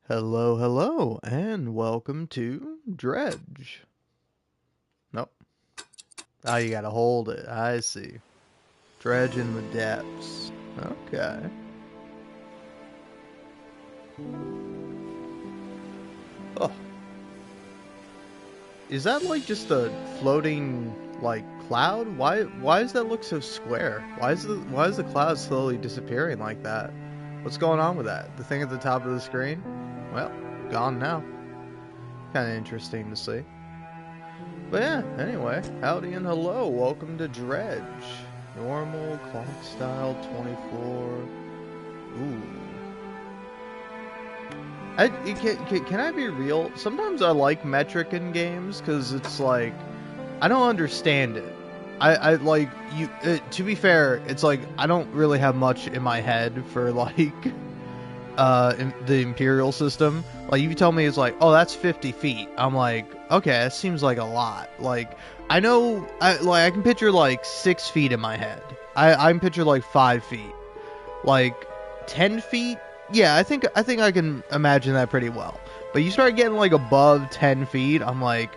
Hello, hello, and welcome to Dredge. Nope. Oh, you gotta hold it. I see. Dredge in the depths. Okay. Oh, is that like just a floating like cloud? Why does that look so square? Why is the cloud slowly disappearing like that? What's going on with that? The thing at the top of the screen? Well, gone now. Kind of interesting to see. But yeah, anyway, howdy and hello. Welcome to Dredge. Normal, clock style, 24. Ooh. Can I be real? Sometimes I like metric in games because it's like, I don't understand it. I like, to be fair, it's like, I don't really have much in my head for like, the Imperial system. Like, if you tell me it's like, oh, that's 50 feet, I'm like, okay, that seems like a lot. Like, I know, I can picture like 6 feet in my head. I can picture like 5 feet. Like, 10 feet? Yeah, I think I can imagine that pretty well. But you start getting like above 10 feet, I'm like,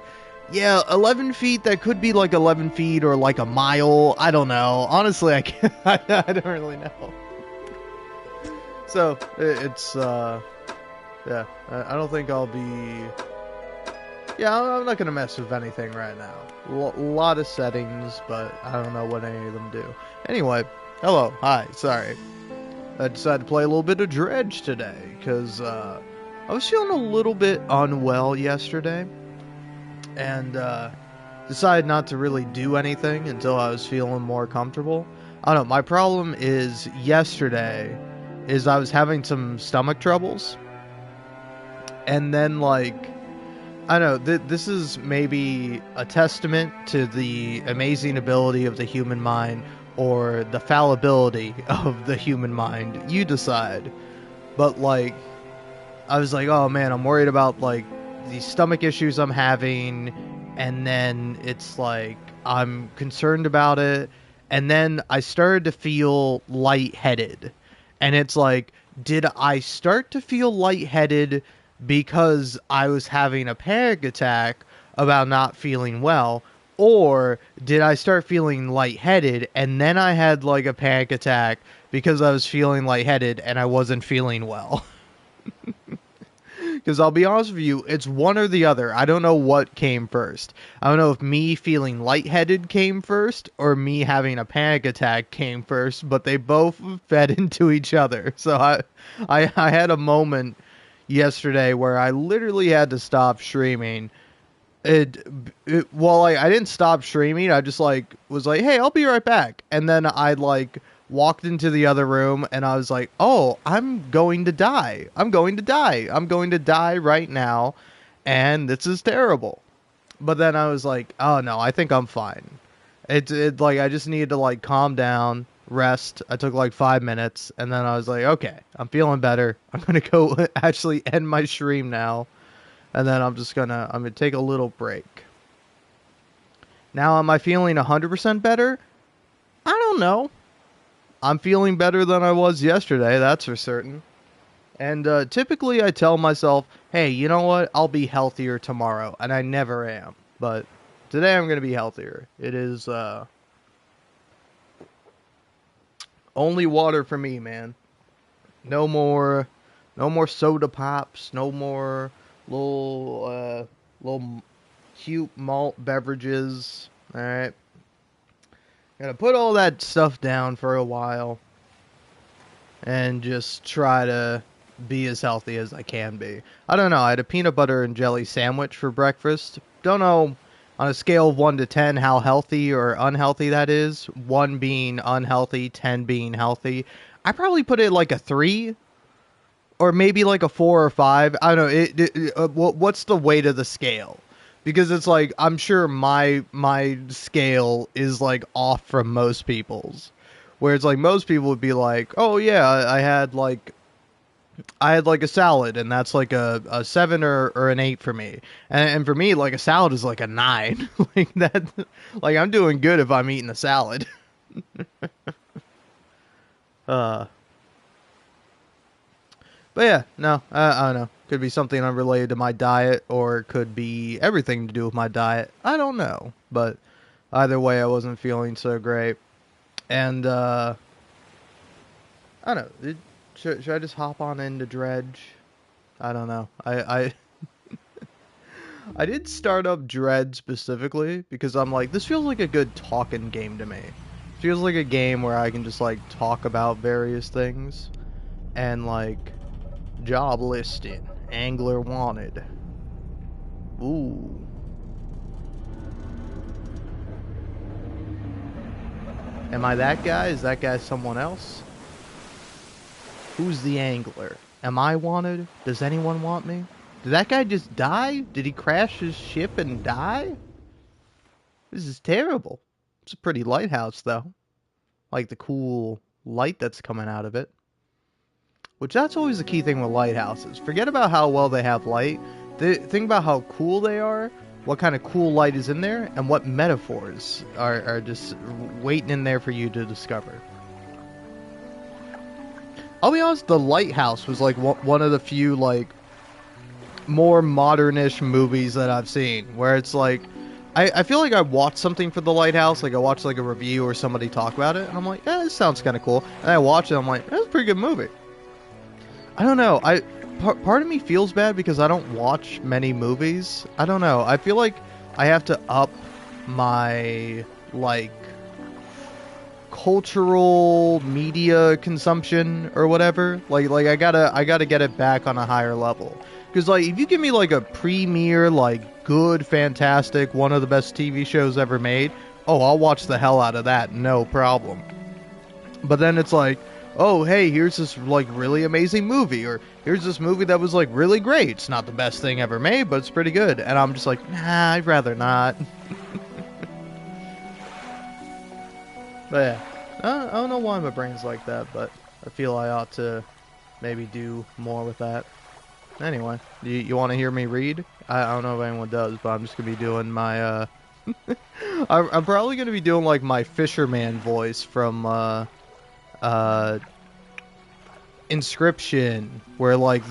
yeah, 11 feet, that could be like 11 feet or like a mile. I don't know. Honestly, I can't, I don't really know. So, it's, yeah, I don't think I'll be... Yeah, I'm not going to mess with anything right now. Lot of settings, but I don't know what any of them do. Anyway, hello, hi, sorry. I decided to play a little bit of Dredge today, because I was feeling a little bit unwell yesterday, and decided not to really do anything until I was feeling more comfortable. I don't know, my problem is yesterday is I was having some stomach troubles, and then like I don't know, this is maybe a testament to the amazing ability of the human mind or the fallibility of the human mind. You decide. But like I was like, oh man, I'm worried about like these stomach issues I'm having, and then it's like I'm concerned about it, and then I started to feel lightheaded. And it's like, did I start to feel lightheaded because I was having a panic attack about not feeling well? Or did I start feeling lightheaded and then I had like a panic attack because I was feeling lightheaded and I wasn't feeling well? Because I'll be honest with you, it's one or the other. I don't know what came first. I don't know if me feeling lightheaded came first or me having a panic attack came first, but they both fed into each other. So I had a moment yesterday where I literally had to stop streaming. It, well, like, I didn't stop streaming. I just like was like, "Hey, I'll be right back," and then I like walked into the other room and I was like, "Oh, I'm going to die. I'm going to die. I'm going to die right now, and this is terrible." But then I was like, "Oh no, I think I'm fine." It like I just needed to like calm down, rest. I took like 5 minutes, and then I was like, "Okay, I'm feeling better. I'm gonna go actually end my stream now." And then I'm gonna take a little break. Now, am I feeling 100% better? I don't know. I'm feeling better than I was yesterday, that's for certain. And typically I tell myself, hey, you know what? I'll be healthier tomorrow. And I never am. But today I'm going to be healthier. It is only water for me, man. No more, no more soda pops. No more little cute malt beverages. All right. Gonna put all that stuff down for a while and just try to be as healthy as I can be. I don't know. I had a peanut butter and jelly sandwich for breakfast. Don't know on a scale of 1 to 10 how healthy or unhealthy that is. 1 being unhealthy, 10 being healthy. I probably put it like a 3 or maybe like a 4 or 5. I don't know. What's the weight of the scale? Because it's like I'm sure my scale is like off from most people's. Where it's like most people would be like, "Oh yeah, I had like a salad, and that's like a 7 or an 8 for me." And for me, like a salad is like a 9. Like that, like I'm doing good if I'm eating a salad. uh But yeah, no, I don't know. Could be something unrelated to my diet, or it could be everything to do with my diet. I don't know. But either way, I wasn't feeling so great. And, I don't know. Should I just hop on into Dredge? I don't know. I did start up Dredge specifically because I'm like, this feels like a good talking game to me. Feels like a game where I can just, like, talk about various things. And, like, job listing. Angler wanted. Ooh. Am I that guy? Is that guy someone else? Who's the angler? Am I wanted? Does anyone want me? Did that guy just die? Did he crash his ship and die? This is terrible. It's a pretty lighthouse, though. Like the cool light that's coming out of it. Which that's always the key thing with lighthouses. Forget about how well they have light. Think about how cool they are, what kind of cool light is in there, and what metaphors are just waiting in there for you to discover. I'll be honest, The Lighthouse was like one of the few like more modernish movies that I've seen, where it's like, I feel like I watched something for The Lighthouse, like I watched like a review or somebody talk about it, and I'm like, yeah, this sounds kind of cool. And I watch it, I'm like, that's a pretty good movie. I don't know, part of me feels bad because I don't watch many movies. I don't know, I feel like I have to up my, like, cultural media consumption or whatever. Like I gotta get it back on a higher level. Because, like, if you give me, like, a premier, like, good, fantastic, one of the best TV shows ever made, oh, I'll watch the hell out of that, no problem. But then it's like, oh, hey, here's this, like, really amazing movie, or here's this movie that was, like, really great. It's not the best thing ever made, but it's pretty good. And I'm just like, nah, I'd rather not. But yeah, I don't know why my brain's like that, but I feel I ought to maybe do more with that. Anyway, you want to hear me read? I don't know if anyone does, but I'm just going to be doing my, I'm probably going to be doing, like, my fisherman voice from, Inscription, where, like,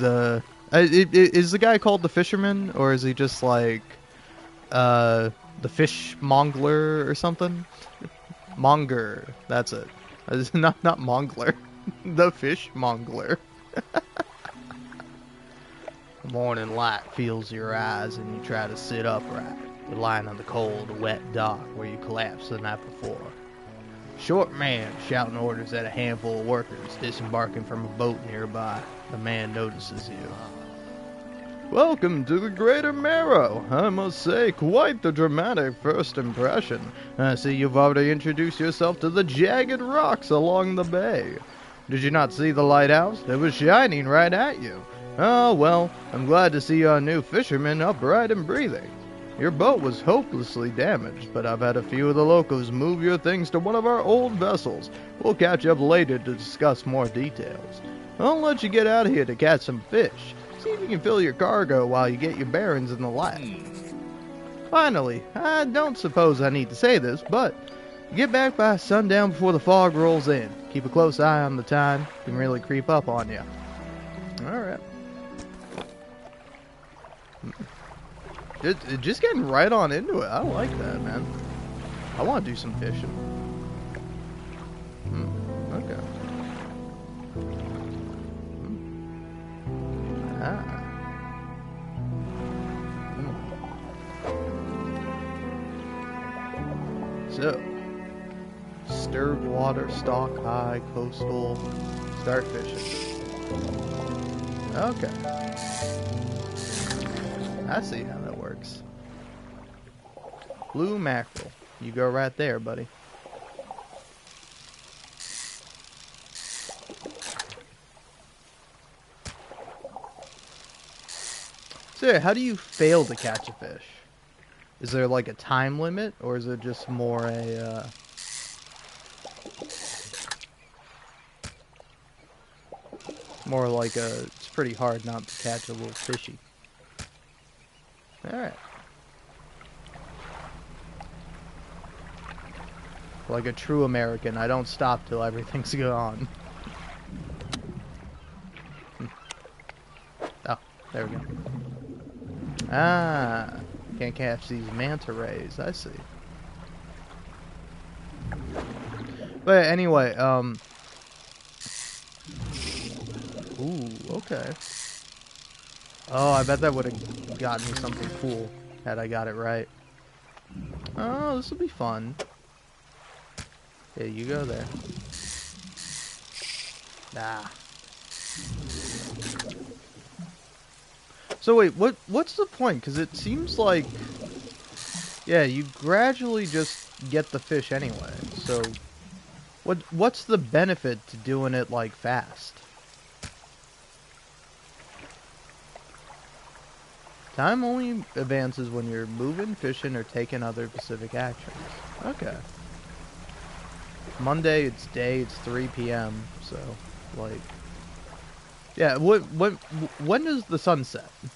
is the guy called the fisherman, or is he just, like, the fishmonger or something? Monger, that's it. Not Mongler. The fishmonger. Morning light fills your eyes and you try to sit upright. You're lying on the cold, wet dock where you collapsed the night before. Short man shouting orders at a handful of workers disembarking from a boat nearby. The man notices you. Welcome to the Greater Marrow. I must say, quite the dramatic first impression. I see you've already introduced yourself to the jagged rocks along the bay. Did you not see the lighthouse? It was shining right at you. Oh, well, I'm glad to see your new fisherman upright and breathing. Your boat was hopelessly damaged, but I've had a few of the locals move your things to one of our old vessels. We'll catch up later to discuss more details. I'll let you get out of here to catch some fish. See if you can fill your cargo while you get your bearings in the light. Finally, I don't suppose I need to say this, but get back by sundown before the fog rolls in. Keep a close eye on the tide. It can really creep up on you. Alright. Just getting right on into it. I like that, man. I want to do some fishing. Okay. So, stirred water, stock high, coastal, start fishing. Okay. I see how that works. Blue mackerel. You go right there, buddy. So, how do you fail to catch a fish? Is there like a time limit, or is it just more a, more like a, it's pretty hard not to catch a little fishy. Alright. Like a true American, I don't stop till everything's gone. There we go. Ah, can't catch these manta rays. I see. But anyway, ooh, okay. Oh, I bet that would have gotten me something cool had I got it right. Oh, this will be fun. Yeah, you go there. Nah. So wait, what's the point? Because it seems like, yeah, you gradually just get the fish anyway. So, what's the benefit to doing it like fast? Time only advances when you're moving, fishing, or taking other specific actions. Okay. Monday, it's day, it's 3 p.m. So, like, yeah. When does the sun set? I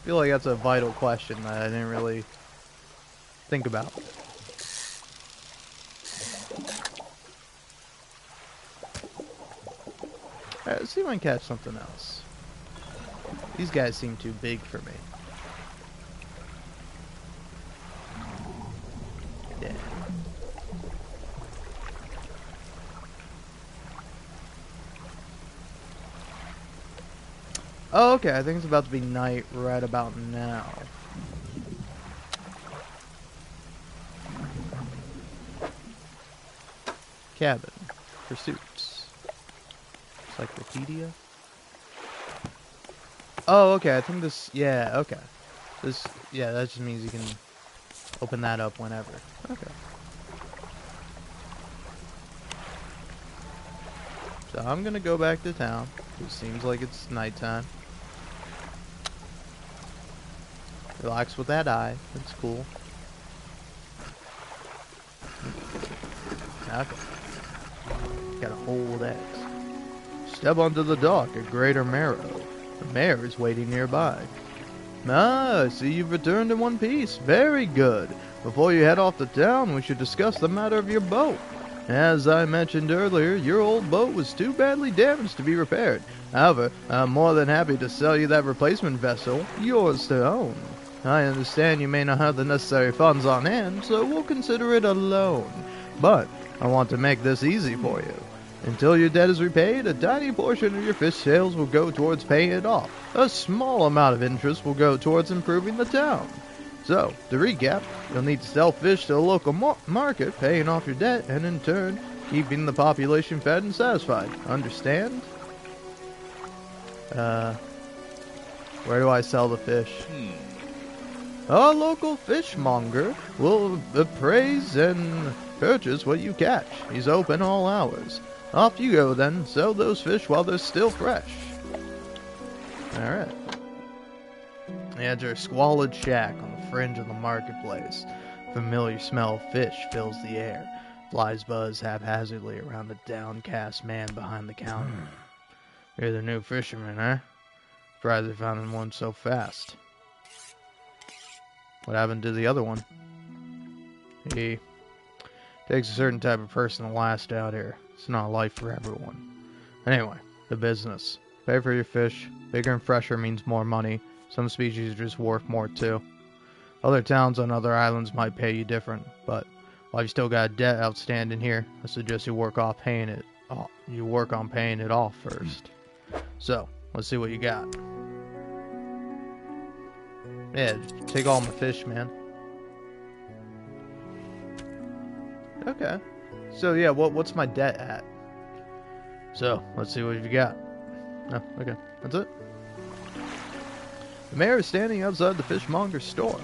feel like that's a vital question that I didn't really think about. Alright, let's see if I can catch something else. These guys seem too big for me. Yeah. Oh, okay, I think it's about to be night right about now. Cabin. Pursuits. Encyclopedia. Oh, okay, I think this, yeah, okay. This, yeah, that just means you can open that up whenever. Okay. So I'm gonna go back to town. It seems like it's nighttime. Relax with that eye. That's cool. Okay. Got a whole X. Step onto the dock at Greater Marrow. The mayor is waiting nearby. Ah, I see you've returned in one piece. Very good. Before you head off to town, we should discuss the matter of your boat. As I mentioned earlier, your old boat was too badly damaged to be repaired. However, I'm more than happy to sell you that replacement vessel, yours to own. I understand you may not have the necessary funds on hand, so we'll consider it a loan. But I want to make this easy for you. Until your debt is repaid, a tiny portion of your fish sales will go towards paying it off. A small amount of interest will go towards improving the town. So, to recap, you'll need to sell fish to a local market, paying off your debt, and in turn, keeping the population fed and satisfied. Understand? Where do I sell the fish? A local fishmonger will appraise and purchase what you catch. He's open all hours. Off you go then, sell those fish while they're still fresh. Alright. Enter a squalid shack on the fringe of the marketplace. Familiar smell of fish fills the air. Flies buzz haphazardly around the downcast man behind the counter. You're the new fisherman, eh? Surprised they found one so fast. What happened to the other one? He takes a certain type of person to last out here. It's not a life for everyone. Anyway, the business. Pay for your fish. Bigger and fresher means more money. Some species are just worth more too. Other towns on other islands might pay you different, but while you still got debt outstanding here, I suggest you work on paying it off first. So, let's see what you got. Yeah, take all my fish, man. Okay. So yeah, what's my debt at? So, let's see what you got. Oh, okay. That's it. The mayor is standing outside the fishmonger's store.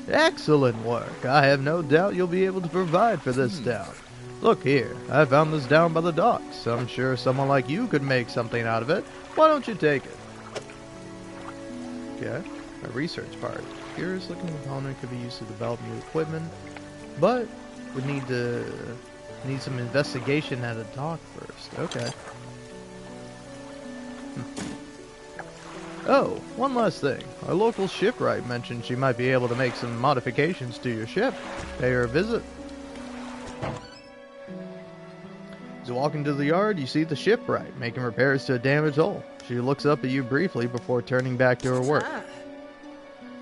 Excellent work. I have no doubt you'll be able to provide for this town. Look here, I found this down by the docks. I'm sure someone like you could make something out of it. Why don't you take it? Okay. A research part. Curious looking component could be used to develop new equipment, but we need some investigation at a dock first. Okay. Oh, one last thing. Our local shipwright mentioned she might be able to make some modifications to your ship. Pay her a visit. As you walk into the yard, you see the shipwright making repairs to a damaged hull. She looks up at you briefly before turning back to her work.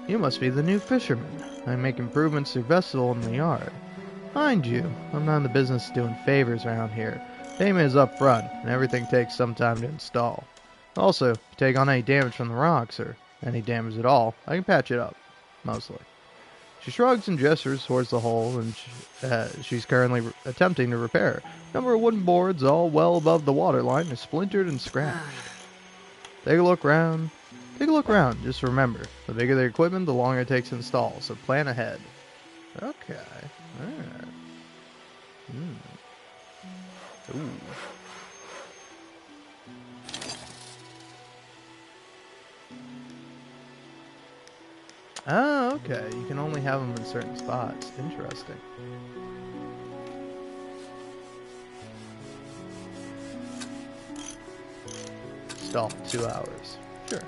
You must be the new fisherman. I make improvements to your vessel in the yard. Mind you, I'm not in the business of doing favors around here. Payment is up front, and everything takes some time to install. Also, if you take on any damage from the rocks, or any damage at all, I can patch it up. Mostly. She shrugs and gestures towards the hole, and she's currently attempting to repair. A number of wooden boards, all well above the waterline, are splintered and scratched. Take a look around. Just remember, the bigger the equipment, the longer it takes to install, so plan ahead. Okay. Alright. Ooh. Oh, okay. You can only have them in certain spots. Interesting. Stall 2 hours. Sure.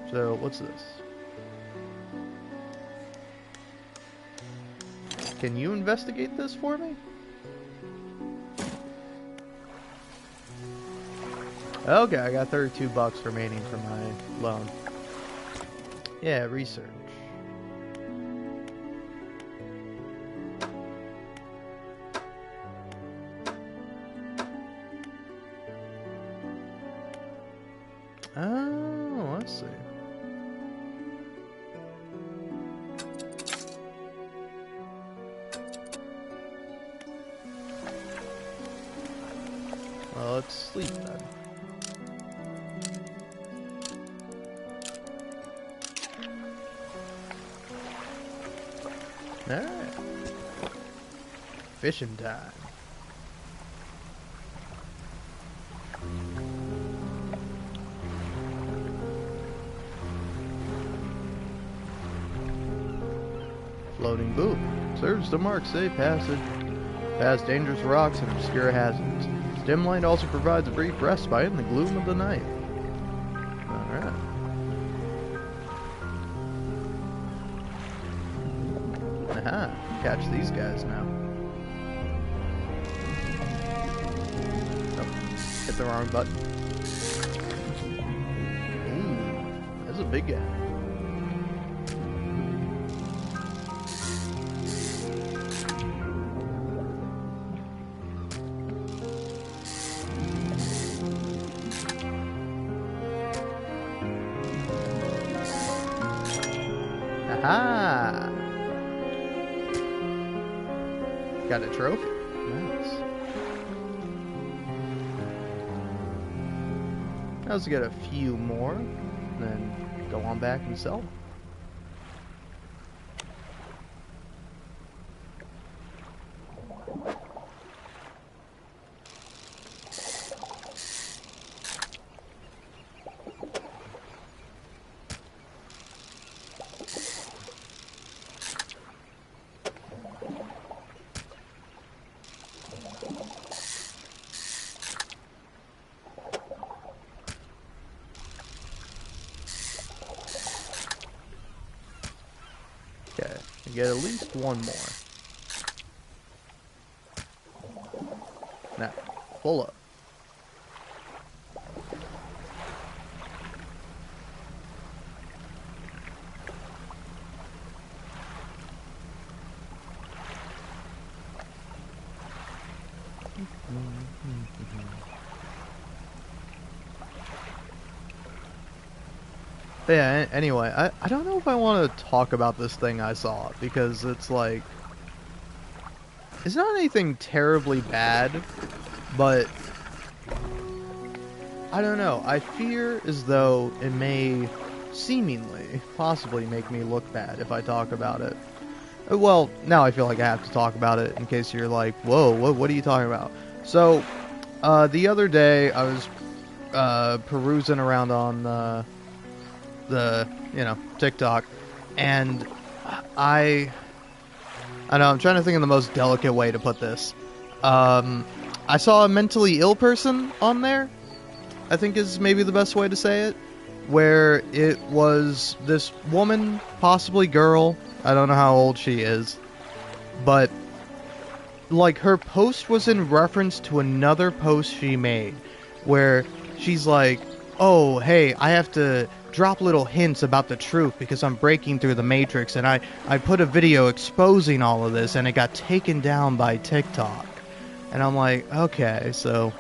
So, what's this? Can you investigate this for me? Okay, I got $32 remaining for my loan. Yeah, research. Oh, let's see. Well, let's sleep then. Alright. Fishing time. Floating booth. Serves to mark safe passage past dangerous rocks and obscure hazards. Dim light also provides a brief respite in the gloom of the night. Alright. Aha, catch these guys now. Oh, hit the wrong button. Ooh, that's a big guy. Aha! Got a trophy. Nice. Let's get a few more, then go on back and sell them. Okay, I get at least one more. Now, full up. But yeah, anyway, I don't know if I want to talk about this thing I saw, because it's like, it's not anything terribly bad, but I don't know, I fear as though it may seemingly, possibly make me look bad if I talk about it. Well, now I feel like I have to talk about it in case you're like, whoa, what are you talking about? So, the other day I was perusing around on TikTok, and I know, I'm trying to think of the most delicate way to put this. I saw a mentally ill person on there, I think is maybe the best way to say it, where it was this woman, possibly girl, I don't know how old she is, but like, her post was in reference to another post she made where she's like, oh, hey, I have to drop little hints about the truth because I'm breaking through the matrix, and I put a video exposing all of this, and it got taken down by TikTok. And I'm like, okay, so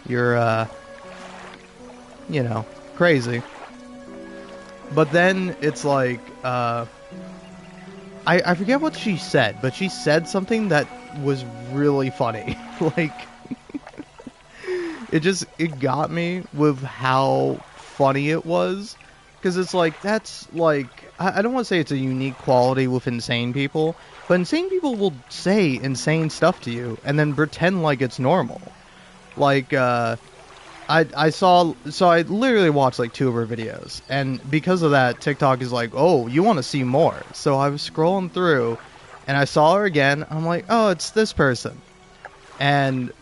you're, you know, crazy. But then it's like, I forget what she said, but she said something that was really funny. Like, it got me with how funny it was. Because it's like, that's like, I don't want to say it's a unique quality with insane people, but insane people will say insane stuff to you and then pretend like it's normal. Like, I saw, so I literally watched like 2 of her videos, and because of that, TikTok is like, oh, you want to see more. So I was scrolling through, and I saw her again. I'm like, oh, it's this person. And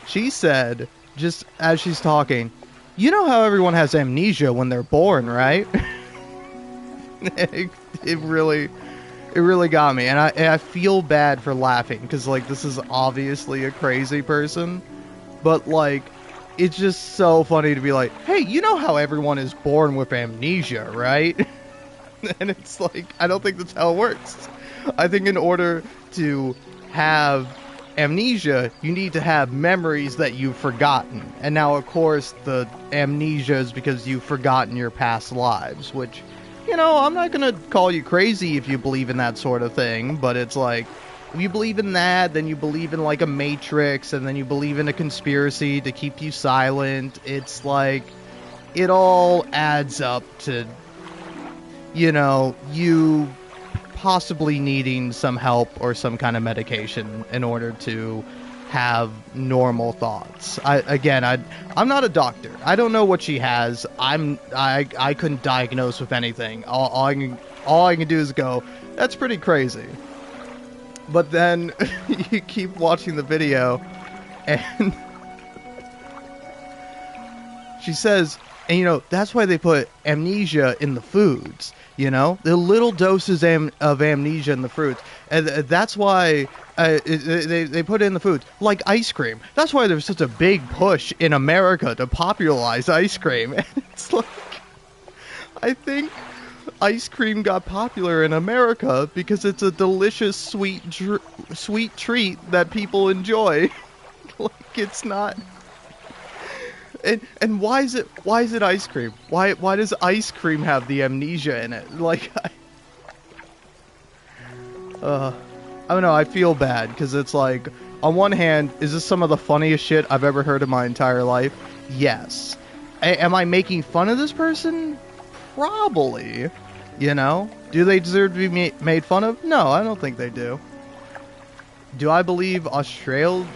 she said, just as she's talking, you know how everyone has amnesia when they're born, right? it really got me, and I feel bad for laughing, because like, this is obviously a crazy person, but like, it's just so funny to be like, hey, you know how everyone is born with amnesia, right? And it's like, I don't think that's how it works. I think in order to have amnesia, you need to have memories that you've forgotten. And now, of course, the amnesia is because you've forgotten your past lives, which, you know, I'm not going to call you crazy if you believe in that sort of thing, but it's like, if you believe in that, then you believe in like a matrix, and then you believe in a conspiracy to keep you silent. It's like, it all adds up to, you know, you possibly needing some help or some kind of medication in order to have normal thoughts. I'm not a doctor. I don't know what she has. I couldn't diagnose with anything. All I can do is go, that's pretty crazy. But then you keep watching the video, and she says, and you know, that's why they put amnesia in the foods, you know? The little doses of amnesia in the fruits. And that's why they put it in the foods. Like ice cream. That's why there's such a big push in America to popularize ice cream. And it's like, I think ice cream got popular in America because it's a delicious sweet treat that people enjoy. Like, it's not. And why is it ice cream? Why does ice cream have the amnesia in it? Like, I don't know. I feel bad because it's like, on one hand, is this some of the funniest shit I've ever heard in my entire life? Yes. Am I making fun of this person? Probably. You know? Do they deserve to be made fun of? No, I don't think they do. Do I believe Australia?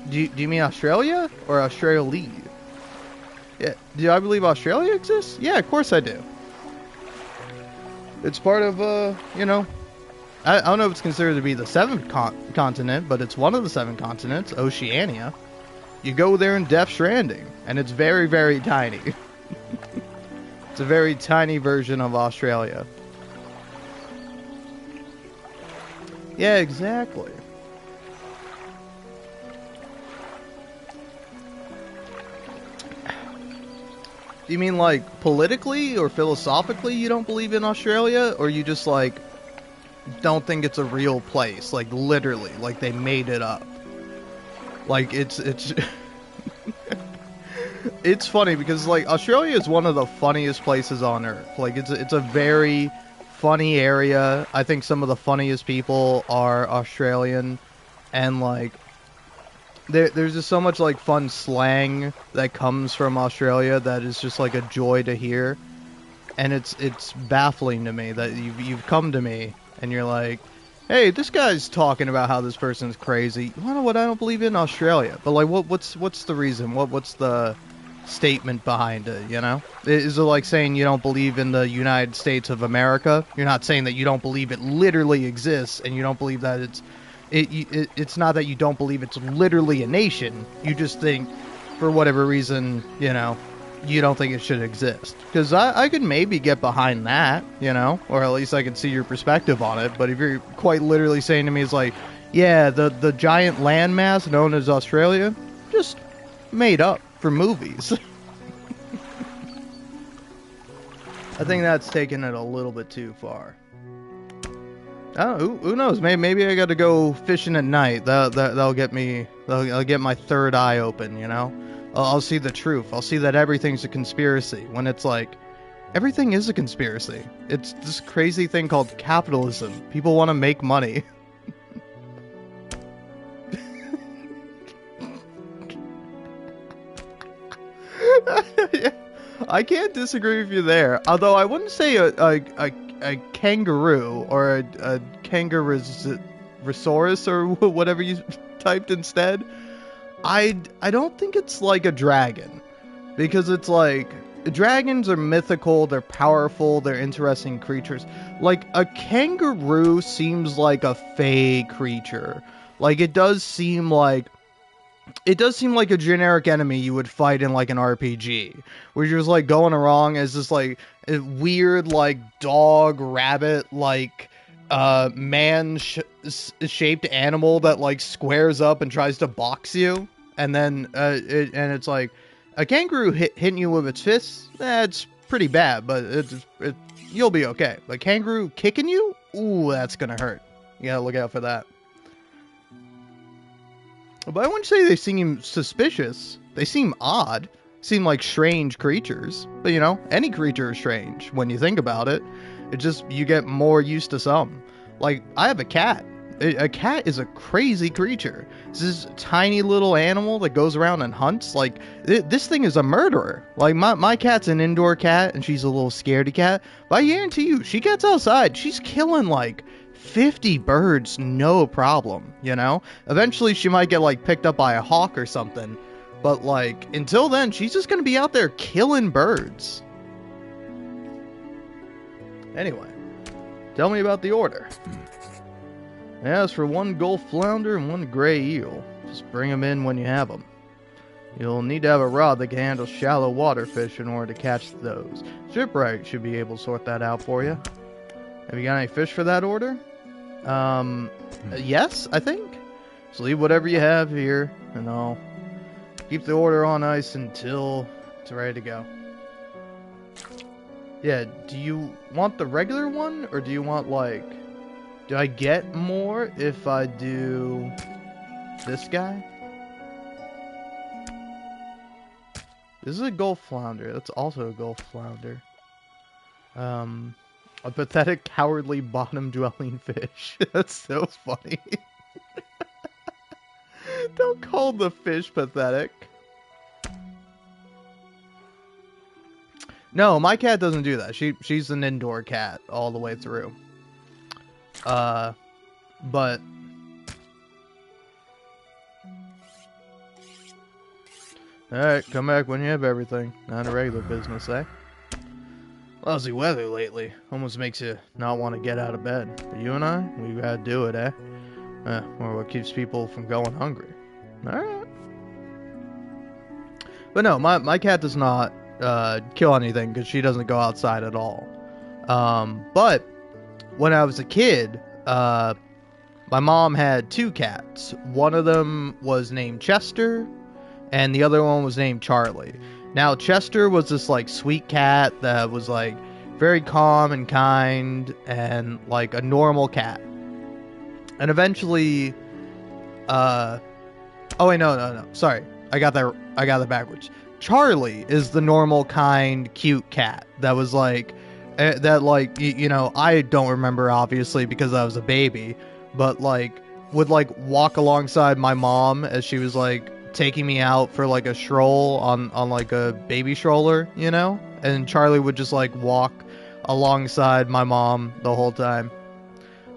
Do you mean Australia or Australia? Yeah. Do I believe Australia exists? Yeah, of course I do. It's part of, you know, I don't know if it's considered to be the 7th continent, but it's one of the 7 continents, Oceania. You go there in Death Stranding, and it's very, very tiny. It's a very tiny version of Australia. Yeah, exactly. You mean like politically or philosophically you don't believe in Australia? Or you just like don't think it's a real place? Like literally, like they made it up. Like it's it's funny because like Australia is one of the funniest places on earth. Like it's a very funny area. I think some of the funniest people are Australian, and like there's just so much like fun slang that comes from Australia that is just like a joy to hear. And it's baffling to me that you've come to me and you're like, hey, this guy's talking about how this person's crazy. You know what? I don't believe in Australia. But like, what's the reason? What's the statement behind it? You know, is it like saying you don't believe in the United States of America? You're not saying that you don't believe it literally exists, and you don't believe that it's not that you don't believe it's literally a nation. You just think, for whatever reason, you know, you don't think it should exist. Because I could maybe get behind that, you know, or at least I could see your perspective on it. But if you're quite literally saying to me, it's like, Yeah, the giant landmass known as Australia, just made up for movies. I think that's taking it a little bit too far. Oh, who knows? Maybe I got to go fishing at night. That'll get me. That'll get my third eye open. You know, I'll see the truth. I'll see that everything's a conspiracy. When it's like, everything is a conspiracy. It's this crazy thing called capitalism. People want to make money. I can't disagree with you there. Although I wouldn't say a kangaroo or a kangaroosaurus or whatever you typed instead. I don't think it's like a dragon, because it's like dragons are mythical, they're powerful, they're interesting creatures. Like a kangaroo seems like a fey creature. Like it does seem like a generic enemy you would fight in like an RPG, where you're just like going along as this like weird like dog rabbit like shaped animal that like squares up and tries to box you, and then it's like a kangaroo hitting you with its fists. That's pretty bad, but you'll be okay. But kangaroo kicking you, ooh, that's gonna hurt. You gotta look out for that. But I wouldn't say they seem suspicious. They seem odd. Seem like strange creatures. But, you know, any creature is strange when you think about it. It just, you get more used to some. Like, I have a cat. A cat is a crazy creature. It's this tiny little animal that goes around and hunts. Like, this thing is a murderer. Like, my cat's an indoor cat, and she's a little scaredy cat. But I guarantee you, she gets outside, she's killing, like, 50 birds, no problem, you know? Eventually she might get like picked up by a hawk or something, but like until then she's just gonna be out there killing birds. Anyway, tell me about the order. As for 1 gulf flounder and 1 gray eel, just bring them in when you have them. You'll need to have a rod that can handle shallow water fish in order to catch those. Shipwright should be able to sort that out for you. Have you got any fish for that order? Yes, I think. So leave whatever you have here, and I'll keep the order on ice until it's ready to go. Yeah, do you want the regular one, or do you want, like... Do I get more if I do this guy? This is a gulf flounder. That's also a gulf flounder. A pathetic, cowardly, bottom-dwelling fish. That's so funny. Don't call the fish pathetic. No, my cat doesn't do that. She's an indoor cat all the way through. But... Alright, come back when you have everything. Not a regular business, eh? Lousy weather lately. Almost makes you not want to get out of bed. But you and I, we gotta do it, eh? Or what keeps people from going hungry. Alright. But no, my cat does not kill anything because she doesn't go outside at all. But when I was a kid, my mom had 2 cats. One of them was named Chester, and the other one was named Charlie. Now, Chester was this, like, sweet cat that was, like, very calm and kind and, like, a normal cat. And eventually, oh, wait, no. Sorry. I got that backwards. Charlie is the normal, kind, cute cat that was, like, you know, I don't remember, obviously, because I was a baby, but, like, would, like, walk alongside my mom as she was, like, taking me out for like a stroll on like a baby stroller, you know? And Charlie would just like walk alongside my mom the whole time.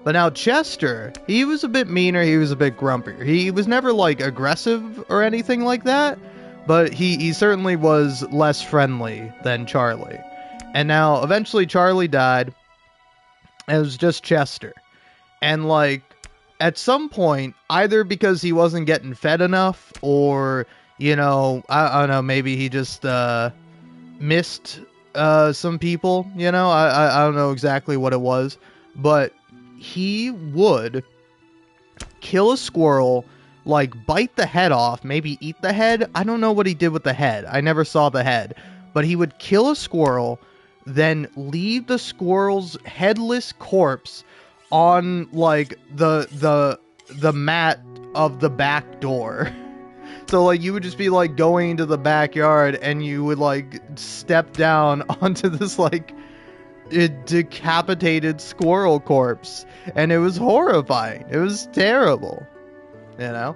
But now Chester, he was a bit meaner, he was a bit grumpier. He was never like aggressive or anything like that, but he certainly was less friendly than Charlie. And now eventually Charlie died, and it was just Chester. And like at some point, either because he wasn't getting fed enough, or, you know, I don't know, maybe he just missed some people, you know? I don't know exactly what it was, but he would kill a squirrel, like bite the head off, maybe eat the head. I don't know what he did with the head. I never saw the head. But he would kill a squirrel, then leave the squirrel's headless corpse on like the mat of the back door. So like you would just be like going into the backyard and you would like step down onto this like decapitated squirrel corpse, and it was horrifying. It was terrible, you know.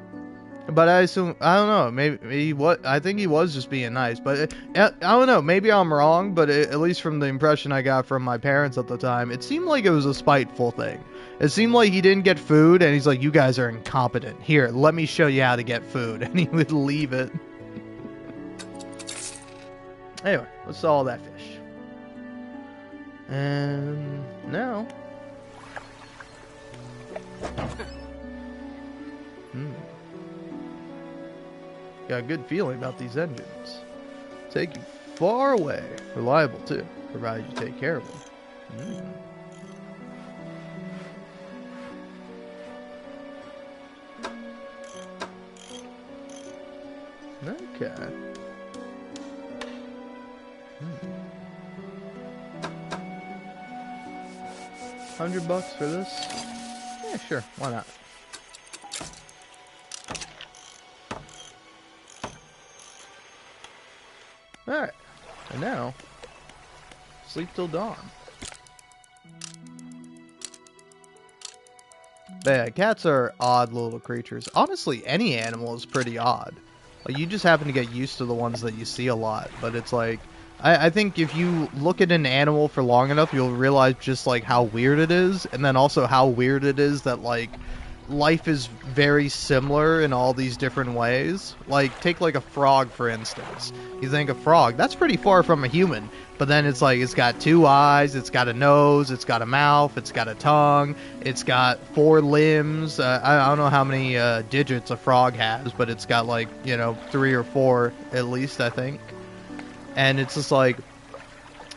But I assume, I don't know, maybe what, I think he was just being nice, but I don't know, maybe I'm wrong, but at least from the impression I got from my parents at the time, it seemed like it was a spiteful thing. It seemed like he didn't get food, and he's like, you guys are incompetent. Here, let me show you how to get food, and he would leave it. Anyway, let's saw all that fish. And now... Got a good feeling about these engines. Take you far away. Reliable too, provided you take care of them. Okay. $100 for this? Yeah, sure. Why not? Alright, and now, sleep till dawn. But yeah, cats are odd little creatures. Honestly, any animal is pretty odd. Like, you just happen to get used to the ones that you see a lot. But it's like, I think if you look at an animal for long enough, you'll realize just like how weird it is. And then also how weird it is that like, life is very similar in all these different ways. Like, take like a frog, for instance. You think a frog, that's pretty far from a human. But then it's like, it's got 2 eyes, it's got a nose, it's got a mouth, it's got a tongue, it's got 4 limbs. I don't know how many digits a frog has, but it's got like, you know, 3 or 4 at least, I think. And it's just like,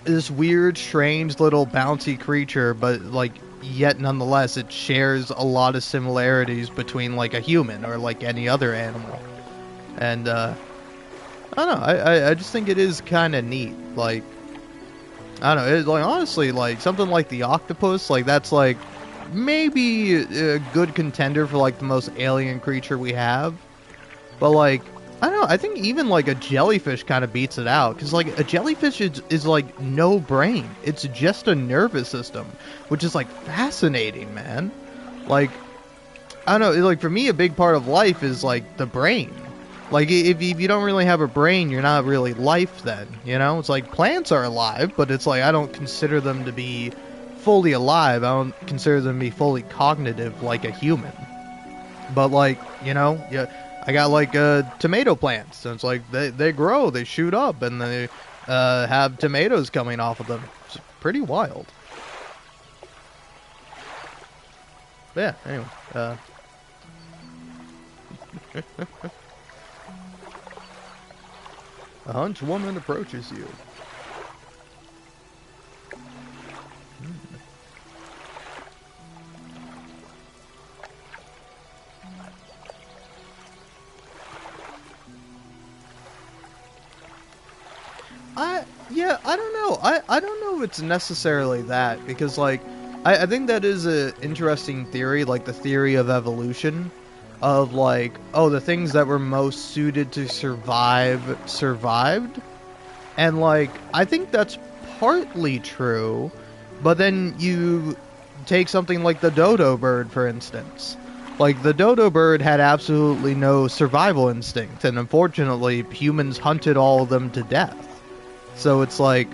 this weird, strange little bouncy creature, but like, yet nonetheless it shares a lot of similarities between like a human or like any other animal. And I don't know, I just think it is kind of neat. Like, I don't know, it's like, honestly, like something like the octopus, like that's like maybe a good contender for like the most alien creature we have. But like, I don't know, I think even like a jellyfish kind of beats it out, because like a jellyfish is like no brain. It's just a nervous system, which is like fascinating, man. Like, I don't know, like for me a big part of life is like the brain. Like if you don't really have a brain, you're not really life then, you know? It's like plants are alive, but it's like I don't consider them to be fully alive. I don't consider them to be fully cognitive like a human. But like, you know, yeah, I got like tomato plants, so it's like they grow, they shoot up, and they have tomatoes coming off of them. It's pretty wild. But yeah, anyway. A hunch woman approaches you. I don't know. I don't know if it's necessarily that, because like I think that is a interesting theory, like the theory of evolution, of like, oh, the things that were most suited to survive survived. And like I think that's partly true, but then you take something like the dodo bird, for instance. Like, the dodo bird had absolutely no survival instinct, and unfortunately humans hunted all of them to death. So it's like,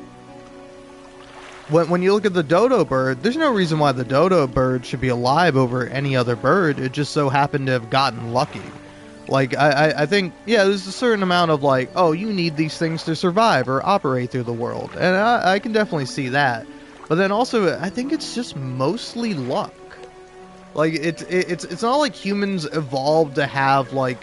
when you look at the dodo bird, there's no reason why the dodo bird should be alive over any other bird. It just so happened to have gotten lucky. Like, I think, yeah, there's a certain amount of like, oh, you need these things to survive or operate through the world. And I can definitely see that. But then also, I think it's just mostly luck. Like, it's not like humans evolved to have, like,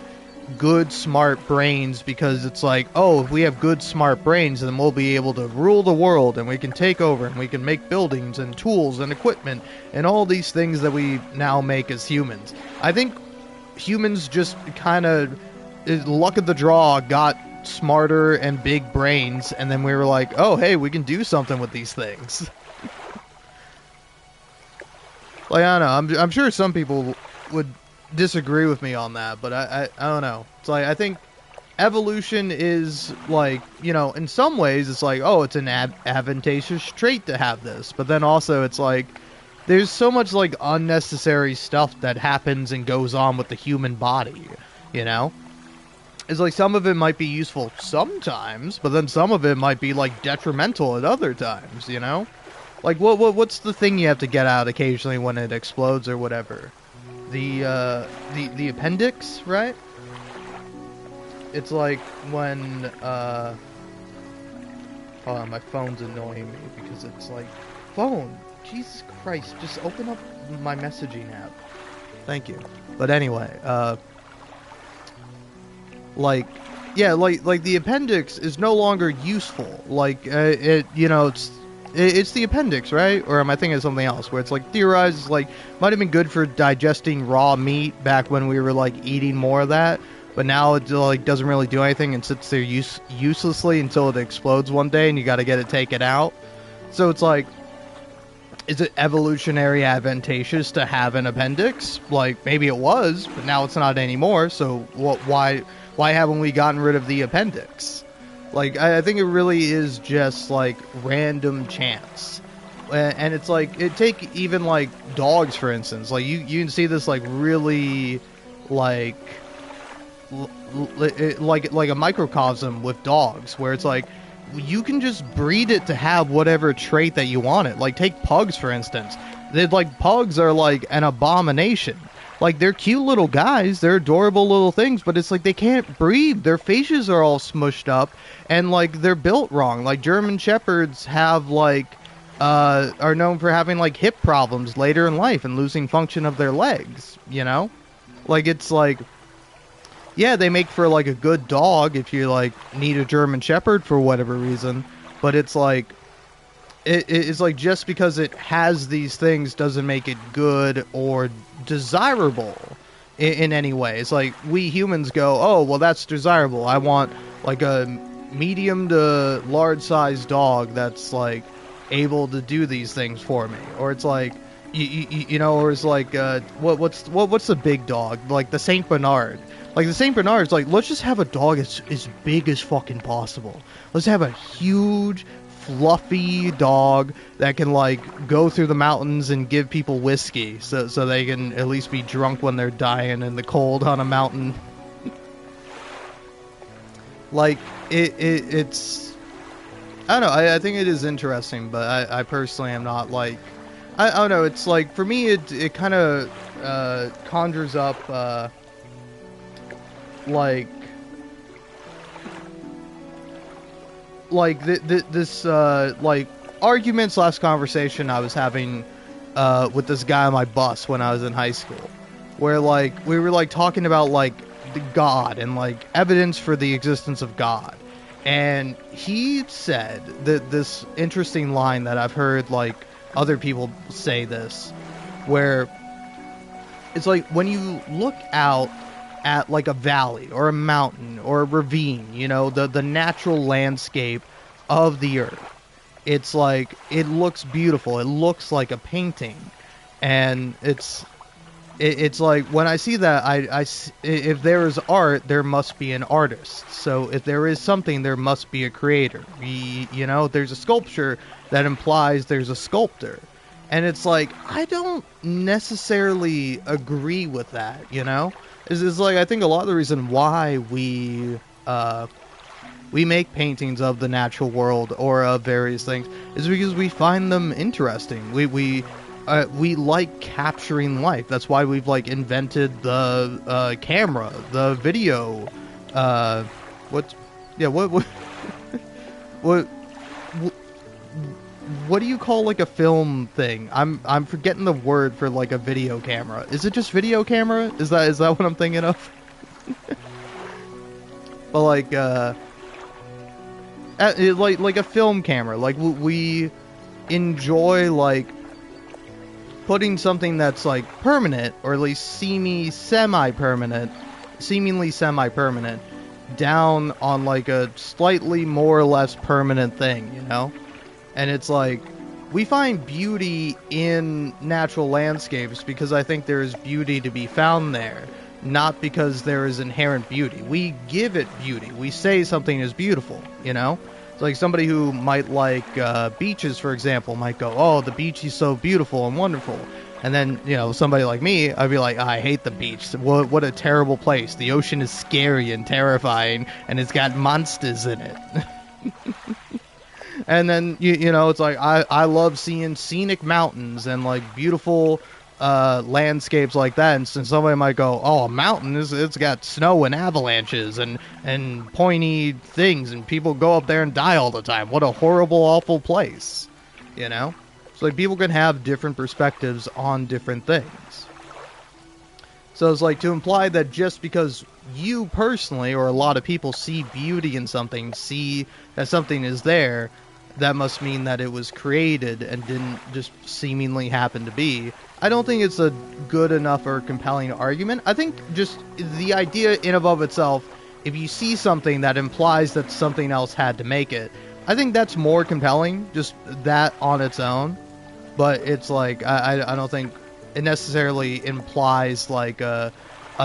good, smart brains because it's like, oh, if we have good, smart brains, then we'll be able to rule the world and we can take over and we can make buildings and tools and equipment and all these things that we now make as humans. I think humans just kind of, luck of the draw, got smarter and big brains, and then we were like, oh, hey, we can do something with these things. Like, I don't know, I'm sure some people would disagree with me on that, but I don't know. It's like, I think evolution is like, you know, in some ways it's like, oh, it's an advantageous trait to have this, but then also it's like, there's so much like unnecessary stuff that happens and goes on with the human body, you know? It's like some of it might be useful sometimes, but then some of it might be like detrimental at other times, you know? Like what's the thing you have to get out occasionally when it explodes or whatever? The appendix, right? It's like when hold on, my phone's annoying me because it's like, phone, Jesus Christ, just open up my messaging app. Thank you. But anyway, like, yeah, like the appendix is no longer useful. Like, it, you know, it's the appendix, right? Or am I thinking of something else? Where it's like theorized, it's like might have been good for digesting raw meat back when we were like eating more of that, but now it like doesn't really do anything and sits there uselessly until it explodes one day and you got to get it taken out. So it's like, is it evolutionary advantageous to have an appendix? Like, maybe it was, but now it's not anymore. So why haven't we gotten rid of the appendix? Like, I think it really is just, like, random chance. And it's like, take even, like, dogs, for instance. Like, you can see this, like, really, like a microcosm with dogs, where it's like, you can just breed it to have whatever trait that you want it. Like, take pugs, for instance. Pugs are, like, an abomination. Like, they're cute little guys, they're adorable little things, but it's like they can't breathe. Their faces are all smushed up, and, like, they're built wrong. Like, German Shepherds have, like, are known for having, like, hip problems later in life and losing function of their legs, you know? Like, it's like, yeah, they make for, like, a good dog if you, like, need a German Shepherd for whatever reason, but it's like, it's like just because it has these things doesn't make it good or desirable in any way. It's like we humans go, oh, well, that's desirable. I want like a medium to large size dog that's like able to do these things for me. Or it's like, you know, or it's like, what's the big dog? Like the Saint Bernard. Like the Saint Bernard's like, let's just have a dog that's as big as fucking possible. Let's have a huge, fluffy dog that can like go through the mountains and give people whiskey so they can at least be drunk when they're dying in the cold on a mountain. Like it's I don't know, I think it is interesting, but I personally am not like, I don't know, it's like for me it kind of conjures up this like argument / conversation I was having with this guy on my bus when I was in high school, where like we were like talking about like the God and like evidence for the existence of God, and he said that this interesting line that I've heard like other people say this, where it's like when you look out at like a valley or a mountain or a ravine, you know, the natural landscape of the earth, it's like it looks beautiful, it looks like a painting, and it's like when I see that, if there is art, there must be an artist. So if there is something, there must be a creator. You know, there's a sculpture that implies there's a sculptor, and it's like I don't necessarily agree with that, you know. Is like I think a lot of the reason why we make paintings of the natural world or of various things is because we find them interesting. We like capturing life. That's why we've like invented the camera, the video. What do you call like a film thing? I'm forgetting the word for like a video camera. Is it just video camera? Is that what I'm thinking of? but like like a film camera. Like we enjoy like putting something that's like permanent, or at least seemingly semi-permanent, down on like a slightly more or less permanent thing, you know? And it's like, we find beauty in natural landscapes because I think there is beauty to be found there, not because there is inherent beauty. We give it beauty. We say something is beautiful, you know? It's like somebody who might like beaches, for example, might go, oh, the beach is so beautiful and wonderful. And then, you know, somebody like me, I'd be like, I hate the beach. What a terrible place. The ocean is scary and terrifying, and it's got monsters in it. And then, you know, it's like, I love seeing scenic mountains and, like, beautiful landscapes like that. And somebody might go, oh, a mountain, it's got snow and avalanches and pointy things, and people go up there and die all the time. What a horrible, awful place, you know? So like people can have different perspectives on different things. So it's like to imply that just because you personally or a lot of people see beauty in something, see that something is there, that must mean that it was created and didn't just seemingly happen to be. I don't think it's a good enough or compelling argument. I think just the idea in and of itself, if you see something that implies that something else had to make it, I think that's more compelling, just that on its own. But it's like, I don't think it necessarily implies like a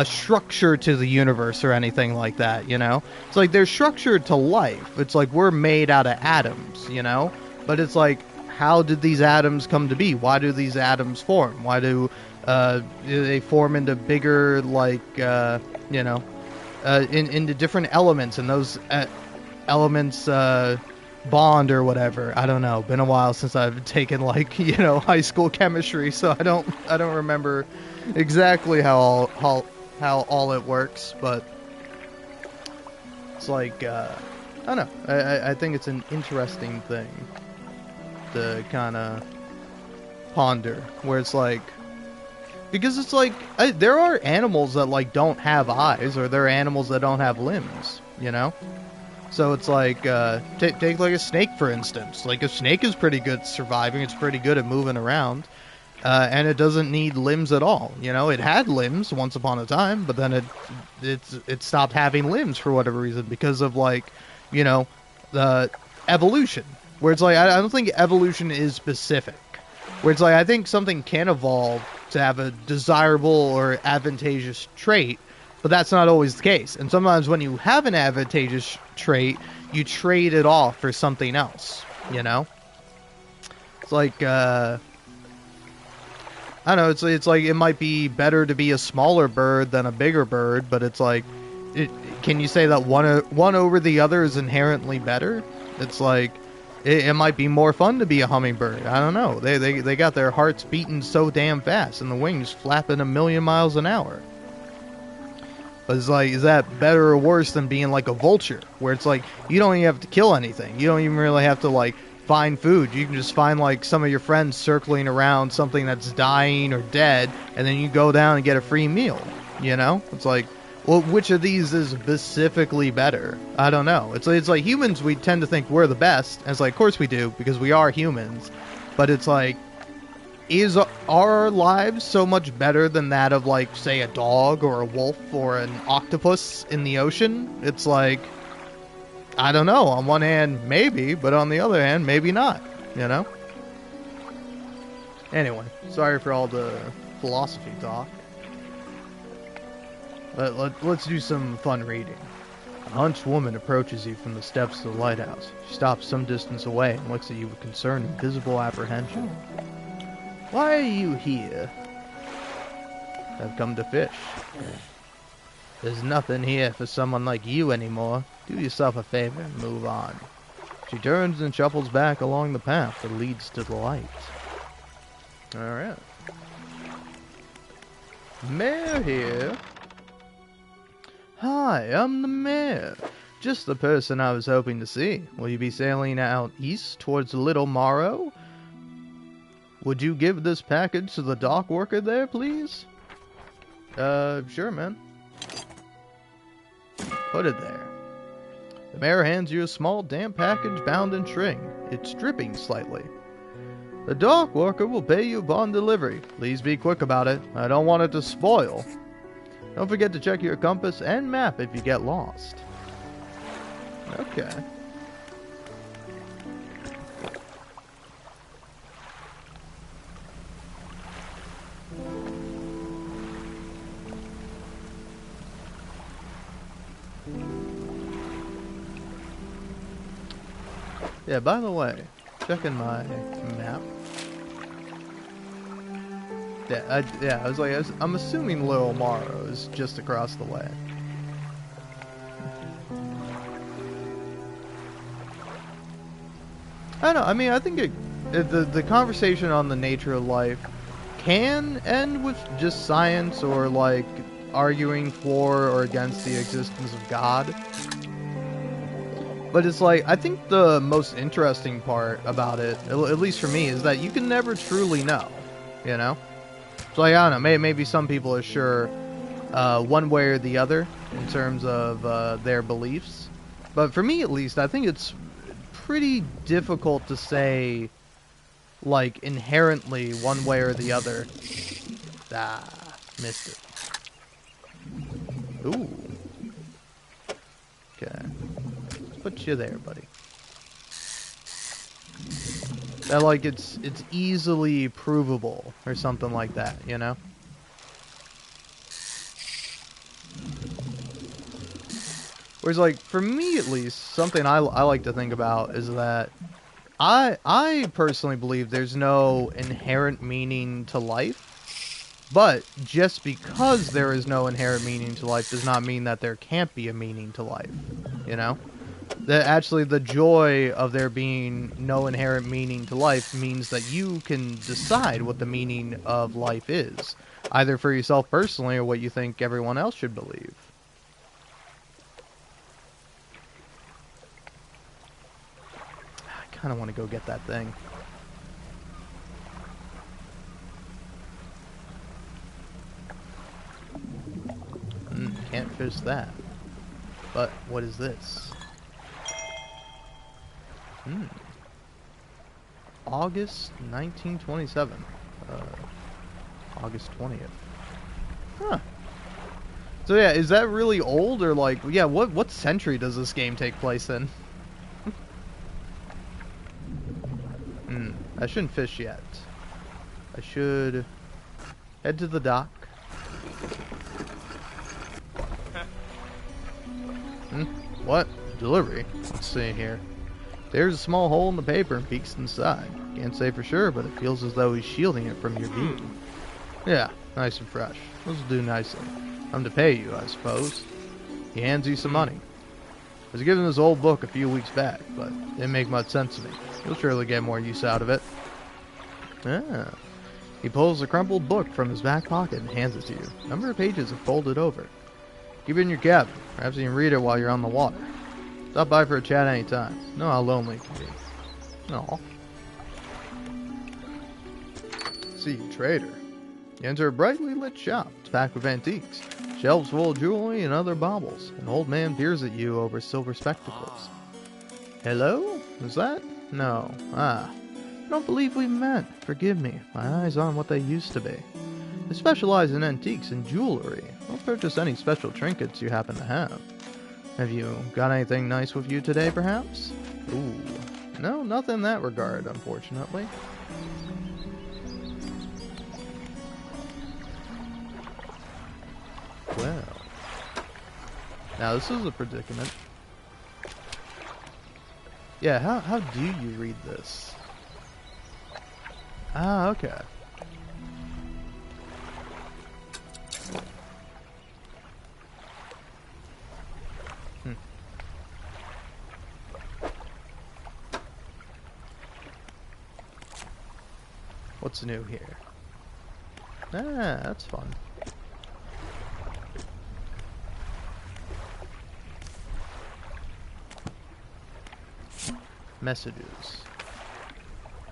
structure to the universe or anything like that, you know? It's like there's structure to life. It's like we're made out of atoms, you know? But it's like, how did these atoms come to be? Why do these atoms form? Why do they form into bigger, like, you know, into different elements, and those elements bond or whatever. I don't know. Been a while since I've taken like, you know, high school chemistry, so I don't remember exactly how all it works, but it's like I don't know. I think it's an interesting thing to kind of ponder, where it's like, because it's like there are animals that like don't have eyes, or there are animals that don't have limbs, you know? So it's like, take like a snake, for instance. Like, a snake is pretty good at surviving. It's pretty good at moving around. And it doesn't need limbs at all. You know, it had limbs once upon a time, but then it stopped having limbs for whatever reason because of, like, you know, the evolution. Where it's like, I don't think evolution is specific. Where it's like, I think something can evolve to have a desirable or advantageous trait, but that's not always the case. And sometimes when you have an advantageous trait, you trade it off for something else, you know? It's like, I don't know, it's like it might be better to be a smaller bird than a bigger bird, but it's like, can you say that one over the other is inherently better? It's like, it might be more fun to be a hummingbird. I don't know. They got their hearts beating so damn fast and the wings flapping 1,000,000 miles an hour. But it's like, is that better or worse than being like a vulture, where it's like, you don't even have to kill anything. You don't even really have to like find food. You can just find like some of your friends circling around something that's dying or dead, and then you go down and get a free meal, you know? It's like, well, which of these is specifically better? I don't know. It's like humans, we tend to think we're the best, and it's like, of course we do, because we are humans. But it's like, is our lives so much better than that of, like, say, a dog or a wolf or an octopus in the ocean? It's like, I don't know. On one hand, maybe, but on the other hand, maybe not, you know? Anyway, sorry for all the philosophy talk. Let's do some fun reading. A hunched woman approaches you from the steps of the lighthouse. She stops some distance away and looks at you with concerned and visible apprehension. Why are you here? I've come to fish. There's nothing here for someone like you anymore. Do yourself a favor and move on. She turns and shuffles back along the path that leads to the light. Alright. Mayor here. Hi, I'm the mayor. Just the person I was hoping to see. Will you be sailing out east towards Little Morrow? Would you give this package to the dock worker there, please? Sure, man. Put it there. The mayor hands you a small damp package bound in string. It's dripping slightly. The dock worker will pay you upon delivery. Please be quick about it. I don't want it to spoil. Don't forget to check your compass and map if you get lost. Okay. Yeah, by the way, checking my map. I was like, I'm assuming Little Morrow is just across the way. I don't know, I mean, I think the conversation on the nature of life can end with just science or, like, arguing for or against the existence of God. But it's like, I think the most interesting part about it, at least for me, is that you can never truly know, you know? So, like, I don't know, maybe some people are sure one way or the other in terms of their beliefs. But for me, at least, I think it's pretty difficult to say, like, inherently one way or the other. Ah, missed it. Ooh. Okay. Put you there, buddy. That, like, it's easily provable or something like that, you know? Whereas, like, for me at least, something I like to think about is that I personally believe there's no inherent meaning to life, but just because there is no inherent meaning to life does not mean that there can't be a meaning to life, you know? That actually the joy of there being no inherent meaning to life means that you can decide what the meaning of life is, either for yourself personally or what you think everyone else should believe. I kind of want to go get that thing. Can't fish that. But what is this? August 1927. August 20th. Huh. So yeah, is that really old or like, yeah, what century does this game take place in? I shouldn't fish yet. I should head to the dock. What? Delivery? Let's see here. There's a small hole in the paper and peeks inside. Can't say for sure, but it feels as though he's shielding it from your view. Yeah, nice and fresh. This will do nicely. I'm to pay you, I suppose. He hands you some money. I was given this old book a few weeks back, but it didn't make much sense to me. You'll surely get more use out of it. Ah. He pulls a crumpled book from his back pocket and hands it to you. A number of pages are folded over. Keep it in your cabin. Perhaps you can read it while you're on the water. Stop by for a chat anytime. Know how lonely it can be. Aw. See you, trader. You enter a brightly lit shop. It's packed with antiques. Shelves full of jewelry and other baubles. An old man peers at you over silver spectacles. Hello? Is that? No. Ah. I don't believe we met. Forgive me. My eyes aren't what they used to be. I specialize in antiques and jewelry. I'll purchase any special trinkets you happen to have. Have you got anything nice with you today, perhaps? Ooh. No, nothing in that regard, unfortunately. Well. Now, this is a predicament. Yeah, how do you read this? Ah, okay. What's new here? Ah, that's fun. Messages.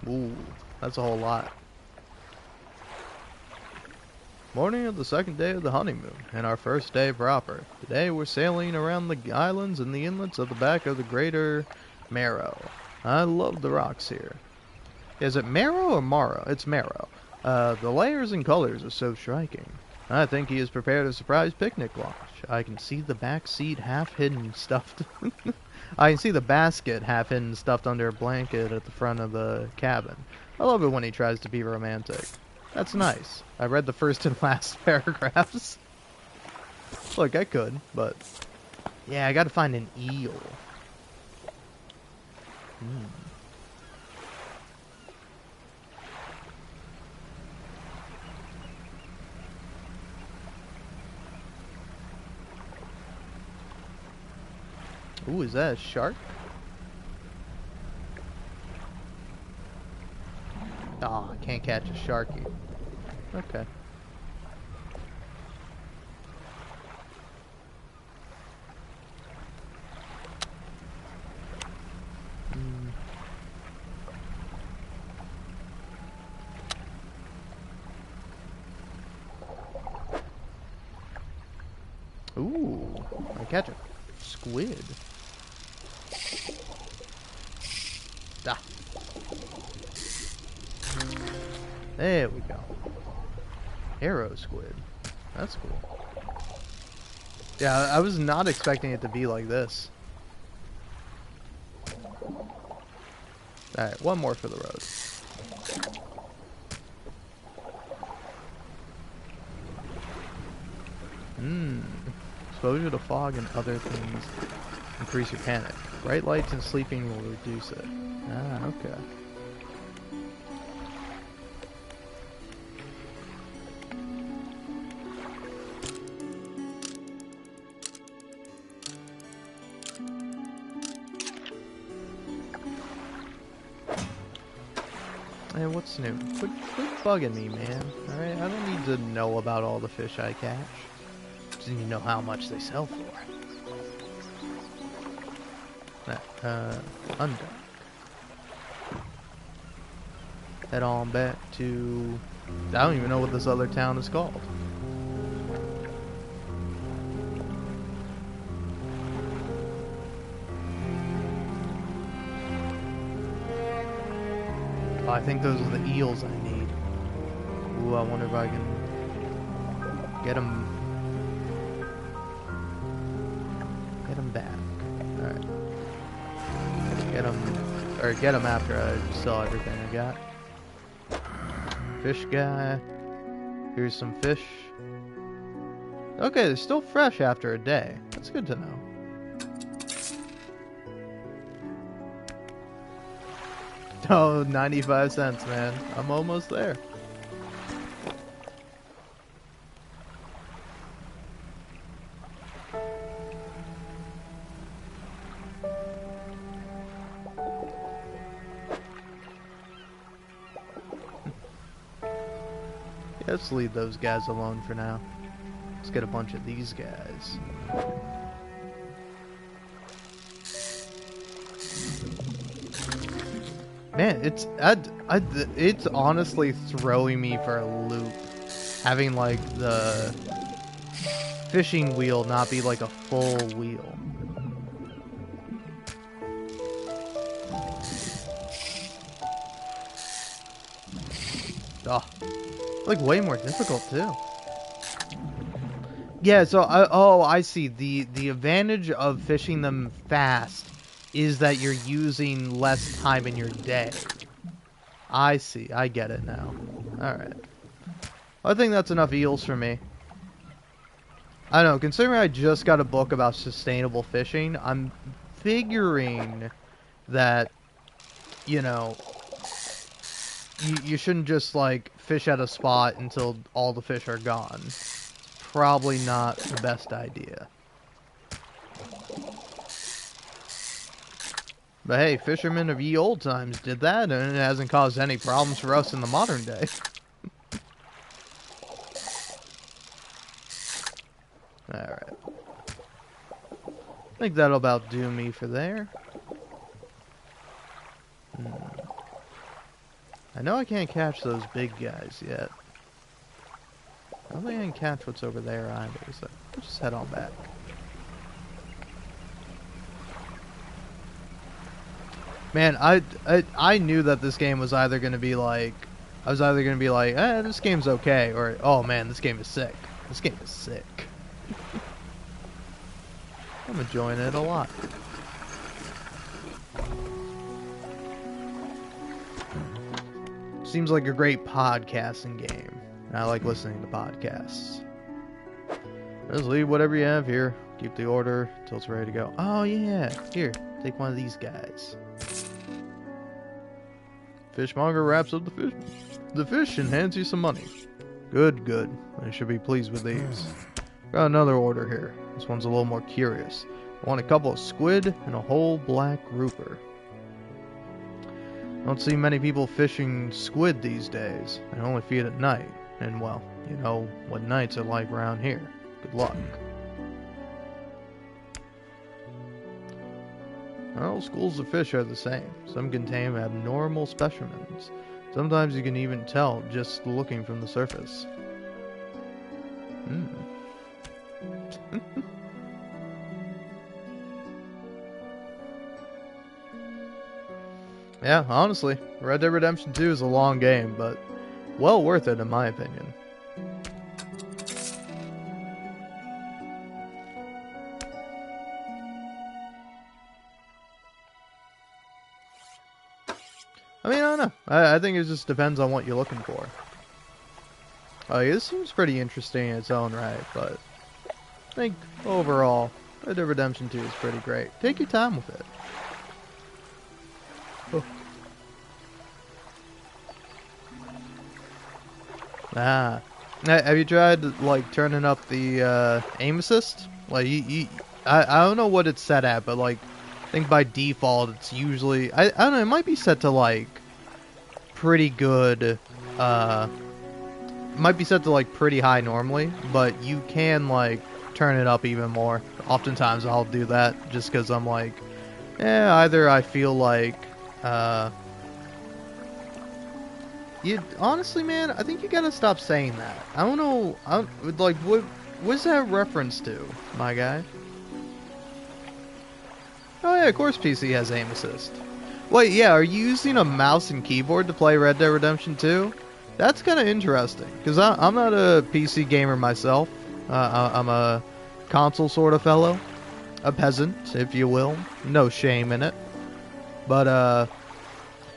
Ooh, that's a whole lot. Morning of the second day of the honeymoon, and our first day proper. Today we're sailing around the islands and the inlets of the back of the greater Marrow. I love the rocks here. Is it Marrow or Morrow? It's Marrow. The layers and colors are so striking. I think he has prepared a surprise picnic lunch. I can see the back seat half hidden stuffed. I can see the basket half hidden stuffed under a blanket at the front of the cabin. I love it when he tries to be romantic. That's nice. I read the first and last paragraphs. Look, I could, but... yeah, I gotta find an eel. Ooh, is that a shark? Oh, I can't catch a sharky. Okay. Ooh, I catch a squid. Ah. There we go. Arrow squid. That's cool. Yeah, I was not expecting it to be like this. Alright, one more for the road. Exposure to fog and other things increase your panic. Bright lights and sleeping will reduce it. Ah, okay. Hey, what's new? Quit bugging me, man. Alright, I don't need to know about all the fish I catch. Just need to know how much they sell for. Undock. Head on back to... I don't even know what this other town is called. Oh, I think those are the eels I need. Ooh, I wonder if I can get them back. Alright. Get them after I sell everything I got. Fish guy. Here's some fish. Okay, they're still fresh after a day. That's good to know. Oh, 95 cents, man. I'm almost there. Let's leave those guys alone for now. Let's get a bunch of these guys. Man, it's honestly throwing me for a loop. Having like the fishing wheel not be like a full wheel. Oh. Like way more difficult too. Yeah, so I see. The advantage of fishing them fast is that you're using less time in your day. I see. I get it now. Alright. I think that's enough eels for me. I don't know, considering I just got a book about sustainable fishing, I'm figuring that, you know, you shouldn't just, like, fish at a spot until all the fish are gone. Probably not the best idea. But hey, fishermen of ye old times did that, and it hasn't caused any problems for us in the modern day. Alright. I think that'll about do me for there. I know I can't catch those big guys yet. I don't think I can catch what's over there either, so let's just head on back. Man, I knew that this game was either going to be like, this game's okay, or, oh man, this game is sick. This game is sick. I'm enjoying it a lot. Seems like a great podcasting game. I like listening to podcasts. Just leave whatever you have here. Keep the order until it's ready to go. Oh yeah, here, take one of these guys. Fishmonger wraps up the fish and hands you some money. Good, good. I should be pleased with these. Got another order here. This one's a little more curious. I want a couple of squid and a whole black grouper. Don't see many people fishing squid these days. They only feed at night. And well, you know what nights are like around here. Good luck. Well, schools of fish are the same. Some contain abnormal specimens. Sometimes you can even tell just looking from the surface. Yeah, honestly, Red Dead Redemption 2 is a long game, but well worth it in my opinion. I mean, I don't know. I think it just depends on what you're looking for. Oh, yeah, this seems pretty interesting in its own right, but I think overall, Red Dead Redemption 2 is pretty great. Take your time with it. Oh. Ah. Have you tried, like, turning up the aim assist? Like, I don't know what it's set at, but, like, I think by default it's usually... I don't know, it might be set to, like, pretty good... might be set to, like, pretty high normally, but you can, like, turn it up even more. Oftentimes I'll do that just because I'm like... either I feel like... honestly, man, I think you gotta stop saying that. I don't know... like, what's that reference to, my guy? Oh yeah, of course PC has aim assist. Wait, yeah, are you using a mouse and keyboard to play Red Dead Redemption 2? That's kind of interesting, because I'm not a PC gamer myself. I'm a console sort of fellow. A peasant, if you will. No shame in it. But,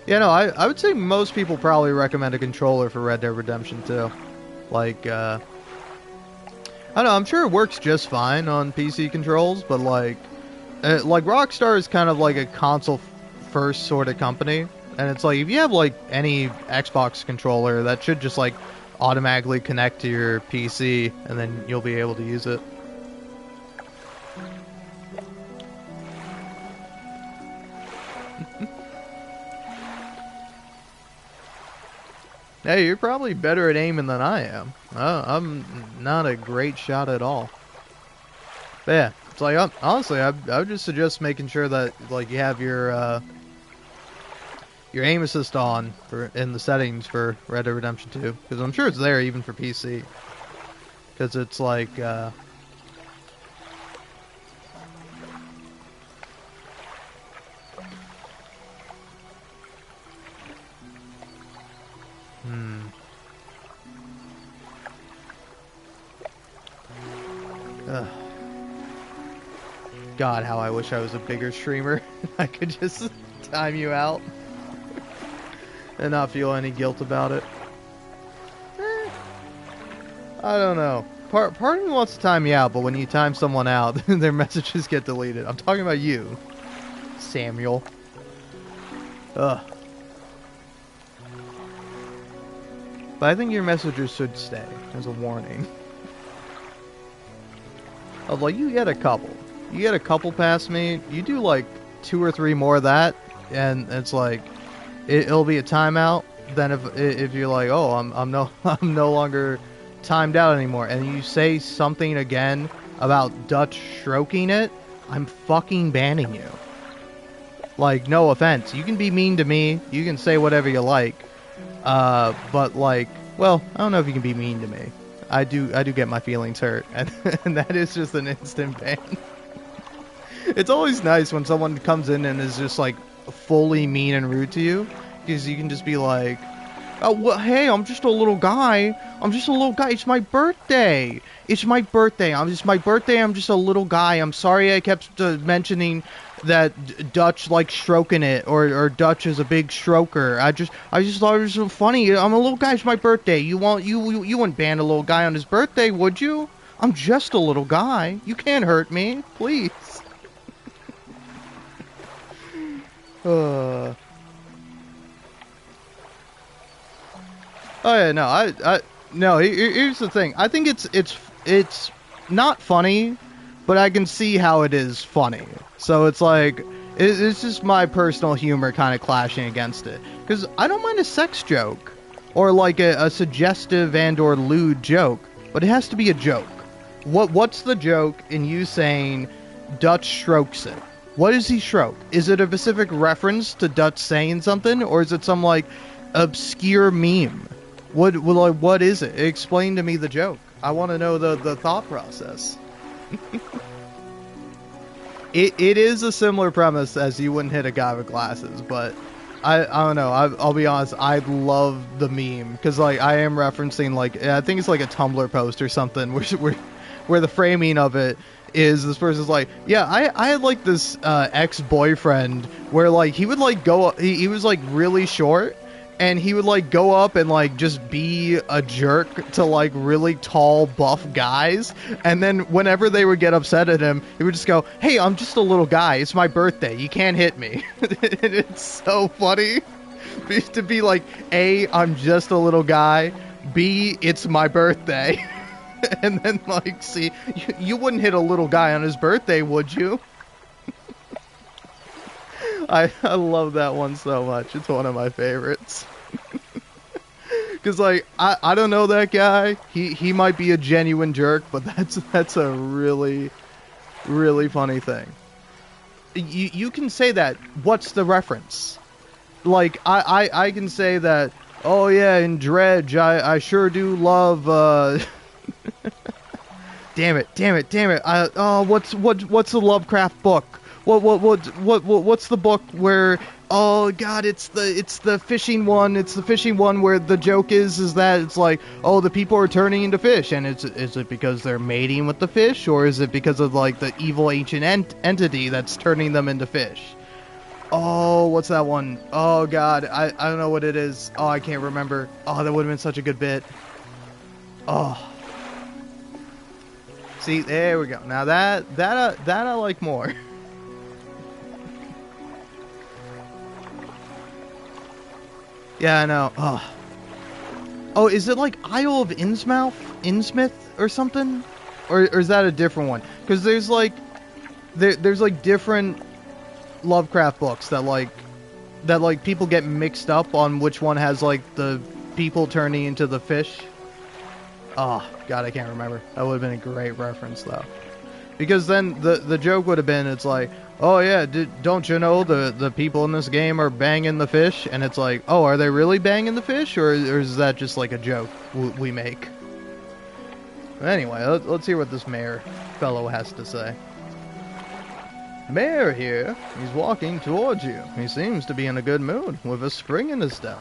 yeah, no, I would say most people probably recommend a controller for Red Dead Redemption 2. Like, I don't know, I'm sure it works just fine on PC controls, but, like Rockstar is kind of like a console-first sort of company, and it's like, if you have, like, any Xbox controller, that should just, like, automatically connect to your PC, and then you'll be able to use it. Hey, you're probably better at aiming than I am. I'm not a great shot at all. But yeah, it's like, honestly, I would just suggest making sure that, like, you have your aim assist on in the settings for Red Dead Redemption 2, because I'm sure it's there even for PC. Because it's like, God, how I wish I was a bigger streamer. I could just time you out and not feel any guilt about it. I don't know. Part of me wants to time you out, but when you time someone out, their messages get deleted. I'm talking about you, Samuel. Ugh. But I think your messages should stay as a warning. I was like, you get a couple. You get a couple past me, you do like 2 or 3 more of that, and it's like, it'll be a timeout. Then if you're like, oh, I'm no longer timed out anymore, and you say something again about Dutch stroking it, I'm fucking banning you. Like, no offense, you can be mean to me, you can say whatever you like, but like, well, I don't know if you can be mean to me. I do get my feelings hurt, and, and that is just an instant ban. It's always nice when someone comes in and is just like fully mean and rude to you, because you can just be like, oh, well, hey, I'm just a little guy. I'm just a little guy. It's my birthday. It's my birthday. I'm just a little guy. I'm sorry I kept mentioning that Dutch likes stroking it, or Dutch is a big stroker. I just thought it was so funny. I'm a little guy. It's my birthday. You wouldn't ban a little guy on his birthday, would you? I'm just a little guy. You can't hurt me, please. Oh yeah, no, no. Here's the thing. I think it's not funny, but I can see how it is funny. So it's like it's just my personal humor kind of clashing against it. Because I don't mind a sex joke, or like a suggestive and/or lewd joke, but it has to be a joke. What's the joke in you saying Dutch strokes it? What does he stroke? Is it a specific reference to Dutch saying something, or is it some like obscure meme? What is it? Explain to me the joke. I want to know the thought process. It is a similar premise as you wouldn't hit a guy with glasses, but I don't know. I'll be honest. I love the meme because like I am referencing like I think it's like a Tumblr post or something where the framing of it is this person's like, yeah, I had like this ex-boyfriend where like he would like go, he was like really short, and he would like go up and like just be a jerk to like really tall buff guys, and then whenever they would get upset at him, he would just go, hey, I'm just a little guy, it's my birthday, you can't hit me. And it's so funny to be like, A, I'm just a little guy, B, it's my birthday. And then, like, see, you wouldn't hit a little guy on his birthday, would you? I love that one so much. It's one of my favorites. Because, like, I don't know that guy. He might be a genuine jerk, but that's a really, really funny thing. You can say that. What's the reference? Like, I can say that, oh, yeah, in Dredge, I sure do love, Damn it! What's the Lovecraft book? What's the book where? Oh God, it's the fishing one. It's the fishing one where the joke is that it's like, oh, the people are turning into fish, and is it because they're mating with the fish, or is it because of like the evil ancient entity that's turning them into fish? Oh, what's that one? Oh God, I don't know what it is. Oh, I can't remember. Oh, that would have been such a good bit. Oh. See, there we go. Now that I like more. Yeah, I know. Oh, is it like Isle of Innsmouth or something? Or is that a different one? Because there's like different Lovecraft books that like people get mixed up on which one has like the people turning into the fish. Oh, God, I can't remember. That would have been a great reference, though. Because then the joke would have been, it's like, oh, yeah, don't you know the people in this game are banging the fish? And it's like, oh, are they really banging the fish? Or is that just like a joke we make? Anyway, let's hear what this mayor fellow has to say. Mayor here. He's walking towards you. He seems to be in a good mood, with a spring in his step.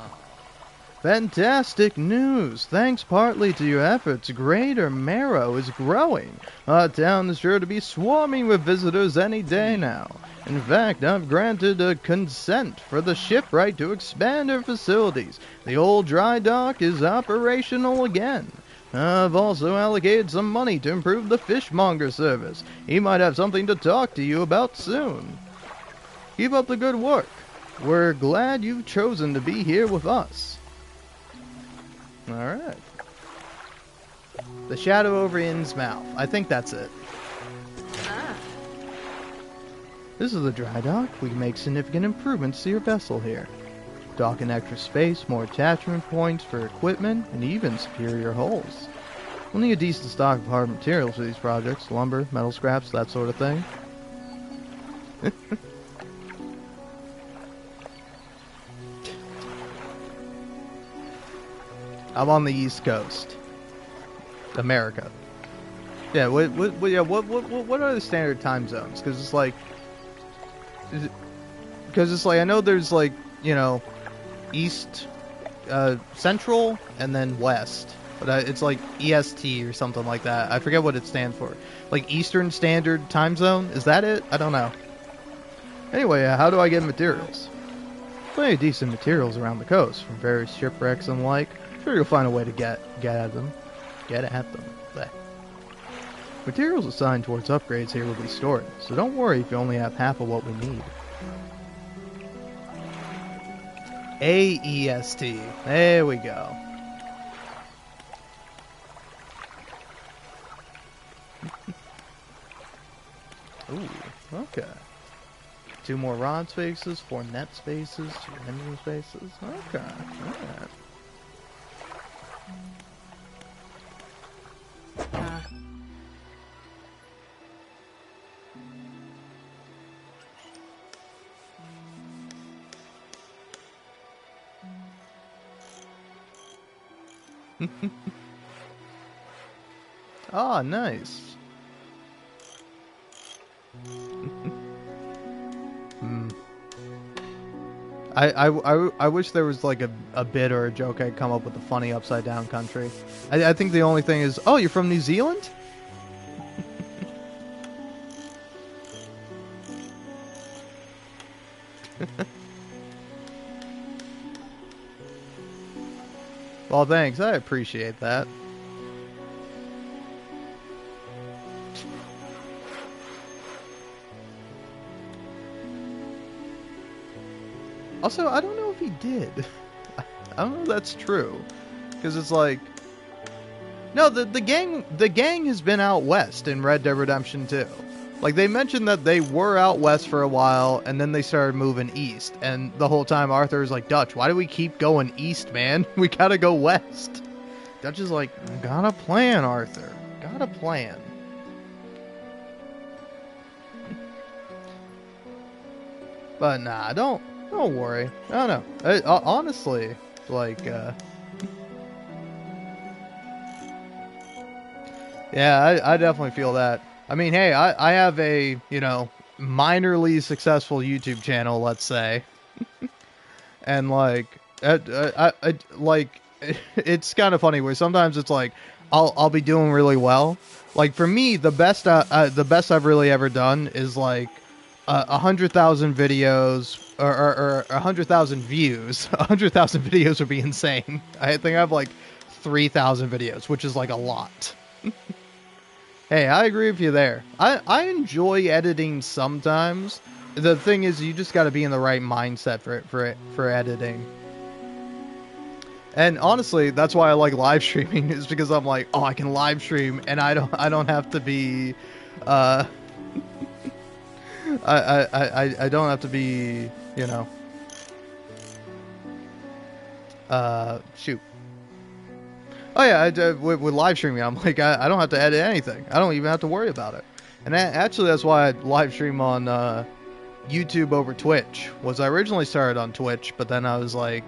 Fantastic news! Thanks partly to your efforts, Greater Marrow is growing. Our town is sure to be swarming with visitors any day now. In fact, I've granted a consent for the shipwright to expand her facilities. The old dry dock is operational again. I've also allocated some money to improve the fishmonger service. He might have something to talk to you about soon. Keep up the good work. We're glad you've chosen to be here with us. Alright. The shadow over Innsmouth. I think that's it. Ah. This is the dry dock. We can make significant improvements to your vessel here. Dock in extra space, more attachment points for equipment, and even superior hulls. We'll need a decent stock of hard materials for these projects. Lumber, metal scraps, that sort of thing. I'm on the East Coast. America. Yeah. What are the standard time zones? Because it's like, I know there's like, you know, East, Central, and then West. But it's like EST or something like that. I forget what it stands for. Like Eastern Standard Time Zone? Is that it? I don't know. Anyway, how do I get materials? Plenty of decent materials around the coast, from various shipwrecks and like. Sure you'll find a way to get at them. Get at them. Blech. Materials assigned towards upgrades here will be stored, so don't worry if you only have half of what we need. AEST. There we go. Ooh, okay. 2 more rod spaces, 4 net spaces, 2 engine spaces. Okay, alright. Ah, nice. I wish there was like a bit or a joke I'd come up with a funny upside down country. I think the only thing is, oh, you're from New Zealand? Well, thanks. I appreciate that. Also, I don't know if he did. I don't know if that's true. Because it's like... No, the gang has been out west in Red Dead Redemption 2. Like, they mentioned that they were out west for a while, and then they started moving east. And the whole time Arthur was like, Dutch, why do we keep going east, man? We gotta go west. Dutch is like, got a plan, Arthur. Got a plan. But nah, don't worry. I don't know. Honestly, like, yeah, I definitely feel that. I mean, hey, I have a, you know, minorly successful YouTube channel, let's say. And like, like, it's kind of funny where sometimes it's like, I'll be doing really well. Like for me, the best I've really ever done is like 100,000 videos or 100,000 views. 100,000 videos would be insane. I think I have like 3,000 videos, which is like a lot. Hey, I agree with you there. I enjoy editing sometimes. The thing is, you just got to be in the right mindset for editing. And honestly, that's why I like live streaming, is because I'm like, oh, I can live stream, and I don't have to be, I don't have to be, you know, shoot. Oh yeah, with live streaming, I'm like, I don't have to edit anything. I don't even have to worry about it. And actually, that's why I live stream on YouTube over Twitch. I originally started on Twitch, but then I was like,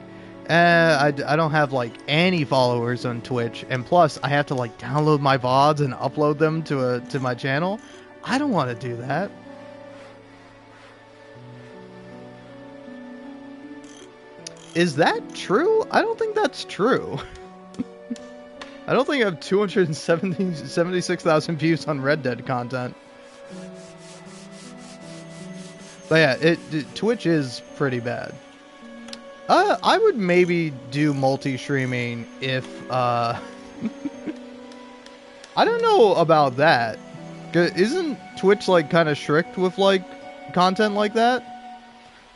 I don't have like any followers on Twitch, and plus I have to like download my VODs and upload them to my channel. I don't want to do that. Is that true? I don't think that's true. I don't think I have 276,000 views on Red Dead content. But yeah, Twitch is pretty bad. I would maybe do multi-streaming if, I don't know about that. Isn't Twitch, like, kind of strict with, like, content like that?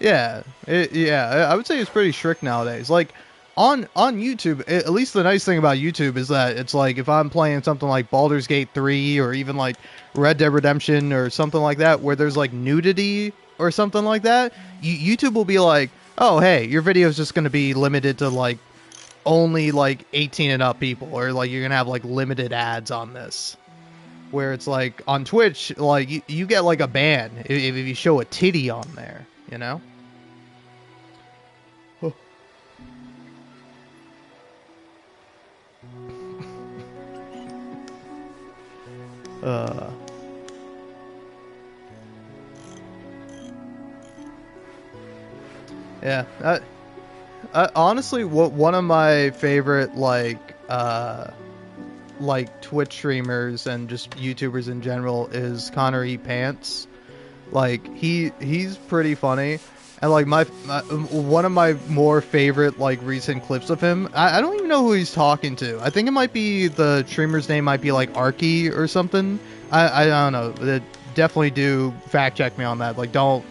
Yeah. I would say it's pretty strict nowadays. Like, on YouTube, at least the nice thing about YouTube is that it's like, if I'm playing something like Baldur's Gate 3 or even like Red Dead Redemption or something like that, where there's like nudity or something like that, YouTube will be like, oh, hey, your video is just going to be limited to like only like 18 and up people, or like you're going to have like limited ads on this. Where it's like on Twitch, like you get like a ban if you show a titty on there, you know? Uh, yeah. Honestly, one of my favorite like Twitch streamers and just YouTubers in general is Connor E Pants. Like he's pretty funny, and like my one of my more favorite like recent clips of him. I don't even know who he's talking to. I think it might be the streamer's name might be like Arky or something. I don't know. Definitely do fact check me on that. Like don't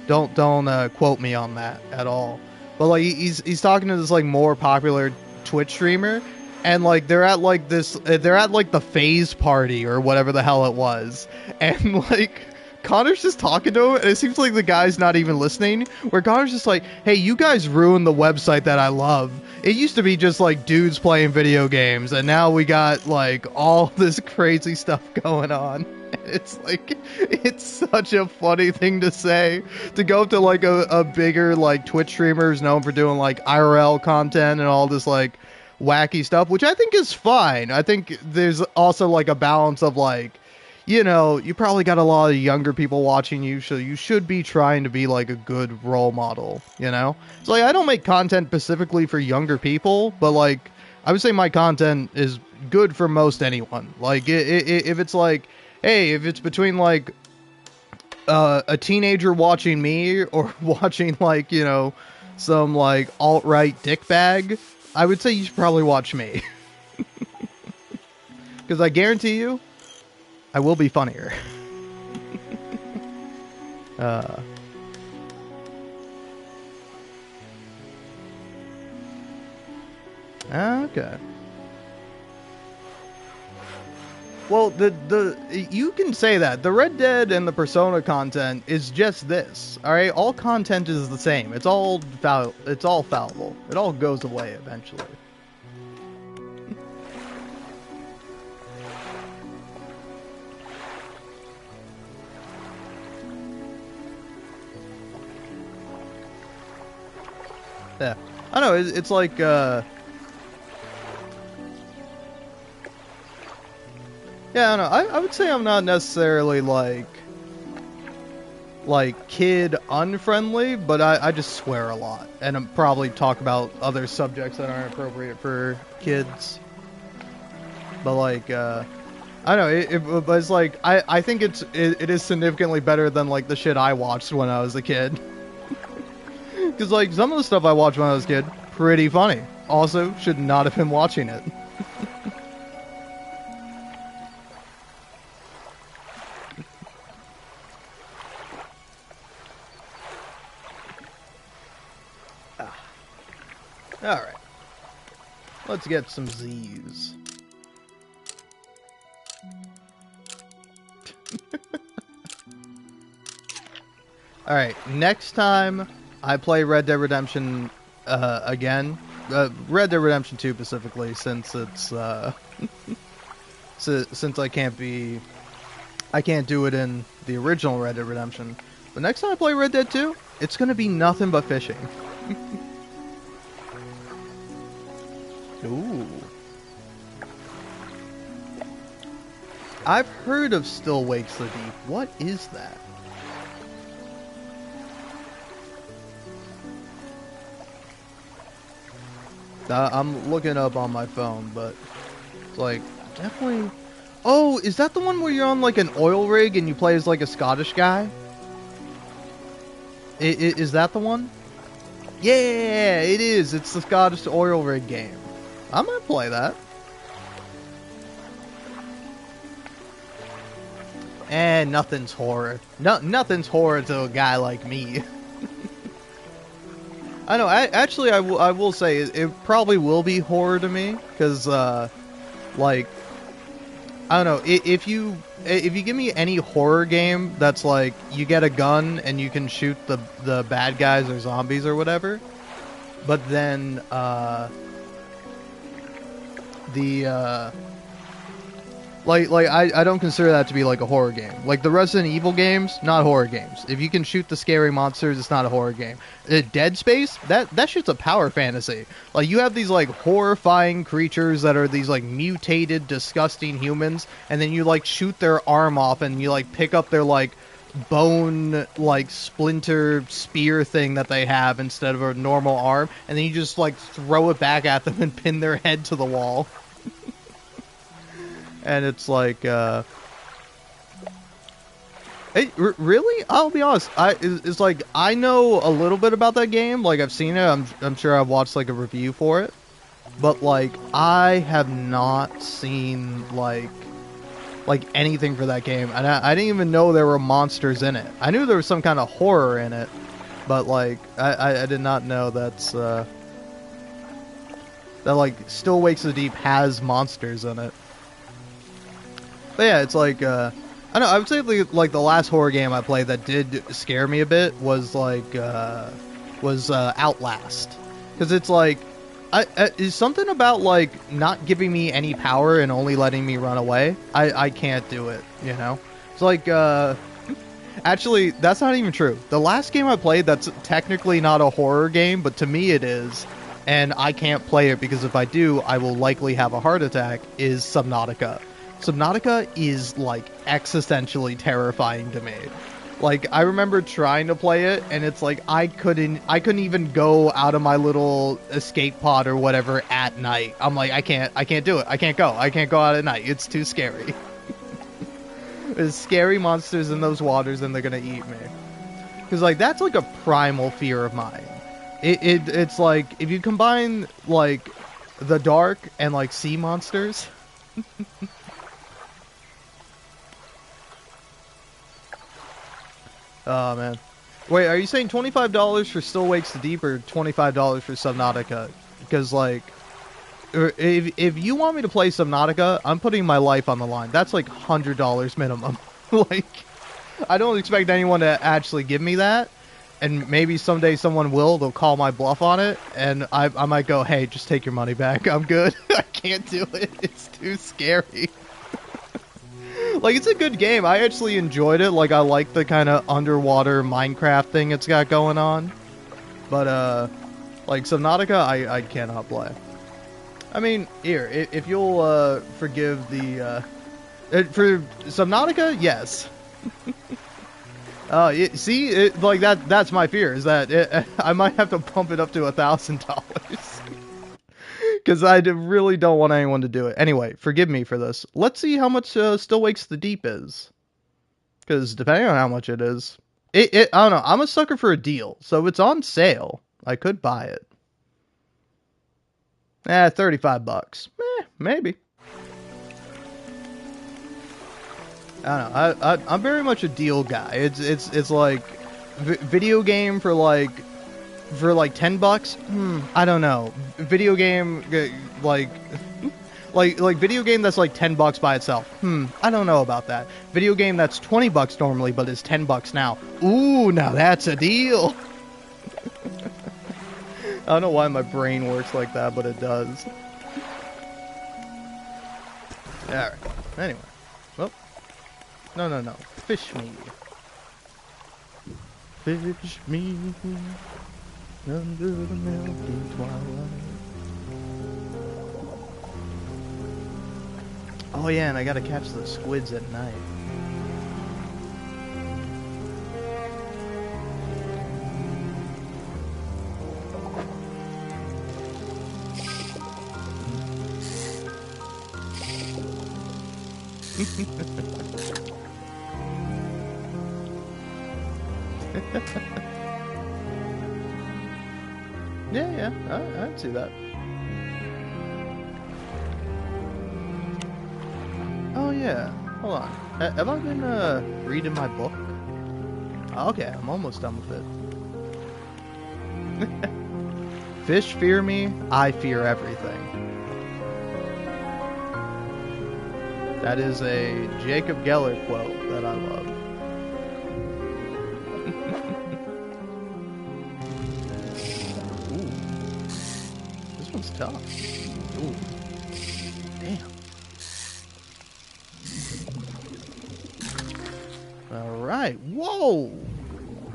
quote me on that at all. But like he's talking to this like more popular Twitch streamer, and like they're at like the phase party or whatever the hell it was, and like Connor's just talking to him, and it seems like the guy's not even listening, where Connor's just like, hey, you guys ruined the website that I love. It used to be just like dudes playing video games, and now we got like all this crazy stuff going on. It's like, it's such a funny thing to say, to go up to like a bigger like Twitch streamer who's known for doing like IRL content and all this like wacky stuff, which I think is fine. I think there's also like a balance of like, you know, you probably got a lot of younger people watching you, so you should be trying to be like a good role model, you know? So like, I don't make content specifically for younger people, but like, I would say my content is good for most anyone. Like, if it's like, hey, if it's between like a teenager watching me or watching like, you know, some like alt-right dickbag, I would say you should probably watch me. Because I guarantee you, I will be funnier. Okay. Well, you can say that. The Red Dead and the Persona content is just this. Alright? All content is the same. It's all fallible. It all goes away eventually. Yeah. I know, it's like, yeah, I don't know. I would say I'm not necessarily, like kid unfriendly, but I just swear a lot. And I'm probably talk about other subjects that aren't appropriate for kids. But, like, I don't know, but it's like, I think it is significantly better than, like, the shit I watched when I was a kid. Because, like, some of the stuff I watched when I was a kid, pretty funny. Also, should not have been watching it. Alright. Let's get some Z's. Alright, next time I play Red Dead Redemption again, Red Dead Redemption 2 specifically, since it's since I can't do it in the original Red Dead Redemption. But next time I play Red Dead 2, it's gonna be nothing but fishing. Ooh. I've heard of Still Wakes the Deep. What is that? I'm looking up on my phone, but it's like, definitely... Oh, is that the one where you're on like an oil rig and you play as like a Scottish guy? Is that the one? Yeah, it is. It's the Scottish oil rig game. I might play that. And nothing's horror. Nothing's horror to a guy like me. I know. I will say it probably will be horror to me because, like, I don't know. If you give me any horror game that's like you get a gun and you can shoot the bad guys or zombies or whatever, but then I don't consider that to be like a horror game. Like the Resident Evil games, not horror games. If you can shoot the scary monsters, it's not a horror game. Dead Space, that shit's a power fantasy. Like you have these like horrifying creatures that are these like mutated, disgusting humans, and then you like shoot their arm off and you like pick up their like bone like splinter spear thing that they have instead of a normal arm, and then you just like throw it back at them and pin their head to the wall. And it's like, really? I'll be honest. It's like I know a little bit about that game. Like I've seen it. I'm sure I've watched like a review for it. But like I have not seen like anything for that game, and I didn't even know there were monsters in it. I knew there was some kind of horror in it, but like I did not know that like Still Wakes the Deep has monsters in it. But yeah, it's like, I don't know, I would say like the last horror game I played that did scare me a bit was like, Outlast. Because it's like, is something about like not giving me any power and only letting me run away. I can't do it, you know? It's like, actually, that's not even true. The last game I played that's technically not a horror game, but to me it is, and I can't play it because if I do, I will likely have a heart attack, is Subnautica. Subnautica is, like, existentially terrifying to me. Like, I remember trying to play it, and it's like, I couldn't even go out of my little escape pod or whatever at night. I'm like, I can't do it. I can't go out at night. It's too scary. There's scary monsters in those waters, and they're gonna eat me. Because, like, that's, like, a primal fear of mine. It's like, if you combine, like, the dark and, like, sea monsters... Oh, man. Wait, are you saying $25 for Still Wakes the Deep or $25 for Subnautica? Because, like, if you want me to play Subnautica, I'm putting my life on the line. That's, like, $100 minimum. Like, I don't expect anyone to actually give me that. And maybe someday someone will. They'll call my bluff on it. And I might go, hey, just take your money back. I'm good. I can't do it. It's too scary. Like, it's a good game. I actually enjoyed it. Like, I like the kind of underwater Minecraft thing it's got going on. But, like, Subnautica, I cannot play. I mean, here, if you'll, forgive the, for Subnautica, yes. See, like, that's my fear, is that I might have to pump it up to $1,000. Because I really don't want anyone to do it. Anyway, forgive me for this. Let's see how much Still Wakes the Deep is. Because depending on how much it is... I don't know. I'm a sucker for a deal. So if it's on sale, I could buy it. 35 bucks. Maybe. I don't know. I'm very much a deal guy. It's like... video game for like... For like 10 bucks? I don't know. Video game, like video game that's like 10 bucks by itself. I don't know about that. Video game that's 20 bucks normally, but is 10 bucks now. Ooh, now that's a deal. I don't know why my brain works like that, but it does. Alright. Anyway. Well. No. Fish me. Fish me. Under the milky twilight. Oh yeah, and I gotta catch the squids at night. Yeah, I'd see that. Oh yeah, hold on. Have I been reading my book? Okay, I'm almost done with it. Fish fear me, I fear everything. That is a Jacob Geller quote that I love. Tough. Ooh. Damn. Alright, whoa!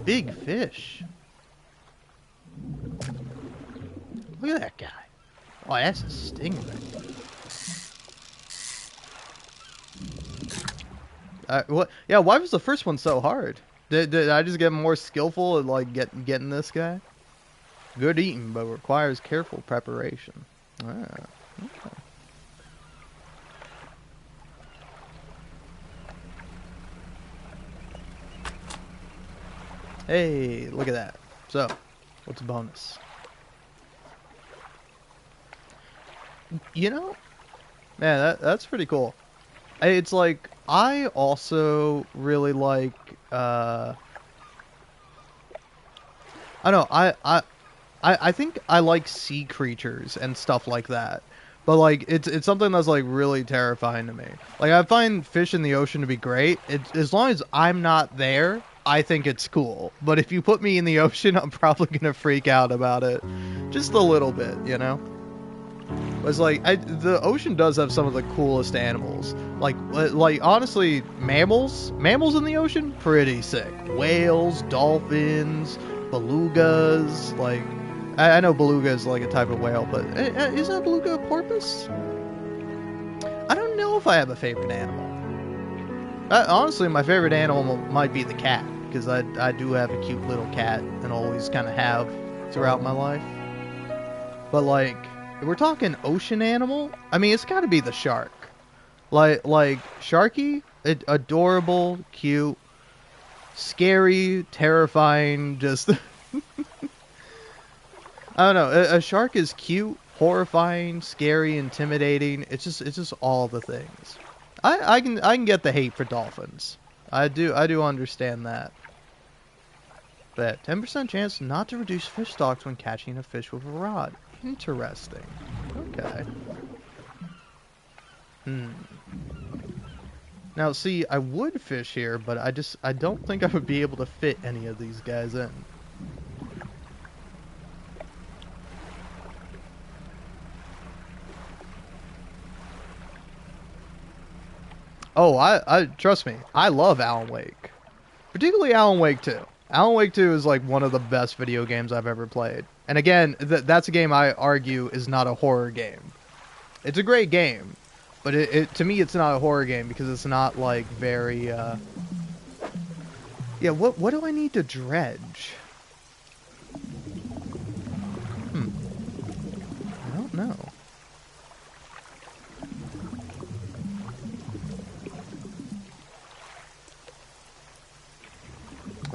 Big fish. Look at that guy. Oh, that's a stingray. What? Yeah, why was the first one so hard? Did I just get more skillful at like getting this guy? Good eating, but requires careful preparation. Ah, okay. Hey, look at that. So, what's a bonus? You know, man, that's pretty cool. It's like I also really like I don't know, I think I like sea creatures and stuff like that. But like it's something that's like really terrifying to me. Like I find fish in the ocean to be great. As long as I'm not there, I think it's cool. But if you put me in the ocean, I'm probably gonna freak out about it. Just a little bit, you know? It's like the ocean does have some of the coolest animals. Like honestly, mammals in the ocean, pretty sick. Whales, dolphins, belugas. Like I know beluga is like a type of whale, but isn't a beluga a porpoise? I don't know if I have a favorite animal. Honestly, my favorite animal might be the cat, because I do have a cute little cat and always kind of have throughout my life. But like, if we're talking ocean animal, I mean, it's got to be the shark. Like Sharky, adorable, cute, scary, terrifying, just... I don't know. A shark is cute, horrifying, scary, intimidating. It's just all the things. I can get the hate for dolphins. I do understand that. But 10% chance not to reduce fish stocks when catching a fish with a rod. Interesting. Okay. Now see, I would fish here, but I don't think I would be able to fit any of these guys in. Oh, I trust me, I love Alan Wake. Particularly Alan Wake 2. Alan Wake 2 is like one of the best video games I've ever played. And again, that's a game I argue is not a horror game. It's a great game, but to me it's not a horror game because it's not like very yeah, what do I need to dredge? I don't know.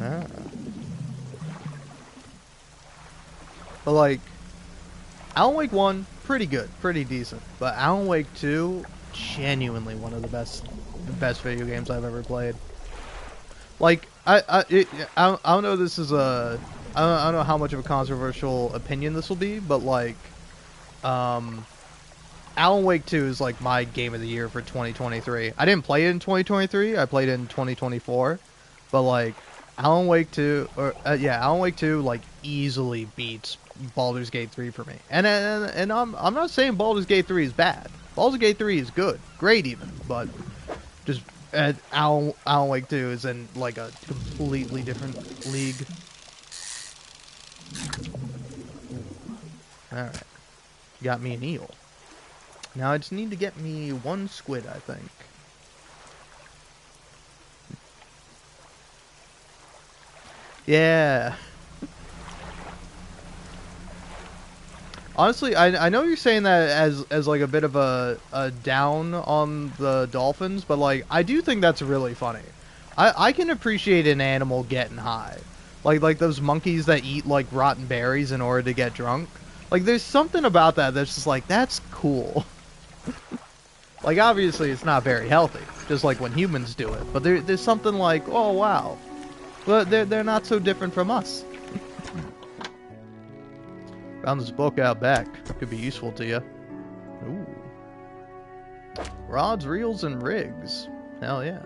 Ah. But like, Alan Wake 1, pretty good, pretty decent. But Alan Wake 2, genuinely one of the best video games I've ever played. Like, I don't know. This is I don't know how much of a controversial opinion this will be, but like, Alan Wake 2 is like my game of the year for 2023. I didn't play it in 2023. I played it in 2024. But like, Alan Wake 2, or Alan Wake 2 like easily beats Baldur's Gate 3 for me. And I'm not saying Baldur's Gate 3 is bad. Baldur's Gate 3 is good, great even, but just Alan Wake 2 is in like a completely different league. All right, got me an eel. Now I just need to get me one squid, I think. Yeah. Honestly, I know you're saying that as like a bit of a down on the dolphins, but like I do think that's really funny. I can appreciate an animal getting high. Like those monkeys that eat like rotten berries in order to get drunk. Like there's something about that that's just like, that's cool. Like obviously it's not very healthy, just like when humans do it. But there's something like, oh wow. Well, they're not so different from us. Found this book out back. Could be useful to you. Ooh. Rods, reels, and rigs. Hell yeah.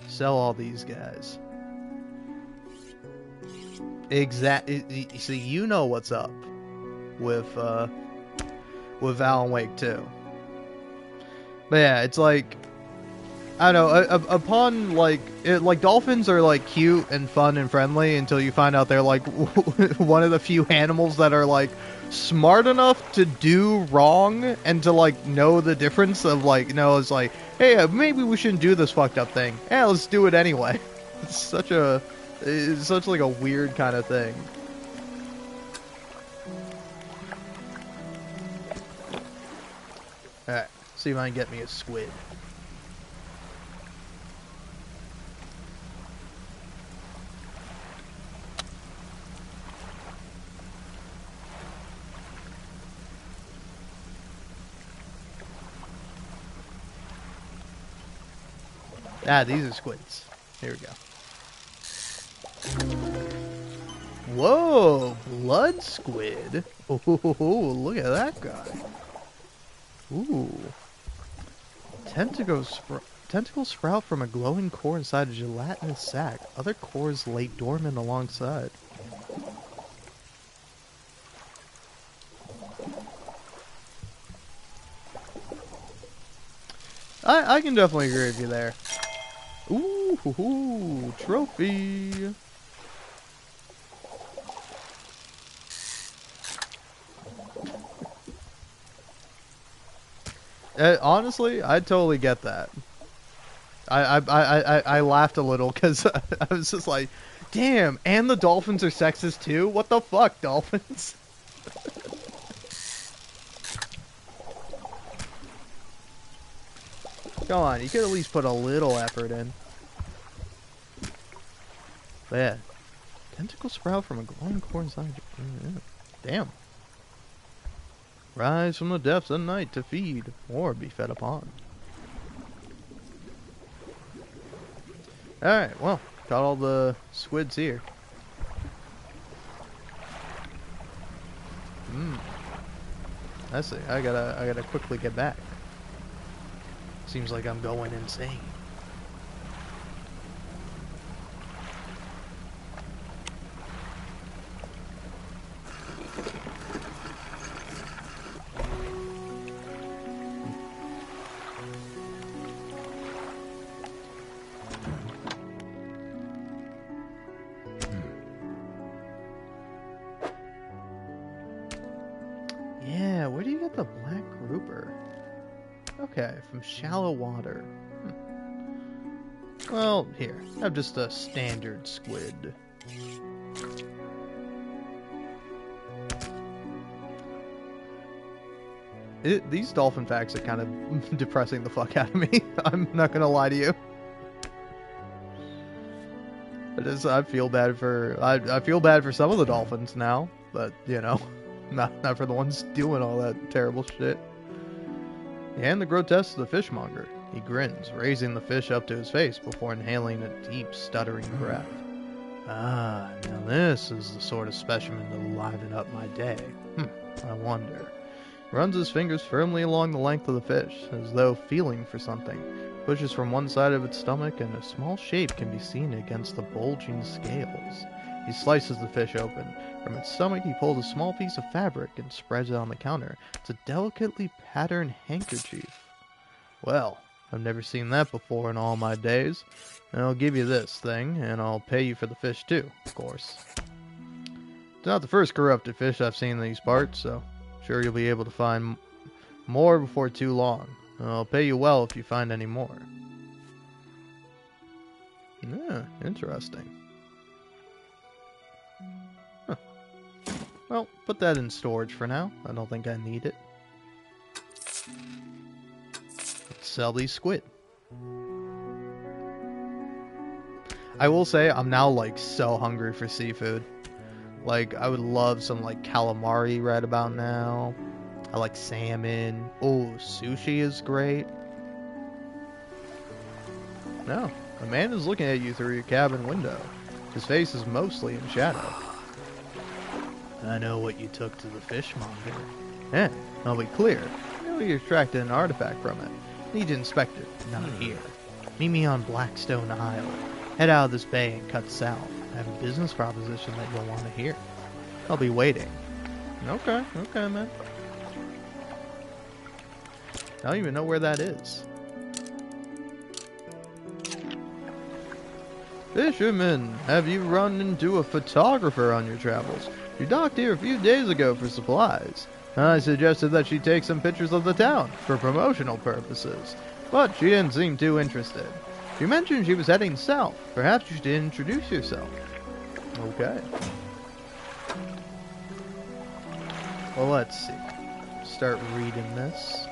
Sell all these guys. Exactly. See, you know what's up with Alan Wake 2. But yeah, it's like, I don't know. Upon like dolphins are like cute and fun and friendly until you find out they're like one of the few animals that are like smart enough to do wrong and to like know the difference of like it's like, hey, maybe we shouldn't do this fucked up thing. Yeah, let's do it anyway. It's such like a weird kind of thing. All right, see if I can get me a squid. Ah, these are squids. Here we go. Whoa, blood squid. Oh, look at that guy. Ooh. Tentacles sprout from a glowing core inside a gelatinous sac. Other cores lay dormant alongside. I can definitely agree with you there. Ooh, trophy. Honestly, I totally get that. I laughed a little because I was just like, damn, and the dolphins are sexist too? What the fuck, dolphins? Come on, you could at least put a little effort in. But yeah, tentacles sprout from a glowing core inside. Damn. Rise from the depths at night to feed or be fed upon. Alright, well, got all the squids here. I see. I gotta quickly get back. Seems like I'm going insane. Yeah, where do you get the black grouper? Okay, from shallow water. Well, here. I'm just a standard squid. These dolphin facts are kind of depressing the fuck out of me. I'm not gonna lie to you. I feel bad for I feel bad for some of the dolphins now, but you know, not for the ones doing all that terrible shit. And the grotesque of the fishmonger. He grins, raising the fish up to his face before inhaling a deep, stuttering breath. Ah, now this is the sort of specimen that'll liven up my day. I wonder. Runs his fingers firmly along the length of the fish, as though feeling for something. Pushes from one side of its stomach, and a small shape can be seen against the bulging scales. He slices the fish open. From its stomach he pulls a small piece of fabric and spreads it on the counter. It's a delicately patterned handkerchief. Well, I've never seen that before in all my days. And I'll give you this thing, and I'll pay you for the fish too, of course. It's not the first corrupted fish I've seen in these parts, so sure you'll be able to find more before too long. I'll pay you well if you find any more. Yeah, interesting. Huh. Well, put that in storage for now. I don't think I need it. Let's sell these squid. I will say, I'm now like so hungry for seafood. Like, I would love some like calamari right about now. I like salmon. Oh, sushi is great. No, a man is looking at you through your cabin window. His face is mostly in shadow. I know what you took to the fishmonger. Yeah, I'll be clear. I know you extracted an artifact from it. Need to inspect it. Not here. Meet me on Blackstone Isle. Head out of this bay and cut south. I have a business proposition that you'll want to hear. I'll be waiting. Okay, man. I don't even know where that is. Fisherman, have you run into a photographer on your travels? You docked here a few days ago for supplies. I suggested that she take some pictures of the town for promotional purposes, but she didn't seem too interested. She mentioned she was heading south. Perhaps you should introduce yourself. Okay. Well, let's see. Start reading this.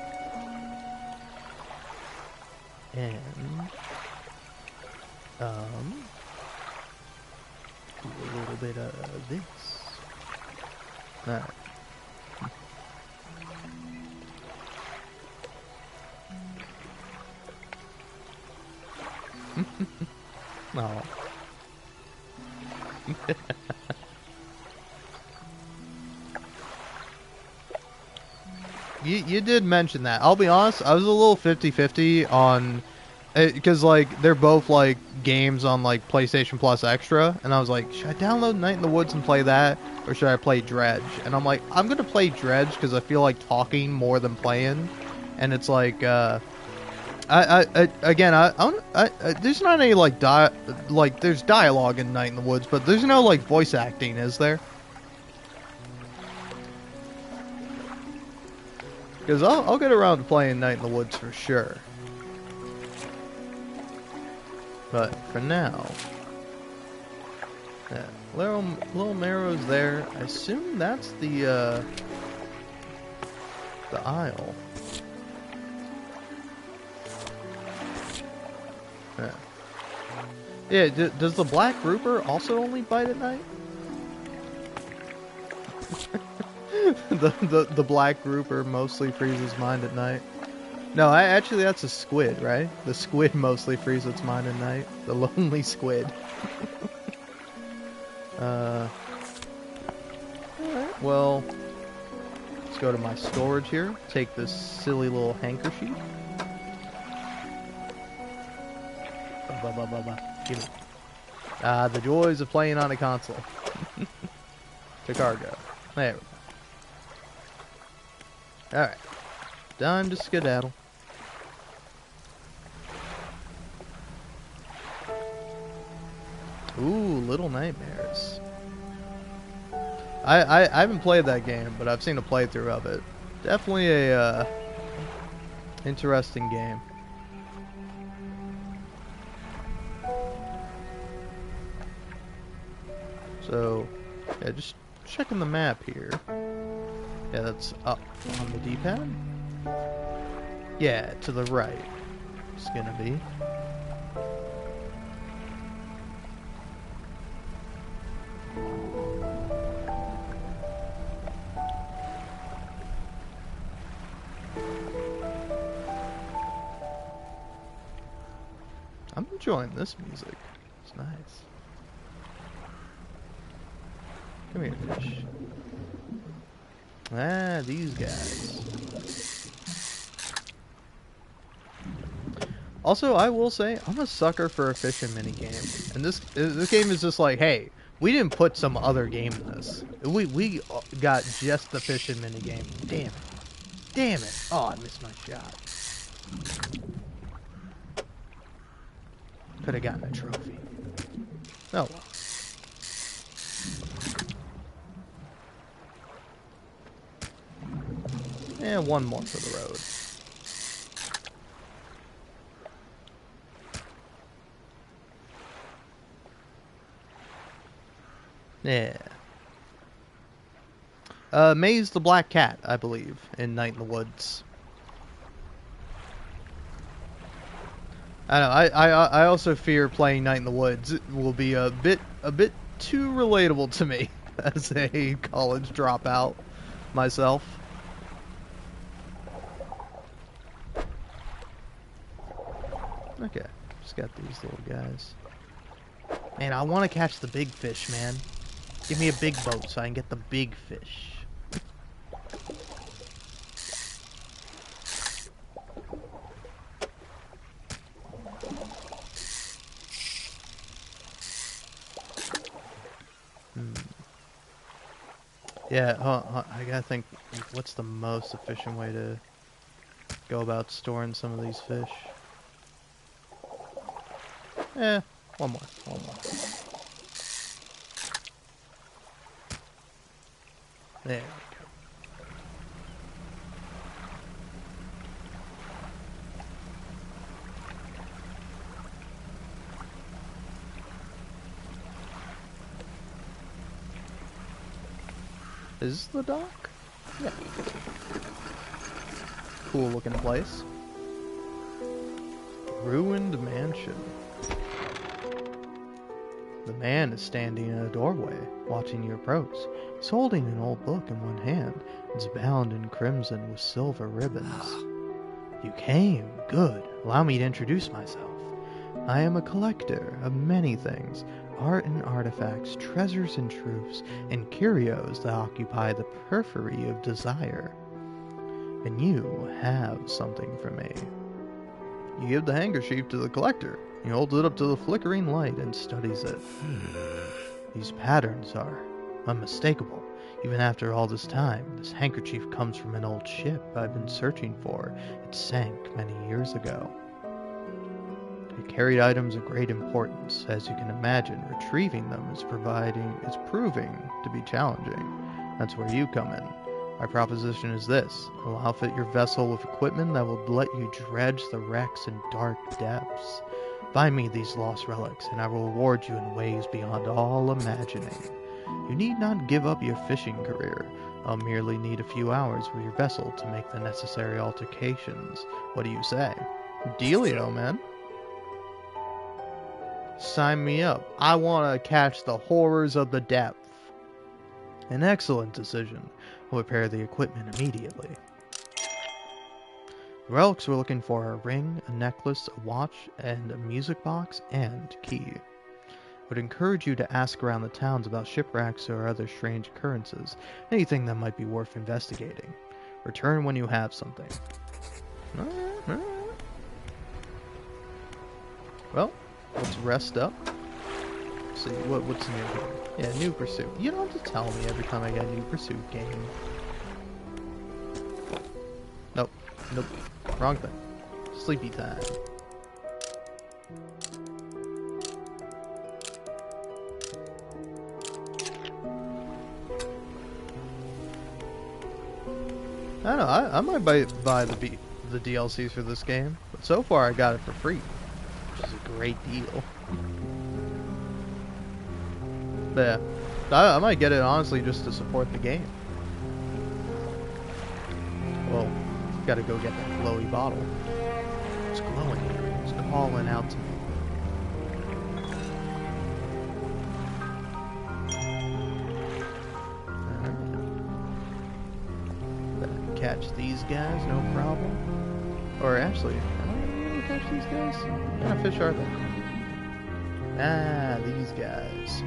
And do a little bit of this. Alright. Oh. You did mention that. I'll be honest, I was a little 50-50 on... Because, like, they're both, like, games on, like, PlayStation Plus Extra. And I was like, should I download Night in the Woods and play that? Or should I play Dredge? And I'm like, I'm going to play Dredge because I feel like talking more than playing. And it's like, there's not any, like, there's dialogue in Night in the Woods, but there's no, like, voice acting, is there? Because I'll get around to playing Night in the Woods for sure. But for now, yeah, little Marrow's there. I assume that's the aisle. Yeah. Yeah. Does the black grouper also only bite at night? the black grouper mostly frees his mind at night. No, actually that's a squid, right? The squid mostly frees its mind at night. The lonely squid. Alright, well, let's go to my storage here. Take this silly little handkerchief. Give it. The joys of playing on a console. To cargo. There we go. Alright. Time to skedaddle. Ooh, Little Nightmares. I haven't played that game, but I've seen a playthrough of it. Definitely a interesting game. So, yeah, just checking the map here. Yeah, that's up on the D-pad. Yeah, to the right. It's gonna be. I'm enjoying this music. It's nice. Come here, fish. Ah, these guys. Also, I will say, I'm a sucker for a fishing minigame. And this game is just like, hey, we didn't put some other game in this. We got just the fishing minigame. Damn it. Damn it. Oh, I missed my shot. Could have gotten a trophy. Oh well. And one more for the road. Yeah. Maze the Black Cat, I believe, in Night in the Woods. I know. I also fear playing Night in the Woods will be a bit too relatable to me as a college dropout myself. Okay, just got these little guys. Man, I want to catch the big fish, man. Give me a big boat so I can get the big fish. Yeah, I gotta think, what's the most efficient way to go about storing some of these fish? One more. One more. There we go. Is this the dock? Yeah. Cool looking place. Ruined mansion. The man is standing in a doorway, watching you approach. He's holding an old book in one hand. It's bound in crimson with silver ribbons. You came. Good. Allow me to introduce myself. I am a collector of many things. Art and artifacts, treasures and truths, and curios that occupy the periphery of desire. And you have something for me. You give the handkerchief to the collector. He holds it up to the flickering light and studies it. These patterns are unmistakable. Even after all this time, this handkerchief comes from an old ship I've been searching for. It sank many years ago. It carried items of great importance. As you can imagine, retrieving them is proving to be challenging. That's where you come in. My proposition is this. I'll outfit your vessel with equipment that will let you dredge the wrecks in dark depths. Find me these lost relics, and I will reward you in ways beyond all imagining. You need not give up your fishing career. I'll merely need a few hours with your vessel to make the necessary alterations. What do you say? Dealio, man. Sign me up. I want to catch the horrors of the depth. An excellent decision. I'll repair the equipment immediately. The relics we're looking for are a ring, a necklace, a watch, and a music box, and key. I would encourage you to ask around the towns about shipwrecks or other strange occurrences, anything that might be worth investigating. Return when you have something. Alright. Well, let's rest up. See what's new here. Yeah, new pursuit. You don't have to tell me every time I get a new pursuit game. Nope. Wrong thing. Sleepy time. I don't know, I might buy the DLCs for this game, but so far I got it for free, which is a great deal. But yeah, I might get it honestly just to support the game. Well, gotta go get that glowy bottle. It's glowing. It's calling out to me. Catch these guys, no problem. Or actually, am I going to catch these guys? What kind of fish are they? Ah, these guys.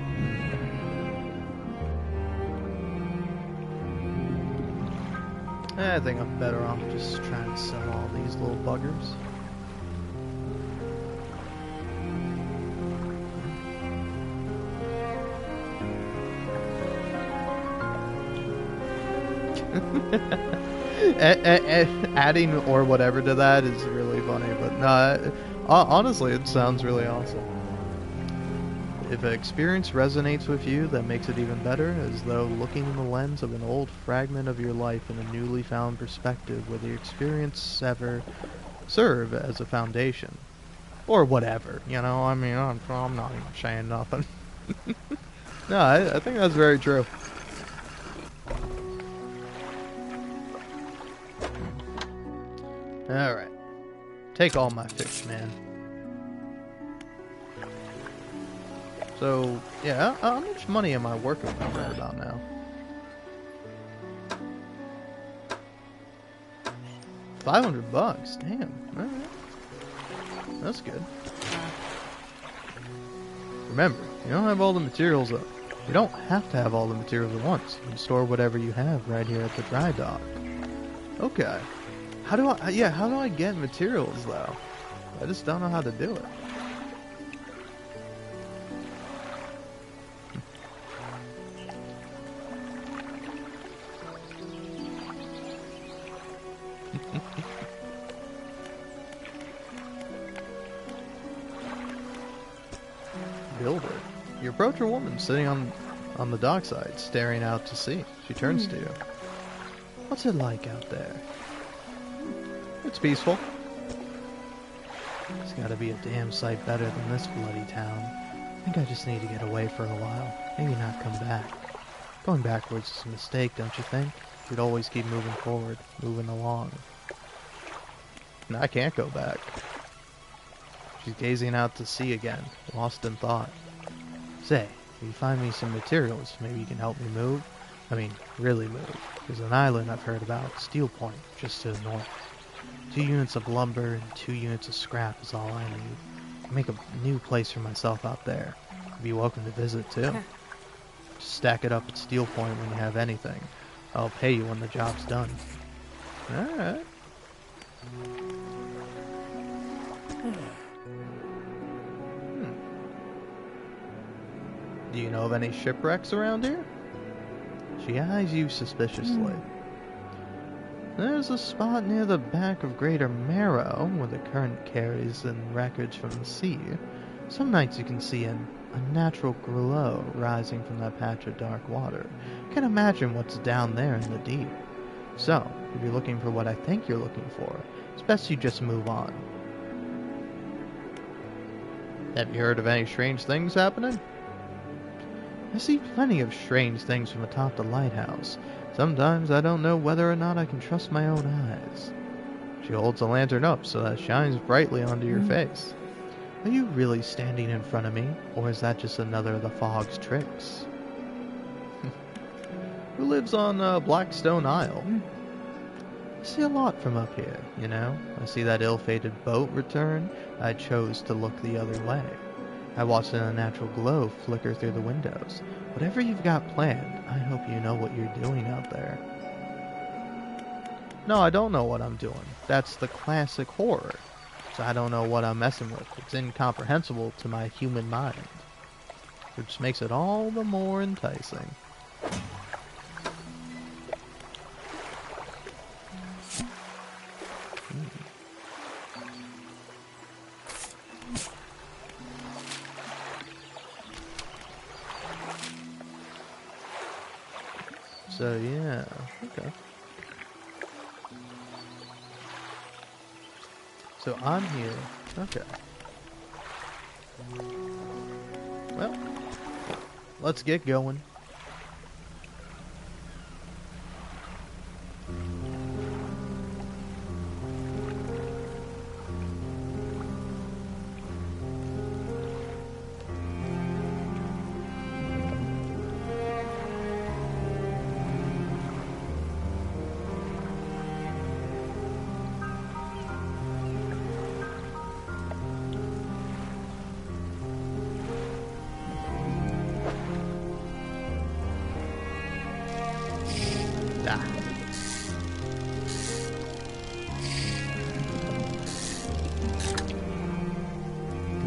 I think I'm better off just trying to sell all these little buggers. Adding or whatever to that is really funny, but no, honestly, it sounds really awesome. If an experience resonates with you, that makes it even better, as though looking in the lens of an old fragment of your life in a newly found perspective, where the experience ever serve as a foundation. Or whatever, you know, I mean, I'm not even saying nothing. No, I think that's very true. Alright. Take all my fish, man. So, yeah, how much money am I working with right about now? $500, damn. Alright. That's good. Remember, you don't have all the materials up. You don't have to have all the materials at once. You can store whatever you have right here at the dry dock. Okay. How do I get materials though? I just don't know how to do it. You approach a woman sitting on the dockside, staring out to sea. She turns to you. What's it like out there? It's peaceful. It's gotta be a damn sight better than this bloody town. I think I just need to get away for a while. Maybe not come back. Going backwards is a mistake, don't you think? You'd always keep moving forward, moving along. No, I can't go back. She's gazing out to sea again, lost in thought. Say, if you find me some materials, maybe you can help me move? I mean, really move. There's an island I've heard about, Steel Point, just to the north. 2 units of lumber and 2 units of scrap is all I need. I'll make a new place for myself out there. You'd be welcome to visit, too. Just stack it up at Steel Point when you have anything. I'll pay you when the job's done. Alright. Do you know of any shipwrecks around here? She eyes you suspiciously. There's a spot near the back of Greater Marrow where the current carries in wreckage from the sea. Some nights you can see a natural glow rising from that patch of dark water. Can't imagine what's down there in the deep. So, if you're looking for what I think you're looking for, it's best you just move on. Have you heard of any strange things happening? I see plenty of strange things from atop the lighthouse. Sometimes I don't know whether or not I can trust my own eyes. She holds a lantern up so that it shines brightly onto your face. Are you really standing in front of me, or is that just another of the fog's tricks? Who lives on Blackstone Isle? I see a lot from up here, you know. I see that ill-fated boat return. I chose to look the other way. I watched an unnatural glow flicker through the windows. Whatever you've got planned, I hope you know what you're doing out there. No, I don't know what I'm doing. That's the classic horror. So I don't know what I'm messing with. It's incomprehensible to my human mind. Which makes it all the more enticing. So yeah, okay. So I'm here. Okay. Well, let's get going.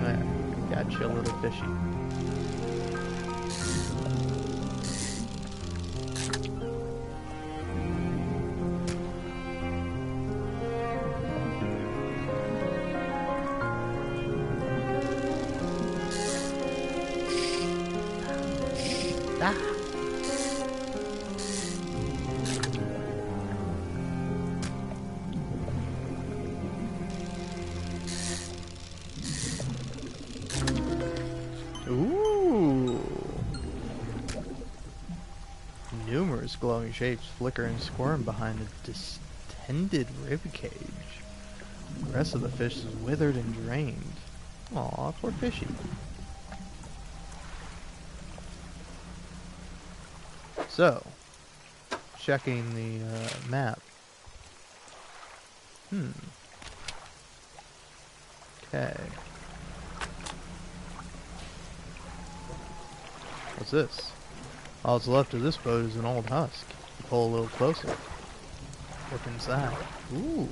There, got you a little fishy. Ooh. Numerous glowing shapes flicker and squirm behind a distended ribcage. The rest of the fish is withered and drained. Aw, poor fishy. So, checking the map. Okay. What's this? All that's left of this boat is an old husk. Pull a little closer. Look inside. Ooh.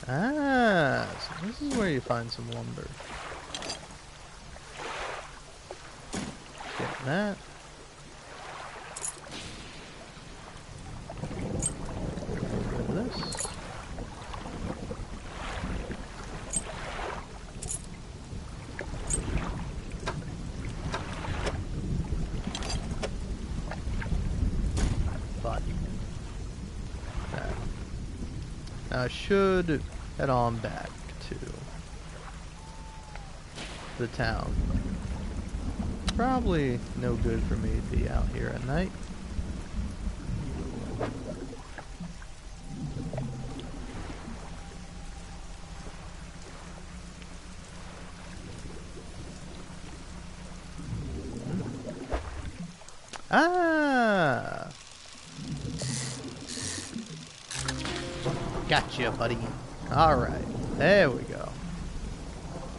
Ah, so this is where you find some lumber. Get that. This. I should head on back to the town. Probably no good for me to be out here at night. Ah! Gotcha, buddy. Alright, there we go.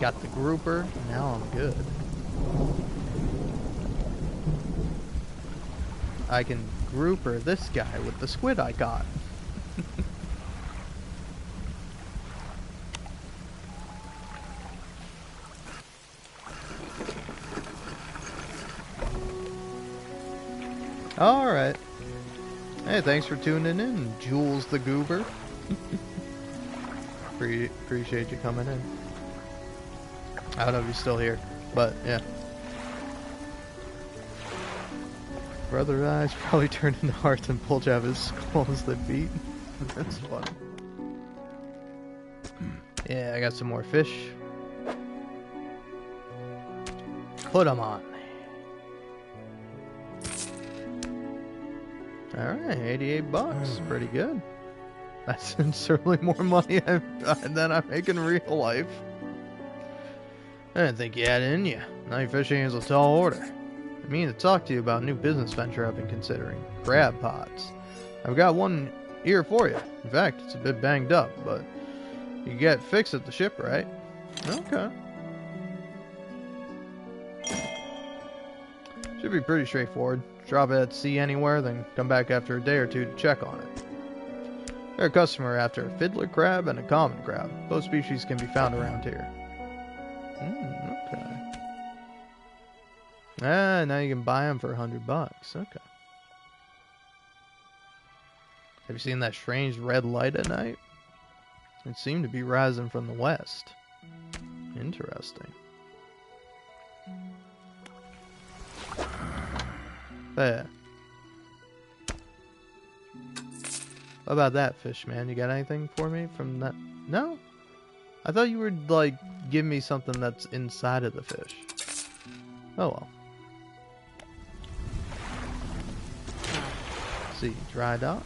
Got the grouper, now I'm good. I can grouper this guy with the squid I got. Alright. Hey, thanks for tuning in, Jules the Goober. Appreciate you coming in. I don't know if you're still here, but yeah. Brother eyes probably turned into hearts and bulge out of his skull as they beat. That's funny. Yeah, I got some more fish. Put them on. Alright, 88 bucks. Pretty good. That's certainly more money than I make in real life. I didn't think you had it in you. Night fishing is a tall order. I mean to talk to you about a new business venture I've been considering. Crab pots. I've got one here for you. In fact, it's a bit banged up, but you can get it fixed at the ship, right? Okay. Should be pretty straightforward. Drop it at sea anywhere, then come back after a day or two to check on it. They're a customer after a fiddler crab and a common crab. Both species can be found around here. Okay. Ah, now you can buy them for 100 bucks. Okay. Have you seen that strange red light at night? It seemed to be rising from the west. Interesting. There. What about that fish, man? You got anything for me from that? No? I thought you would, like, give me something that's inside of the fish. Oh well. Let's see, dry dock.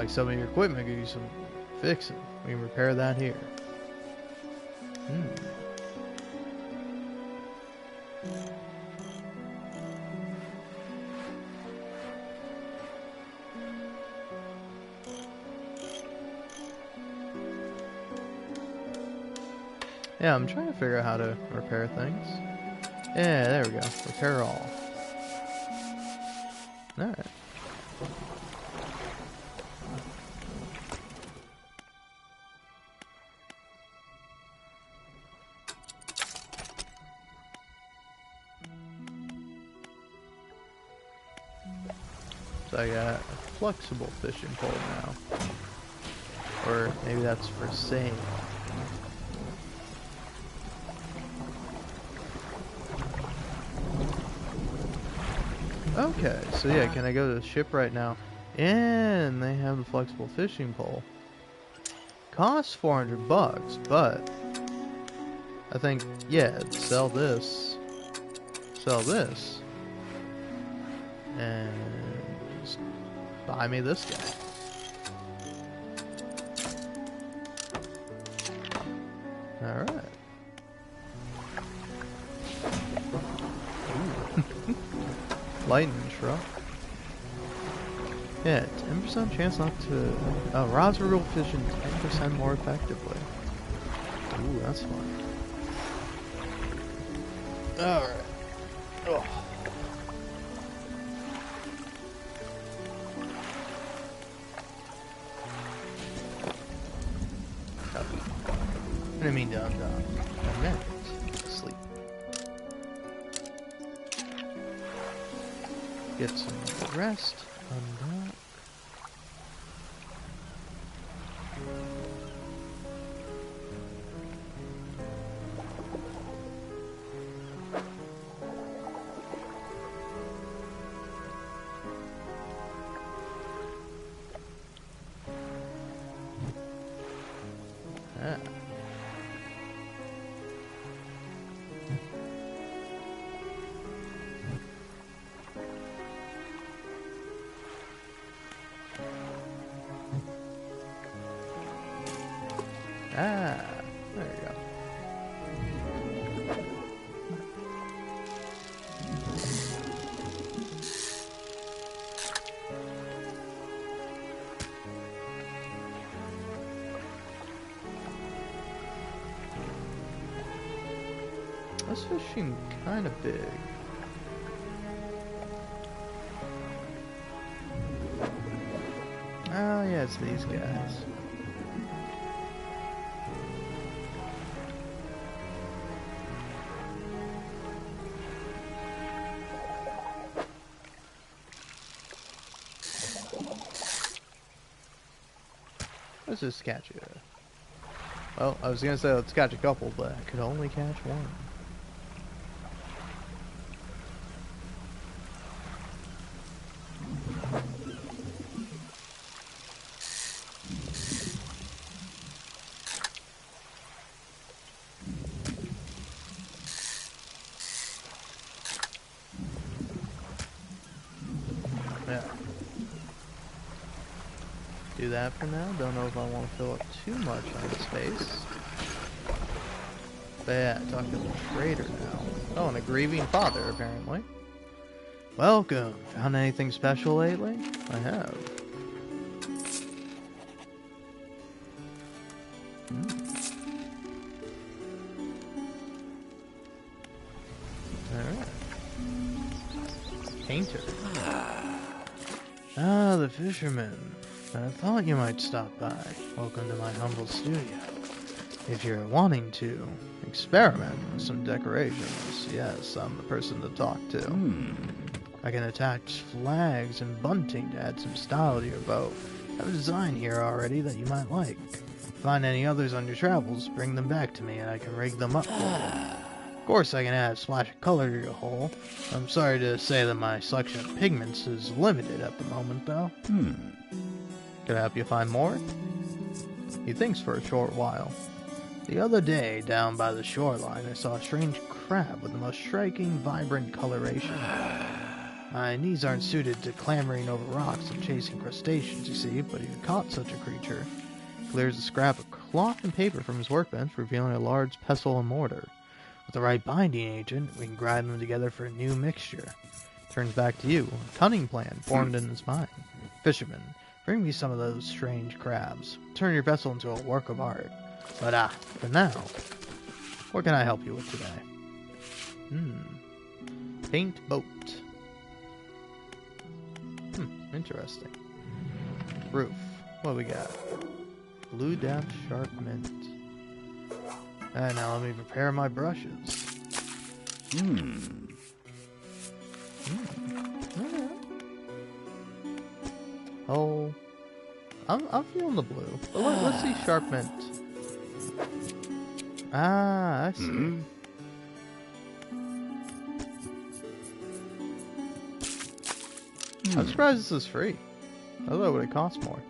Some of your equipment could use some fixing. We can repair that here. Yeah, I'm trying to figure out how to repair things. Yeah, there we go. Repair all. Alright. So I got a flexible fishing pole now. Or maybe that's for sale. Okay, so yeah, can I go to the ship right now? And they have the flexible fishing pole. Costs 400 bucks, but I think, yeah, sell this, and just buy me this guy. Alright. Lightning truck. Yeah, 10% chance not to... rods will fishing 10% more effectively. Ooh, that's fun. Alright. Oh. I mean, I'm meant sleep. Get some rest. Undock. Ah. Ah, there you go. This fish seem kind of big. Oh yeah, it's these guys. Let's just catch it. Well, I was gonna say let's catch a couple, but I could only catch one. Yeah. Do that for now. Don't know if I want to fill up too much on the space. But yeah, talking to the trader now. Oh, and a grieving father, apparently. Welcome. Found anything special lately? I have. Alright. Painter. Ah, the fisherman. I thought you might stop by. Welcome to my humble studio. If you're wanting to experiment with some decorations, yes, I'm the person to talk to. I can attach flags and bunting to add some style to your boat. I have a design here already that you might like. Find any others on your travels, bring them back to me and I can rig them up for you. Of course I can add a splash of color to your hull. I'm sorry to say that my selection of pigments is limited at the moment though. Can I help you find more? He thinks for a short while. The other day, down by the shoreline, I saw a strange crab with the most striking, vibrant coloration. My knees aren't suited to clambering over rocks and chasing crustaceans, you see, but if you caught such a creature, he clears a scrap of cloth and paper from his workbench, revealing a large pestle and mortar. With the right binding agent, we can grind them together for a new mixture. Turns back to you, a cunning plan formed in his mind. Fisherman, bring me some of those strange crabs. Turn your vessel into a work of art. But for now, what can I help you with today? Paint boat. Interesting. Roof. What do we got? Blue dash sharp mint. And now let me prepare my brushes. Okay. Oh, I'm feeling the blue. But let's see sharp mint. Ah, I see. I'm surprised this is free. I thought it would have cost more.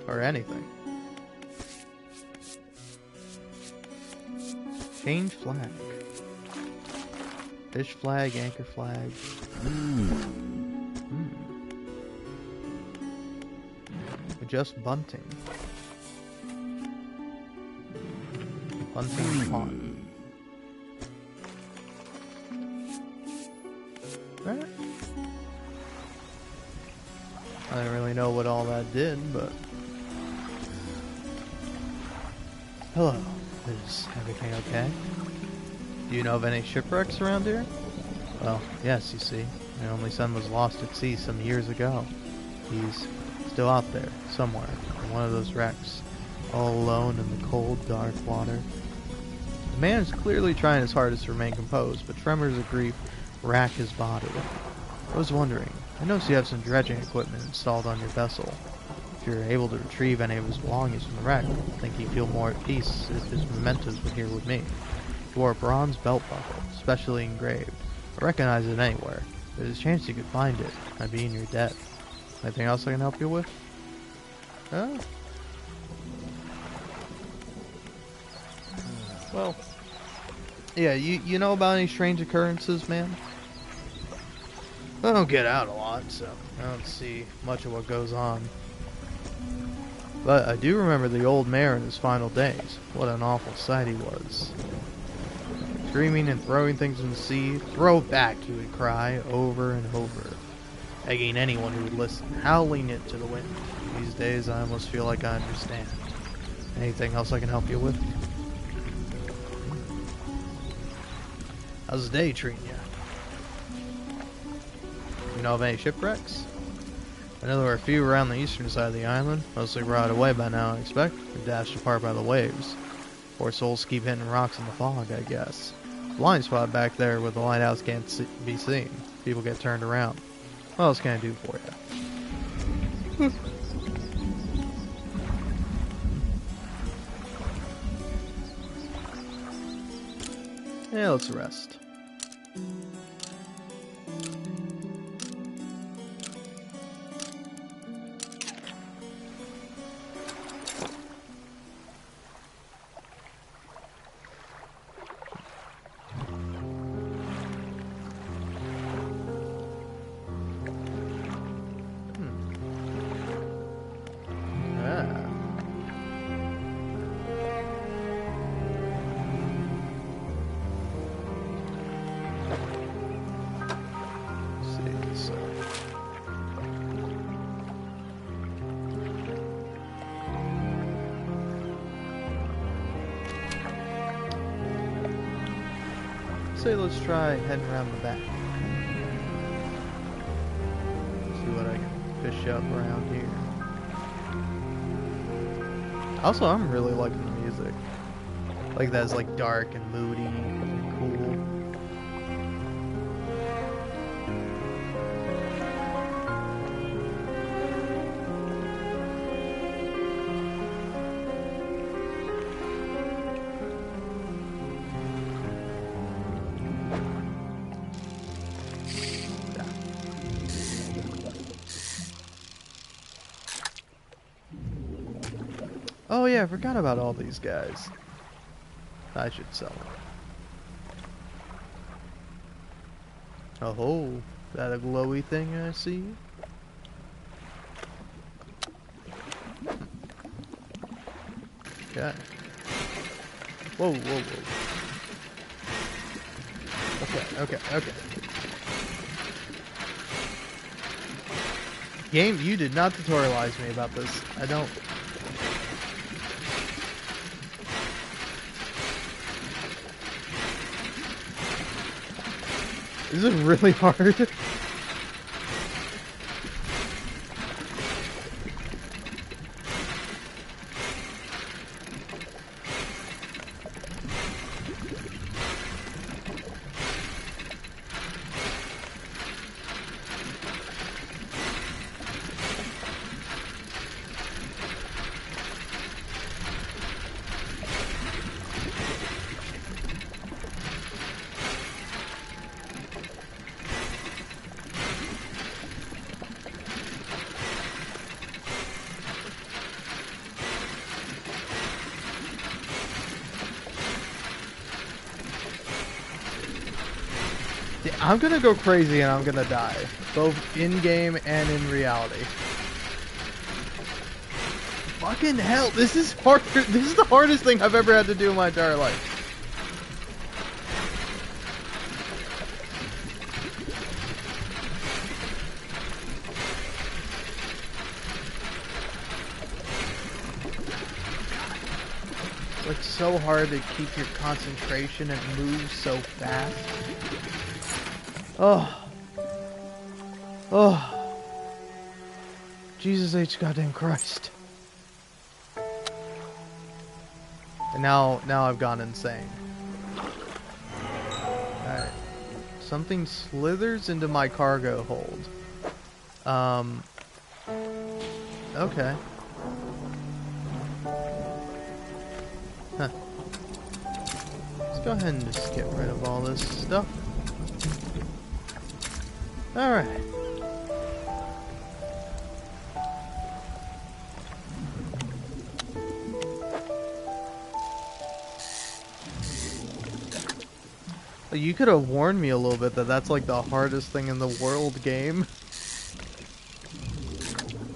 Or anything. Change flag. Fish flag, anchor flag. Adjust bunting. Bunting pond. Alright. I didn't really know what all that did, but... Hello. Is everything okay? Do you know of any shipwrecks around here? Well, yes, you see. My only son was lost at sea some years ago. He's still out there, somewhere, in one of those wrecks, all alone in the cold, dark water. The man is clearly trying his hardest to remain composed, but tremors of grief rack his body. I was wondering, I noticed you have some dredging equipment installed on your vessel. If you're able to retrieve any of his belongings from the wreck, I think he'd feel more at peace if his mementos were here with me. He wore a bronze belt buckle, specially engraved. I recognize it anywhere. There's a chance you could find it. I'd be in your debt. Anything else I can help you with? Huh? Well, yeah, you know about any strange occurrences, man? I don't get out a lot, so I don't see much of what goes on. But I do remember the old mayor in his final days. What an awful sight he was. Screaming and throwing things in the sea. Throw it back, he would cry over and over, begging anyone who would listen, howling it to the wind. These days I almost feel like I understand. Anything else I can help you with? How's the day treating you? You know of any shipwrecks? I know there are a few around the eastern side of the island, mostly rotted away by now, I expect, or dashed apart by the waves. Poor souls keep hitting rocks in the fog, I guess. Blind spot back there where the lighthouse can't be seen. People get turned around. What else can I do for you? Yeah, let's rest. Let's try heading around the back. See what I can fish up around here. Also, I'm really liking the music. Like that's like dark and moody and cool. Oh yeah, I forgot about all these guys. I should sell them. Oh, is that a glowy thing I see? Okay. Whoa, whoa, whoa. Okay. Game, you did not tutorialize me about this. I don't... This is really hard. I'm gonna go crazy and I'm gonna die, both in-game and in reality. Fucking hell, this is hard. This is the hardest thing I've ever had to do in my entire life. It's so hard to keep your concentration and move so fast. Oh. Oh. Jesus H. Goddamn Christ. And now I've gone insane. Alright. Something slithers into my cargo hold. Okay. Huh. Let's go ahead and just get rid of all this stuff. Alright. You could have warned me a little bit that that's like the hardest thing in the world game.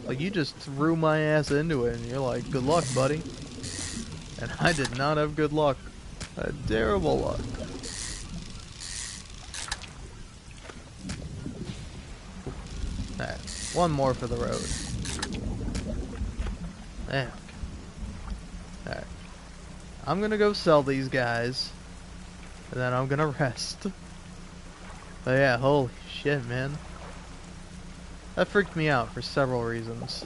Like, you just threw my ass into it and you're like, good luck, buddy. And I did not have good luck. I had terrible luck. Alright, one more for the road. Damn. Alright. I'm gonna go sell these guys. And then I'm gonna rest. But yeah, holy shit, man. That freaked me out for several reasons.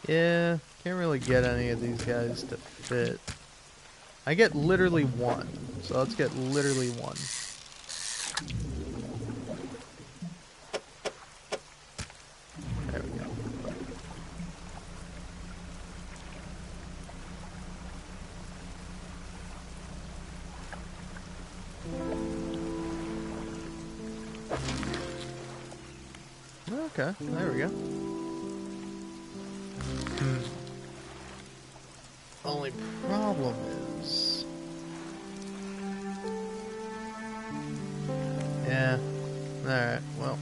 Yeah, can't really get any of these guys to fit. I get literally one, so let's get literally one. There we go. Okay, there we go. Only problem is... Yeah, alright, well.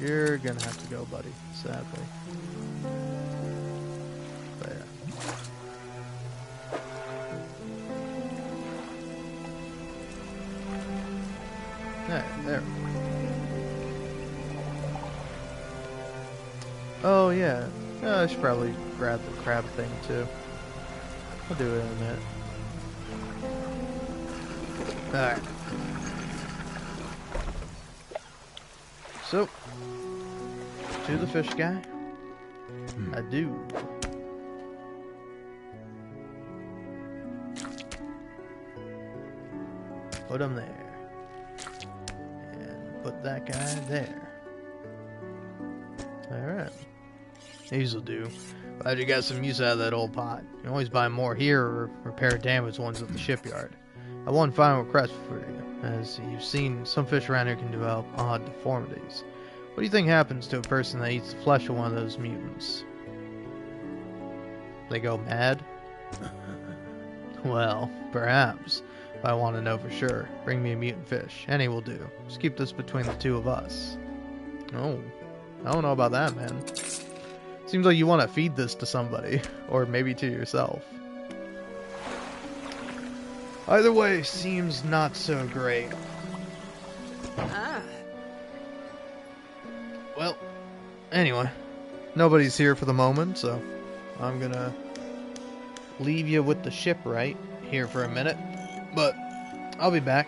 You're gonna have to go, buddy, sadly. But yeah. Alright, there we go. Oh, yeah. I should probably grab the crab thing, too. I'll do it in a minute. Alright. So, to the fish guy. I do. Put him there. And put that guy there. Alright. These'll do. Glad you got some use out of that old pot. You can always buy more here or repair damaged ones at the shipyard. I have one final request for you. As you've seen, some fish around here can develop odd deformities. What do you think happens to a person that eats the flesh of one of those mutants? They go mad? Well, perhaps. If I want to know for sure, bring me a mutant fish. Any will do. Just keep this between the two of us. Oh, I don't know about that, man. Seems like you want to feed this to somebody, or maybe to yourself. Either way, seems not so great. Well, anyway, nobody's here for the moment, so I'm gonna leave you with the shipwright here for a minute, but I'll be back.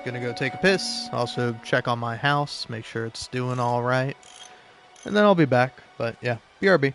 Gonna go take a piss, also check on my house, make sure it's doing alright, and then I'll be back, but yeah, BRB.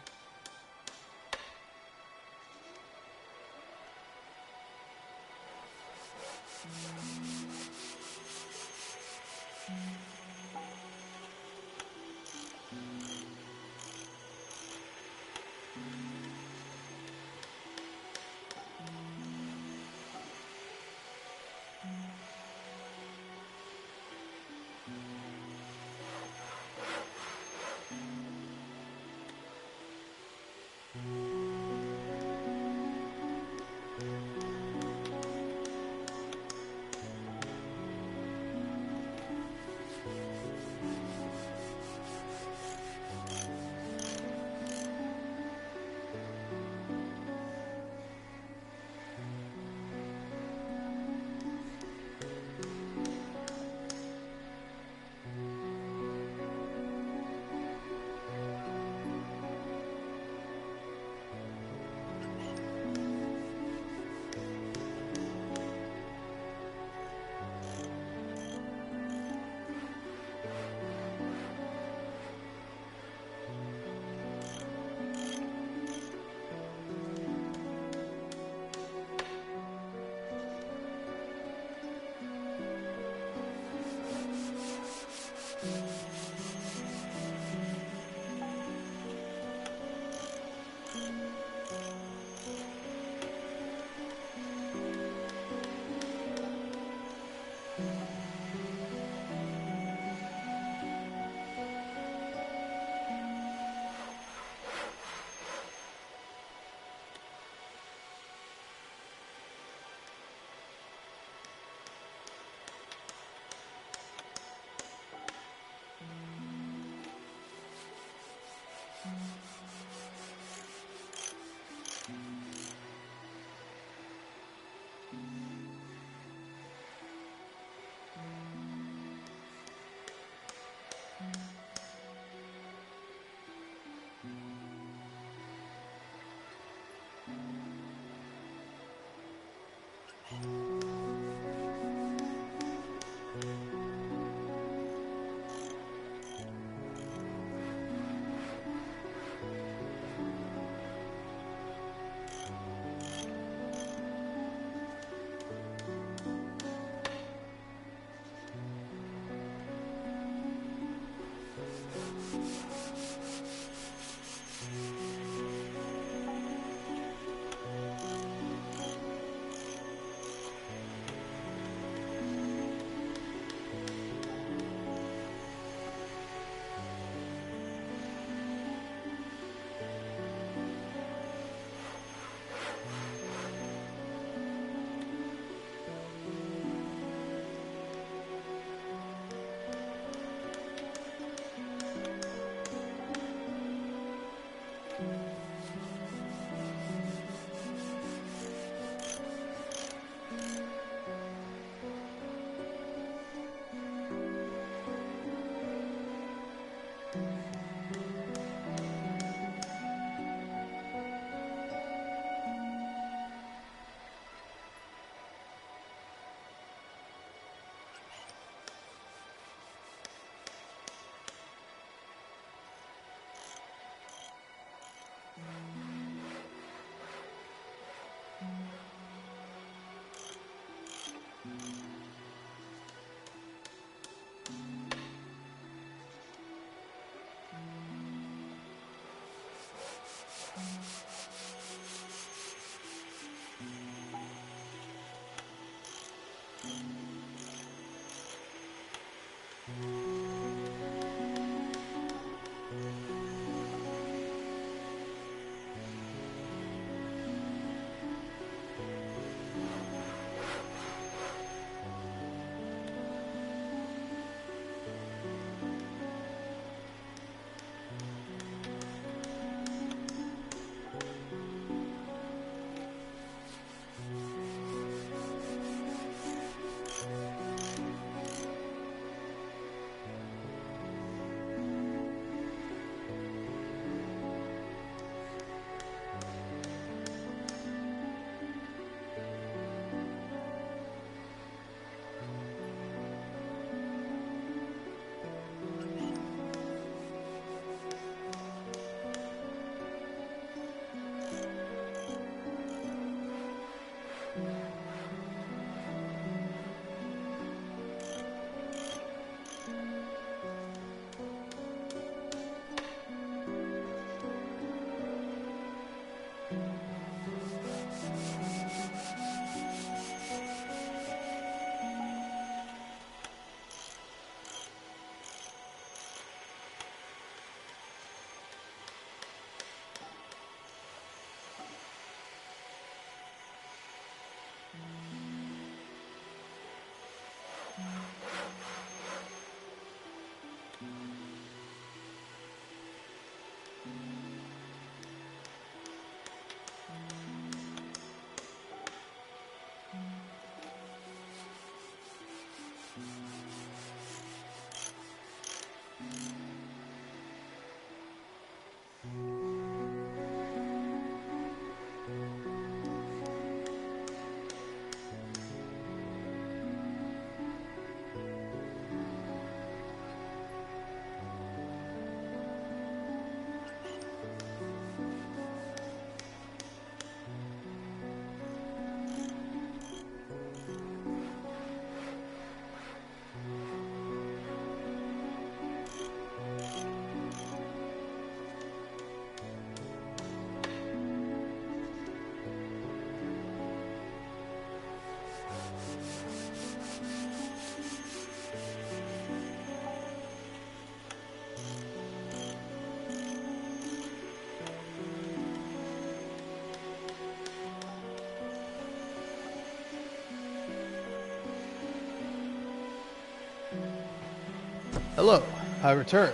Hello, I return.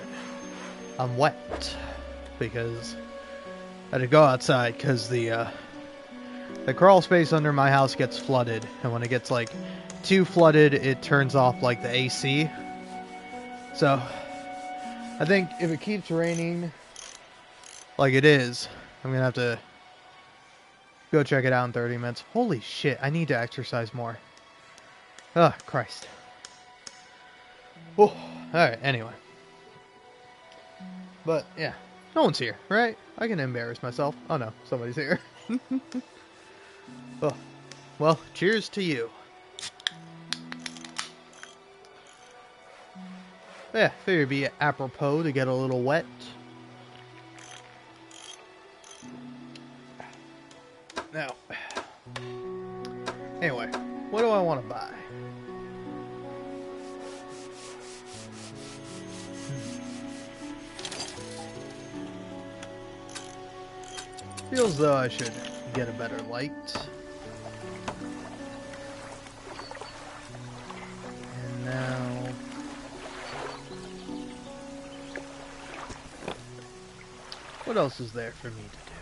I'm wet. because I had to go outside because the crawl space under my house gets flooded, and when it gets like too flooded, it turns off like the AC. So I think if it keeps raining like it is, I'm gonna have to go check it out in 30 minutes. Holy shit, I need to exercise more. Oh, Christ. Oh, alright, anyway. But, yeah. No one's here, right? I can embarrass myself. Oh no, somebody's here. Oh. Well, cheers to you. Yeah, figured it'd be apropos to get a little wet. Now, anyway, what do I want to buy? Feels though I should get a better light. And now, what else is there for me to do?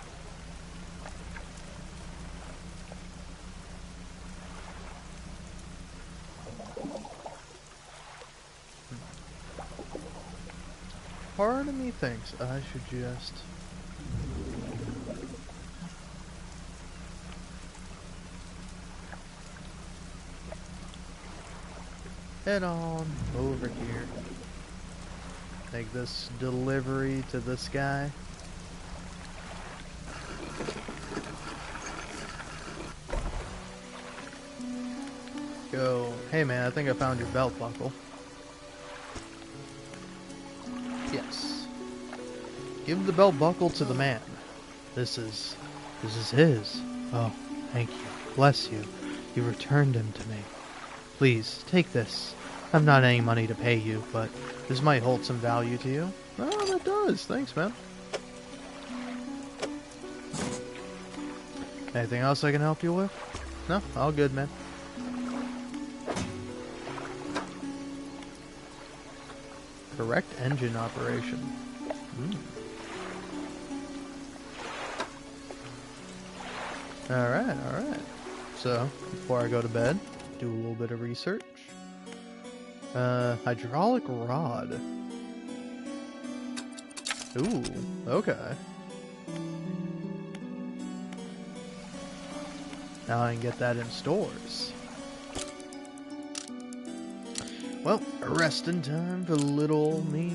Part of me thinks I should just head on over here. Make this delivery to this guy. Go, hey man, I think I found your belt buckle. Yes. Give the belt buckle to the man. This is his. Oh, thank you. Bless you. You returned him to me. Please, take this. I've not any money to pay you, but this might hold some value to you. Oh, that does. Thanks, man. Anything else I can help you with? No? All good, man. Correct engine operation. Alright, alright. So, before I go to bed, do a little bit of research. Hydraulic rod. Ooh, okay. Now I can get that in stores. Well, resting time for little old me.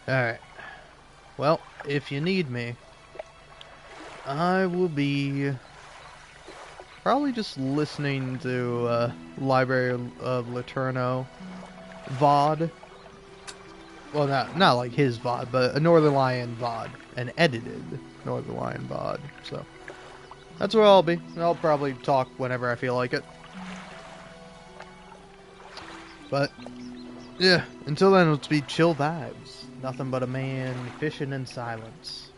Alright. Well, if you need me, I will be probably just listening to Library of Laterno VOD. Well, not like his VOD, but a Northern Lion VOD. An edited Northern Lion VOD. So, that's where I'll be. I'll probably talk whenever I feel like it. But, yeah, until then, let's be chill vibes. Nothing but a man fishing in silence.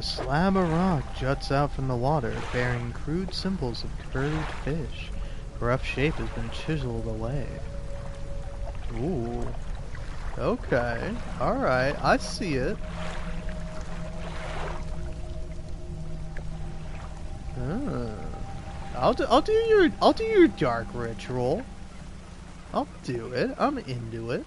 slab of rock juts out from the water, bearing crude symbols of curved fish. The rough shape has been chiseled away. Ooh. Okay. Alright, I see it. I'll do your dark ritual. I'll do it. I'm into it.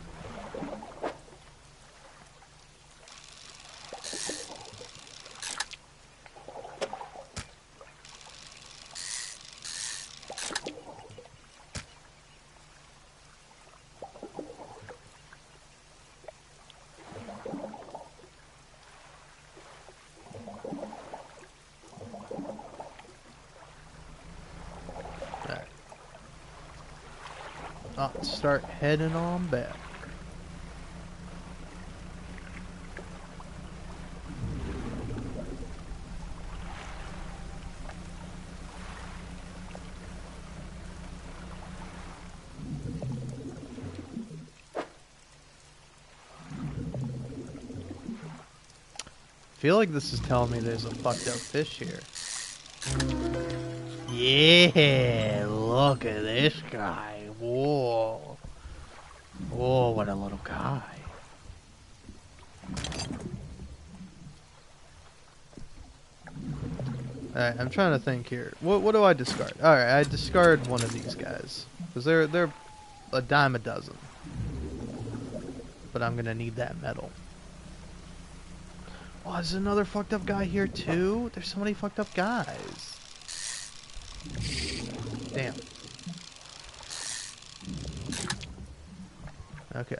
I'll start heading on back. I feel like this is telling me there's a fucked up fish here. Yeah, look at this guy. Whoa. Whoa, what a little guy. Alright, I'm trying to think here. What do I discard? Alright, I discard one of these guys. Because they're a dime a dozen. But I'm gonna need that metal. Oh, there's another fucked up guy here too? There's so many fucked up guys. Damn. Okay.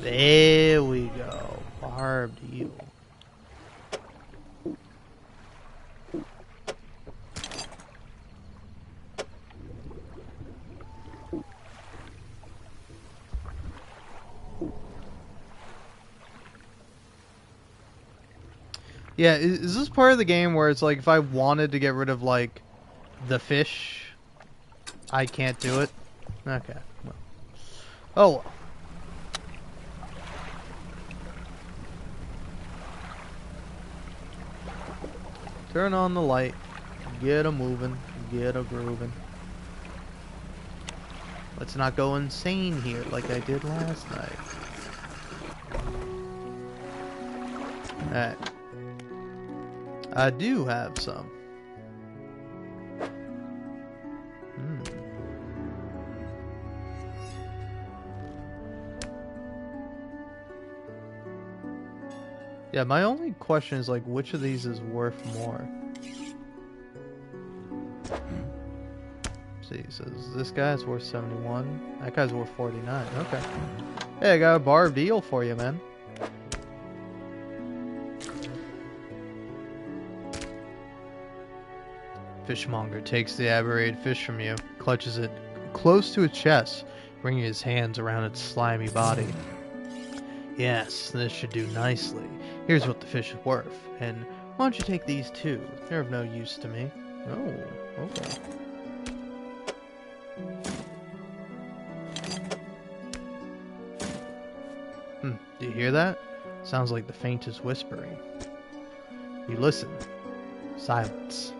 There we go. Barbed eel. Yeah, is this part of the game where it's like if I wanted to get rid of like the fish, I can't do it? Okay. Well. Oh well. Turn on the light. Get a moving. Get a grooving. Let's not go insane here like I did last night. Alright. I do have some. Yeah, my only question is like, which of these is worth more? See, so this guy's worth 71. That guy's worth 49. Okay. Hey, I got a barbed eel for you, man. Fishmonger takes the aberrated fish from you, clutches it close to its chest, bringing his hands around its slimy body. Yes, this should do nicely. Here's what the fish is worth, and why don't you take these too? They're of no use to me. Oh, okay. Do you hear that? Sounds like the faintest whispering. You listen. Silence.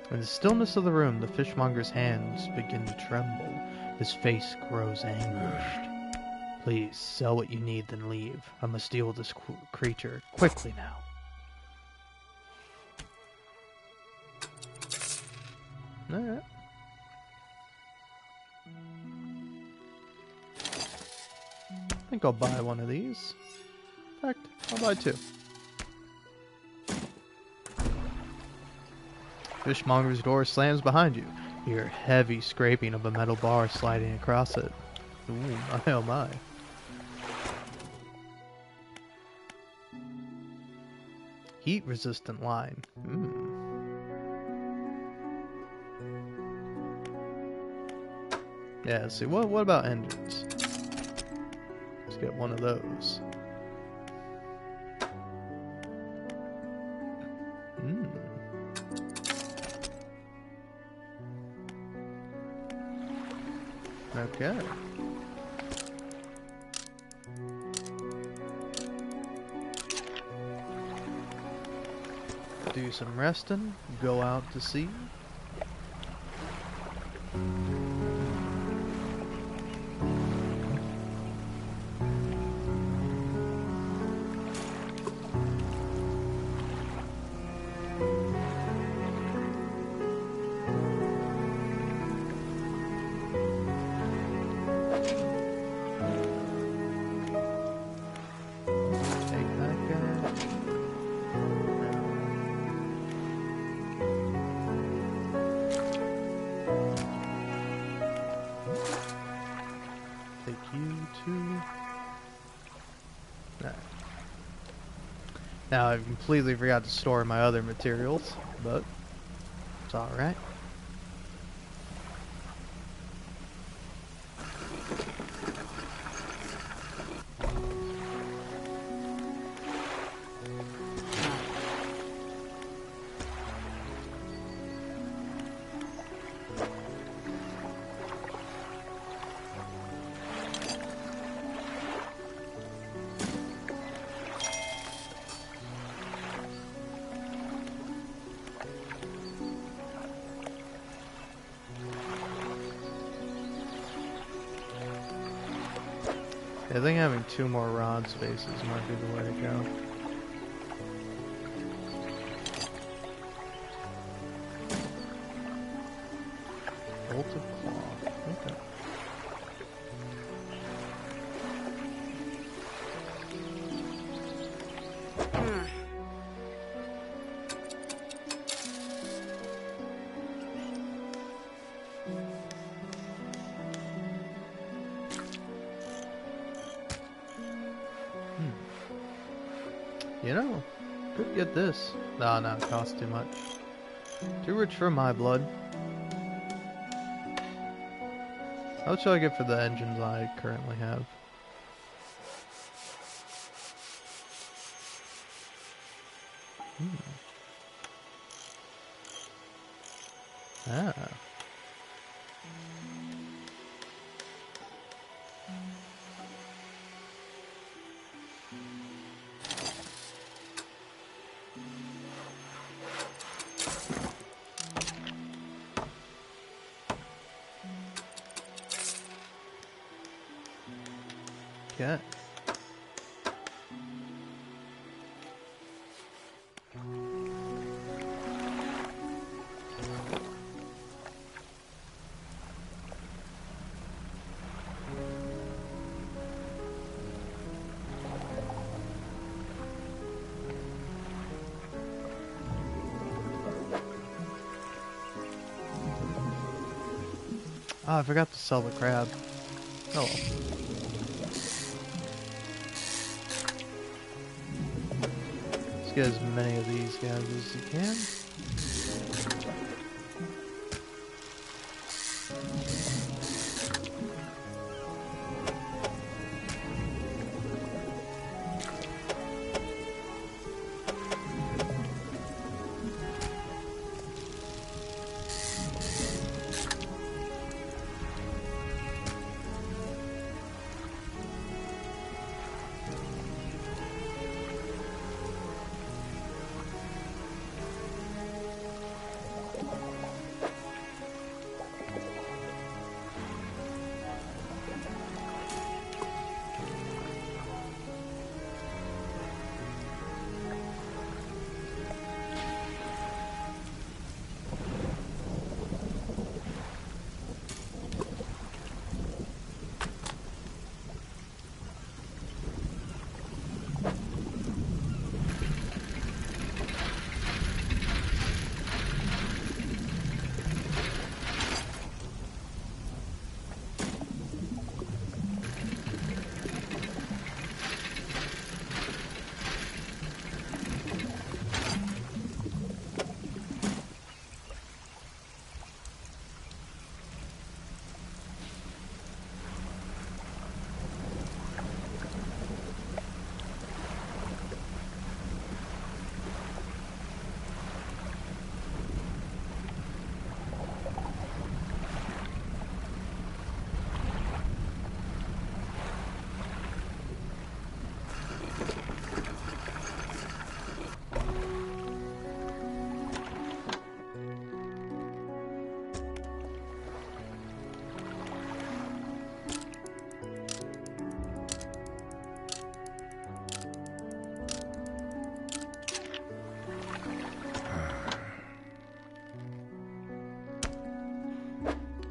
In the stillness of the room, the fishmonger's hands begin to tremble. His face grows anguished. Please, sell what you need, then leave. I must deal with this creature quickly now. Alright. I think I'll buy one of these. In fact, I'll buy two. Fishmonger's door slams behind you. You hear heavy scraping of a metal bar sliding across it. Ooh, my oh my. Heat-resistant line. Yeah, let's see. What about engines? Let's get one of those. Okay. Do some resting, go out to sea. Now I completely forgot to store my other materials, but it's alright. I think having 2 more rod spaces might be the way to go. Bolt of cloth. Okay. You know, could get this. No, it costs too much. Too rich for my blood. How much shall I get for the engines I currently have? Ah. Okay. Oh, I forgot to sell the crab. Oh well. Let's get as many of these guys as you can.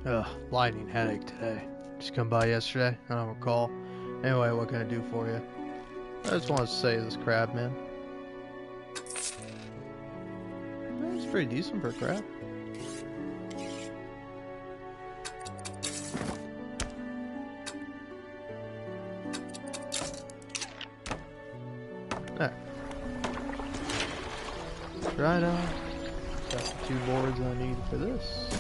Ugh, blinding headache today. Just come by yesterday? I don't recall. Anyway, what can I do for you? I just want to say this crab, man. It's pretty decent for a crab. There. Right on. Got the 2 boards I need for this.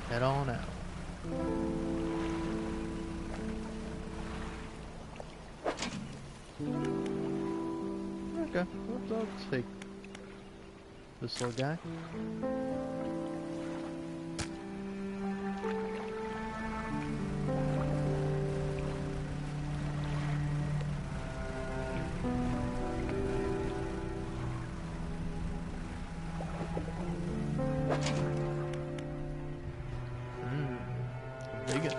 Head on out. Okay, I'll take this little guy. Vegan.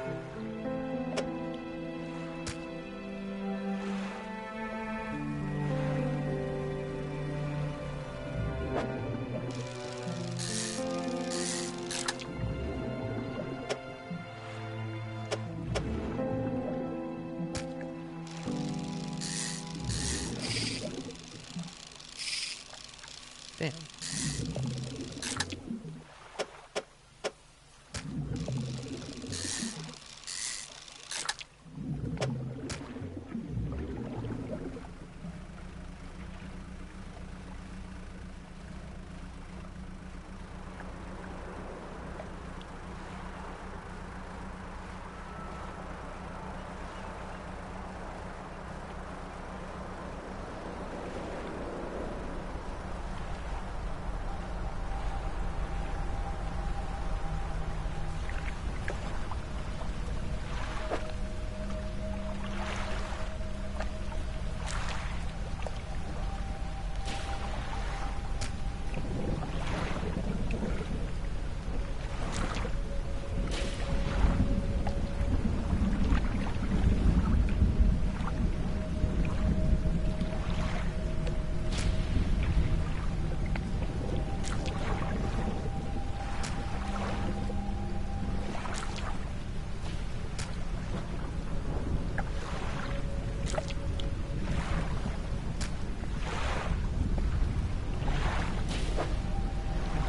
Damn.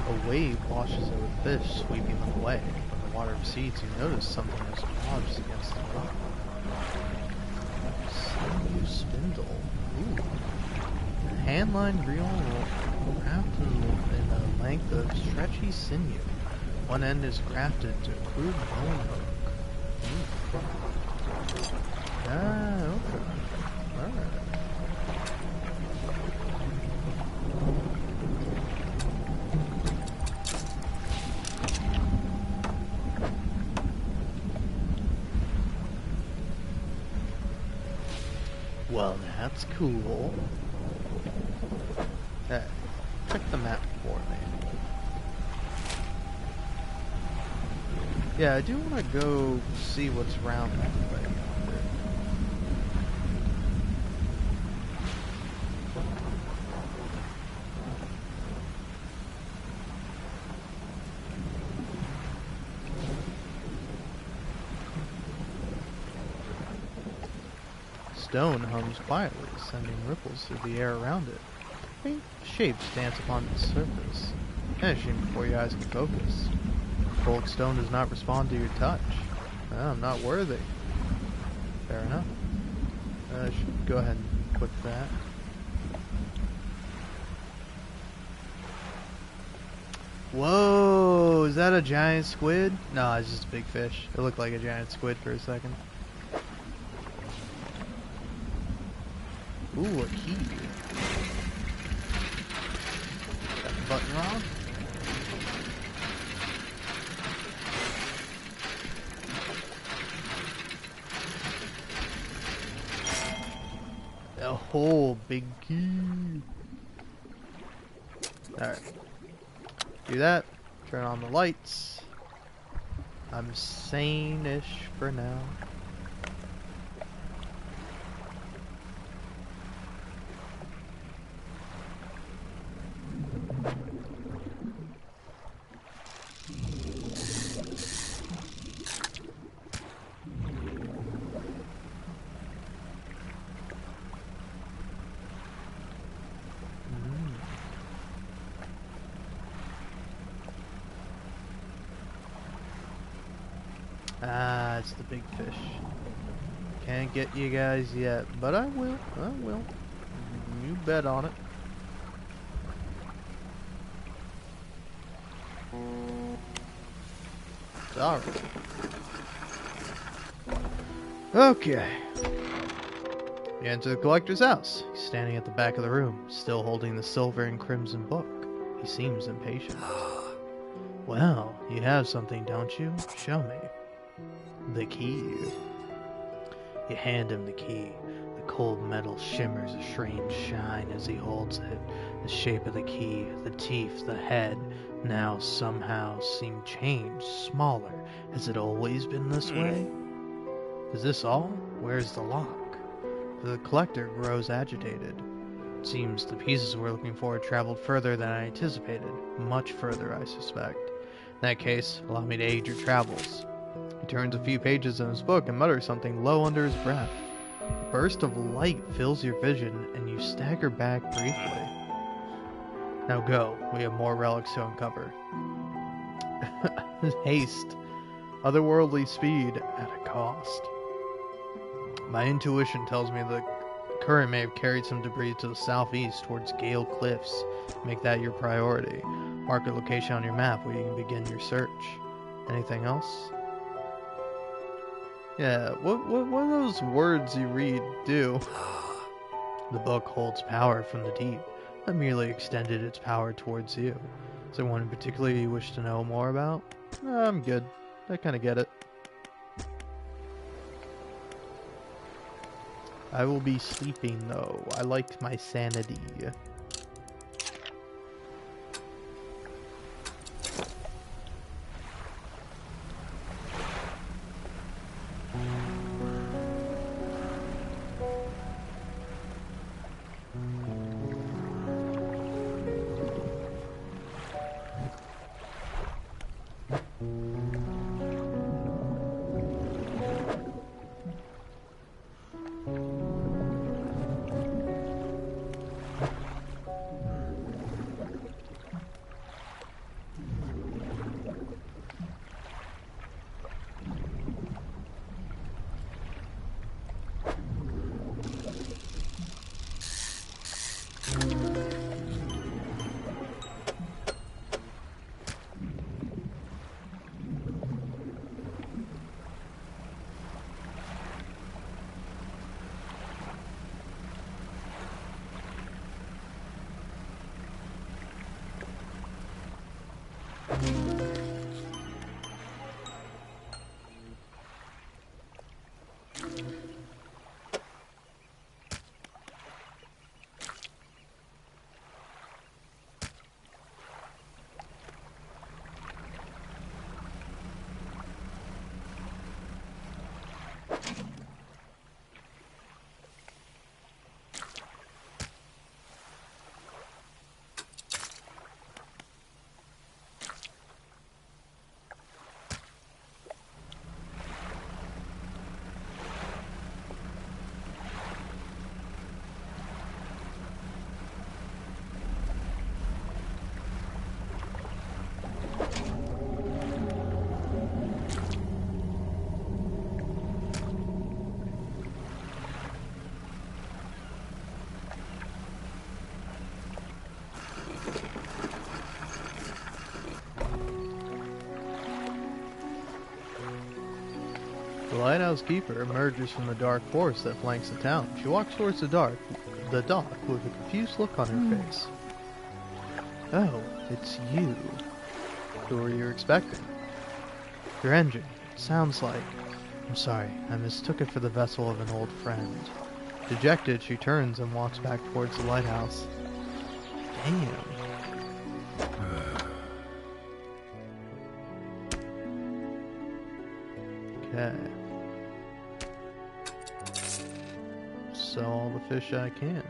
A wave washes over fish, sweeping them away. When the water recedes, you notice something is lodged against the rock. Sinew spindle. Ooh. A hand-lined reel wrapped in a length of stretchy sinew. One end is grafted to a crude bone hook. Ah, okay. Alright. Well, that's cool. Hey, check the map for me. Yeah, I do want to go see what's around that way yonder. Stone hums quietly, sending ripples through the air around it. Faint shapes dance upon its surface, vanishing before your eyes can focus. Cold stone does not respond to your touch. I'm not worthy. Fair enough. I should go ahead and equip that. Whoa, is that a giant squid? No, it's just a big fish. It looked like a giant squid for a second. Ooh, a key. Got the button wrong. A whole big key. Alright. Do that. Turn on the lights. I'm sane-ish for now. Ah, it's the big fish. Can't get you guys yet, but I will. I will. You bet on it. Sorry. Okay. You enter the collector's house. He's standing at the back of the room, still holding the silver and crimson book. He seems impatient. Well, you have something, don't you? Show me. The key. You hand him the key. The cold metal shimmers a strange shine as he holds it. The shape of the key, the teeth, the head, now somehow seem changed, smaller. Has it always been this way? Is this all? Where's the lock? The collector grows agitated. It seems the pieces we're looking for traveled further than I anticipated. Much further, I suspect. In that case, allow me to aid your travels. He turns a few pages in his book and mutters something low under his breath. A burst of light fills your vision, and you stagger back briefly. Now go, we have more relics to uncover. Haste. Otherworldly speed at a cost. My intuition tells me the current may have carried some debris to the southeast towards Gale Cliffs. Make that your priority. Mark a location on your map where you can begin your search. Anything else? Yeah, what do those words you read do? The book holds power from the deep. I merely extended its power towards you. Is there one in particular you wish to know more about? No, I'm good. I kind of get it. I will be sleeping though. I like my sanity. The lighthouse keeper emerges from the dark forest that flanks the town. She walks towards the the dock with a confused look on her face. Oh, it's you. Who were you expecting? Your engine. It sounds like... I'm sorry, I mistook it for the vessel of an old friend. Dejected, she turns and walks back towards the lighthouse. Damn. Okay. Sell all the fish I can.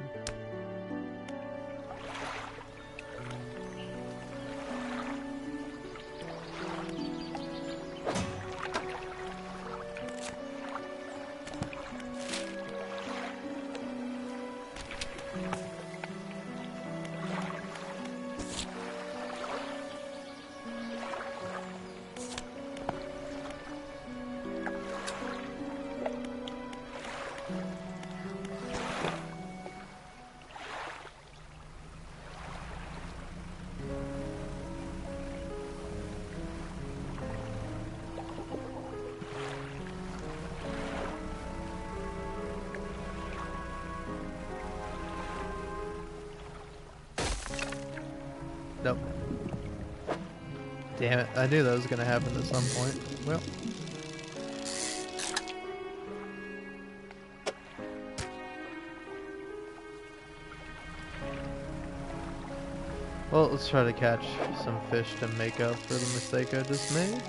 Nope. Damn it, I knew that was gonna happen at some point. Well, let's try to catch some fish to make up for the mistake I just made.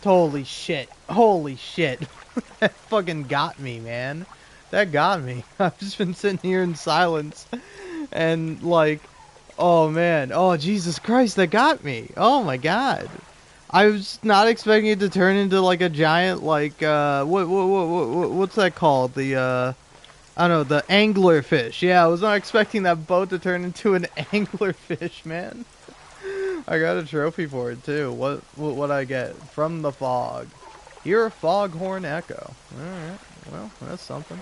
Holy shit. Holy shit. That fucking got me, man. That got me. I've just been sitting here in silence. And, like, oh, man. Oh, Jesus Christ, that got me. Oh, my God. I was not expecting it to turn into, like, a giant, like, what's that called? The, I don't know, the anglerfish. Yeah, I was not expecting that boat to turn into an anglerfish, man. I got a trophy for it too. What I get from the fog? Hear a foghorn echo. All right, well that's something.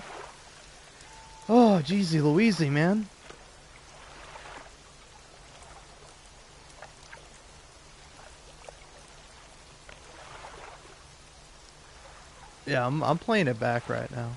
Oh, Jeezy Louise, man. Yeah, I'm playing it back right now.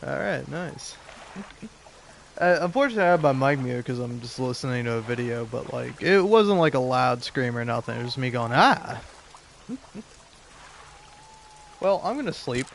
Alright, nice. Unfortunately, I have my mic mute because I'm just listening to a video, but like, it wasn't like a loud scream or nothing. It was me going, ah! Well, I'm gonna sleep.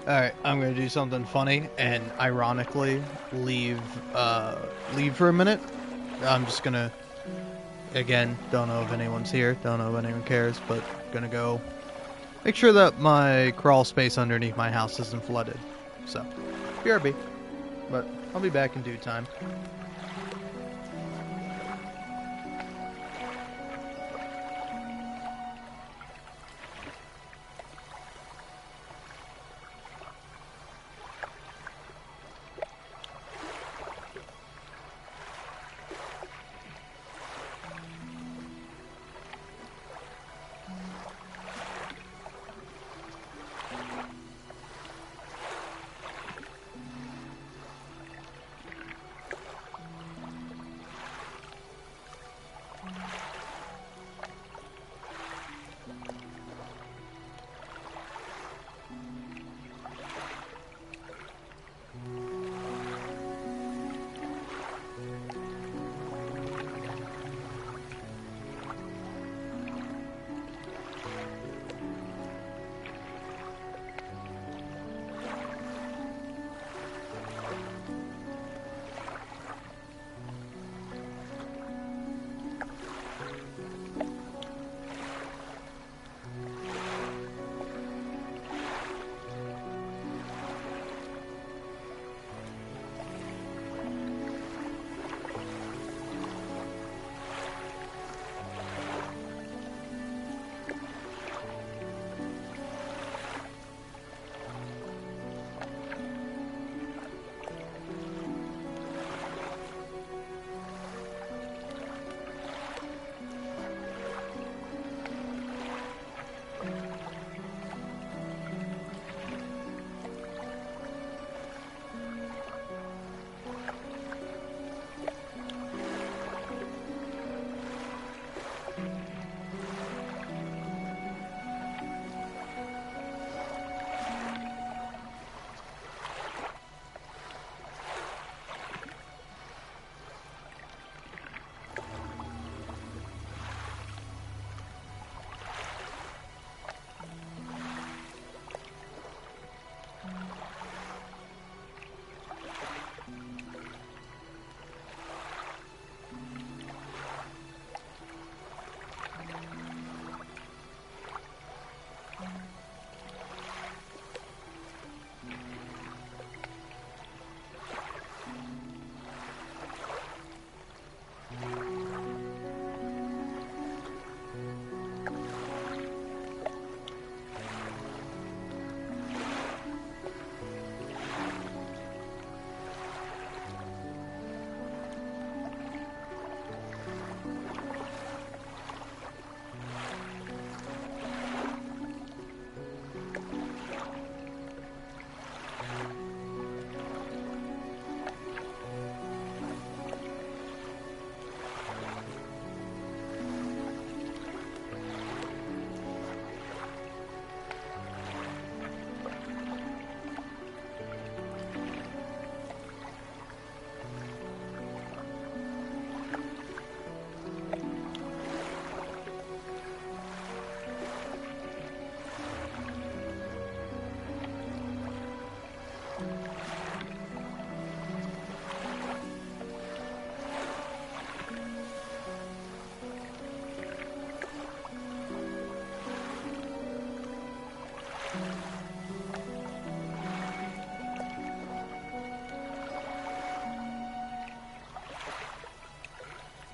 Alright, I'm gonna do something funny and ironically leave for a minute. I'm just gonna, again, don't know if anyone's here, don't know if anyone cares, but gonna go make sure that my crawl space underneath my house isn't flooded. So, BRB. But I'll be back in due time.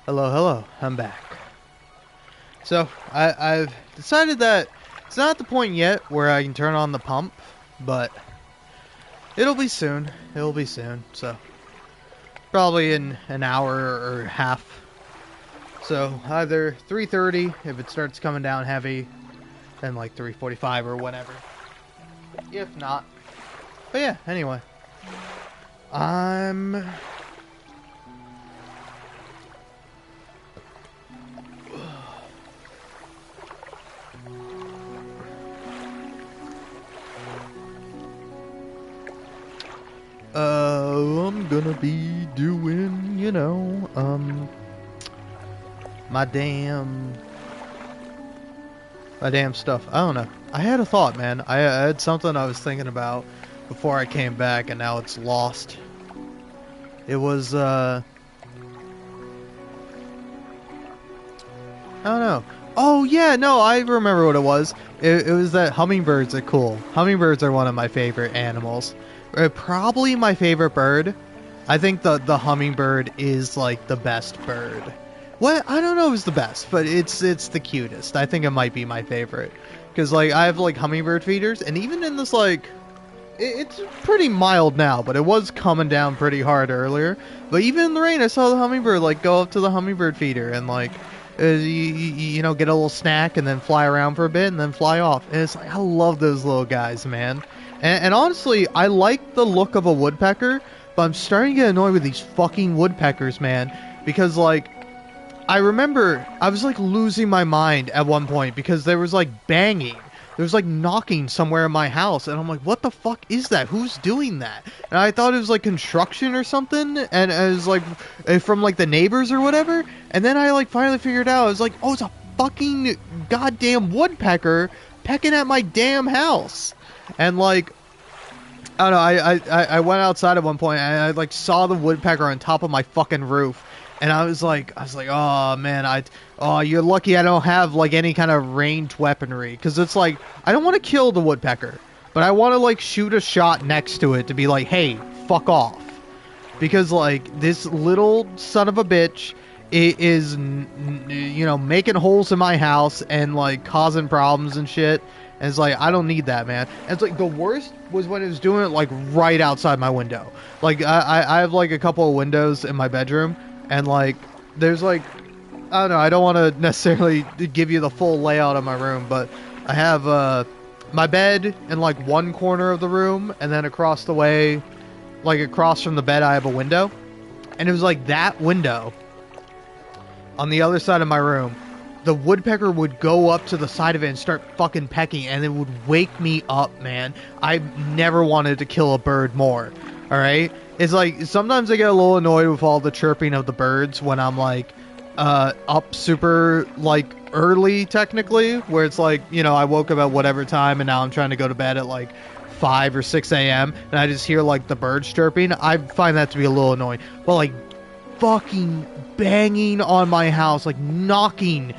Hello, I'm back. So, I've decided that it's not the point yet where I can turn on the pump, but it'll be soon. So, probably in an hour or half. So, either 3:30 if it starts coming down heavy, then like 3:45 or whatever. If not. But yeah, anyway. I'm gonna be doing, my damn my damn stuff. I don't know. I had a thought, man. I had something I was thinking about before I came back, and now it's lost. It was, I don't know. Oh, yeah, no, I remember what it was. It was that hummingbirds are cool. Hummingbirds are one of my favorite animals. Probably my favorite bird. I think the hummingbird is, like, the best bird. What? I don't know if it's the best, but it's the cutest. I think it might be my favorite. Because, like, I have, like, hummingbird feeders, and even in this, like... It's pretty mild now, but it was coming down pretty hard earlier. But even in the rain, I saw the hummingbird, like, go up to the hummingbird feeder and, like... you know, get a little snack and then fly around for a bit and then fly off. And it's like, I love those little guys, man. And honestly, I like the look of a woodpecker, but I'm starting to get annoyed with these fucking woodpeckers, man. Because, like, I remember I was, like, losing my mind at one point because there was, like, banging. There was, like, knocking somewhere in my house, and I'm like, what the fuck is that? Who's doing that? And I thought it was, like, construction or something, and it was, like, from, like, the neighbors or whatever, and then I, like, finally figured out, I was like, oh, it's a fucking goddamn woodpecker pecking at my damn house. And, like, I don't know, I went outside at one point, and I, like, saw the woodpecker on top of my fucking roof. And I was like, oh man, you're lucky I don't have like any kind of ranged weaponry, because it's like I don't want to kill the woodpecker, but I want to like shoot a shot next to it to be like, hey, fuck off, because like this little son of a bitch is, you know, making holes in my house and like causing problems and shit. And it's like, I don't need that, man. And it's like, the worst was when it was doing it like right outside my window. Like I have like a couple of windows in my bedroom. And, like, there's, like, I don't know, I don't want to necessarily give you the full layout of my room, but I have, my bed in, like, one corner of the room, and then across the way, like, across from the bed, I have a window. And it was, like, that window on the other side of my room, the woodpecker would go up to the side of it and start fucking pecking, and it would wake me up, man. I never wanted to kill a bird more, alright? It's like, sometimes I get a little annoyed with all the chirping of the birds when I'm, like, up super, like, early, technically, where it's like, you know, I woke up at whatever time, and now I'm trying to go to bed at, like, 5 or 6 a.m., and I just hear, like, the birds chirping. I find that to be a little annoying. But, like, fucking banging on my house, like, knocking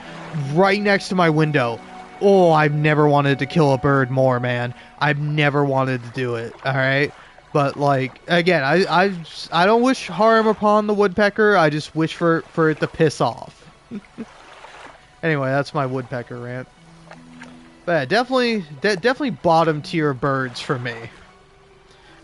right next to my window. Oh, I've never wanted to kill a bird more, man. I've never wanted to do it, alright? But, like, again, I don't wish harm upon the woodpecker. I just wish for it to piss off. Anyway, that's my woodpecker rant. But yeah, definitely bottom tier birds for me.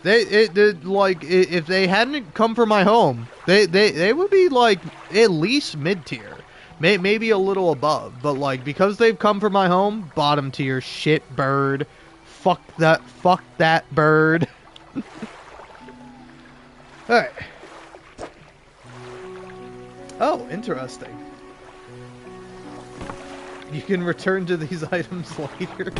Like, if they hadn't come from my home, they would be, like, at least mid tier. Maybe a little above. But, like, because they've come from my home, bottom tier shit bird. Fuck that bird. Alright. Oh, interesting. You can return to these items later.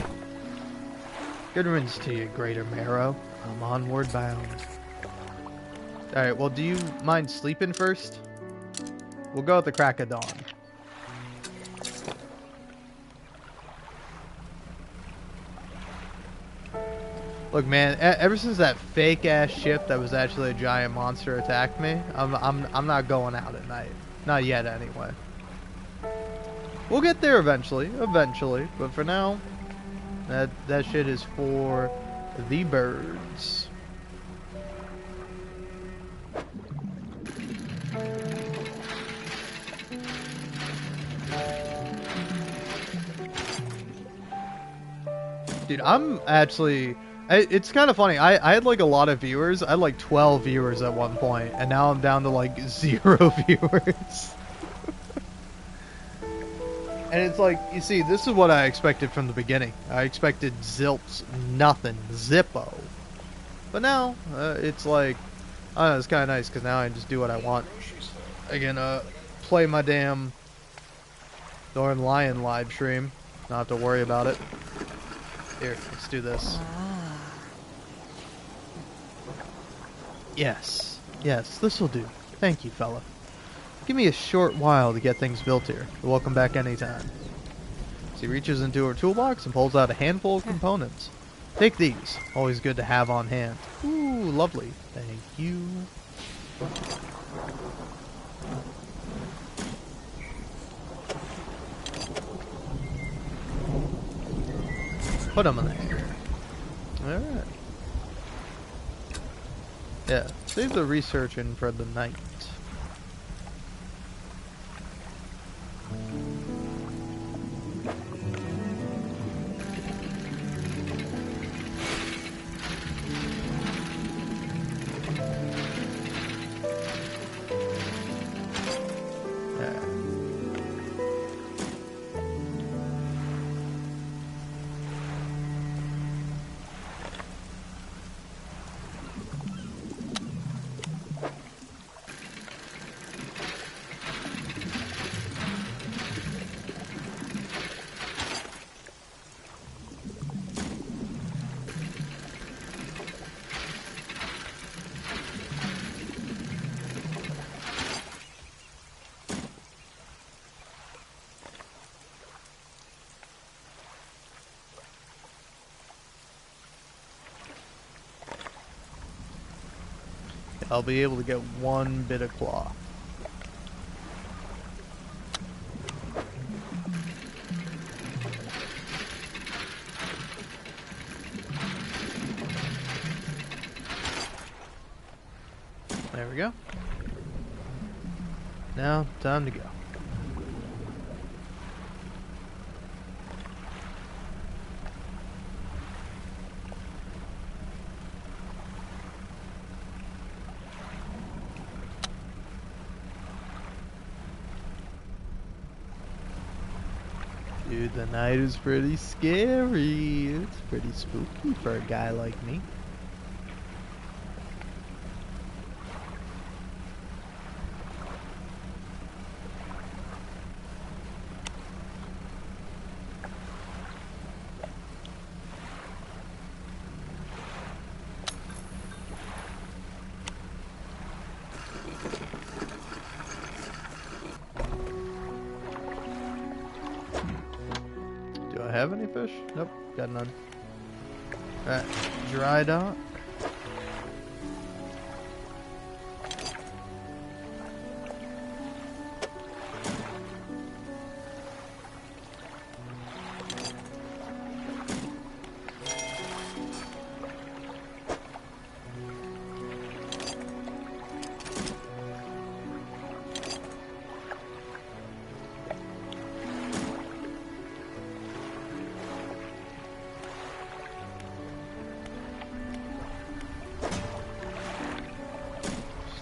Good riddance to you, Greater Marrow. I'm onward bound. Alright, well, do you mind sleeping first? We'll go at the crack of dawn. Look, man, ever since that fake ass ship that was actually a giant monster attacked me, I'm not going out at night. Not yet, anyway. We'll get there eventually, but for now, that shit is for the birds. Dude, I'm actually... It's kind of funny. I had like a lot of viewers. I had like 12 viewers at one point, and now I'm down to like 0 viewers. And it's like, you see, this is what I expected from the beginning. I expected zilts, nothing, zippo. But now, it's like, I don't know, it's kind of nice because now I just do what I want. I can play my damn Northern Lion live stream. Not have to worry about it. Here, let's do this. Yes, this'll do. Thank you, fella. Give me a short while to get things built here. You're welcome back anytime. She reaches into her toolbox and pulls out a handful of components. Take these. Always good to have on hand. Ooh, lovely. Thank you. Put them in there. Alright. Yeah, save the researching for the night. I'll be able to get one bit of cloth. There we go. Now, time to go. Dude, the night is pretty scary. It's pretty spooky for a guy like me. Have any fish? Nope, got none. Alright, dry dock.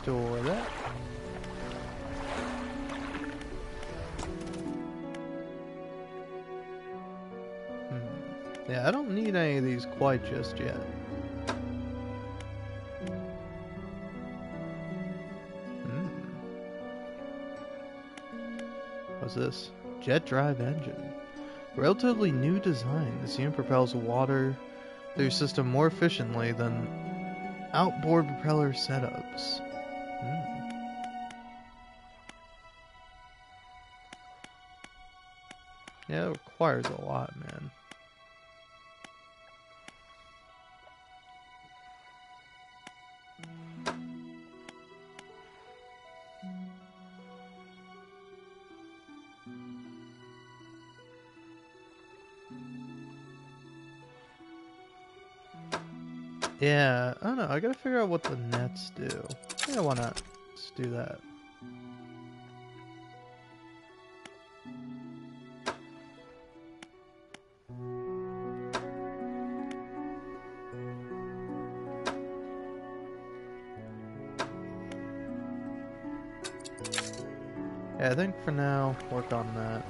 Store that. Yeah, I don't need any of these quite just yet. What's this? Jet drive engine. Relatively new design. This unit propels water through your system more efficiently than outboard propeller setups. Yeah, it requires a lot, man. Yeah, I don't know. I gotta figure out what the nets do. Yeah, why not? Let's do that. Yeah, I think for now, work on that.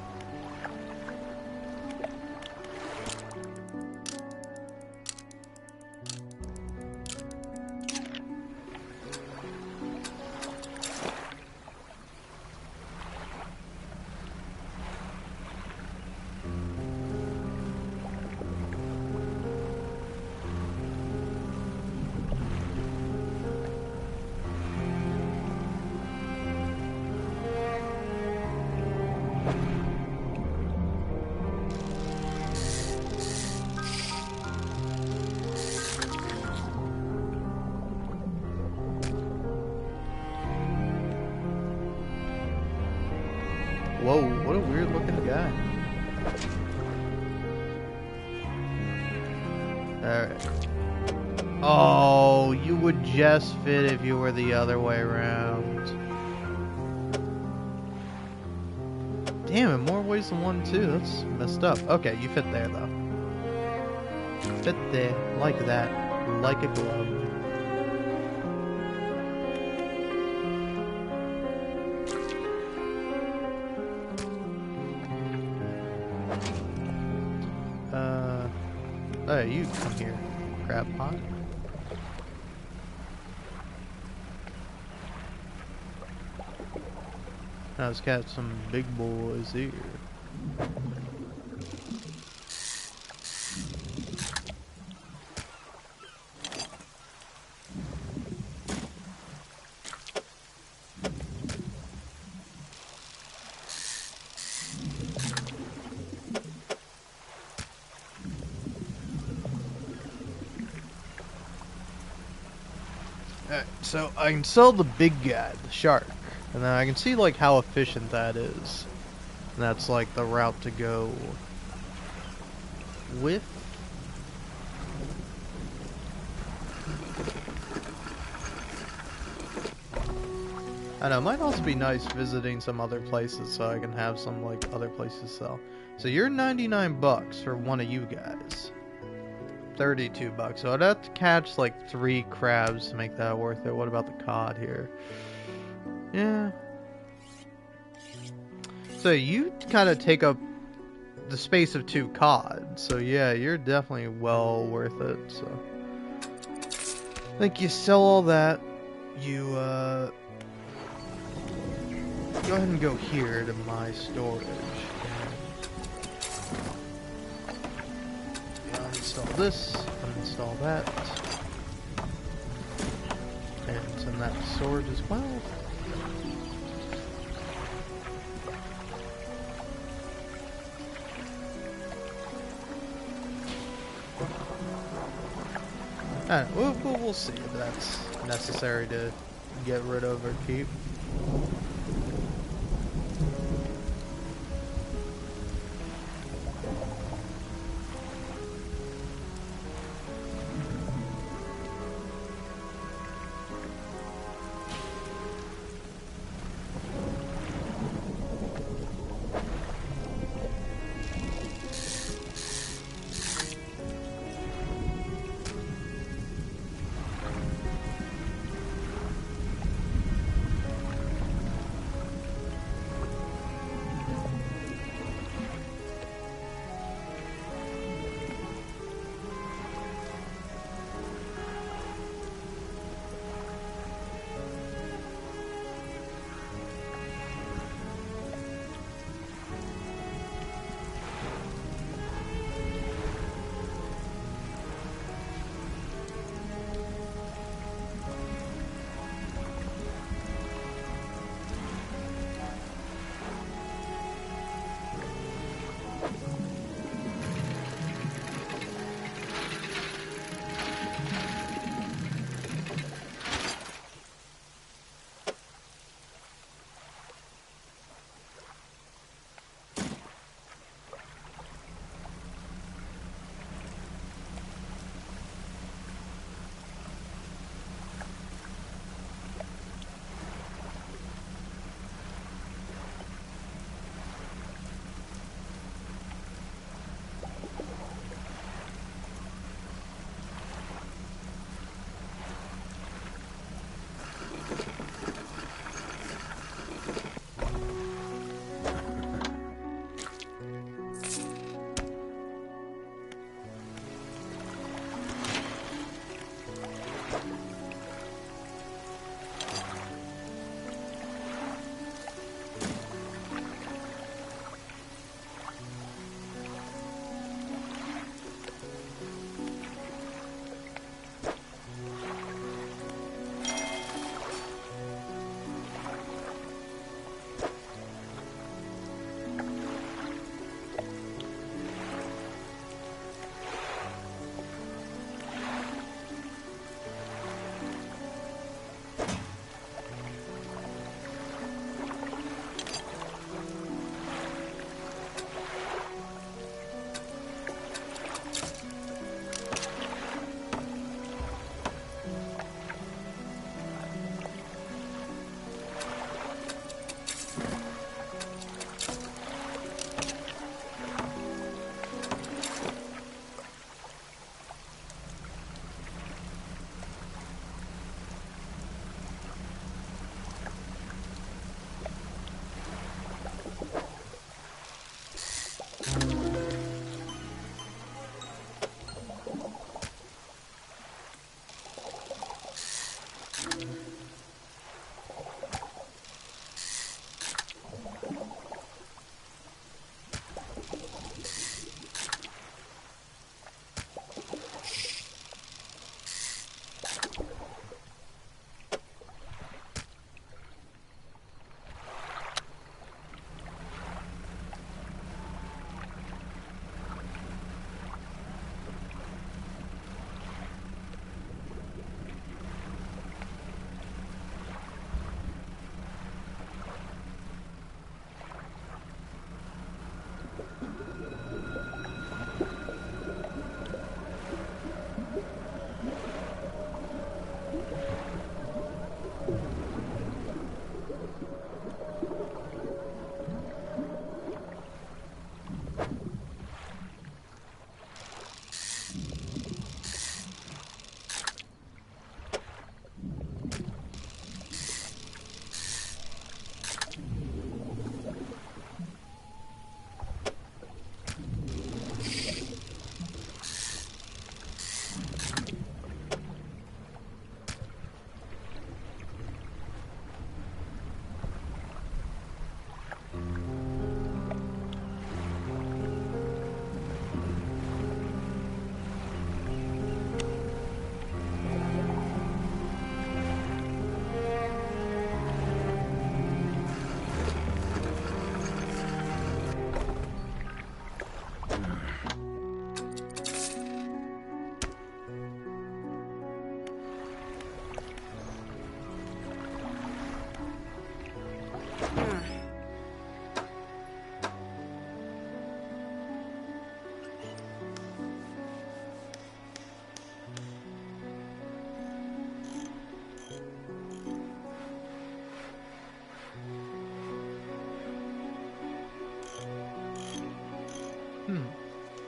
Whoa, what a weird looking guy. Alright. Oh, you would just fit if you were the other way around. Damn, in more ways than one, too. That's messed up. Okay, you fit there, though. Fit there, like that, like a glove. Hey, you come here, crab pot. Now let's catch some big boys here. Alright, so I can sell the big guy, the shark, and then I can see like how efficient that is. And that's like the route to go with. I know, it might also be nice visiting some other places so I can have some like other places to sell. So you're 99 bucks for one of you guys. 32 bucks. So I'd have to catch like 3 crabs to make that worth it. What about the cod here? Yeah. So you kind of take up the space of 2 cod. So yeah, you're definitely well worth it. So I think you sell all that. You go ahead and go here to my storage. Uninstall this, uninstall that, and send that to storage as well. We'll see if that's necessary to get rid of or keep.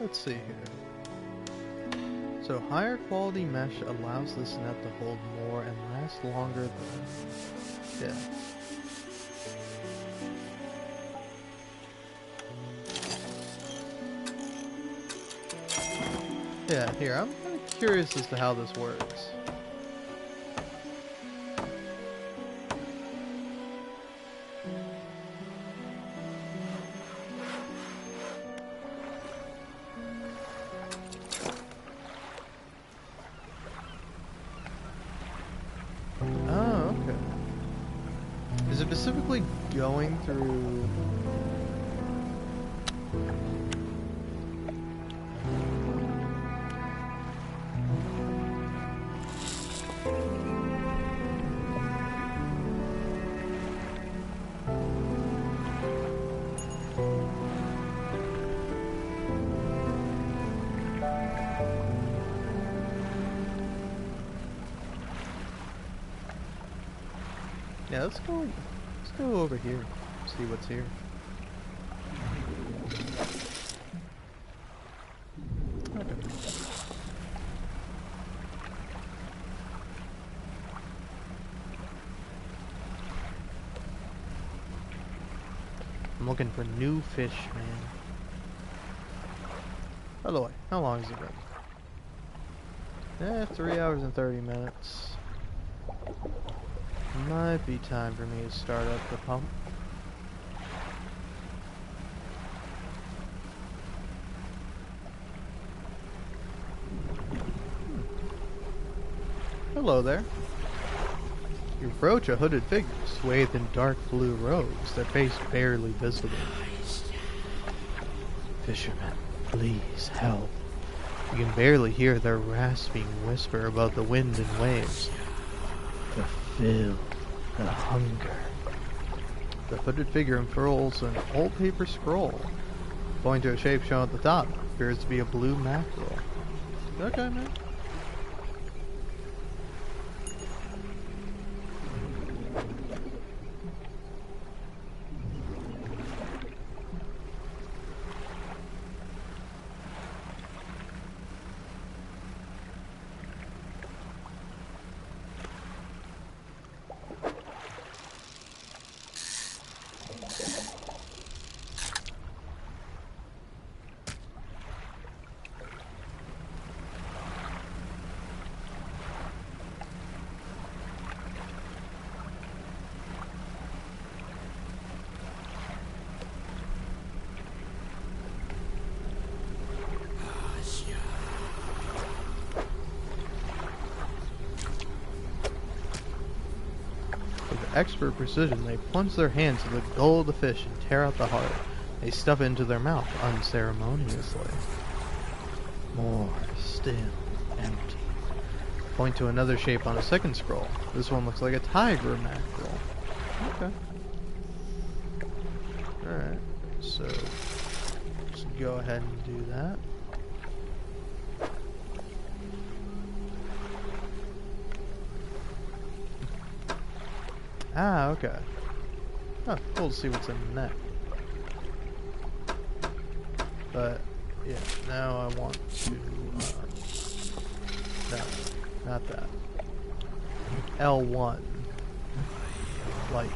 let's see here. So higher quality mesh allows this net to hold more and last longer than... Yeah. Yeah, here, I'm kind of curious as to how this works. Oh, okay. Is it specifically going through... Yeah, let's go over here, see what's here. Okay. I'm looking for new fish, man. By the way, how long has it been? 3 hours and 30 minutes. Might be time for me to start up the pump. Hello there. You approach a hooded figure swathed in dark blue robes, their face barely visible. Fishermen, please help. You can barely hear their rasping whisper above the wind and waves. Fulfill the hunger. The hooded figure unfurls an old paper scroll, pointing to a shape shown at the top. Appears to be a blue mackerel. Okay, man. Expert precision, they plunge their hands in the gull of the fish and tear out the heart. They stuff it into their mouth unceremoniously. More still empty. Point to another shape on a second scroll. This one looks like a tiger mackerel. Okay. Alright, so let's go ahead and do that. Ah, okay. Oh, cool to see what's in the neck. But, yeah, now I want to, no, not that. L1. Like,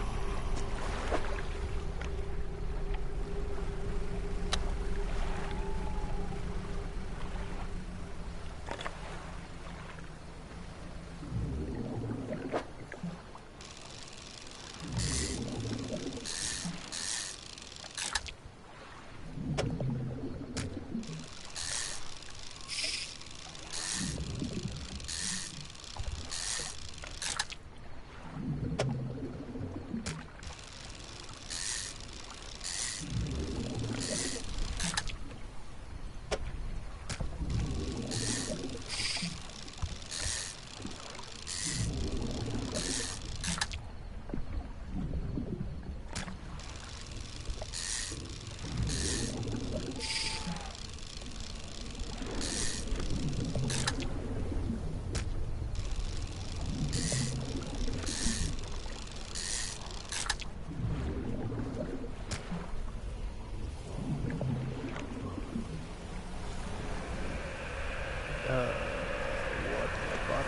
What the fuck?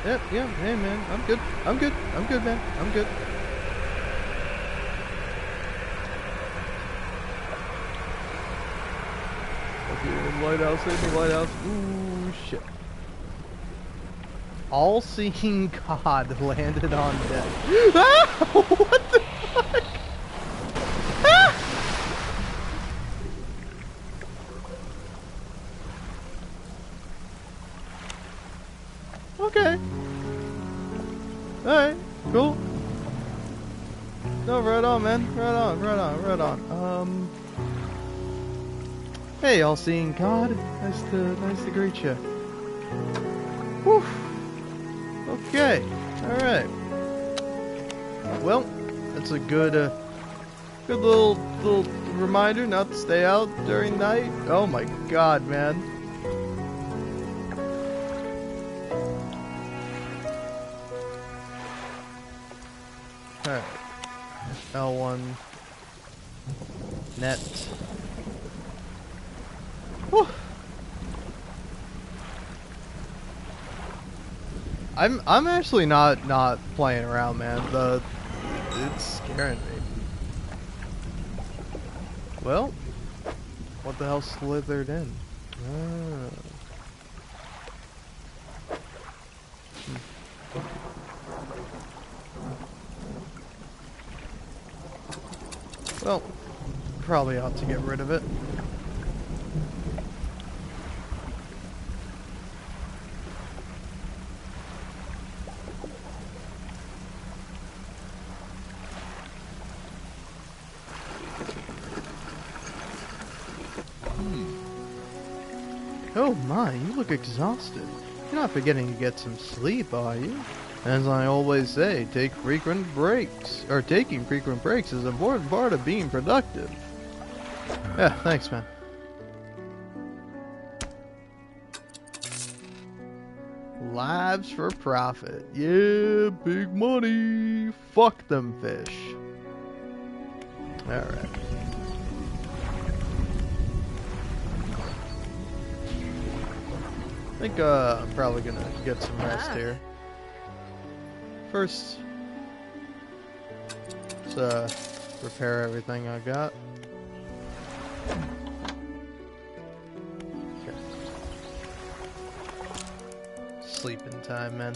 Yep, yeah, hey man, I'm good, man, I'm good. Okay, lighthouse, in the lighthouse, ooh, shit. All-seeing God landed on deck. Ah! What the fuck? Ah! Okay. Alright, cool. No, right on, man. Right on. Hey, all-seeing God. Nice to greet you. Whew. Okay. Alright. Well, that's a good little reminder not to stay out during night. Oh my God, man. Alright. L1 net. Whew. I'm actually not playing around, man. It's scaring me. Well, what the hell slithered in? Ah. Well, probably ought to get rid of it. Oh my, you look exhausted. You're not forgetting to get some sleep, are you? As I always say, taking frequent breaks is an important part of being productive. Yeah, thanks, man. Lives for profit. Yeah, big money. Fuck them fish. Alright. I think I'm probably gonna get some rest here. First, let's repair everything I got. Okay. Sleeping time, man.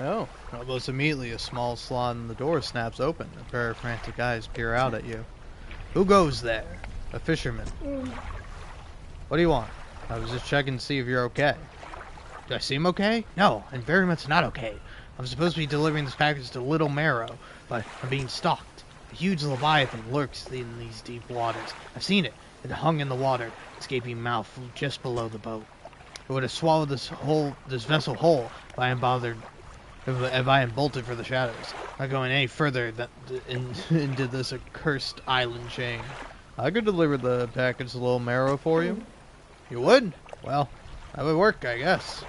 Oh, almost immediately a small slot in the door snaps open. A pair of frantic eyes peer out at you. Who goes there? A fisherman. What do you want? I was just checking to see if you're okay. Do I seem okay? No, I'm very much not okay. I'm supposed to be delivering this package to Little Marrow, but I'm being stalked. A huge leviathan lurks in these deep waters. I've seen it. It hung in the water, its gaping mouth just below the boat. It would have swallowed this vessel whole if I hadn't bolted for the shadows. Not going any further into this accursed island chain. I could deliver the package to Little Marrow for you. You would? Well, that would work, I guess.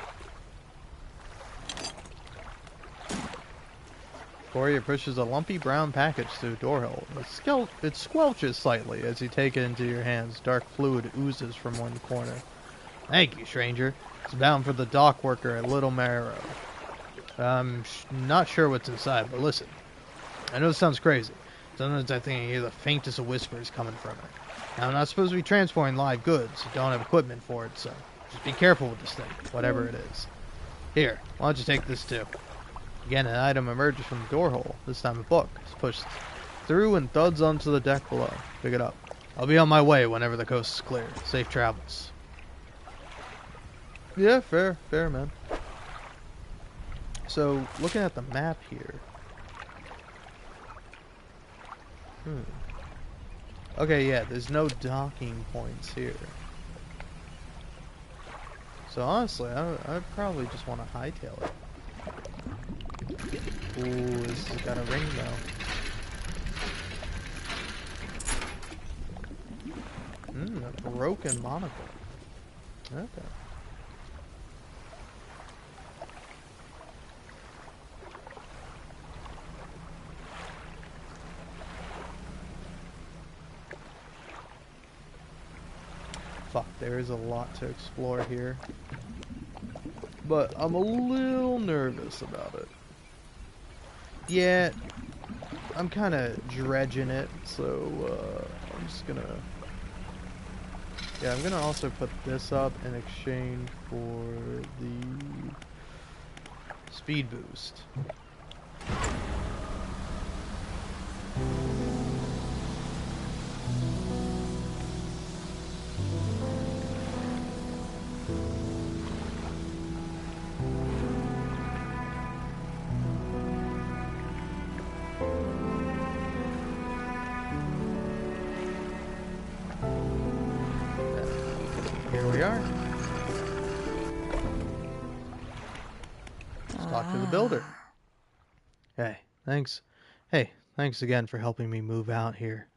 Courier pushes a lumpy brown package through a door hole. It squelches slightly as you take it into your hands. Dark fluid oozes from one corner. Thank you, stranger. It's bound for the dock worker at Little Marrow. I'm not sure what's inside, but listen. I know this sounds crazy. Sometimes I think I hear the faintest of whispers coming from it. Now, I'm not supposed to be transporting live goods. I don't have equipment for it, so just be careful with this thing, whatever it is. Here, why don't you take this too? Again, an item emerges from the door hole. This time a book. It's pushed through and thuds onto the deck below. Pick it up. I'll be on my way whenever the coast is clear. Safe travels. Yeah, fair, man. So, looking at the map here. Okay, yeah, there's no docking points here. So honestly, I probably just want to hightail it. Ooh, this has got a ring though. A broken monocle. Okay. Fuck, there is a lot to explore here. But I'm a little nervous about it. Yeah, I'm kind of dredging it, so I'm just gonna... Yeah, I'm gonna also put this up in exchange for the speed boost. Here we are. Let's talk to the builder. Hey, thanks. Hey, thanks again for helping me move out here.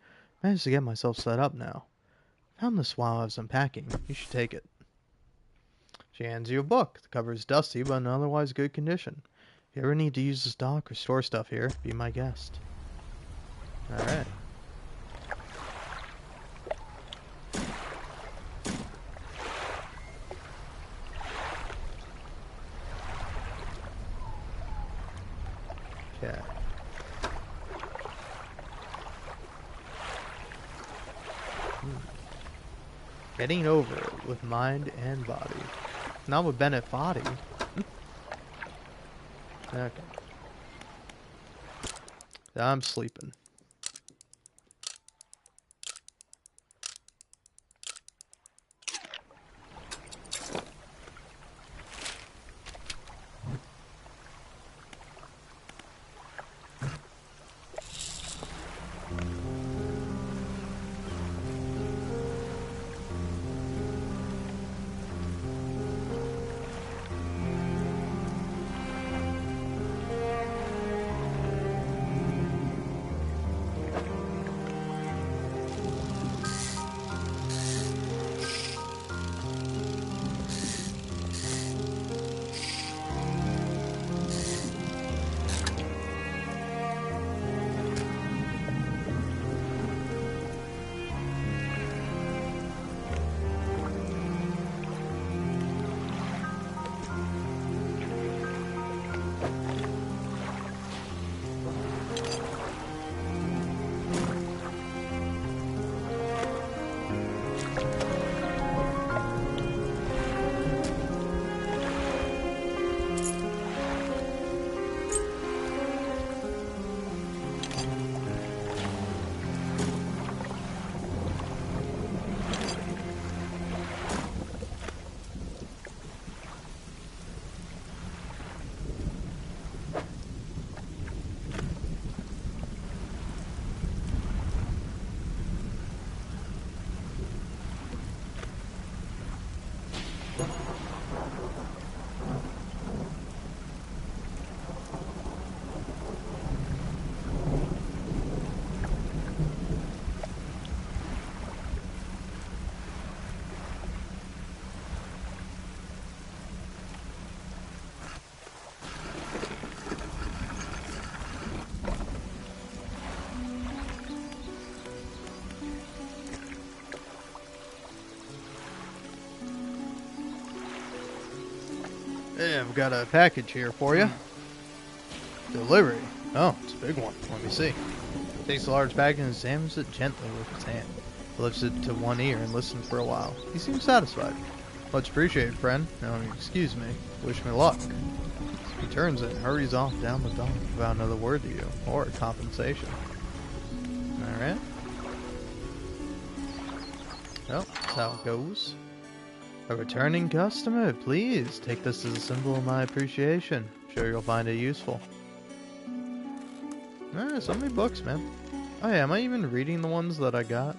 Managed to get myself set up now. Found this while I was unpacking. You should take it. She hands you a book. The cover is dusty, but in otherwise good condition. If you ever need to use this dock or store stuff here, be my guest. Alright. Okay. Getting over it with mind and body. Not with Bennett body. Okay. I'm sleeping. Hey, I've got a package here for you. Delivery. Oh, it's a big one. Let me see. Takes a large package and examines it gently with his hand. He lifts it to one ear and listens for a while. He seems satisfied. Much appreciated, friend. Now, excuse me. Wish me luck. He turns and hurries off down the dock without another word to you, or compensation. Alright. Well, that's how it goes. A returning customer, please take this as a symbol of my appreciation. I'm sure you'll find it useful. Alright, so many books, man. Oh yeah, am I even reading the ones that I got?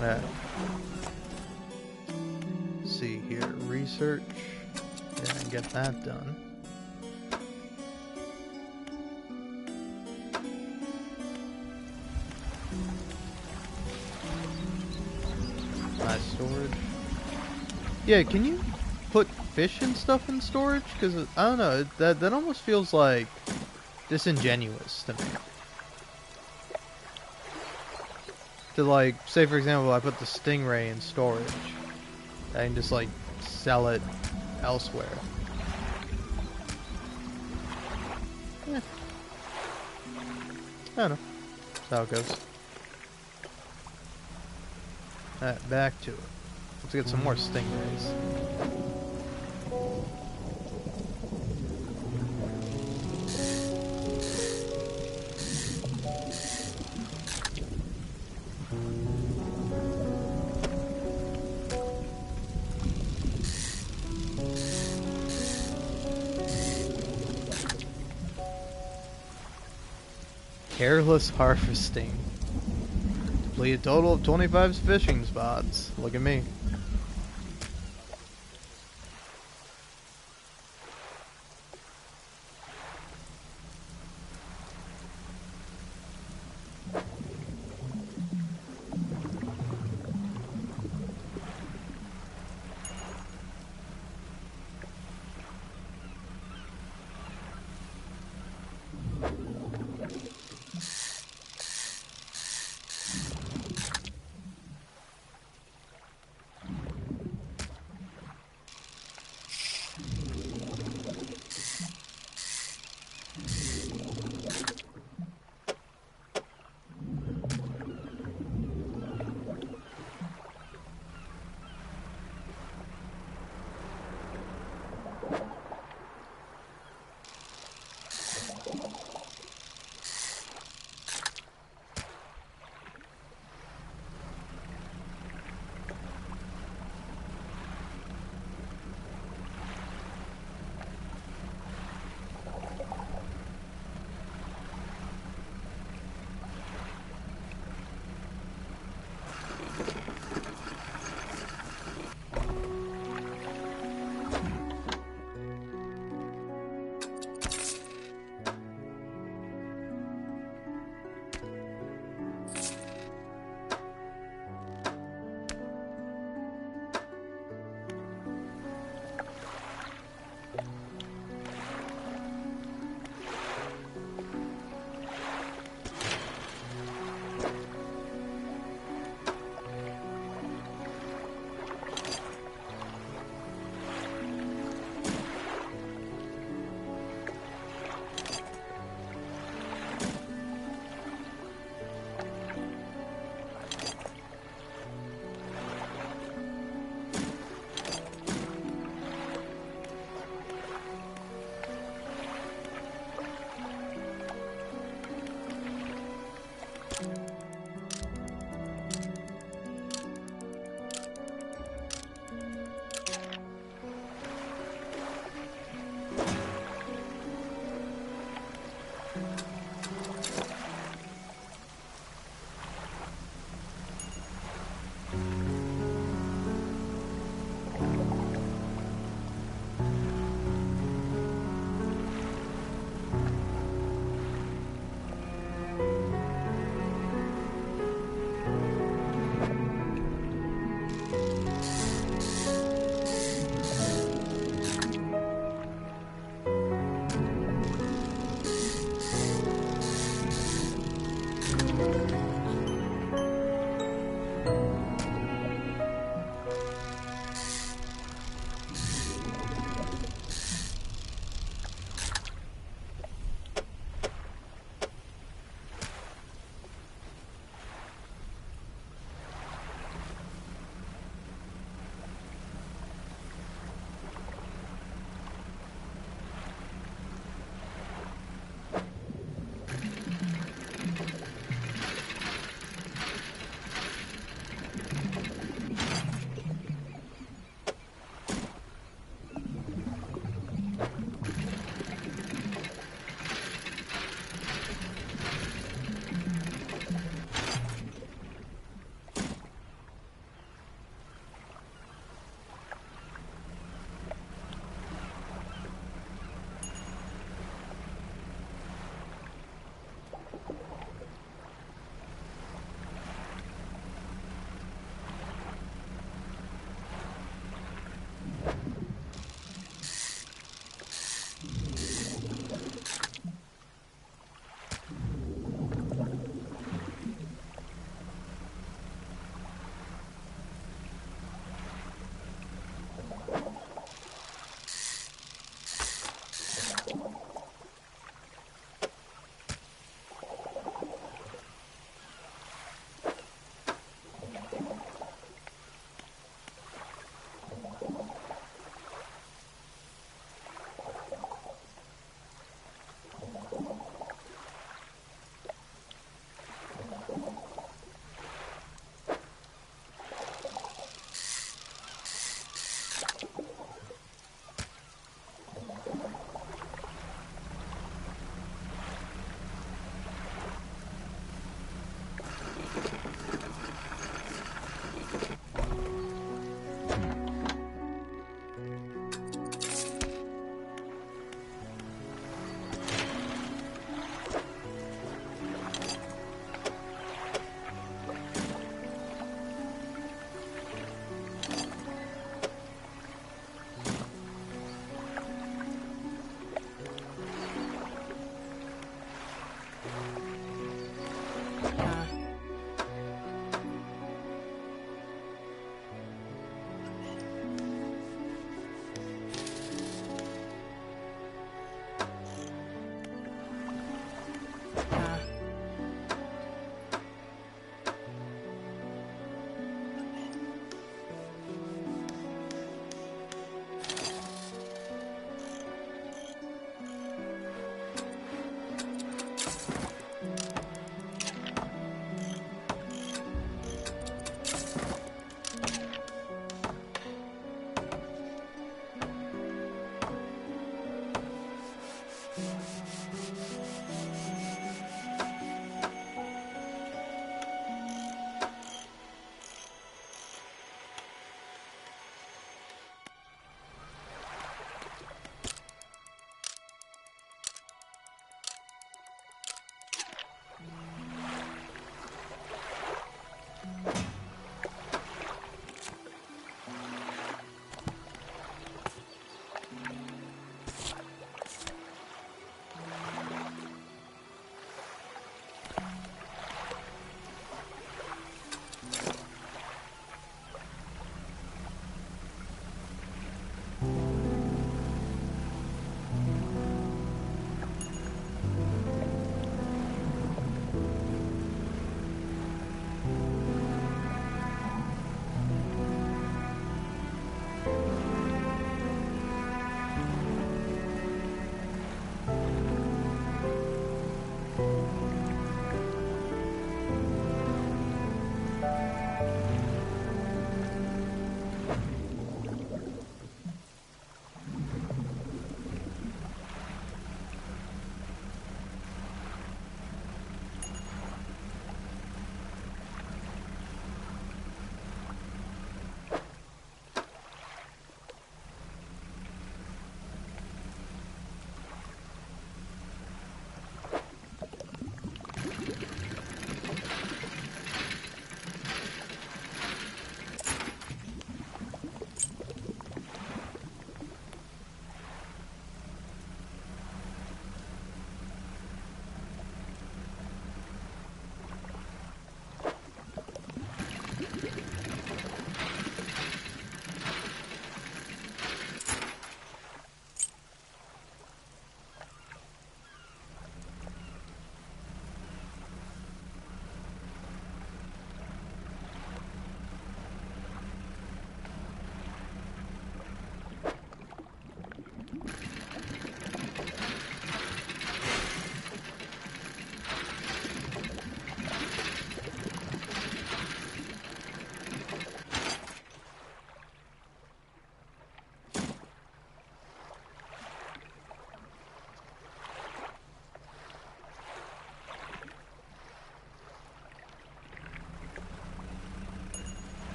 Alright. See here, research. Yeah, get that done. Nice storage. Yeah, can you put fish and stuff in storage? Because I don't know, that almost feels like disingenuous to me. To like, say for example, I put the stingray in storage, I can just like sell it elsewhere. Yeah. I don't know. That's how it goes. Alright, back to it. Let's get some more stingrays. Careless harvesting. Complete a total of 25 fishing spots. Look at me.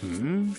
Hmm?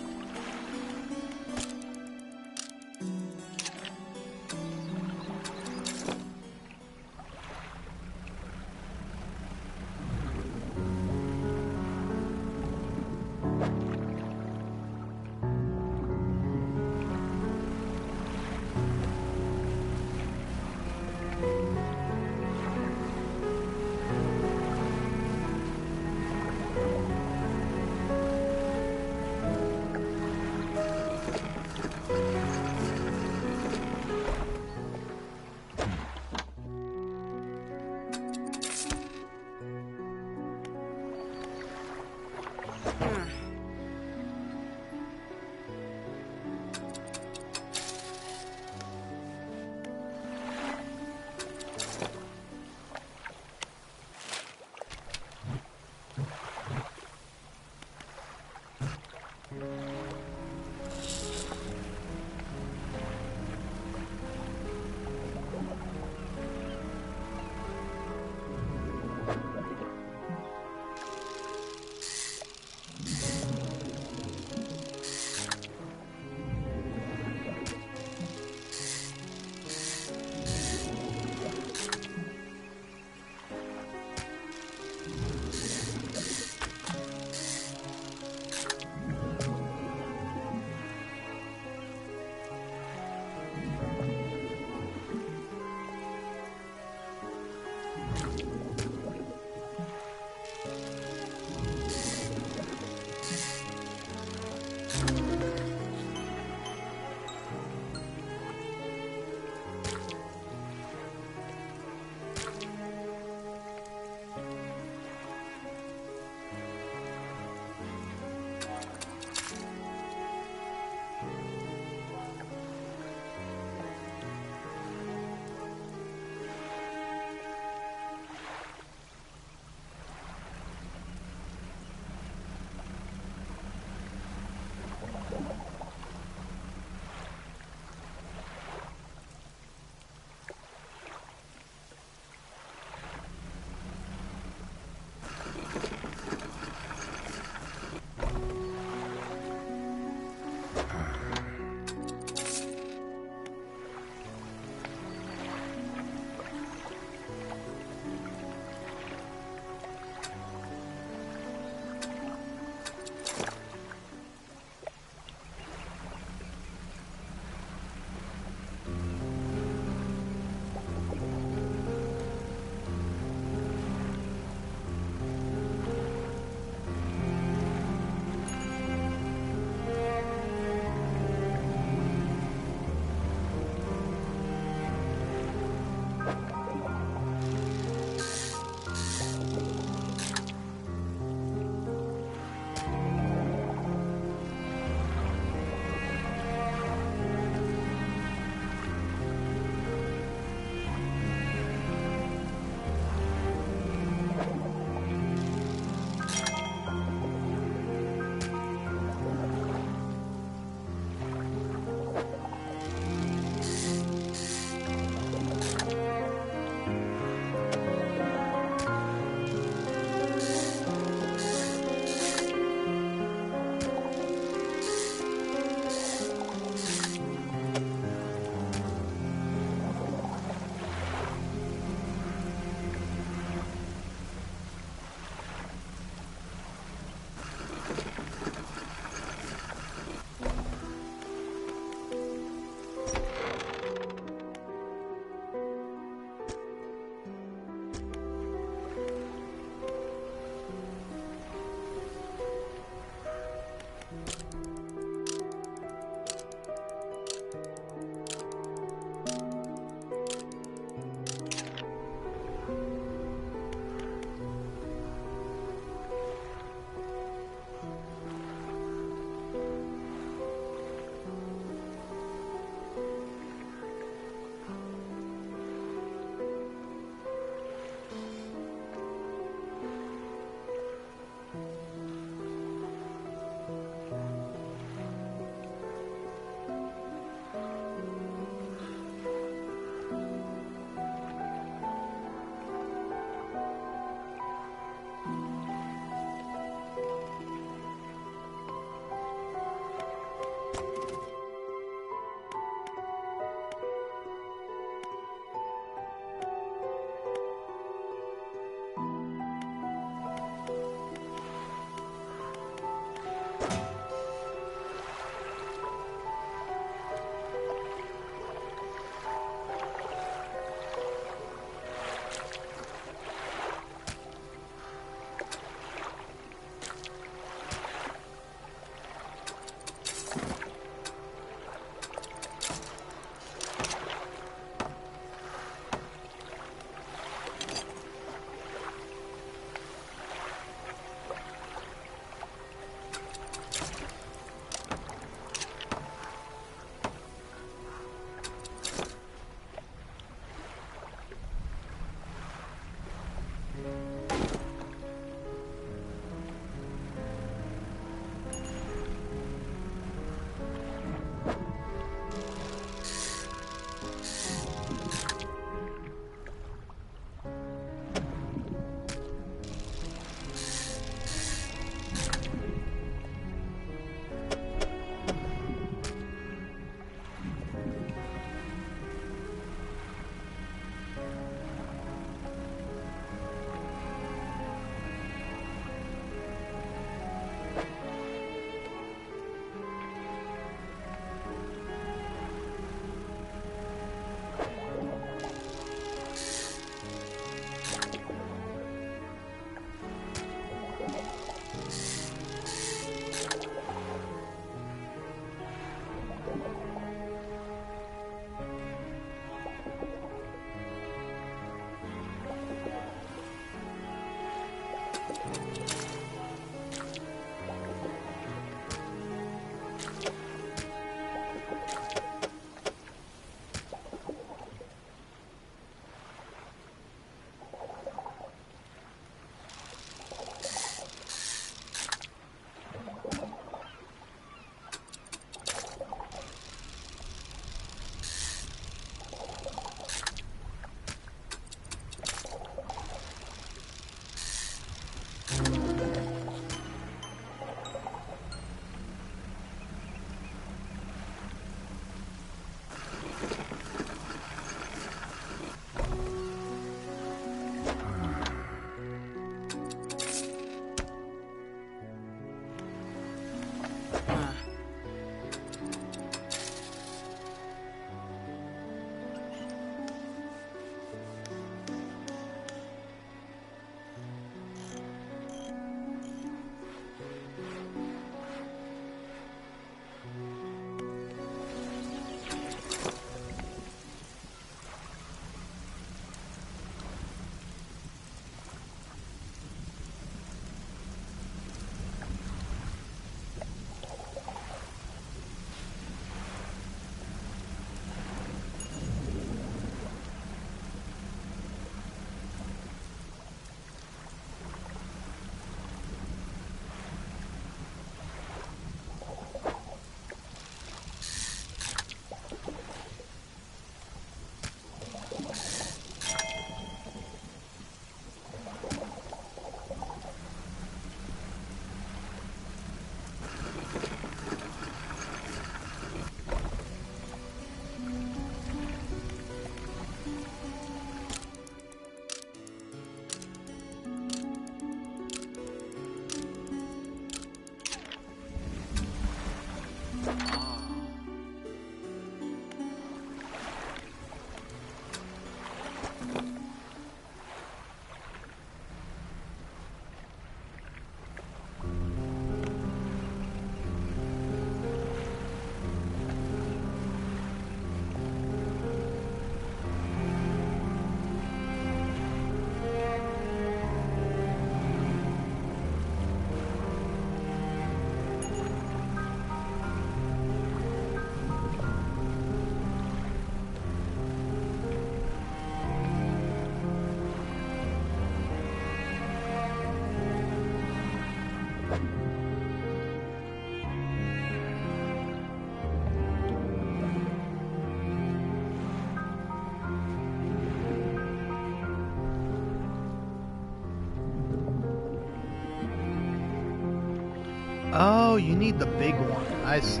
Oh, you need the big one. I see.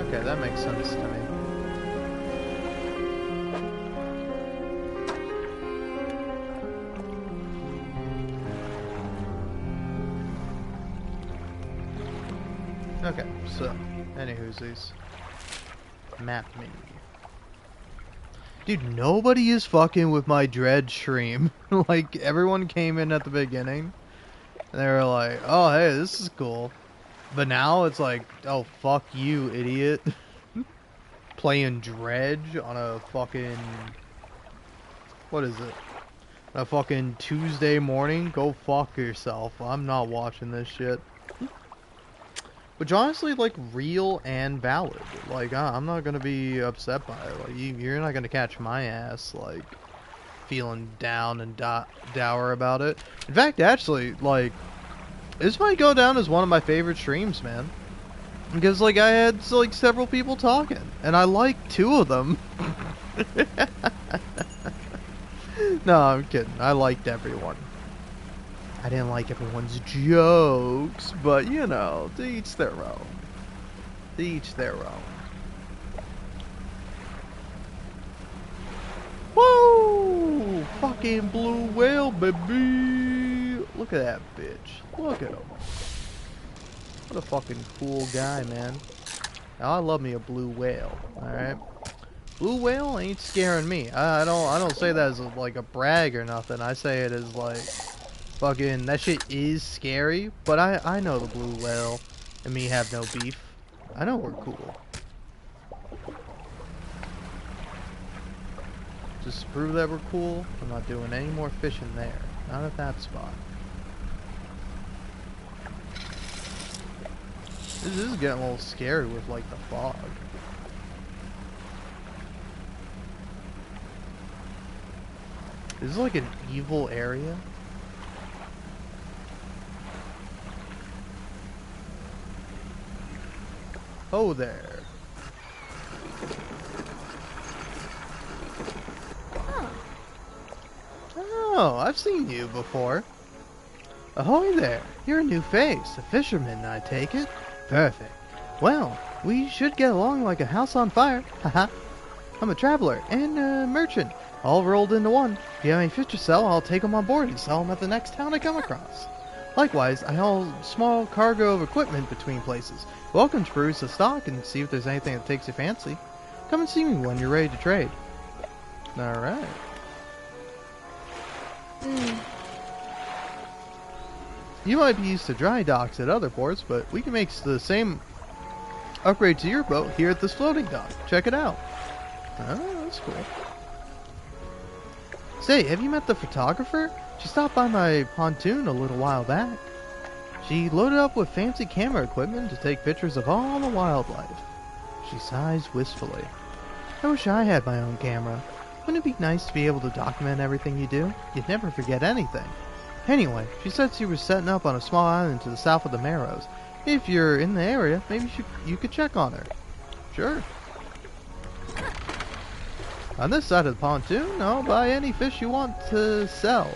Okay, that makes sense to me. Okay, so, anywhoosies. Map menu. Dude, nobody is fucking with my Dredge stream. Like, everyone came in at the beginning, and they were like, oh, hey, this is cool. But now it's like, oh, fuck you, idiot. Playing Dredge on a fucking... What is it? A fucking Tuesday morning? Go fuck yourself. I'm not watching this shit. Which honestly, like, real and valid. Like, I'm not gonna be upset by it. Like, you're not gonna catch my ass, like, feeling down and dour about it. In fact, actually, like, this might go down as one of my favorite streams, man. Because, like, I had, like, several people talking. And I liked 2 of them. No, I'm kidding. I liked everyone. I didn't like everyone's jokes, but, you know, to each their own. To each their own. Whoa! Fucking blue whale, baby! Look at that bitch. Look at him. What a fucking cool guy, man. Now, I love me a blue whale, alright? Blue whale ain't scaring me. I don't say that as like a brag or nothing. I say it as like... Fucking, that shit is scary, but I know the blue whale and me have no beef. I know we're cool. Just to prove that we're cool, I'm not doing any more fishing there. Not at that spot. This is getting a little scary with, like, the fog. This is like an evil area. Oh there. Huh. Oh, I've seen you before. Ahoy there. You're a new face. A fisherman, I take it? Perfect. Well, we should get along like a house on fire. Haha. I'm a traveler and a merchant, all rolled into one. If you have any fish to sell, I'll take them on board and sell them at the next town I come across. Likewise, I haul small cargo of equipment between places. Welcome to peruse the stock and see if there's anything that takes your fancy. Come and see me when you're ready to trade. Alright. You might be used to dry docks at other ports, but we can make the same upgrade to your boat here at this floating dock. Check it out. Oh, that's cool. Say, have you met the photographer? She stopped by my pontoon a little while back. She loaded up with fancy camera equipment to take pictures of all the wildlife. She sighs wistfully. I wish I had my own camera. Wouldn't it be nice to be able to document everything you do? You'd never forget anything. Anyway, she said she was setting up on a small island to the south of the Marrows. If you're in the area, maybe you could check on her. Sure. On this side of the pontoon, I'll buy any fish you want to sell.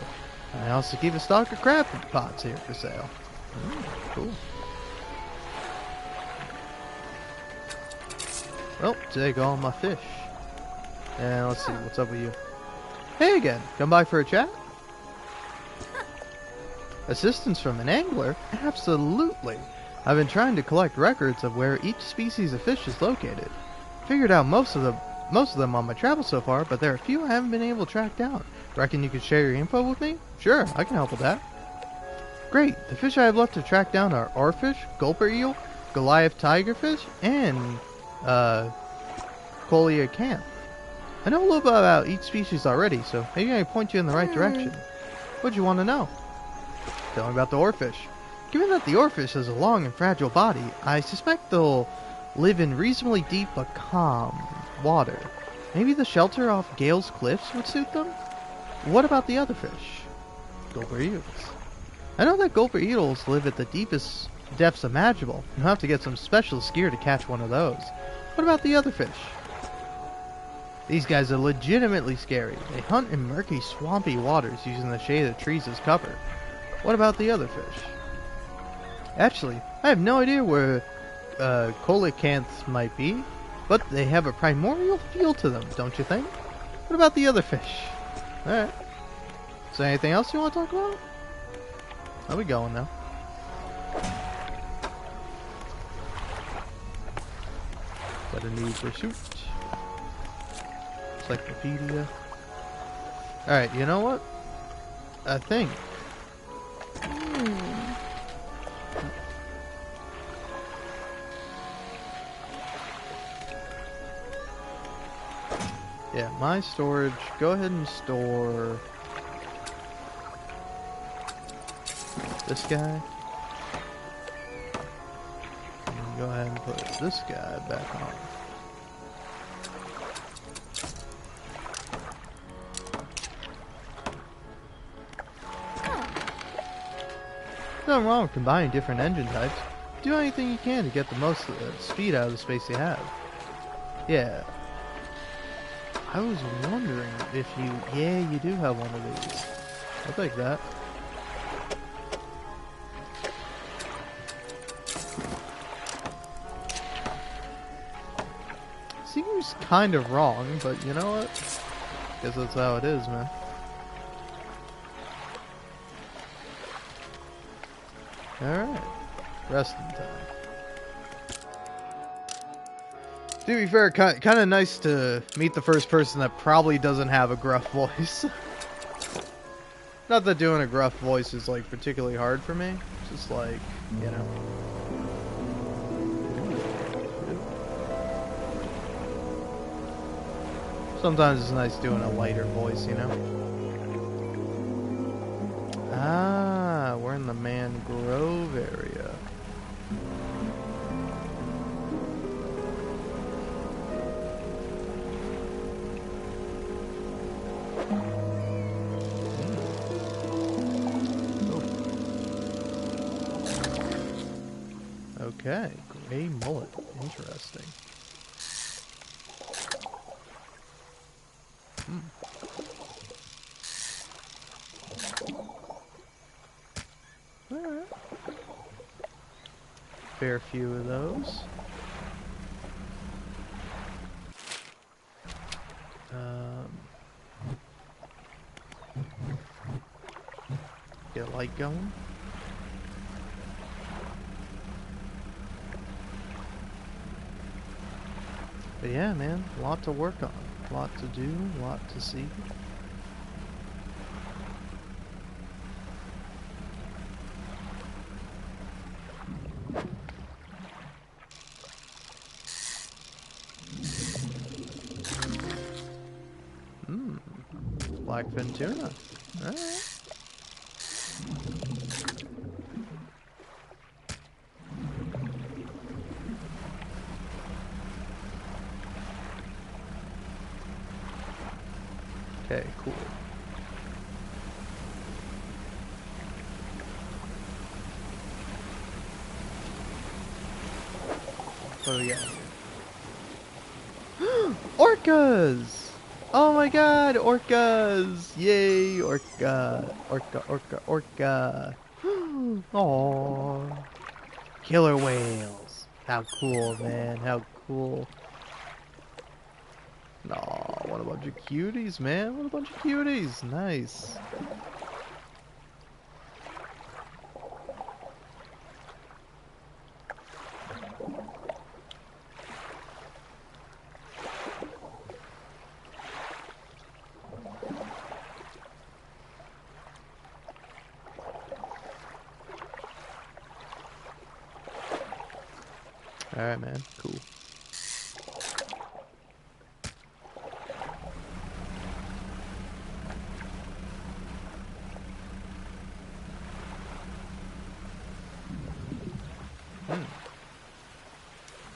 I also keep a stock of crab pots here for sale. Cool. Well, take all my fish. And let's see, what's up with you? Hey again, come by for a chat? Assistance from an angler? Absolutely. I've been trying to collect records of where each species of fish is located. Figured out most of them on my travels so far, but there are a few I haven't been able to track down. Reckon you could share your info with me? Sure, I can help with that. Great, the fish I have left to track down are oarfish, gulper eel, Goliath tigerfish, and, Colia camp. I know a little bit about each species already, so maybe I can point you in the right direction. What'd you want to know? Tell me about the oarfish. Given that the oarfish has a long and fragile body, I suspect they'll live in reasonably deep but calm water. Maybe the shelter off Gale's Cliffs would suit them? What about the other fish? Gulper eels. I know that gulper eels live at the deepest depths imaginable. You'll have to get some specialist gear to catch one of those. What about the other fish? These guys are legitimately scary. They hunt in murky, swampy waters using the shade of trees as cover. What about the other fish? Actually, I have no idea where coelacanths might be, but they have a primordial feel to them, don't you think? What about the other fish? Alright. Is there anything else you want to talk about? How we going now? Got a new pursuit. Encyclopedia. Alright, you know what? I think. Yeah, my storage. Go ahead and store this guy. And go ahead and put this guy back on. Nothing wrong with combining different engine types. Do anything you can to get the most speed out of the space you have. Yeah. I was wondering if you... Yeah, you do have one of these. I'll take that. Seems kind of wrong, but you know what? Guess that's how it is, man. Alright. Resting time. To be fair, kind of nice to meet the first person that probably doesn't have a gruff voice. Not that doing a gruff voice is, like, particularly hard for me. It's just like, you know. Sometimes it's nice doing a lighter voice, you know. Ah, we're in the mangrove area. Okay, gray mullet. Interesting. Alright. Fair few of those. Get a light going. But yeah, man, a lot to work on, a lot to do, a lot to see. Blackfin tuna. Alright. Okay, cool. What do we got here? Orcas! Oh my god, orcas! Yay, orca. Orca, orca, orca. Aww. Killer whales. How cool, man. How cool. Aw, what a bunch of cuties, man. What a bunch of cuties. Nice. Alright, man. Cool.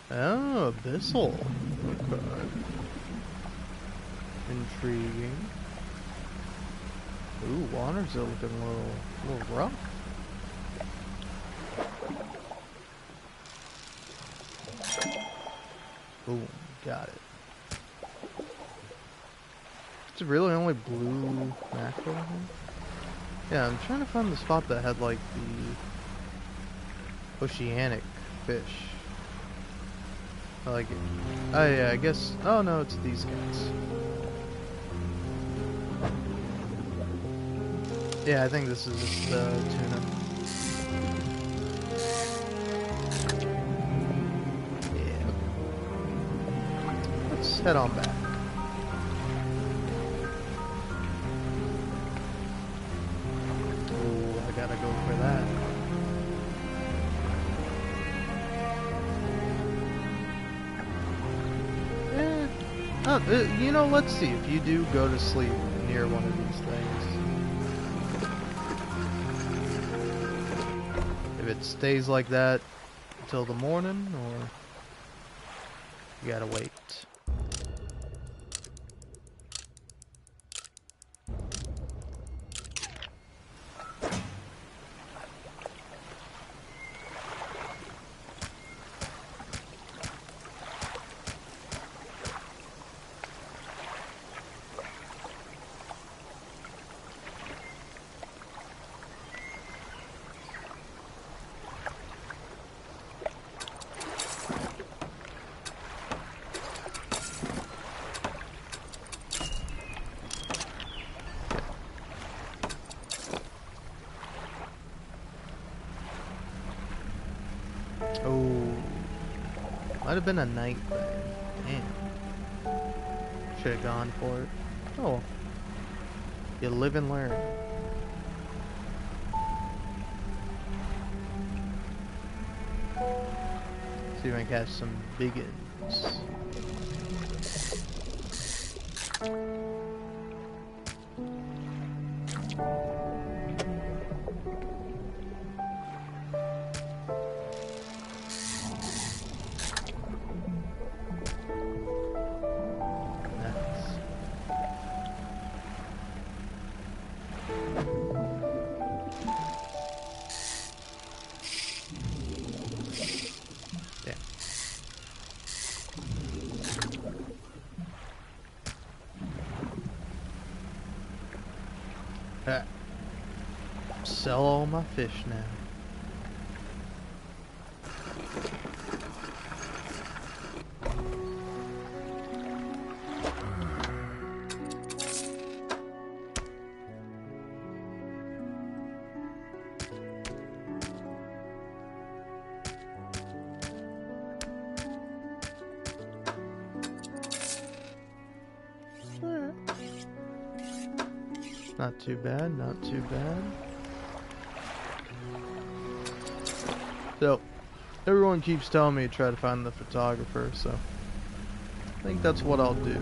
Oh, abyssal. Okay. Intriguing. Ooh, waters are looking a little rough. Boom, got it. It's really only blue mackerel here? Yeah, I'm trying to find the spot that had like the... Oceanic fish. I like it. Oh yeah, I guess. Oh no, it's these guys. Yeah, I think this is just tuna. Yeah. Let's head on back. Oh, I gotta go for that. You know, let's see if you do go to sleep near one of these things. If it stays like that until the morning, or you gotta wait. Oh, might have been a night there. Damn. Should have gone for it. Oh, you live and learn. See if I can catch some biggins. Sell all my fish now. Not too bad, not too bad. So, everyone keeps telling me to try to find the photographer, so I think that's what I'll do.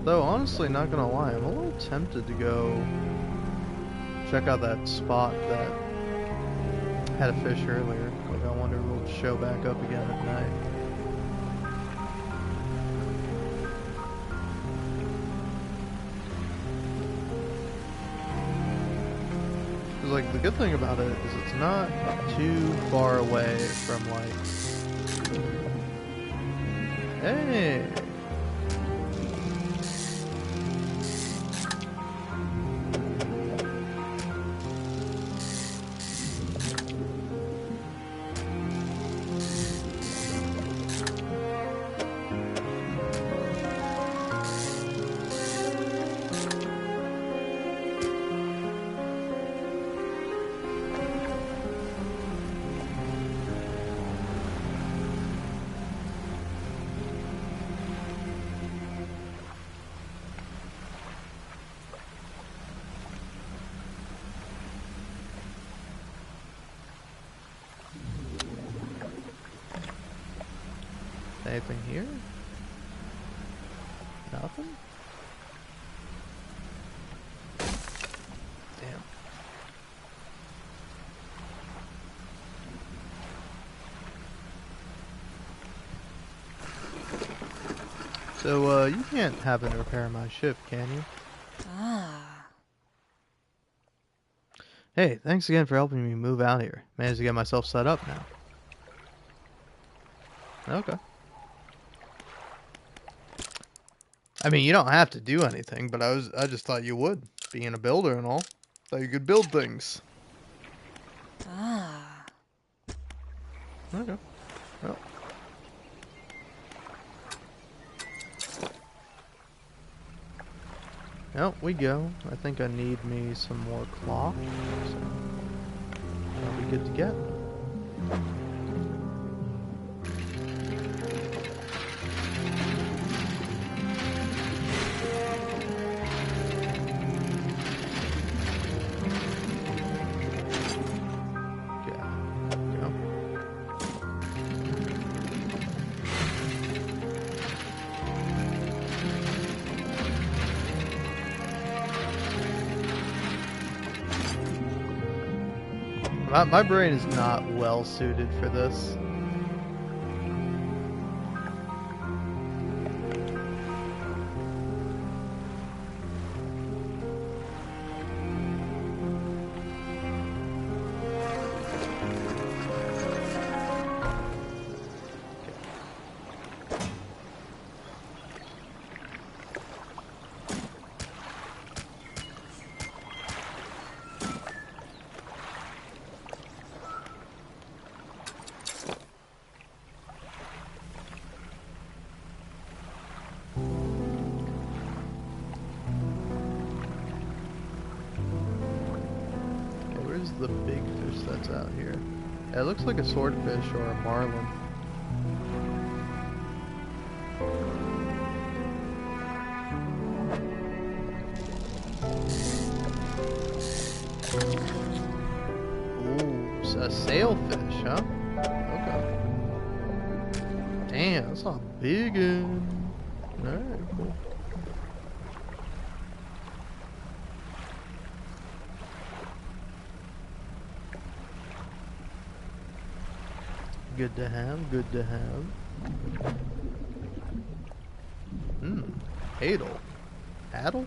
Though, honestly, not gonna lie, I'm a little tempted to go check out that spot that had a fish earlier. Like, I wonder if it'll show back up again at night. Like, the good thing about it is it's not too far away from, like, hey, anything here? Nothing? Damn. So, you can't happen to repair my ship, can you? Ah. Hey, thanks again for helping me move out here. Managed to get myself set up now. Okay. I mean, you don't have to do anything, but I just thought you would, being a builder and all. Thought you could build things. Ah. Okay. Well. Out we go. I think I need me some more cloth. So I'll be good to get. My brain is not well suited for this. Where's the big fish that's out here? Yeah, it looks like a swordfish or a marlin. Ooh, a sailfish, huh? Okay. Damn, that's a big one. Alright, cool. Good to have, good to have. Hadal. Hadal?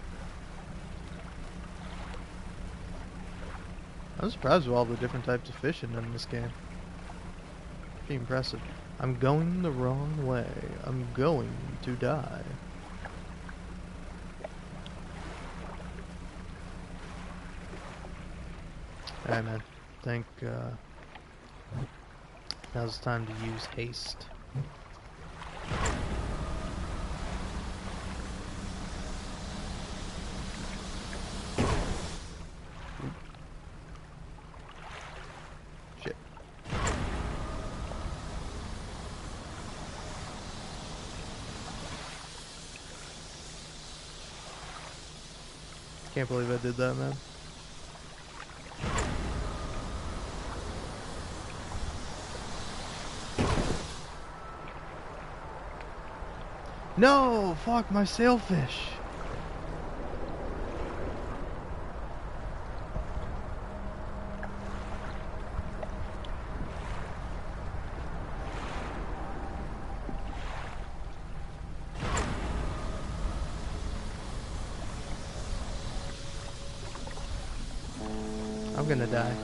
I'm surprised with all the different types of fishing in this game. Pretty impressive. I'm going the wrong way. I'm going to die. Alright, man. I think, now's the time to use haste. Shit. Can't believe I did that, man. No! Fuck my sailfish! I'm gonna die.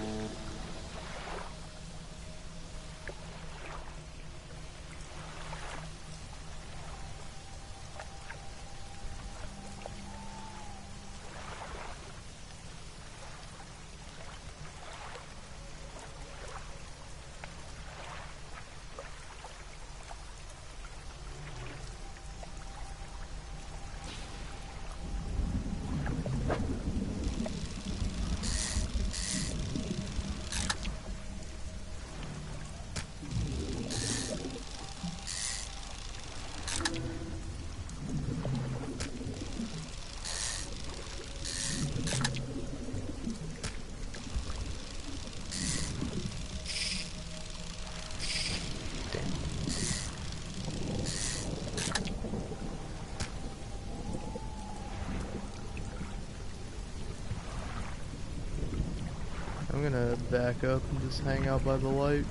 I'm gonna back up and just hang out by the light.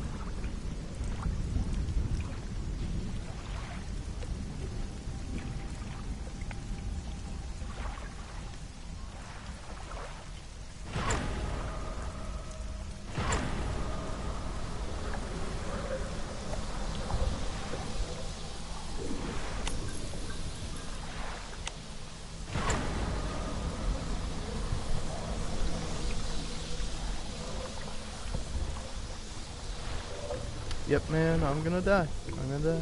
Yep, man, I'm gonna die. I'm gonna die.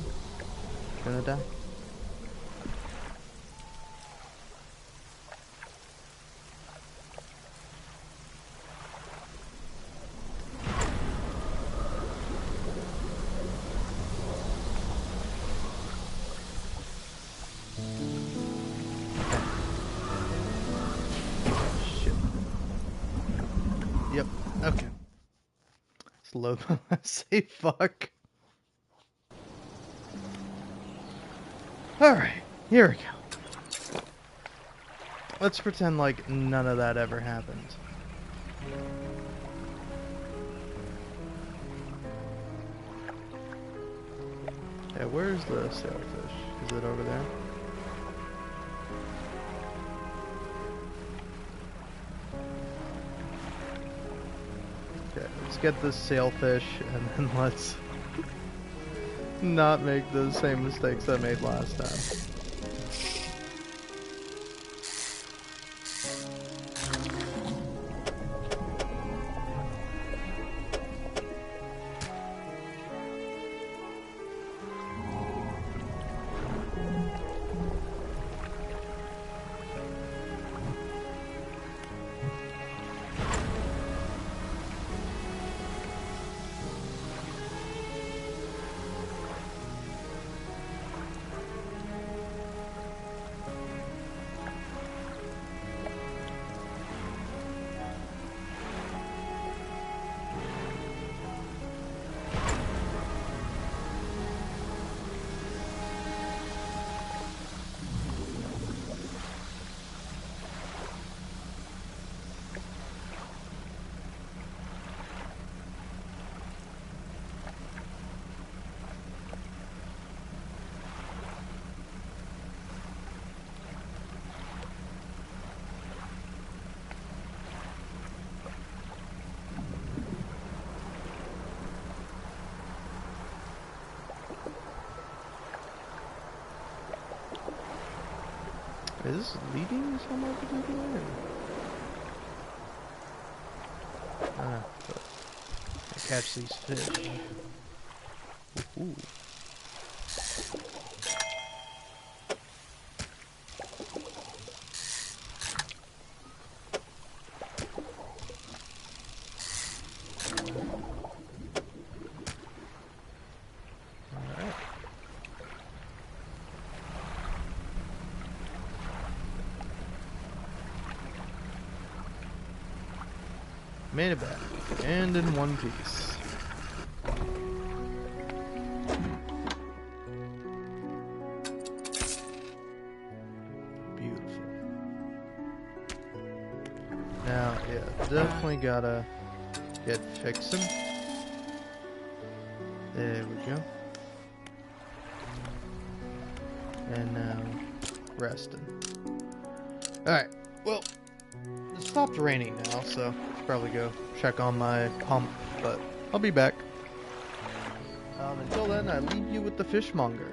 Gonna die. Shit. Yep, okay. Slow. Say fuck. Alright, here we go. Let's pretend like none of that ever happened. Yeah, where's the sailfish? Is it over there? Okay, let's get this sailfish and then let's not make the same mistakes I made last time. Is this leading somewhere particular? Catch these fish. Ooh. Alright. Made it back. And in one piece. Beautiful. Now, yeah, definitely gotta get fixing. There we go. And now, resting. Alright, well, it stopped raining now, so I should probably go check on my pump, but I'll be back. Until then, I leave you with the fishmonger.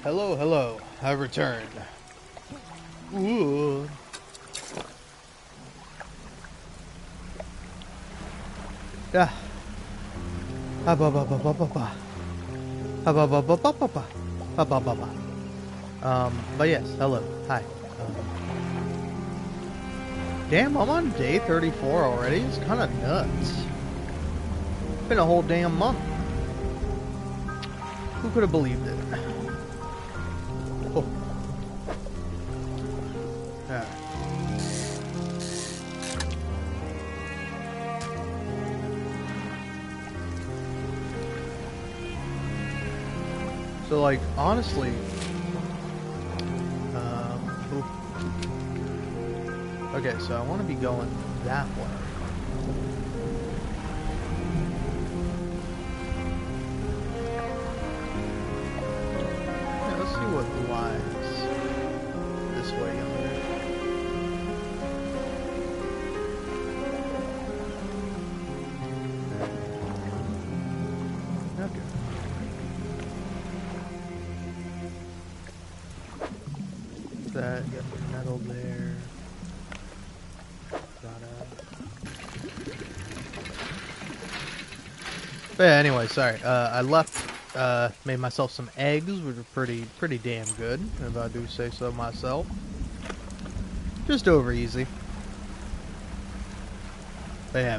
Hello, hello. I've returned. Ooh. Yeah. Ha ba ba ba ba ba ba. Ha ba ba ba ba ba ba. Ha ba ba ba. But yes, hello. Hi. Damn, I'm on day 34 already. It's kind of nuts. It's been a whole damn month. Who could have believed it? Oh. Yeah. So, like, honestly, okay, so I want to be going that way. Yeah, let's see what lies this way yonder. Okay. That, got the metal there. But yeah, anyway, sorry. I left, made myself some eggs, which are pretty damn good, if I do say so myself. Just over easy. But yeah,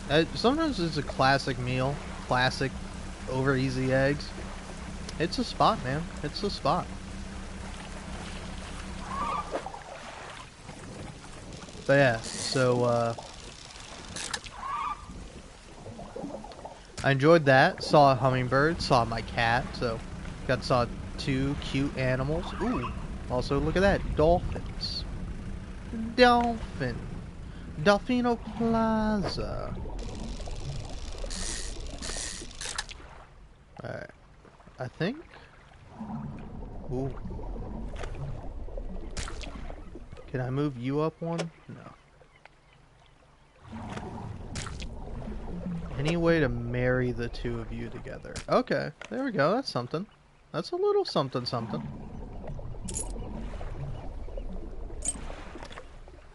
man. Sometimes it's a classic meal, classic over easy eggs. It's a spot, man. It's a spot. But yeah, so I enjoyed that. Saw a hummingbird, saw my cat, so saw two cute animals. Ooh, also look at that, dolphins. Dolphin. Dolphino Plaza. Alright. I think. Ooh. Can I move you up one? No. Any way to marry the two of you together? Okay, there we go. That's something. That's a little something something.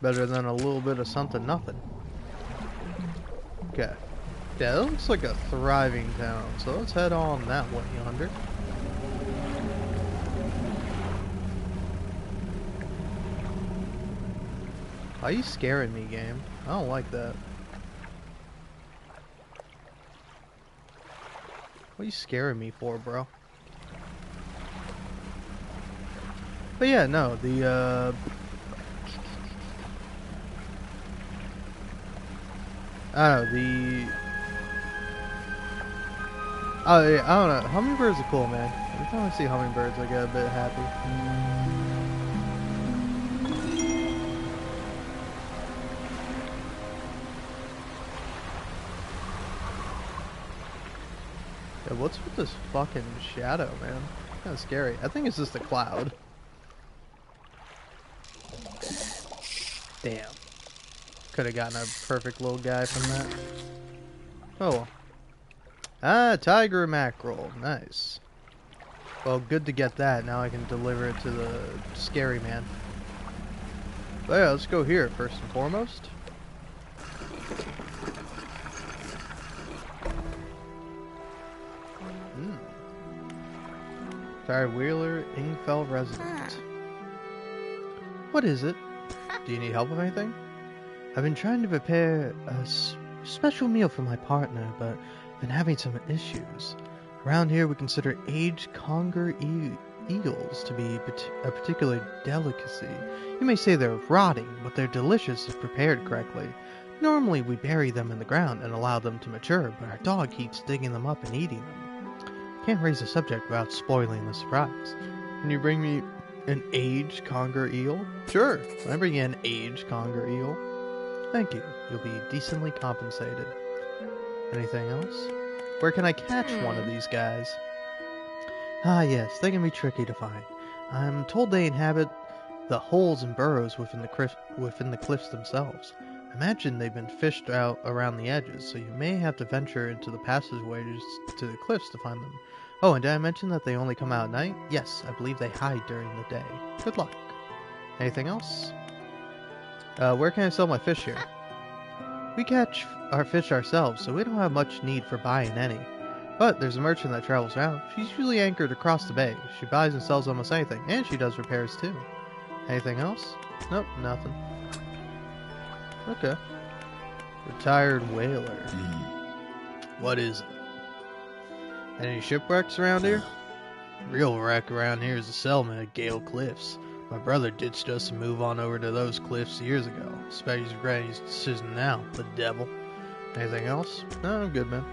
Better than a little bit of something nothing. Okay. Yeah, that looks like a thriving town, so let's head on that way yonder. Why are you scaring me, game? I don't like that. What are you scaring me for, bro? But yeah, no, the, I don't know, oh yeah, I don't know, hummingbirds are cool, man. Every time I see hummingbirds, I get a bit happy. Yeah, what's with this fucking shadow, man? Kinda scary. I think it's just a cloud. Damn. Could have gotten a perfect little guy from that. Oh well. Ah, tiger mackerel. Nice. Well, good to get that. Now I can deliver it to the scary man. But yeah, let's go here first and foremost. Fire Wheeler, Ingfell resident. What is it? Do you need help with anything? I've been trying to prepare a special meal for my partner, but been having some issues. Around here, we consider aged conger eagles to be a particular delicacy. You may say they're rotting, but they're delicious if prepared correctly. Normally, we bury them in the ground and allow them to mature, but our dog keeps digging them up and eating them. Can't raise the subject without spoiling the surprise. Can you bring me an aged conger eel? Sure, I bring you an aged conger eel. Thank you. You'll be decently compensated. Anything else? Where can I catch one of these guys? Ah yes, they can be tricky to find. I'm told they inhabit the holes and burrows within the cliffs themselves. Imagine they've been fished out around the edges, so you may have to venture into the passageways to the cliffs to find them. Oh, and did I mention that they only come out at night? Yes, I believe they hide during the day. Good luck. Anything else? Where can I sell my fish here? We catch our fish ourselves, so we don't have much need for buying any. But there's a merchant that travels around. She's usually anchored across the bay. She buys and sells almost anything, and she does repairs too. Anything else? Nope, nothing. Okay. Retired whaler. What is it? Any shipwrecks around here? Real wreck around here is the settlement at Gale Cliffs. My brother ditched us and moved on over to those cliffs years ago. Expect he's regretting his decision now, the devil. Anything else? No, I'm good, man.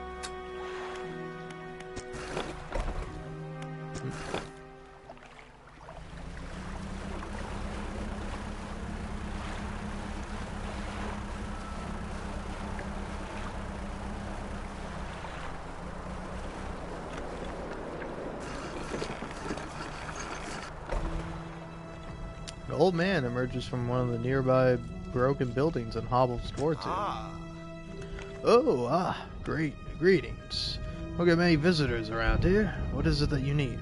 An old man emerges from one of the nearby broken buildings and hobbles towards it. Greetings. Don't get many visitors around here. What is it that you need?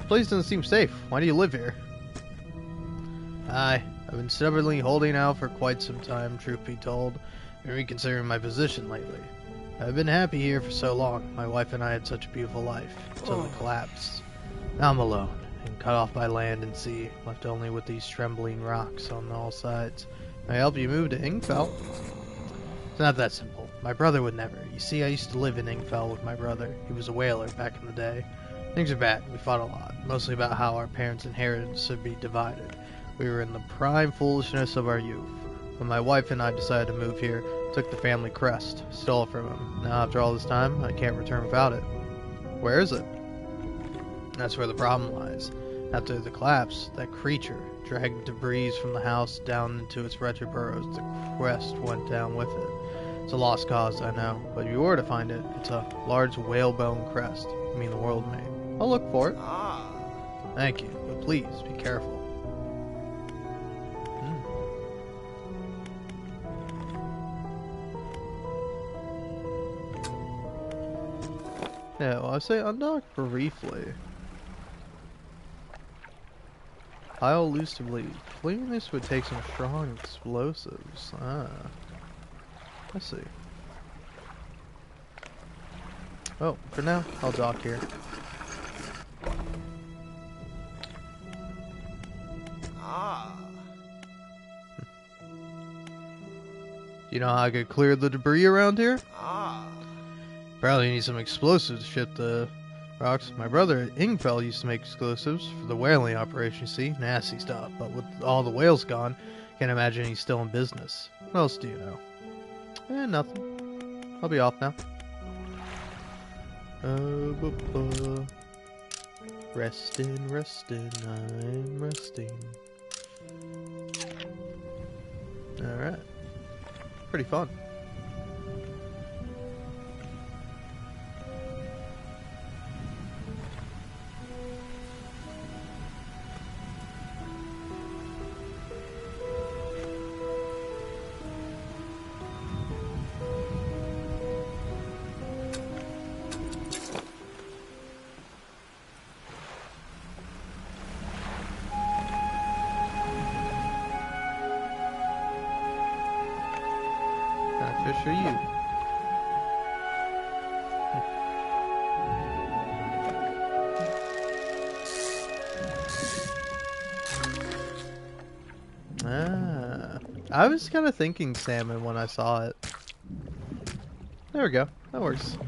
The place doesn't seem safe. Why do you live here? I've been stubbornly holding out for quite some time, truth be told, and reconsidering my position lately. I've been happy here for so long. My wife and I had such a beautiful life, until it collapsed. Now I'm alone, and cut off by land and sea, left only with these trembling rocks on all sides. Can I help you move to Ingfell? It's not that simple. My brother would never. You see, I used to live in Ingfell with my brother. He was a whaler back in the day. Things are bad. We fought a lot, mostly about how our parents' inheritance should be divided. We were in the prime foolishness of our youth. When my wife and I decided to move here, took the family crest, stole it from him. Now after all this time, I can't return without it. Where is it? That's where the problem lies. After the collapse, that creature dragged debris from the house down into its wretched burrows. The crest went down with it. It's a lost cause, I know, but if you were to find it, it's a large whalebone crest. I mean the world made. I'll look for it. Thank you, but please be careful. Yeah, well, I say undock briefly. Pile loose to bleed. Fleeing this would take some strong explosives. I see. Oh, for now, I'll dock here. You know how I could clear the debris around here? Probably need some explosives to ship the rocks. My brother at Ingfell used to make explosives for the whaling operation, see? Nasty stuff. But with all the whales gone, can't imagine he's still in business. What else do you know? Nothing. I'll be off now. Resting, I'm resting. Alright. Pretty fun. Fish are you? I was kind of thinking salmon when I saw it. There we go. That works.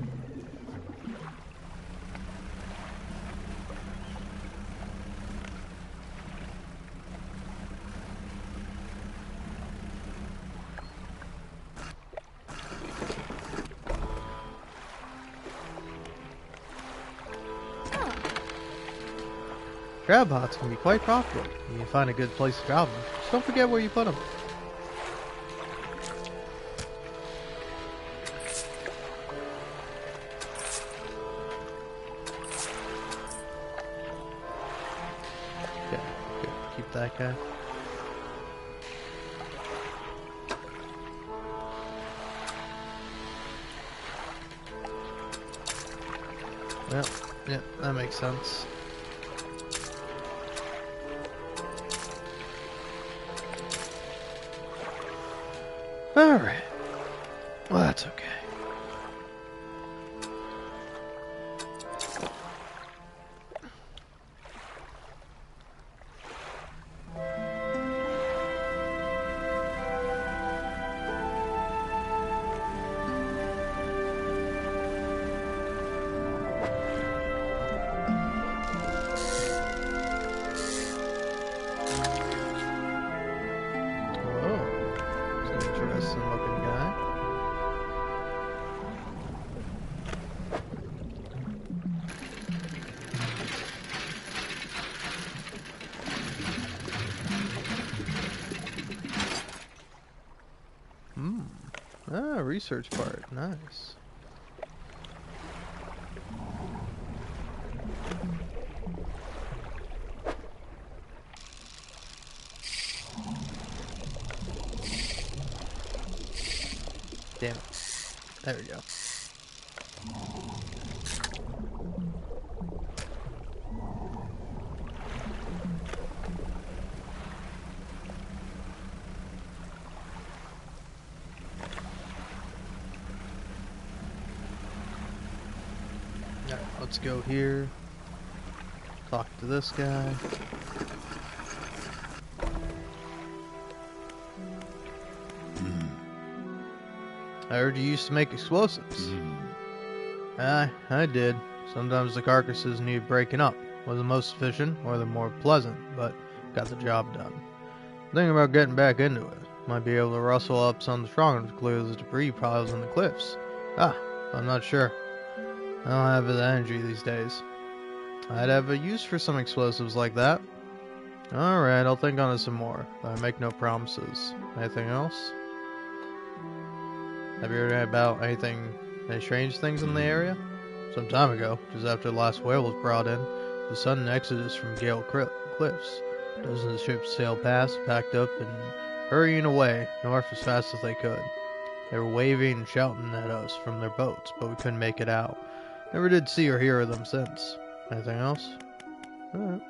Crab pots can be quite profitable when you find a good place to drop them. Just don't forget where you put them. Okay, good. Keep that guy. Well, Yep, that makes sense. Alright. Well, that's okay. Ah, research part. Nice. Damn it. There we go. Alright, let's go here. Talk to this guy. I heard you used to make explosives. I did. Sometimes the carcasses needed breaking up. Wasn't most efficient or the more pleasant, but got the job done. Thinking about getting back into it. Might be able to rustle up something strong to clear the debris piles in the cliffs. I'm not sure. I don't have the energy these days. I'd have a use for some explosives like that. Alright, I'll think on it some more, but I make no promises. Anything else? Have you heard about any strange things in the area? Some time ago, just after the last whale was brought in, the sudden exodus from Gale Cliffs. Dozens of ships sailed past, packed up, and hurrying away north as fast as they could. They were waving and shouting at us from their boats, but we couldn't make it out. Never did see or hear of them since. Anything else? Alright.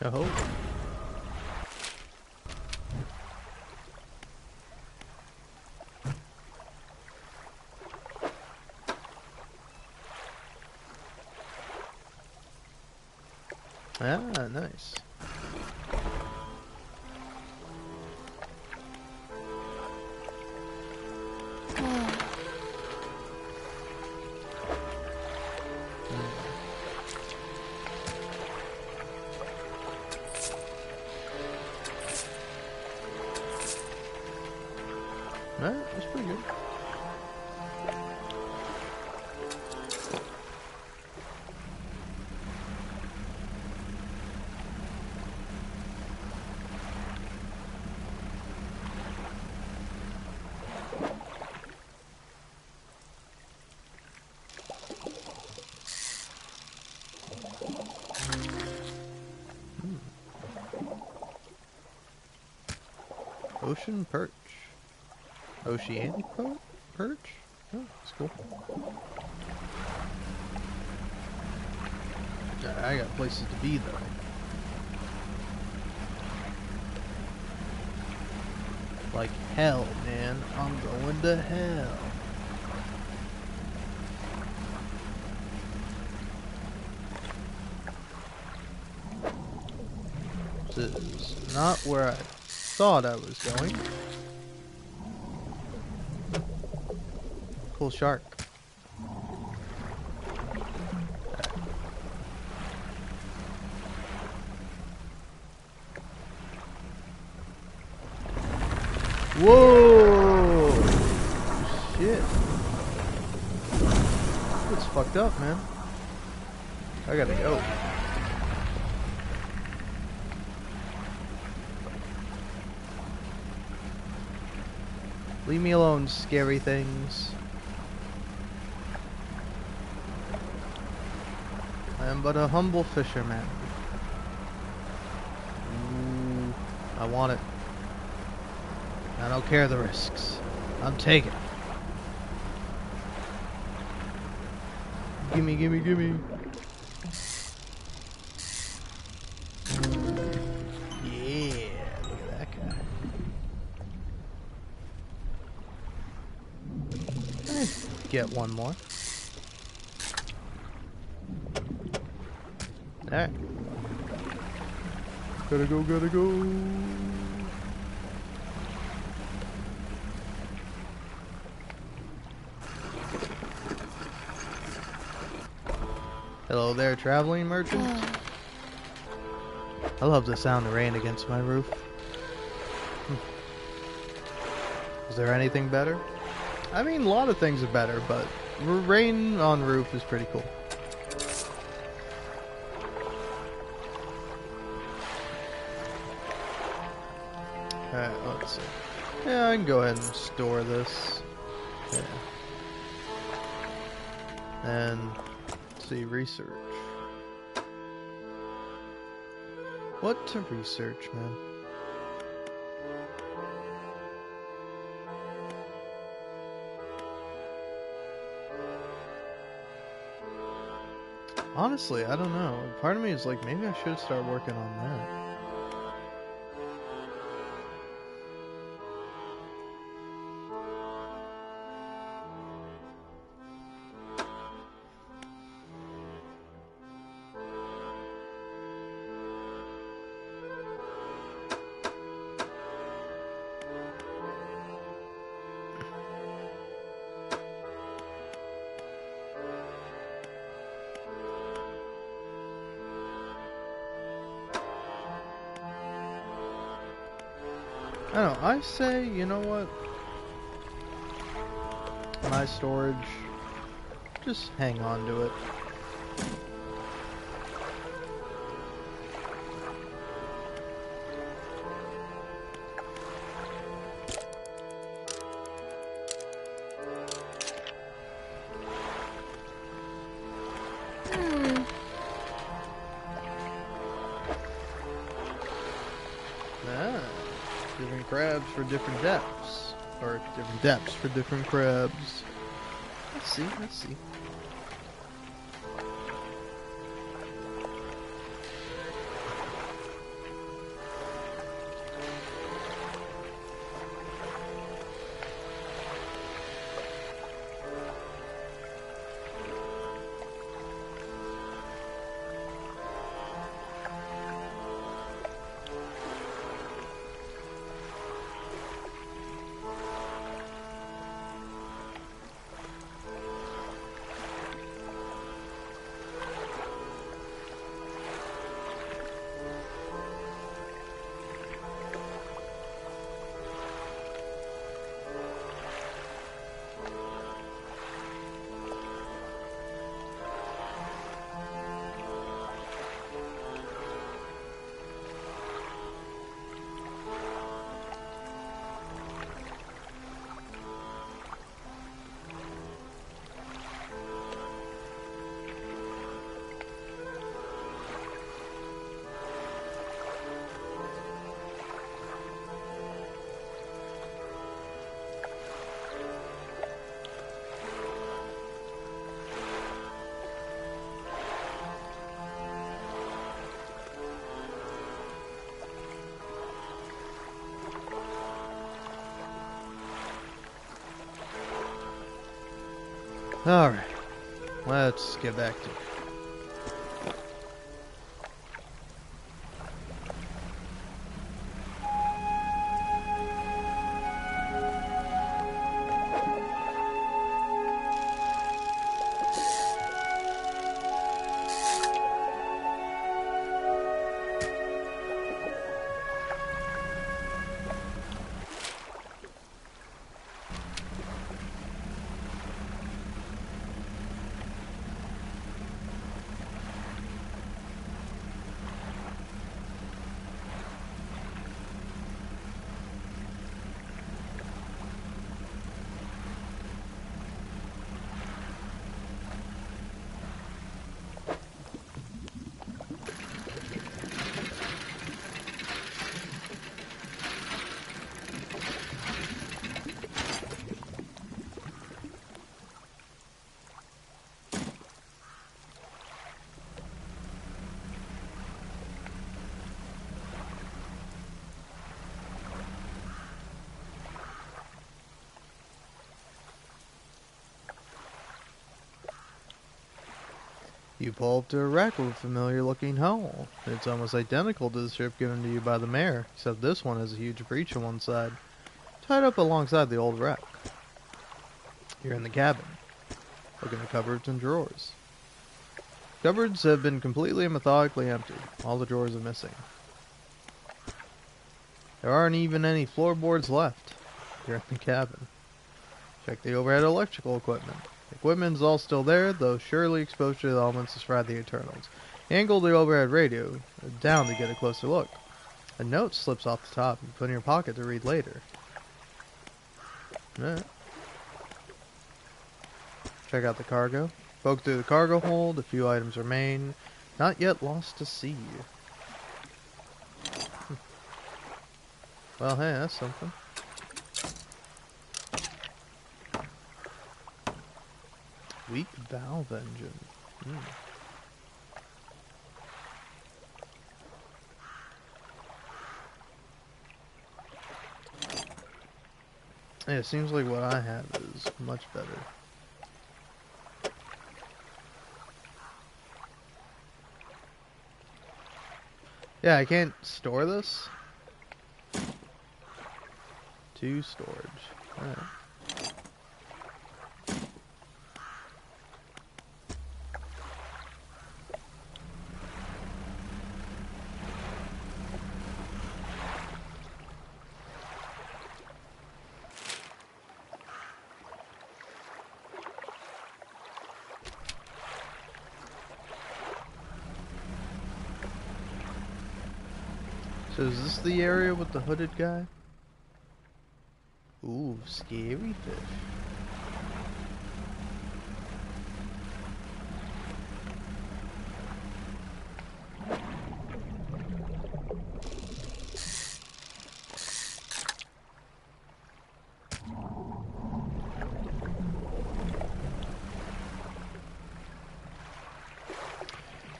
Oh. Ah, nice. Alright, that's pretty good. Ocean perch. Oceanic perch? Oh, that's cool. I got places to be though. Like hell, man. I'm going to hell. This is not where I thought I was going. beautiful shark. Whoa! Shit. It's fucked up, man. I gotta go. Leave me alone, scary things. I am but a humble fisherman. Ooh, I want it. I don't care the risks. I'm taking it. Gimme, gimme, gimme. Yeah, look at that guy. Get one more. Alright. Gotta go, gotta go. Hello there, traveling merchant. I love the sound of rain against my roof. Is there anything better? I mean, a lot of things are better, but rain on roof is pretty cool. Alright, let's see. Yeah, I can go ahead and store this. Yeah. And let's see, research. What to research, man? Honestly, I don't know. Part of me is like, maybe I should start working on that. I don't know, I say, you know what? My storage, just hang on to it. Different crabs for different depths. Or different depths for different crabs. Let's see, let's see. Alright, let's get back to it. You pull up to a wreck with a familiar-looking hull. It's almost identical to the ship given to you by the mayor, except this one has a huge breach on one side, tied up alongside the old wreck. You're in the cabin. Look in the cupboards and drawers. Cupboards have been completely and methodically emptied. All the drawers are missing. There aren't even any floorboards left. You're in the cabin. Check the overhead electrical equipment. The equipment is all still there, though surely exposure to the elements has fried the internals. Angle the overhead radio down to get a closer look. A note slips off the top and put in your pocket to read later. Alright. Check out the cargo. Poke through the cargo hold, a few items remain, not yet lost to sea. Well, hey, that's something. Weak valve engine. Yeah, it seems like what I have is much better. Yeah, I can't store this. 2 storage. Alright. So is this the area with the hooded guy? Ooh, scary fish.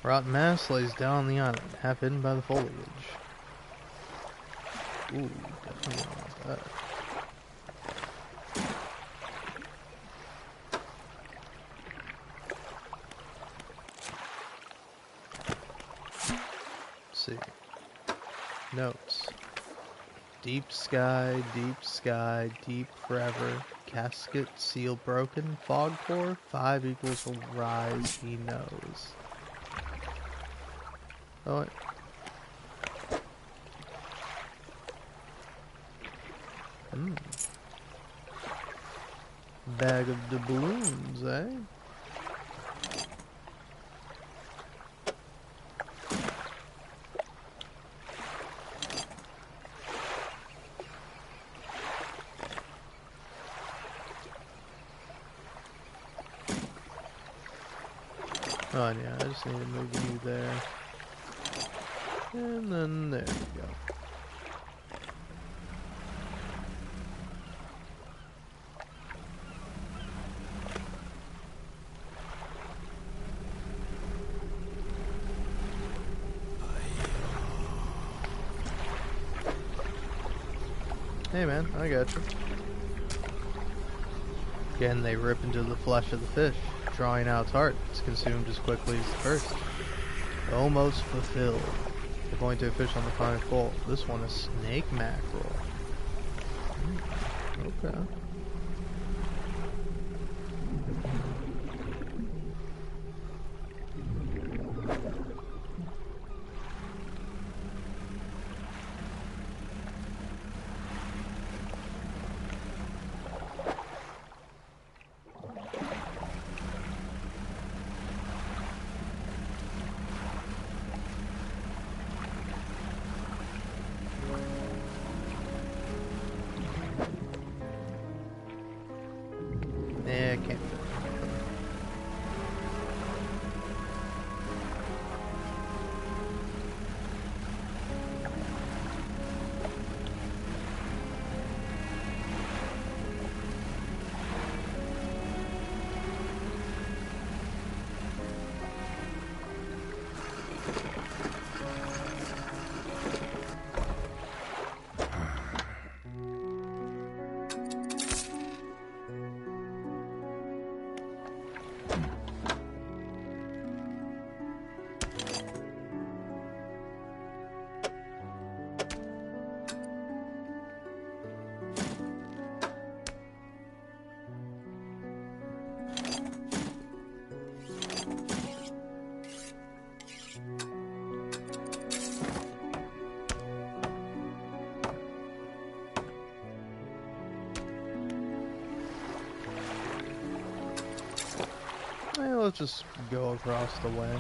Rotten mass lays down on the island, half hidden by the foliage. Ooh, definitely don't want that. Let's see. Notes. Deep sky, deep forever. Casket, seal broken. Fog core, 5 equals rise, he knows. Oh, wait. Bag of doubloons, eh? Oh, yeah, I just need to move you there. And then there we go. Hey man, I got you. Again, they rip into the flesh of the fish, drawing out its heart. It's consumed as quickly as the first. Almost fulfilled. They're going to a fish on the final goal. This one is snake mackerel. Okay. let's just go across the way.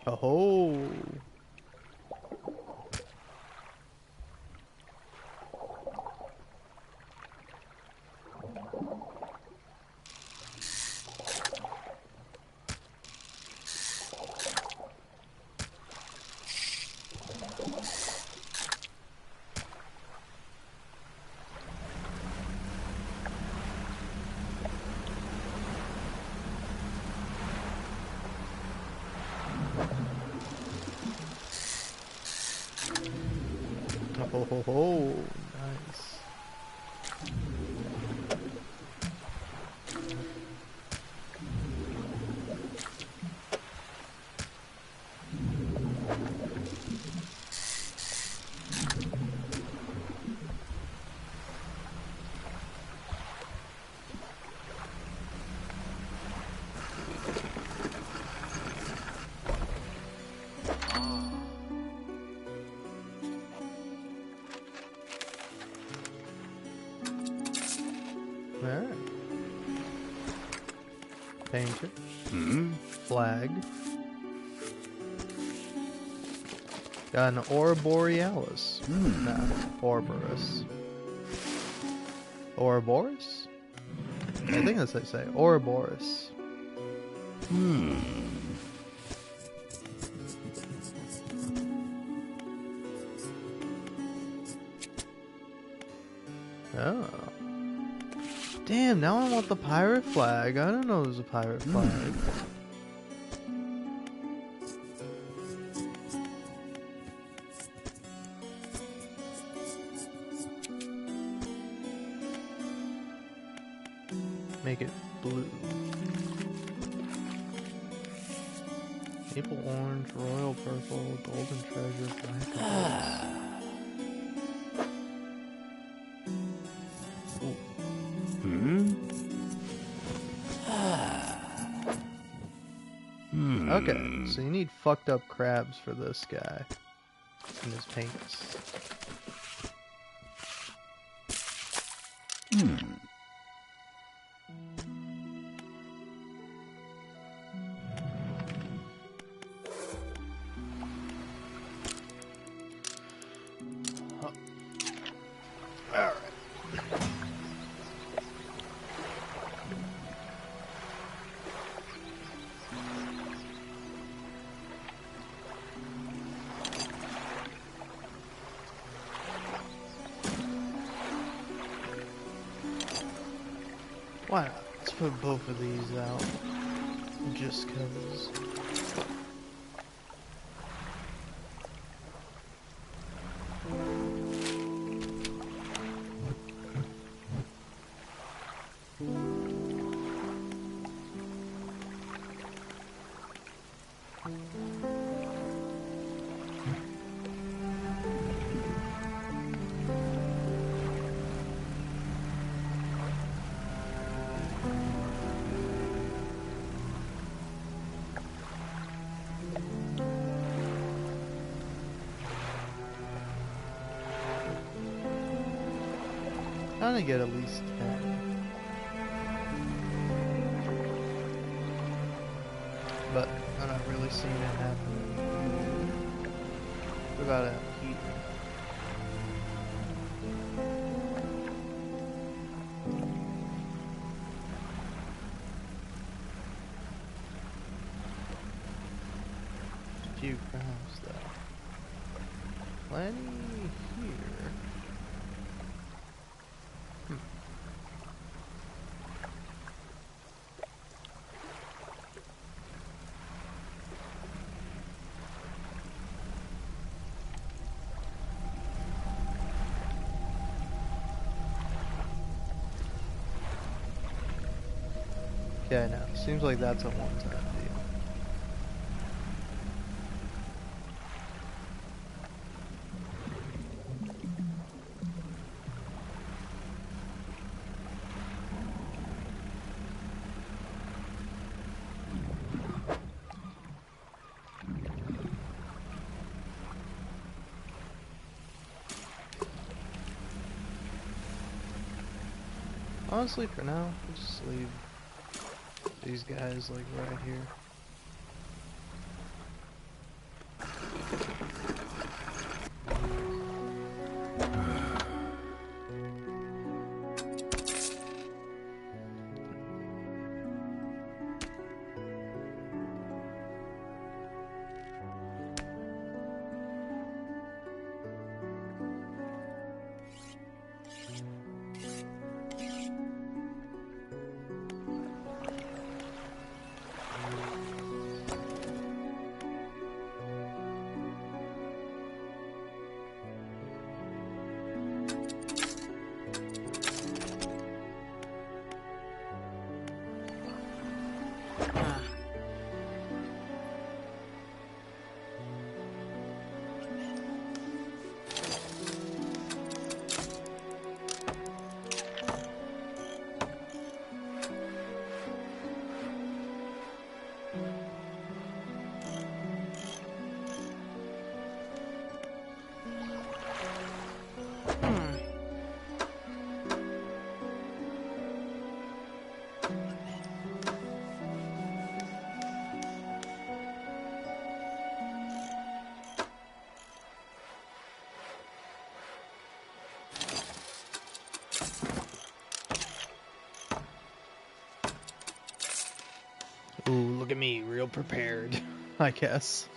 Oh. Oh, nice. Alright. Painter. Flag. Got an Aurora Borealis. Nah, Ouroboros. Ouroboros? I think that's what they say. Ouroboros. Oh. Damn, now I want the pirate flag. I didn't know there was a pirate flag. Make it blue. Maple orange, royal purple, golden treasure, black and Okay, so you need fucked up crabs for this guy and his paints. Alright. Why not? Let's put both of these out. Just cause. I'm gonna get at least 10. But I'm not really seeing it happen. What about out here? A few crabs though. Plenty here. Yeah, I know. Seems like that's a one-time deal. Honestly, for now, I'll just leave these guys, like, right here. Ooh, look at me, real prepared, I guess.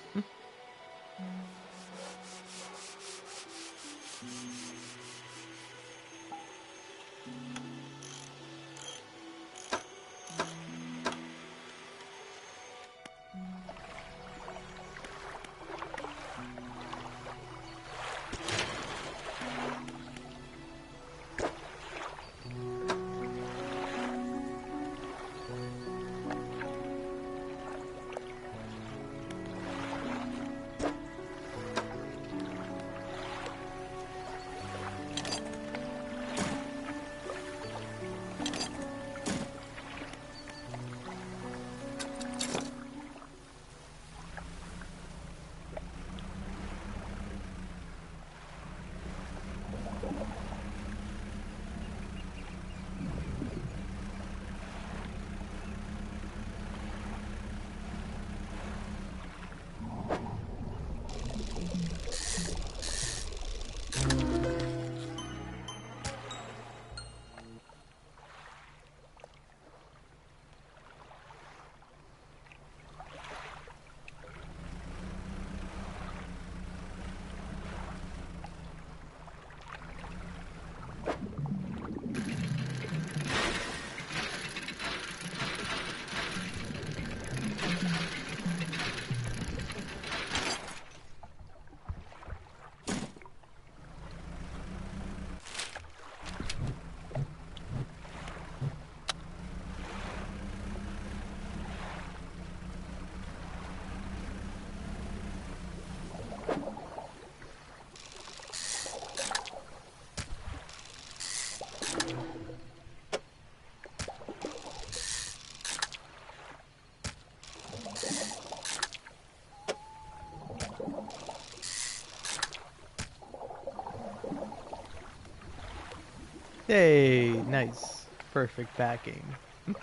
Hey, nice. Perfect backing. Yeah,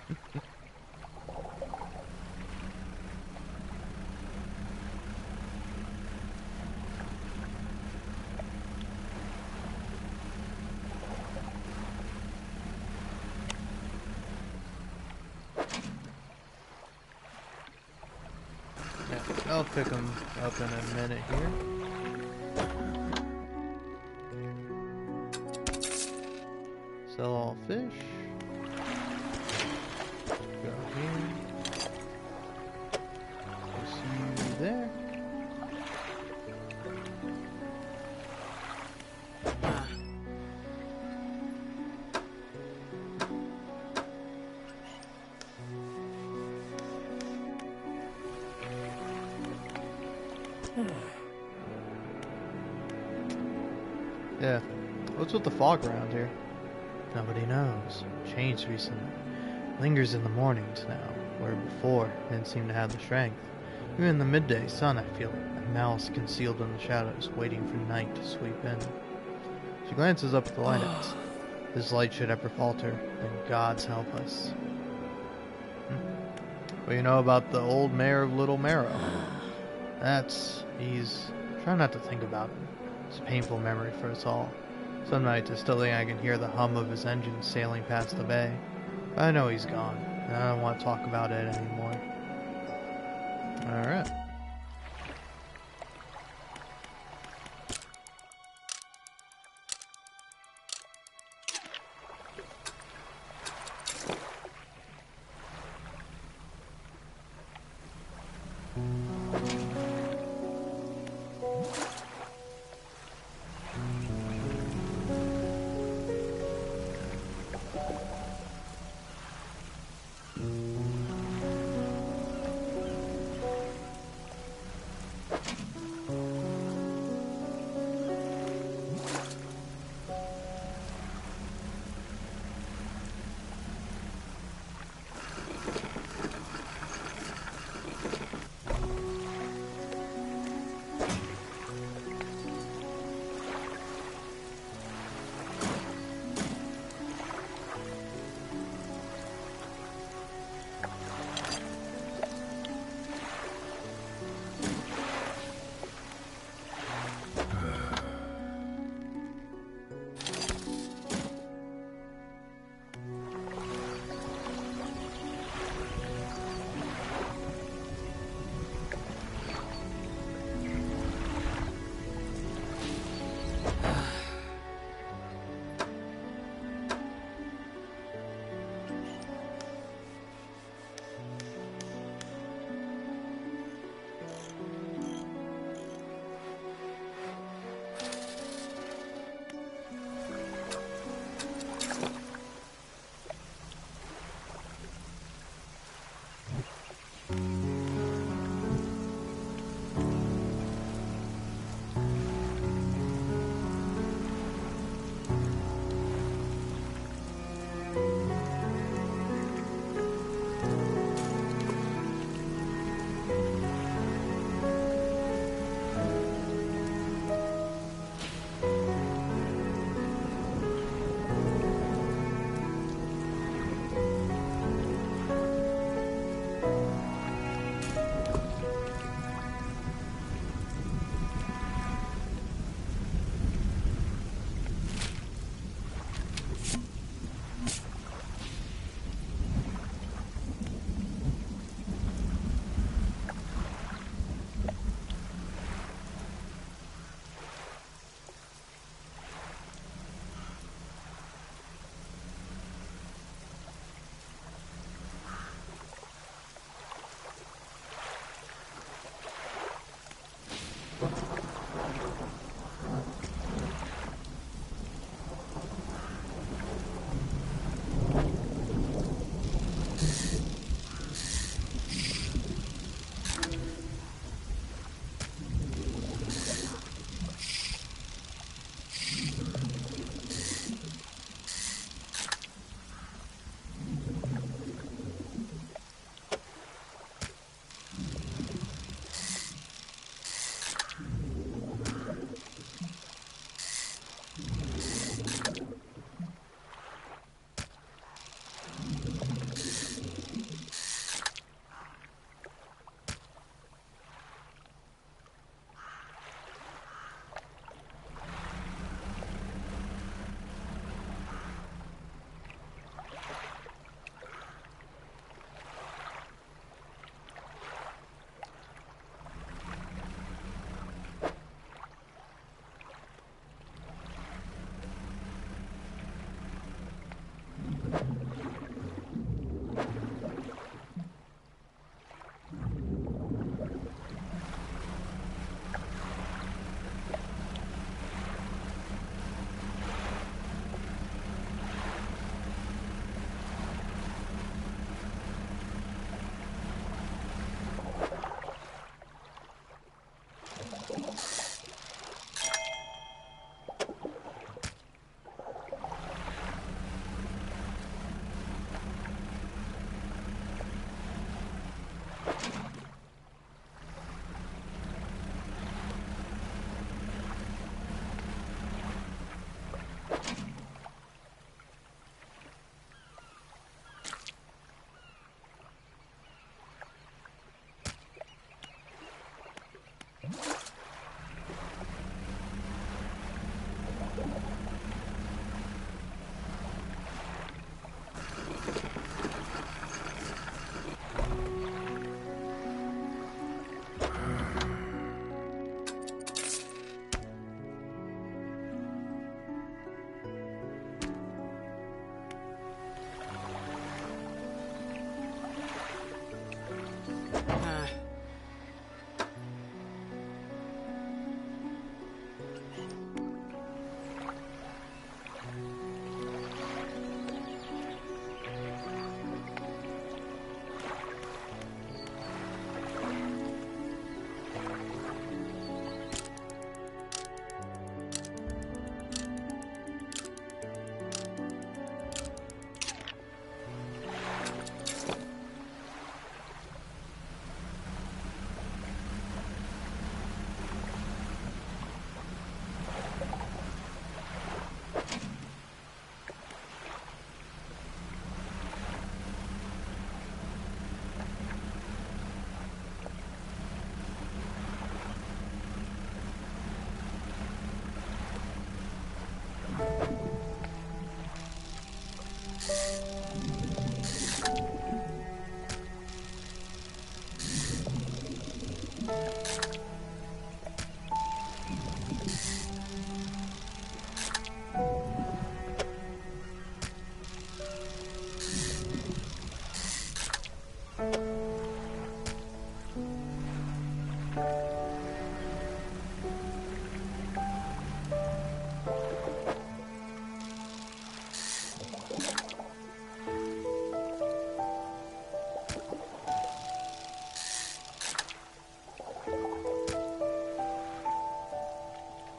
I'll pick them up in a minute here. Sell all fish. Go here. I'll see you there. Yeah. What's with the fog around here? Nobody knows. Changed recently. Lingers in the mornings now, where before didn't seem to have the strength. Even in the midday sun, I feel it, a malice concealed in the shadows, waiting for night to sweep in. She glances up at the lighthouse. his light should ever falter, then God's help us. What do you know about the old mayor of Little Marrow? He's... Try not to think about him. It's a painful memory for us all. Some nights I still think I can hear the hum of his engine sailing past the bay. But I know he's gone, and I don't want to talk about it anymore. Alright.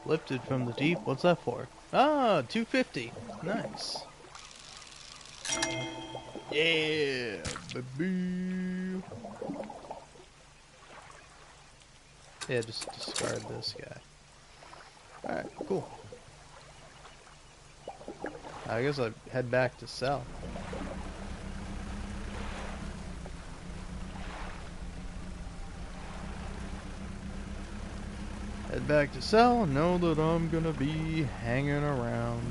Lifted from the deep. What's that for? Ah, 250. Nice. Yeah, baby. Yeah, just discard this guy. Alright, cool. I guess I head back to sell. Head back to sell. Know that I'm gonna be hanging around.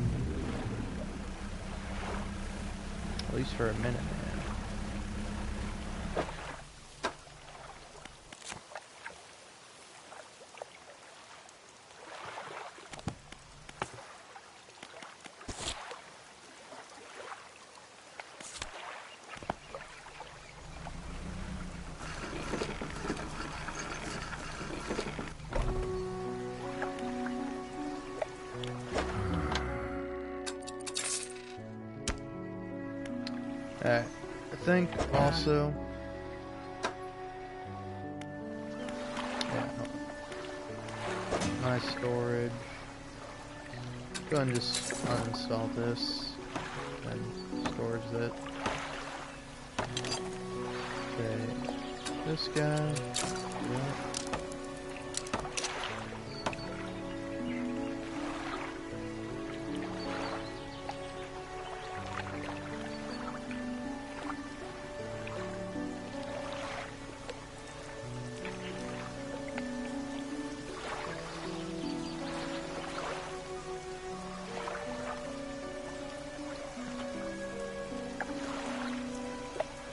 At least for a minute, man. Alright, I think also... Yeah, my storage. Go ahead and just uninstall this and storage that. Okay, this guy. Yeah.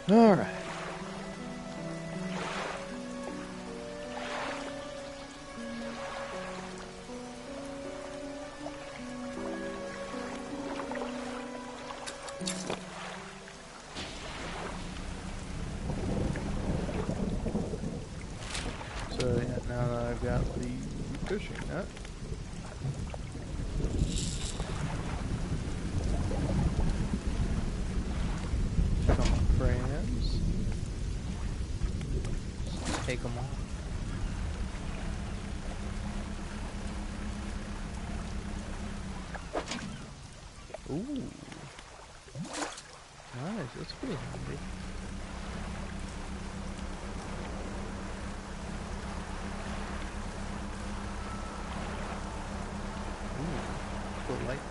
All right. So yeah, now that I've got the fishing net. Come on, friends. Just take them all. Ooh. Nice, that's pretty handy. Ooh, cool light.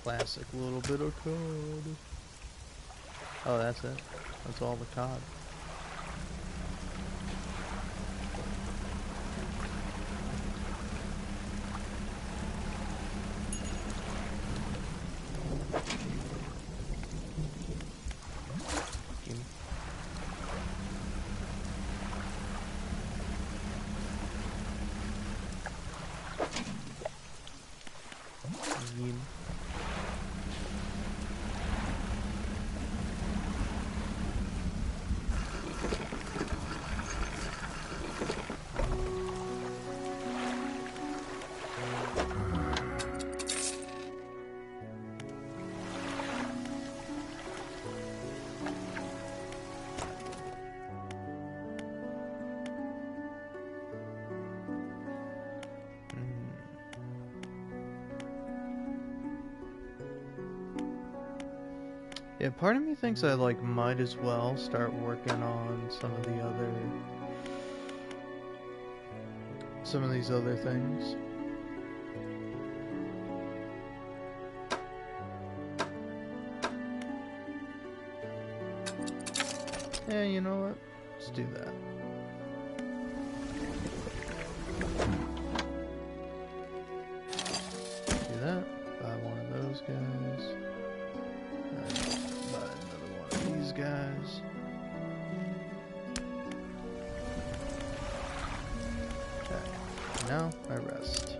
Classic little bit of cod. Oh, that's it. That's all the cod. Yeah, part of me thinks I might as well start working on some of these other things. Yeah, you know what? Let's do that. Do that. Buy one of those guys. Buy another one of these guys. Okay. Now I rest.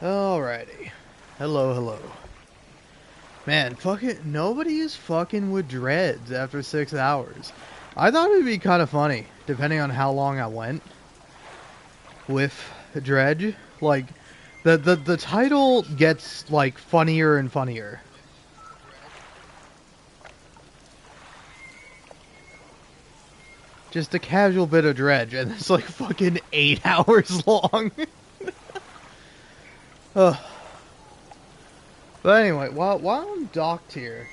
Alrighty. Hello, hello. Man, fucking nobody is fucking with Dredge after 6 hours. I thought it'd be kind of funny, depending on how long I went with Dredge. Like, the title gets, like, funnier and funnier. Just a casual bit of Dredge, and it's like fucking 8 hours long. Ugh. But anyway, while I'm docked here,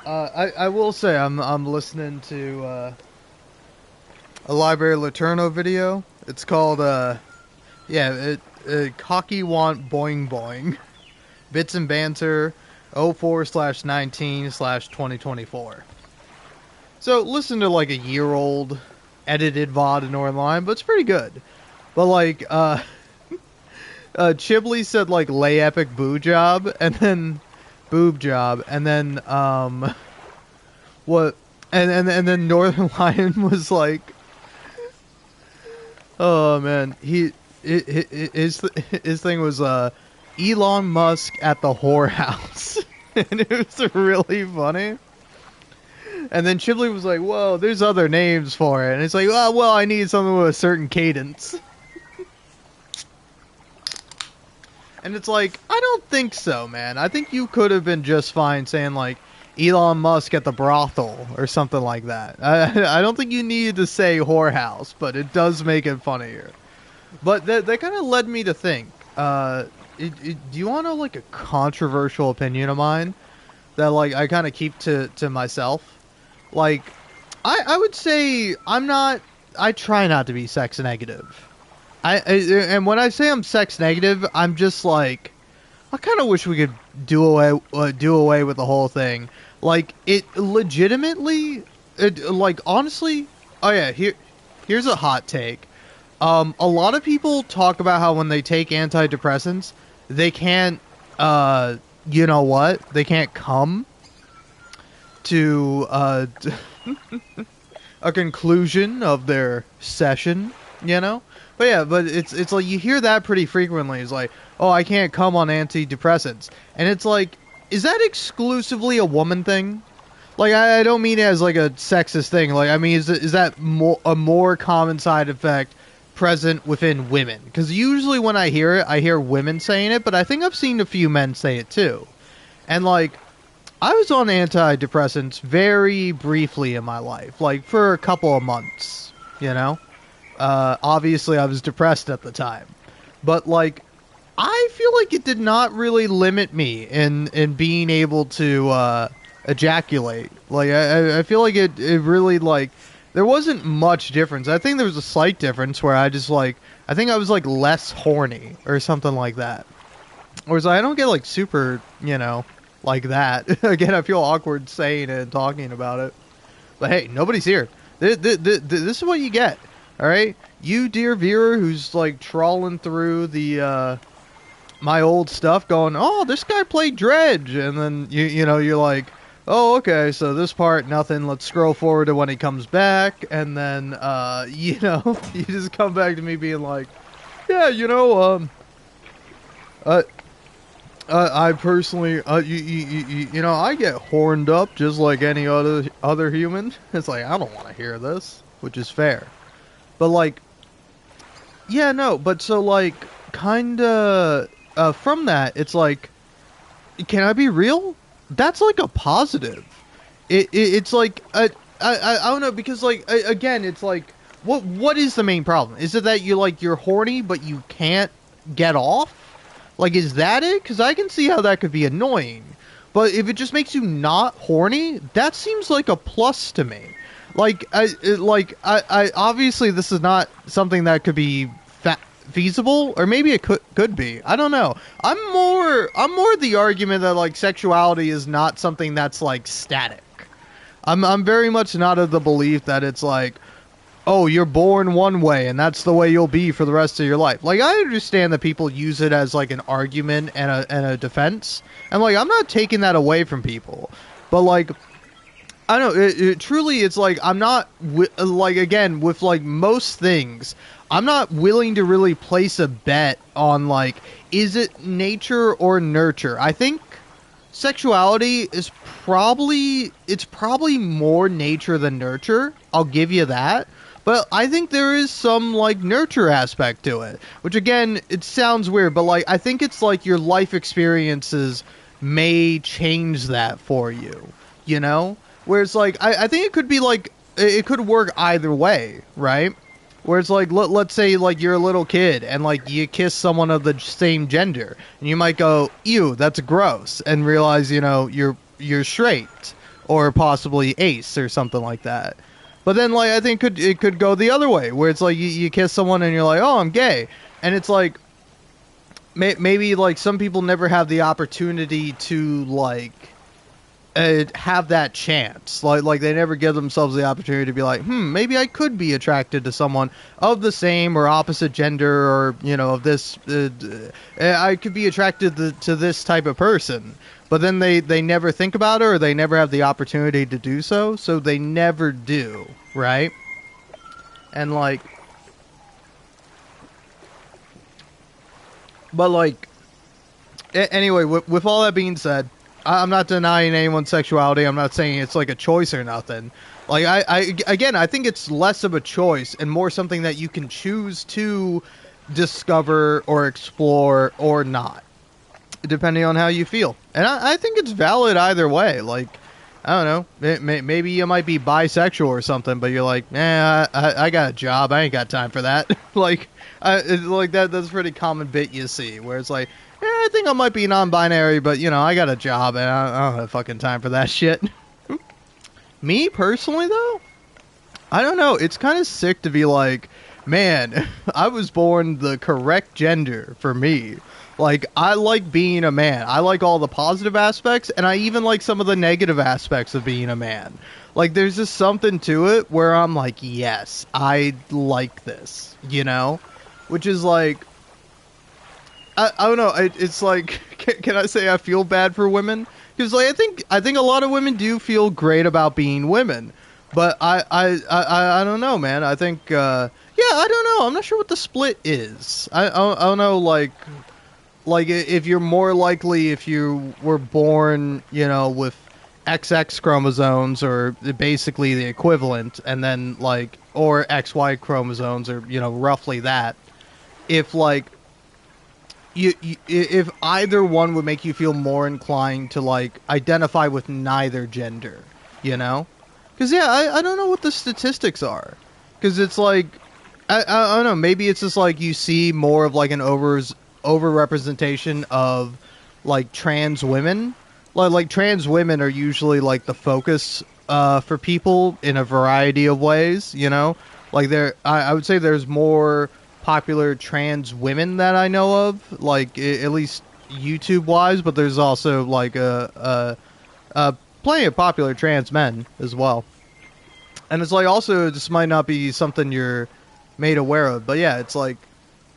I will say I'm listening to a Library Laterno video. It's called Cocky Want Boing Boing, Bits and Banter 04/19/2024. So listen to like a year-old edited VOD in Northern Line, but it's pretty good. But like Chibley said like lay epic boo job, and then boob job, and then what? And then Northern Lion was like, oh man, his thing was Elon Musk at the whorehouse, and it was really funny. And then Chibley was like, whoa, there's other names for it, and it's like, oh well, I need something with a certain cadence. And it's like, I don't think so, man. I think you could have been just fine saying, like, Elon Musk at the brothel or something like that. I don't think you needed to say whorehouse, but it does make it funnier. But that kind of led me to think, do you want to know, like, a controversial opinion of mine that, like, I kind of keep to myself? Like, I would say I try not to be sex negative. And when I say I'm sex negative, I'm just like, I kind of wish we could do away with the whole thing. Like, it legitimately, like, honestly, oh yeah, here's a hot take. A lot of people talk about how when they take antidepressants, they can't, you know what? They can't come to a conclusion of their session, you know? But yeah, but it's like you hear that pretty frequently. It's like, oh, I can't come on antidepressants. And it's like, is that exclusively a woman thing? Like, I don't mean it as like a sexist thing. Like, I mean, is that a more common side effect present within women? Because usually when I hear it, I hear women saying it, but I think I've seen a few men say it too. And like, I was on antidepressants very briefly in my life, like for a couple of months, you know? Obviously I was depressed at the time, but like, I feel like it did not really limit me in being able to, ejaculate. Like, I feel like it really, like, there wasn't much difference. I think there was a slight difference where I just, like, I think I was, like, less horny or something like that. Whereas I don't get, like, super, you know, like that. Again, I feel awkward saying it and talking about it. But hey, nobody's here. This is what you get. All right, you dear viewer who's like trawling through the my old stuff, going, "Oh, this guy played Dredge," and then you know you're like, "Oh, okay, so this part nothing. Let's scroll forward to when he comes back," and then you know you just come back to me being like, "Yeah, you know, I personally, you know, I get horned up just like any other human." It's like, I don't want to hear this, which is fair. But, like, yeah, no, but so, like, kinda, from that, it's like, can I be real? That's, like, a positive. It's like, I don't know, because, like, again, it's like, what is the main problem? Is it that you're horny, but you can't get off? Like, is that it? Because I can see how that could be annoying. But if it just makes you not horny, that seems like a plus to me. Like, I obviously this is not something that could be feasible, or maybe it could be. I don't know. I'm more the argument that like sexuality is not something that's like static. I'm very much not of the belief that it's like, oh, you're born one way and that's the way you'll be for the rest of your life. Like, I understand that people use it as like an argument and a defense, and like I'm not taking that away from people, but like, I don't know, it truly, it's like, I'm not, like, again, with, like, most things, I'm not willing to really place a bet on, like, is it nature or nurture? I think sexuality is probably more nature than nurture. I'll give you that. But I think there is some, like, nurture aspect to it. Which, again, it sounds weird, but, like, I think it's like your life experiences may change that for you, you know? Whereas, like, I think it could be, like, it could work either way, right? Where it's like, let's say, like, you're a little kid and, like, you kiss someone of the same gender, and you might go, ew, that's gross, and realize, you know, you're straight, or possibly ace, or something like that. But then, like, I think it could go the other way, where it's like, you kiss someone and you're like, oh, I'm gay, and it's like, maybe, like, some people never have the opportunity to, like, have that chance. Like they never give themselves the opportunity to be like, maybe I could be attracted to someone of the same or opposite gender, or, you know, of this, I could be attracted to this type of person. But then they never think about it, or they never have the opportunity to do so, so they never do, right? And, like, but, like, anyway, with all that being said, I'm not denying anyone's sexuality. I'm not saying it's like a choice or nothing. Like, I think it's less of a choice and more something that you can choose to discover or explore or not, depending on how you feel. And I think it's valid either way. Like, I don't know, maybe you might be bisexual or something, but you're like, I got a job, I ain't got time for that. Like, like that's a pretty common bit you see, where it's like, I think I might be non-binary, but, you know, I got a job, and I don't have fucking time for that shit. Me, personally, though, I don't know, it's kind of sick to be like, man, I was born the correct gender for me. Like, I like being a man. I like all the positive aspects, and I even like some of the negative aspects of being a man. Like, there's just something to it where I'm like, yes, I like this, you know? Which is like, I don't know. It's like, can I say I feel bad for women? Because, like, I think a lot of women do feel great about being women, but I don't know, man. I think I don't know. I'm not sure what the split is. I don't know, like if you're more likely if you were born, you know, with XX chromosomes, or basically the equivalent, and then, like, or XY chromosomes, or, you know, roughly that. If, like, if either one would make you feel more inclined to, like, identify with neither gender, you know? Because, yeah, I don't know what the statistics are. Because it's like, I don't know, maybe it's just like you see more of, like, an over-representation of, like, trans women. Like, trans women are usually, like, the focus for people in a variety of ways, you know? Like, I would say there's more popular trans women that I know of, like, at least YouTube wise, but there's also, like, plenty of popular trans men as well. And it's like, also, this might not be something you're made aware of, but yeah, it's like,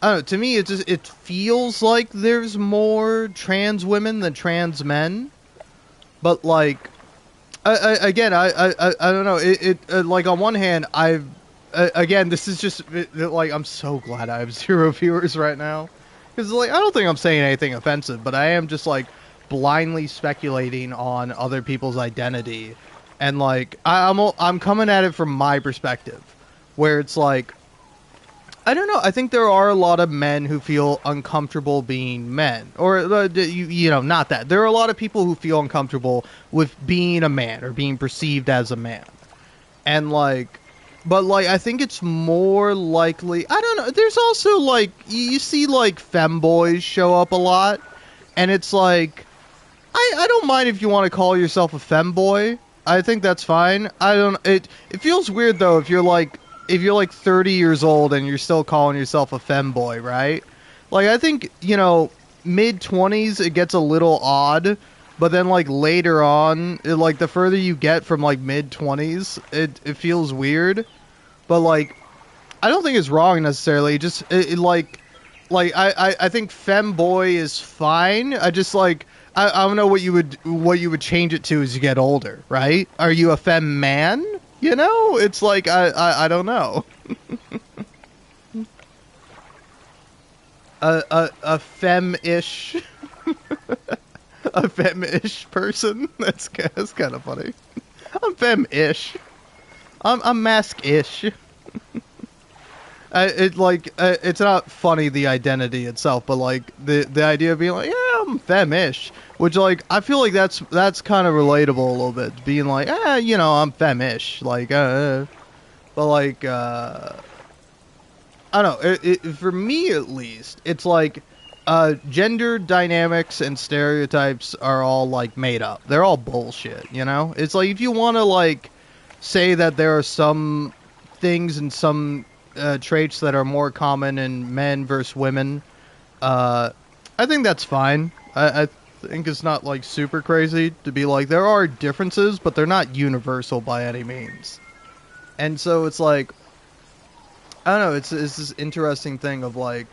I don't know, to me it feels like there's more trans women than trans men, but, like, I don't know, it like, on one hand, again, this is just, like, I'm so glad I have 0 viewers right now. Because, like, I don't think I'm saying anything offensive, but I am just, like, blindly speculating on other people's identity. And, like, I'm coming at it from my perspective. Where it's like, I don't know, I think there are a lot of men who feel uncomfortable being men. Or, you know, not that. There are a lot of people who feel uncomfortable with being a man, or being perceived as a man. And, like, but, like, I think it's more likely, I don't know, there's also, like, you see, like, femboys show up a lot, and it's like, I don't mind if you want to call yourself a femboy. I think that's fine. It feels weird, though, if you're like 30 years old and you're still calling yourself a femboy, right? Like, I think, you know, mid-20s, it gets a little odd. But then, like, later on, like, the further you get from, like, mid-20s, it feels weird. But, like, I don't think it's wrong, necessarily. Just, like, I think femboy is fine. I just, like, I don't know what you would change it to as you get older, right? Are you a femme man? You know? It's like, I don't know. a femme-ish a femme-ish person. That's kind of funny. I'm femme-ish. I'm mask-ish. It's not funny, the identity itself, but like the idea of being like, yeah, I'm femme-ish, which like I feel like that's kind of relatable a little bit, being like, I'm femme-ish, like, but like, I don't know. For me, at least, it's like gender dynamics and stereotypes are all like made up. They're all bullshit. You know, it's like if you want to like say that there are some things and some traits that are more common in men versus women, I think that's fine. I think it's not like super crazy to be like there are differences, but they're not universal by any means. And so it's like, I don't know. It's this interesting thing of like,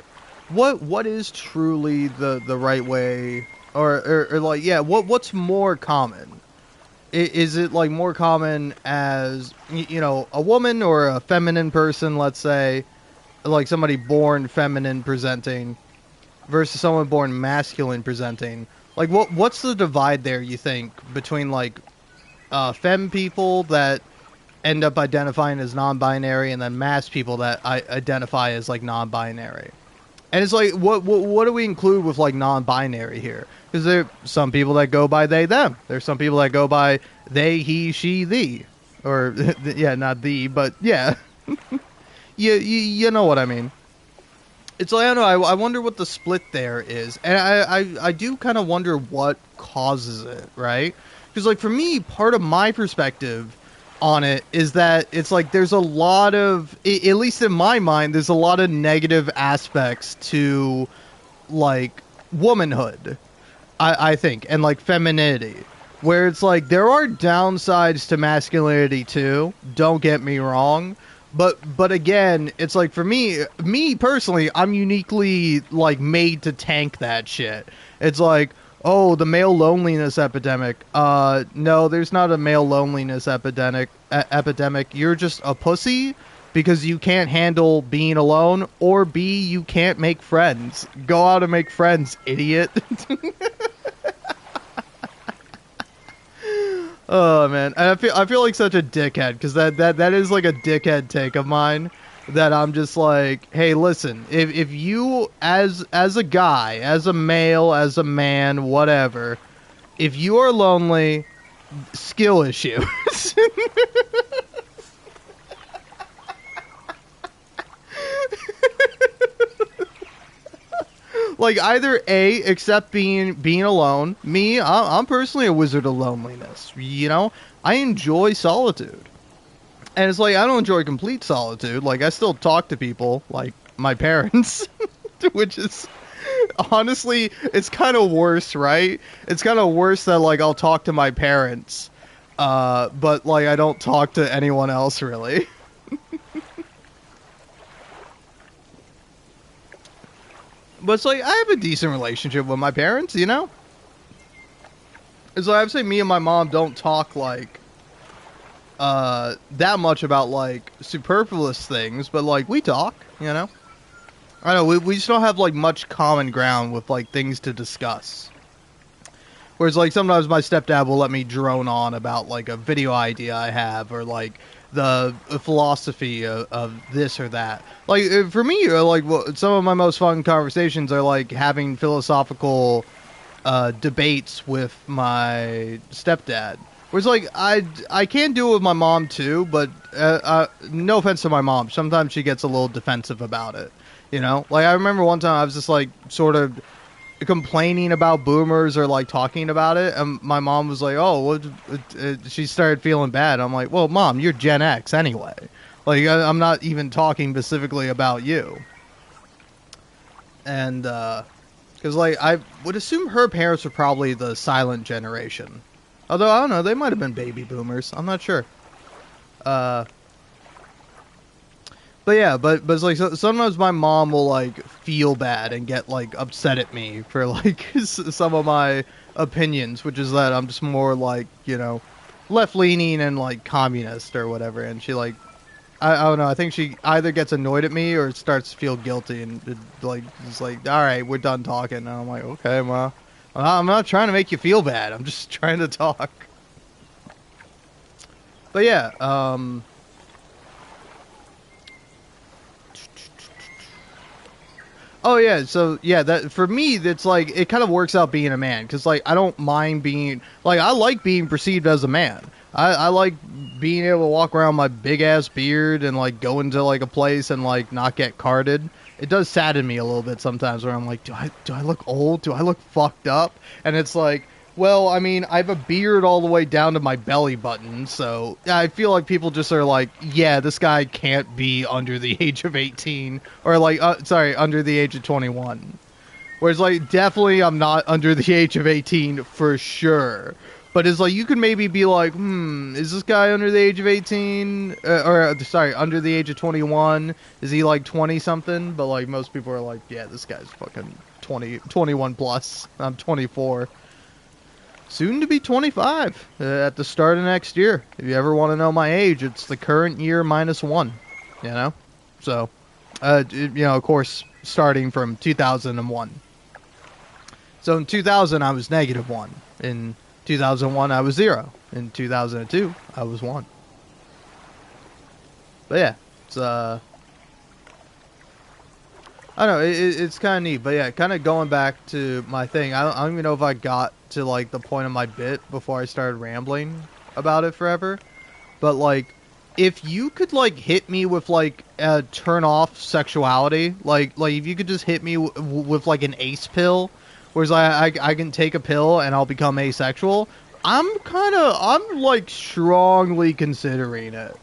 what is truly the right way, or like, yeah, what's more common? Is it like more common as a woman or a feminine person, let's say, like somebody born feminine presenting versus someone born masculine presenting? Like, what's the divide there, you think, between like femme people that end up identifying as non-binary, and then mass people that identify as like non-binary? And it's like, what do we include with like non-binary here? Because there are some people that go by they them. There's some people that go by they, he, she, thee, or yeah, not thee, but yeah, you know what I mean. It's like, I don't know. I wonder what the split there is, and I do kind of wonder what causes it, right? Because like for me, part of my perspective on it is that it's like there's a lot of, at least in my mind, there's a lot of negative aspects to like womanhood, I think, and like femininity, where it's like there are downsides to masculinity too, don't get me wrong, but again, it's like for me personally, I'm uniquely like made to tank that shit. It's like, oh, the male loneliness epidemic. No, there's not a male loneliness epidemic. You're just a pussy because you can't handle being alone, or B, you can't make friends. Go out and make friends, idiot. Oh man, and I feel like such a dickhead, because that is like a dickhead take of mine. That I'm just like, hey, listen, if you as a guy, as a male, as a man, whatever, if you are lonely, skill issues. Like either A, accept being alone. Me, I'm personally a wizard of loneliness. You know, I enjoy solitude. And it's like, I don't enjoy complete solitude. Like, I still talk to people, like my parents, which is, honestly, it's kind of worse, right? It's kind of worse that, like, I'll talk to my parents, but, like, I don't talk to anyone else, really. But it's like, I have a decent relationship with my parents, you know? It's like, I would say me and my mom don't talk, like, that much about like superfluous things, but like we talk, you know. I don't know, we just don't have like much common ground with like things to discuss. Whereas like sometimes my stepdad will let me drone on about like a video idea I have, or like the philosophy of this or that. Like for me, like some of my most fun conversations are like having philosophical debates with my stepdad. Whereas, like, I can do it with my mom, too, but no offense to my mom, sometimes she gets a little defensive about it, you know? Like, I remember one time I was just, like, sort of complaining about boomers or, like, talking about it, and my mom was like, oh, she started feeling bad. I'm like, well, Mom, you're Gen X anyway. Like, I'm not even talking specifically about you. And, because, like, I would assume her parents were probably the silent generation. Although, I don't know, they might have been baby boomers. I'm not sure. But yeah, but it's like, sometimes my mom will, like, feel bad and get, like, upset at me for, like, some of my opinions, which is that I'm just more, like, you know, left-leaning and, like, communist or whatever. And she, like, I don't know. I think she either gets annoyed at me or starts to feel guilty and like it's like, all right, we're done talking. And I'm like, okay, well, I'm not trying to make you feel bad. I'm just trying to talk. But yeah, oh yeah, so yeah, that for me, that's like it kind of works out being a man because like I don't mind being like I like being perceived as a man. I like being able to walk around my big ass beard and like go into like a place and like not get carded. It does sadden me a little bit sometimes where I'm like, do I look old? Do I look fucked up? And it's like, well, I mean, I have a beard all the way down to my belly button, so I feel like people just are like, yeah, this guy can't be under the age of 18, or like, under the age of 21. Whereas, like, definitely I'm not under the age of 18 for sure. But it's like, you could maybe be like, is this guy under the age of 18? Under the age of 21? Is he like 20 something? But like, most people are like, yeah, this guy's fucking 21 plus. I'm 24. Soon to be 25 at the start of next year. If you ever want to know my age, it's the current year minus 1. You know? So, of course, starting from 2001. So in 2000, I was -1. In 2001, I was 0. In 2002, I was 1. But yeah, it's, I don't know, it's kind of neat. But yeah, kind of going back to my thing, I don't even know if I got to, like, the point of my bit before I started rambling about it forever. But, like, if you could, like, hit me with, like, a turn-off sexuality, like, if you could just hit me with, like, an ace pill, whereas I can take a pill and I'll become asexual, I'm like strongly considering it.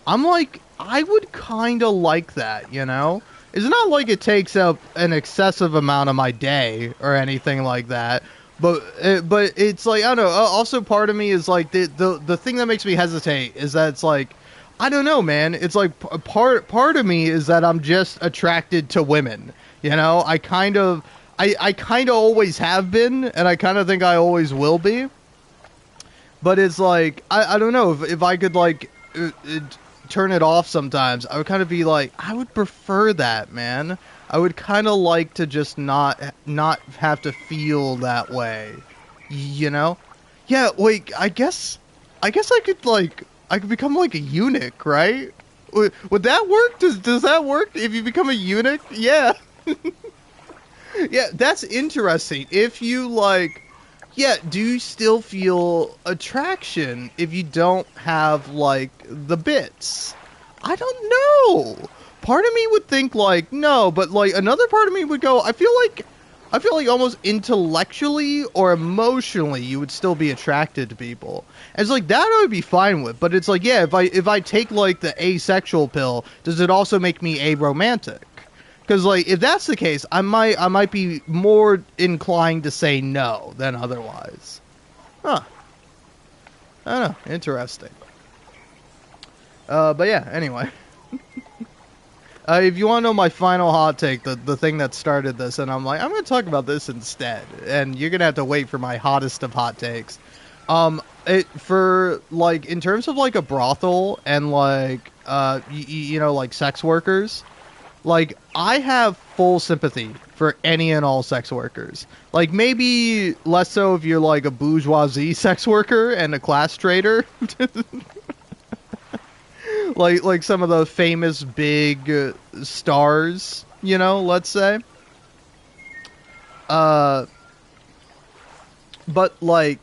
I'm like, I would kind of like that, you know? It's not like it takes up an excessive amount of my day or anything like that, but it's like, I don't know, also part of me is like, the thing that makes me hesitate is that it's like, I don't know, man, it's like, part of me is that I'm just attracted to women, you know? I kind of always have been, and I kind of think I always will be. But it's like, I don't know, if I could, like, turn it off sometimes, I would kind of be like, I would prefer that, man. I would kind of like to just not have to feel that way, you know? Yeah, wait, I guess I could, like, I could become, like, a eunuch, right? Would that work? Does that work if you become a eunuch? Yeah. Yeah, that's interesting. If you, like, yeah, do you still feel attraction if you don't have, like, the bits? I don't know. Part of me would think, like, no, but, like, another part of me would go, I feel like almost intellectually or emotionally you would still be attracted to people. And it's like, that I would be fine with, but it's like, yeah, if I take, like, the asexual pill, does it also make me aromantic? Because, like, if that's the case, I might be more inclined to say no than otherwise. Huh. I don't know. Interesting. But yeah, anyway. If you want to know my final hot take, the thing that started this, and I'm like, I'm going to talk about this instead. And you're going to have to wait for my hottest of hot takes. For, like, in terms of, like, a brothel and, like, you know, like, sex workers... Like, I have full sympathy for any and all sex workers. Like, maybe less so if you're, like, a bourgeoisie sex worker and a class trader. like some of the famous big stars, you know, let's say. But, like...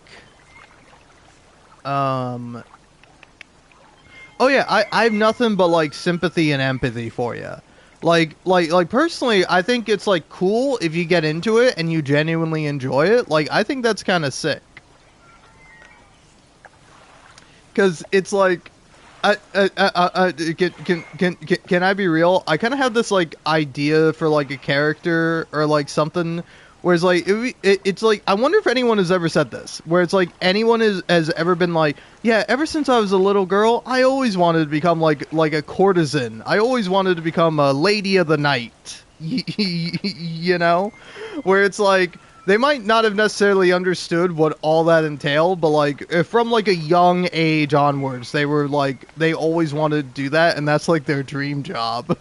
Oh, yeah, I have nothing but, like, sympathy and empathy for you. Like, personally, I think it's, like, cool if you get into it and you genuinely enjoy it. Like, I think that's kind of sick. Because it's, like, can I be real? I kind of have this, like, idea for, like, a character or, like, something where it's, like, it's, like, I wonder if anyone has ever said this, where it's, like, anyone has ever been, like, yeah, ever since I was a little girl, I always wanted to become, like a courtesan. I always wanted to become a lady of the night, you know? Where it's, like, they might not have necessarily understood what all that entailed, but like from like a young age onwards, they were like they always wanted to do that, and that's like their dream job.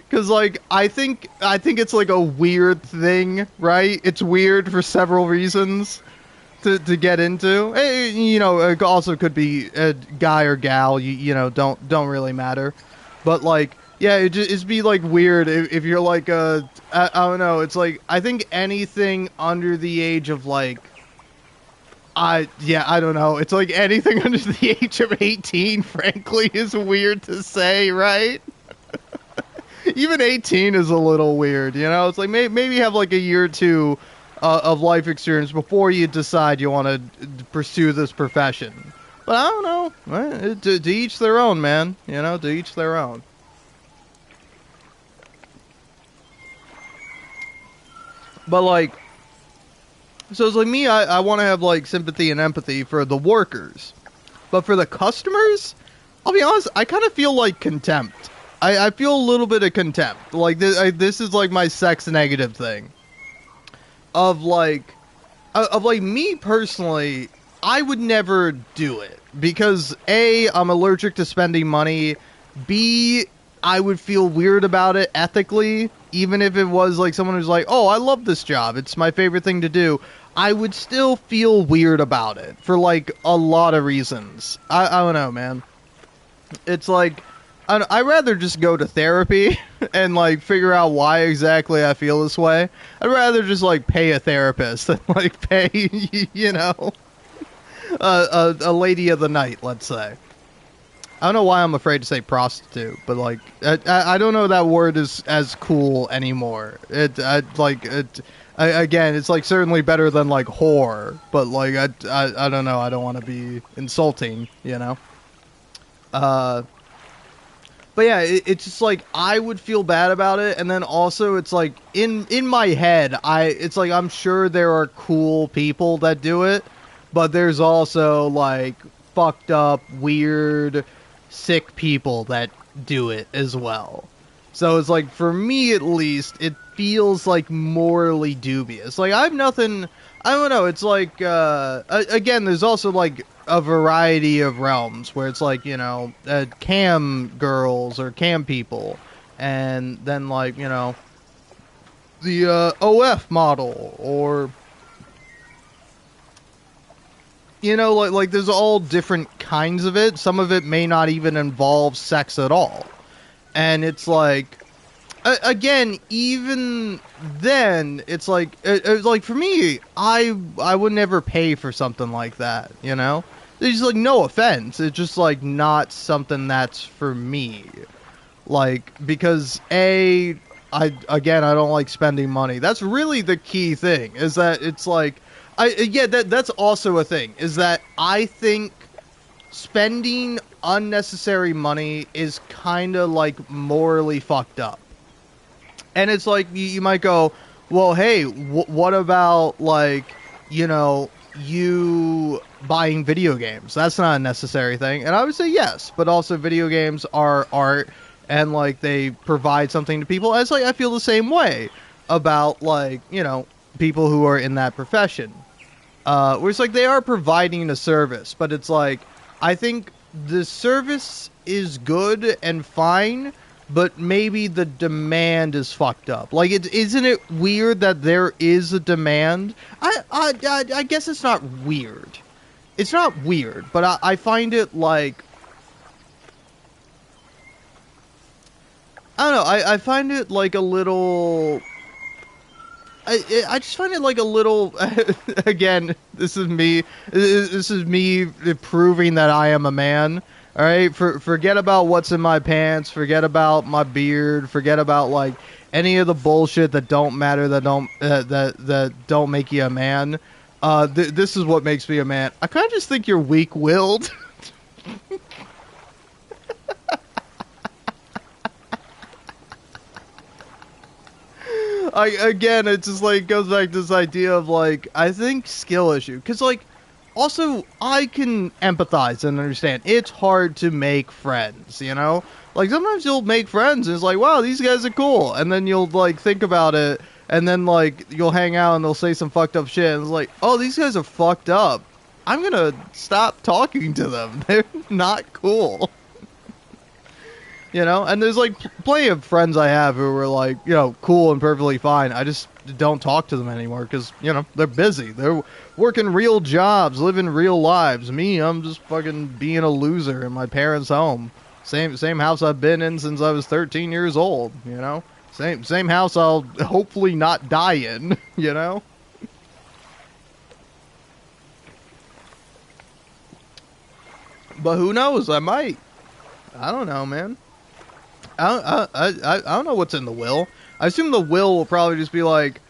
Because like I think it's like a weird thing, right? It's weird for several reasons to get into. It also could be a guy or gal. Don't really matter. But like, yeah, it'd be like weird if you're like I don't know. It's like I think anything under the age of like I don't know. It's like anything under the age of 18, frankly, is weird to say, right? Even 18 is a little weird, It's like maybe have like a year or two of life experience before you decide you want to pursue this profession. But I don't know. To each their own, man. To each their own. But like, so it's like me, I want to have like sympathy and empathy for the workers. But for the customers, I'll be honest, I kind of feel like contempt. I feel a little bit of contempt. Like, this is like my sex negative thing. Of like me personally, I would never do it. Because A, I'm allergic to spending money. B, I would feel weird about it ethically. Even if it was like someone who's like, oh, I love this job, it's my favorite thing to do. I would still feel weird about it. For like a lot of reasons. I don't know, man. It's like, I'd rather just go to therapy and, like, figure out why exactly I feel this way. I'd rather just, like, pay a therapist than, like, pay, a lady of the night, let's say. I don't know why I'm afraid to say prostitute, but, like, I don't know that word is as cool anymore. Again, it's, like, certainly better than, like, whore, but, like, I don't know. I don't want to be insulting, But yeah, it's just like I would feel bad about it, and then also it's like in my head, it's like I'm sure there are cool people that do it, but there's also like fucked up, weird, sick people that do it as well. So it's like for me at least, it feels like morally dubious. Like I have nothing. I don't know. It's like again, there's also like a variety of realms where it's like cam girls or cam people, and then like the OF model, or like there's all different kinds of it. Some of it may not even involve sex at all, and it's like. Again, even then, it's like for me, I would never pay for something like that. There's just like no offense, it's just like not something that's for me. Like because I don't like spending money. That's really the key thing. Is that it's like that's also a thing. Is that I think spending unnecessary money is kind of like morally fucked up. And it's like, you might go, well, hey, what about, like, you buying video games? That's not a necessary thing. And I would say yes, but also video games are art, and, like, they provide something to people. As like, I feel the same way about, like, people who are in that profession. Where it's like, they are providing a service, but it's like, I think the service is good and fine, but maybe the demand is fucked up. Like, isn't it weird that there is a demand? I guess it's not weird. It's not weird, but I find it like... I don't know, I find it like a little... I just find it like a little... Again, this is me proving that I am a man. All right, forget about what's in my pants, forget about my beard, forget about like any of the bullshit that don't matter, that don't make you a man. This is what makes me a man. I kind of just think you're weak-willed. Again, it just like goes back to this idea of like I think skill issue, because like. Also, I can empathize and understand. It's hard to make friends, Like, sometimes you'll make friends and it's like, wow, these guys are cool. And then you'll, like, think about it And then, like, you'll hang out and they'll say some fucked up shit, and it's like, oh, these guys are fucked up. I'm gonna stop talking to them. They're not cool. You know? And there's, like, plenty of friends I have who are, like, you know, cool and perfectly fine. I just don't talk to them anymore because, you know, they're busy. They're working real jobs, living real lives. Me, I'm just fucking being a loser in my parents' home. Same house I've been in since I was 13 years old, you know? Same house I'll hopefully not die in, you know? But who knows? I might. I don't know, man. I don't know what's in the will. I assume the will probably just be like,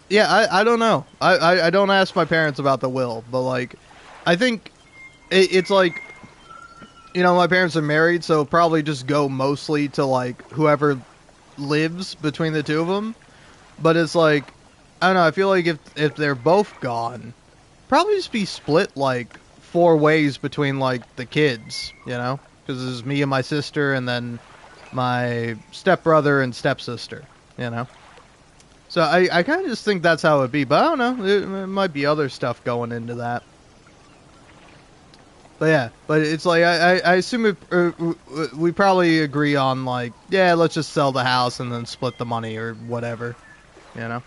yeah, I don't know. I don't ask my parents about the will, but like, I think it's like, you know, my parents are married, so probably just go mostly to like whoever lives between the two of them. But it's like, I don't know, I feel like if they're both gone, probably just be split like 4 ways between like the kids, you know, because there's me and my sister and then my stepbrother and stepsister, you know. So I kind of just think that's how it would be, but I don't know, it might be other stuff going into that. But yeah, but it's like, I assume we probably agree on, like, yeah, let's just sell the house and then split the money or whatever, you know?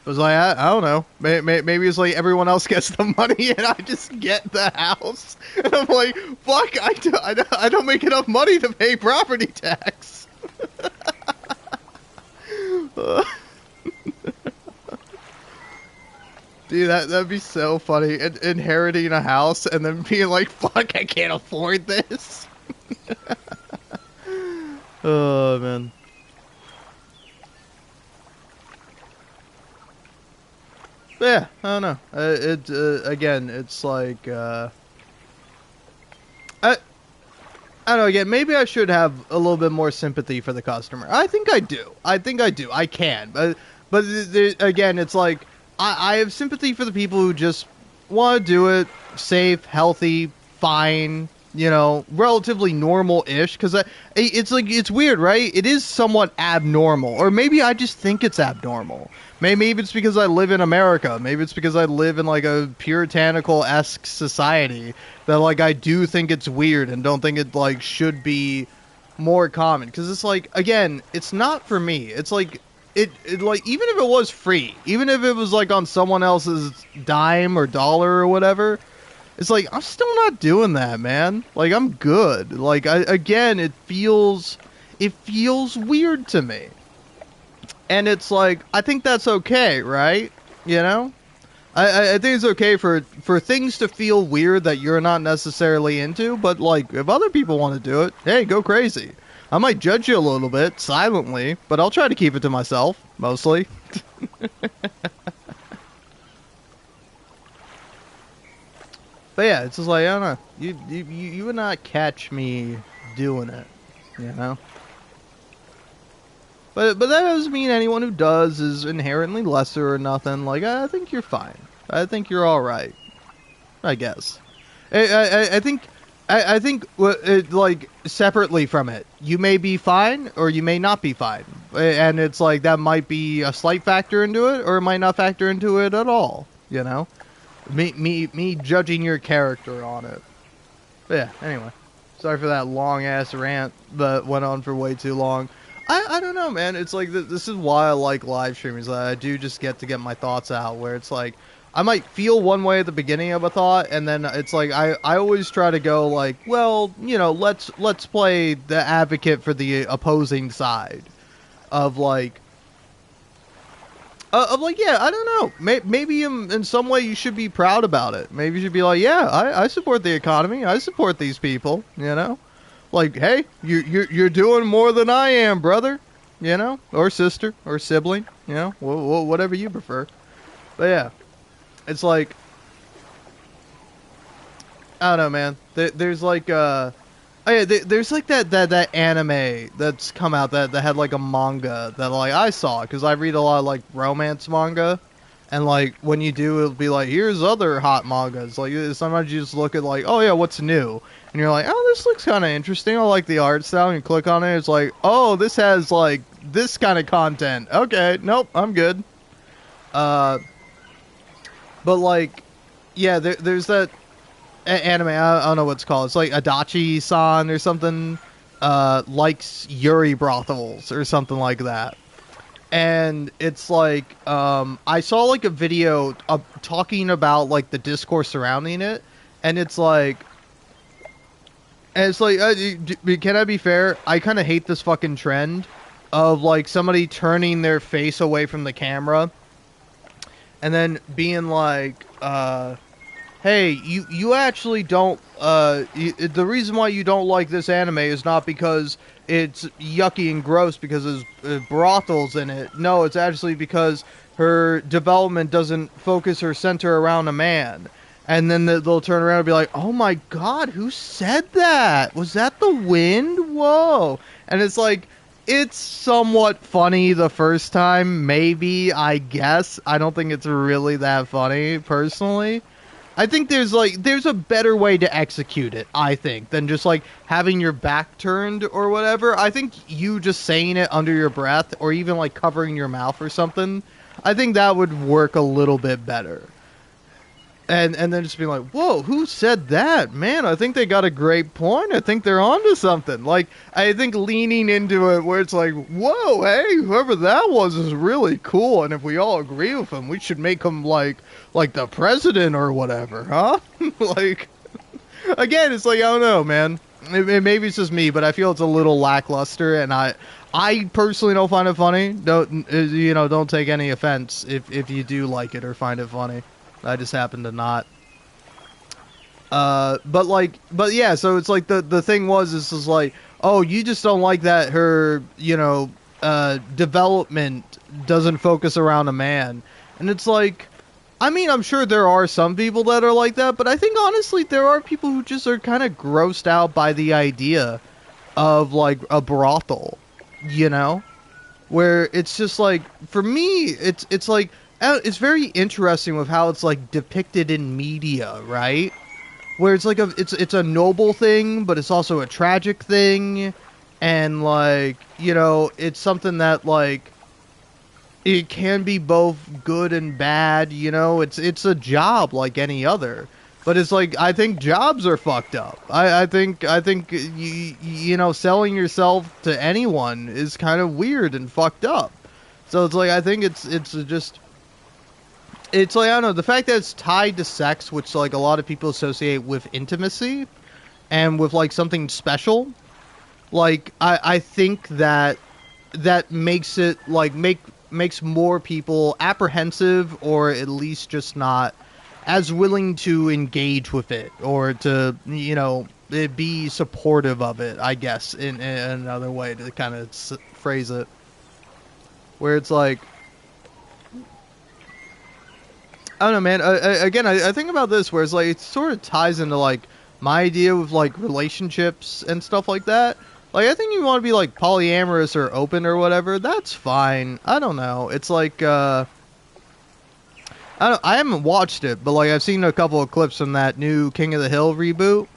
It was like, I don't know, maybe it's like everyone else gets the money and I just get the house. And I'm like, fuck, I don't make enough money to pay property tax. Dude, that'd be so funny. Inheriting a house and then being like, fuck, I can't afford this. Oh, man. But yeah, I don't know. Again, it's like, I don't know, again, maybe I should have a little bit more sympathy for the customer. I think I do. I can. But again, it's like, I have sympathy for the people who just want to do it safe, healthy, fine, you know, relatively normal-ish. Because it's like, it's weird, right? It is somewhat abnormal. Or maybe I just think it's abnormal. Maybe it's because I live in America. Maybe it's because I live in, like, a puritanical-esque society that, like, I do think it's weird and don't think it, like, should be more common. Because it's like, again, it's not for me. It's like, it like, even if it was free, even if it was, like, on someone else's dime or dollar or whatever, it's like, I'm still not doing that, man. Like, I'm good. Like, again, it feels weird to me. And it's like, I think that's okay, right? You know? I think it's okay for things to feel weird that you're not necessarily into, but, like, if other people want to do it, hey, go crazy. I might judge you a little bit, silently, but I'll try to keep it to myself, mostly. But yeah, it's just like, I don't know. You would not catch me doing it, you know? But that doesn't mean anyone who does is inherently lesser or nothing. Like, I think you're fine. I think you're all right. I guess. I think like, separately from it, you may be fine or you may not be fine. And it's like, that might be a slight factor into it, or it might not factor into it at all, you know? Me judging your character on it. But yeah, anyway. Sorry for that long-ass rant that went on for way too long. I don't know, man. It's like, this is why I like live streaming, is that I do just get to get my thoughts out, where it's like, I might feel one way at the beginning of a thought, and then it's like, I always try to go like, well, you know, let's play the advocate for the opposing side of like, yeah, I don't know. Maybe in some way you should be proud about it. Maybe you should be like, yeah, I support the economy. I support these people, you know? Like, hey, you're doing more than I am, brother, you know, or sister, or sibling, you know, whatever you prefer. But yeah, it's like, I don't know, man. There's like, there's like that anime that's come out that had like a manga that like I saw, because I read a lot of like romance manga. And, like, when you do, it'll be like, here's other hot mangas. Like, sometimes you just look at, like, oh, yeah, what's new? And you're like, oh, this looks kind of interesting. I like the art style. And you click on it, it's like, oh, this has, like, this kind of content. Okay, nope, I'm good. Uh, but like, yeah, there's that anime. I don't know what it's called. It's like Adachi-san or something. Likes Yuri brothels or something like that. And it's like, I saw like a video talking about like the discourse surrounding it, and it's like, can I be fair? I kind of hate this fucking trend of like somebody turning their face away from the camera and then being like, hey, you actually don't, the reason why you don't like this anime is not because it's yucky and gross because there's brothels in it. No, it's actually because her development doesn't focus or center around a man. And then they'll turn around and be like, oh my god, who said that? Was that the wind? Whoa. And it's like, it's somewhat funny the first time, maybe, I guess. I don't think it's really that funny, personally. I think there's a better way to execute it, I think, than just like having your back turned or whatever. I think you just saying it under your breath or even like covering your mouth or something, I think that would work a little bit better. And then just being like, whoa, who said that? Man, I think they got a great point. I think they're onto something. Like, I think leaning into it where it's like, whoa, hey, whoever that was is really cool. And if we all agree with him, we should make him like the president or whatever, huh? Like, again, it's like, I don't know, man. Maybe it's just me, but I feel it's a little lackluster. And I personally don't find it funny. Don't take any offense if you do like it or find it funny. I just happen to not. But yeah, so it's like the thing is like, oh, you just don't like that her, development doesn't focus around a man. And it's like, I mean, I'm sure there are some people that are like that, but I think honestly there are people who just are kind of grossed out by the idea of like a brothel, where it's just like, for me, it's like, it's very interesting with how it's like depicted in media, right? Where it's like it's a noble thing, but it's also a tragic thing, and like, it's something that like it can be both good and bad, it's a job like any other. But it's like, I think jobs are fucked up. I think selling yourself to anyone is kind of weird and fucked up. So it's like, I think it's like, I don't know, the fact that it's tied to sex, which like a lot of people associate with intimacy and with like something special, like I think that makes it like makes more people apprehensive, or at least just not as willing to engage with it, or to be supportive of it, I guess, in another way to kind of phrase it, where it's like, I don't know, man. I think about this where it's like, it sort of ties into like my idea with like relationships and stuff like that. Like, I think you want to be like polyamorous or open or whatever. That's fine. I don't know. It's like, I haven't watched it, but like I've seen a couple of clips from that new King of the Hill reboot,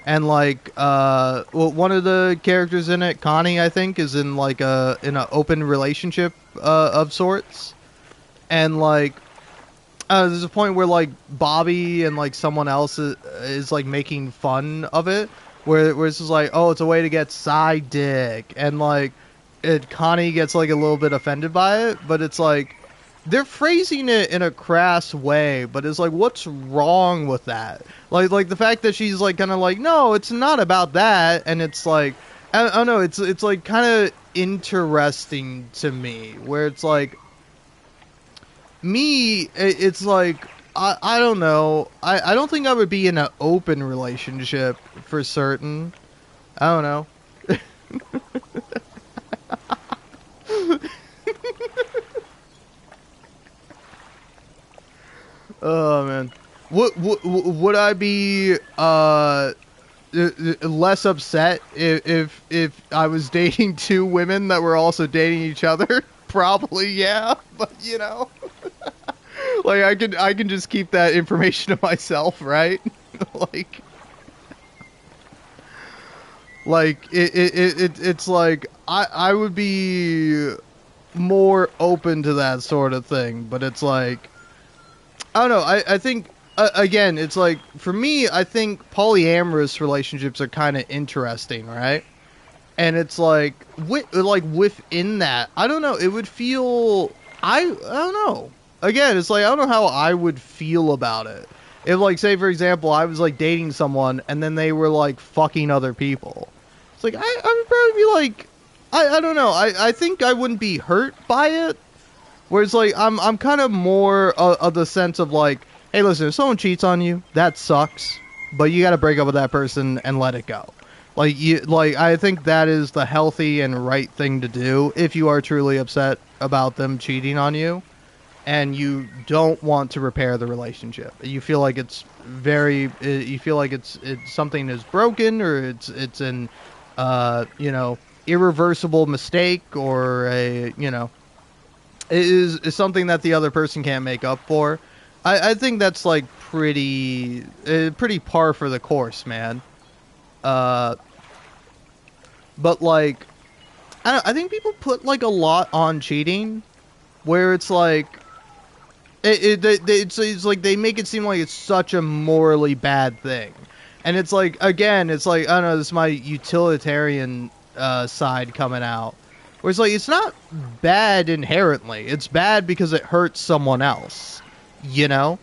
and like, one of the characters in it, Connie, I think, is in like in an open relationship of sorts, and like. There's a point where like Bobby and like someone else is like making fun of it, where it's just like, oh, it's a way to get side dick, and like Connie gets like a little bit offended by it, but it's like they're phrasing it in a crass way, but it's like, what's wrong with that? Like the fact that she's like kind of like, no, it's not about that, and it's like, I don't know, it's like kind of interesting to me, where it's like. Me, it's like, I don't know. I don't think I would be in an open relationship for certain. I don't know. Oh, man. Would I be less upset if I was dating two women that were also dating each other? Probably, yeah. But, like, I can just keep that information to myself, right? like it's like I would be more open to that sort of thing, but it's like, I don't know. I think again, it's like for me, I think polyamorous relationships are kind of interesting, right? And it's like within that, I don't know. It would feel I don't know. Again, it's like I don't know how I would feel about it. If like say for example, I was like dating someone and then they were like fucking other people. It's like I would probably be like I don't know. I think I wouldn't be hurt by it. Whereas like I'm kind of more of the sense of like, hey, listen, if someone cheats on you, that sucks, but you got to break up with that person and let it go. I think that is the healthy and right thing to do if you are truly upset about them cheating on you, and you don't want to repair the relationship. You feel like you feel like it's something is broken, or it's an irreversible mistake, or is something that the other person can't make up for. I think that's like pretty par for the course, man. But like, I think people put like a lot on cheating, where it's like, it's like they make it seem like it's such a morally bad thing, and it's like again, it's like I don't know, this is my utilitarian side coming out, where it's like it's not bad inherently, it's bad because it hurts someone else, you know,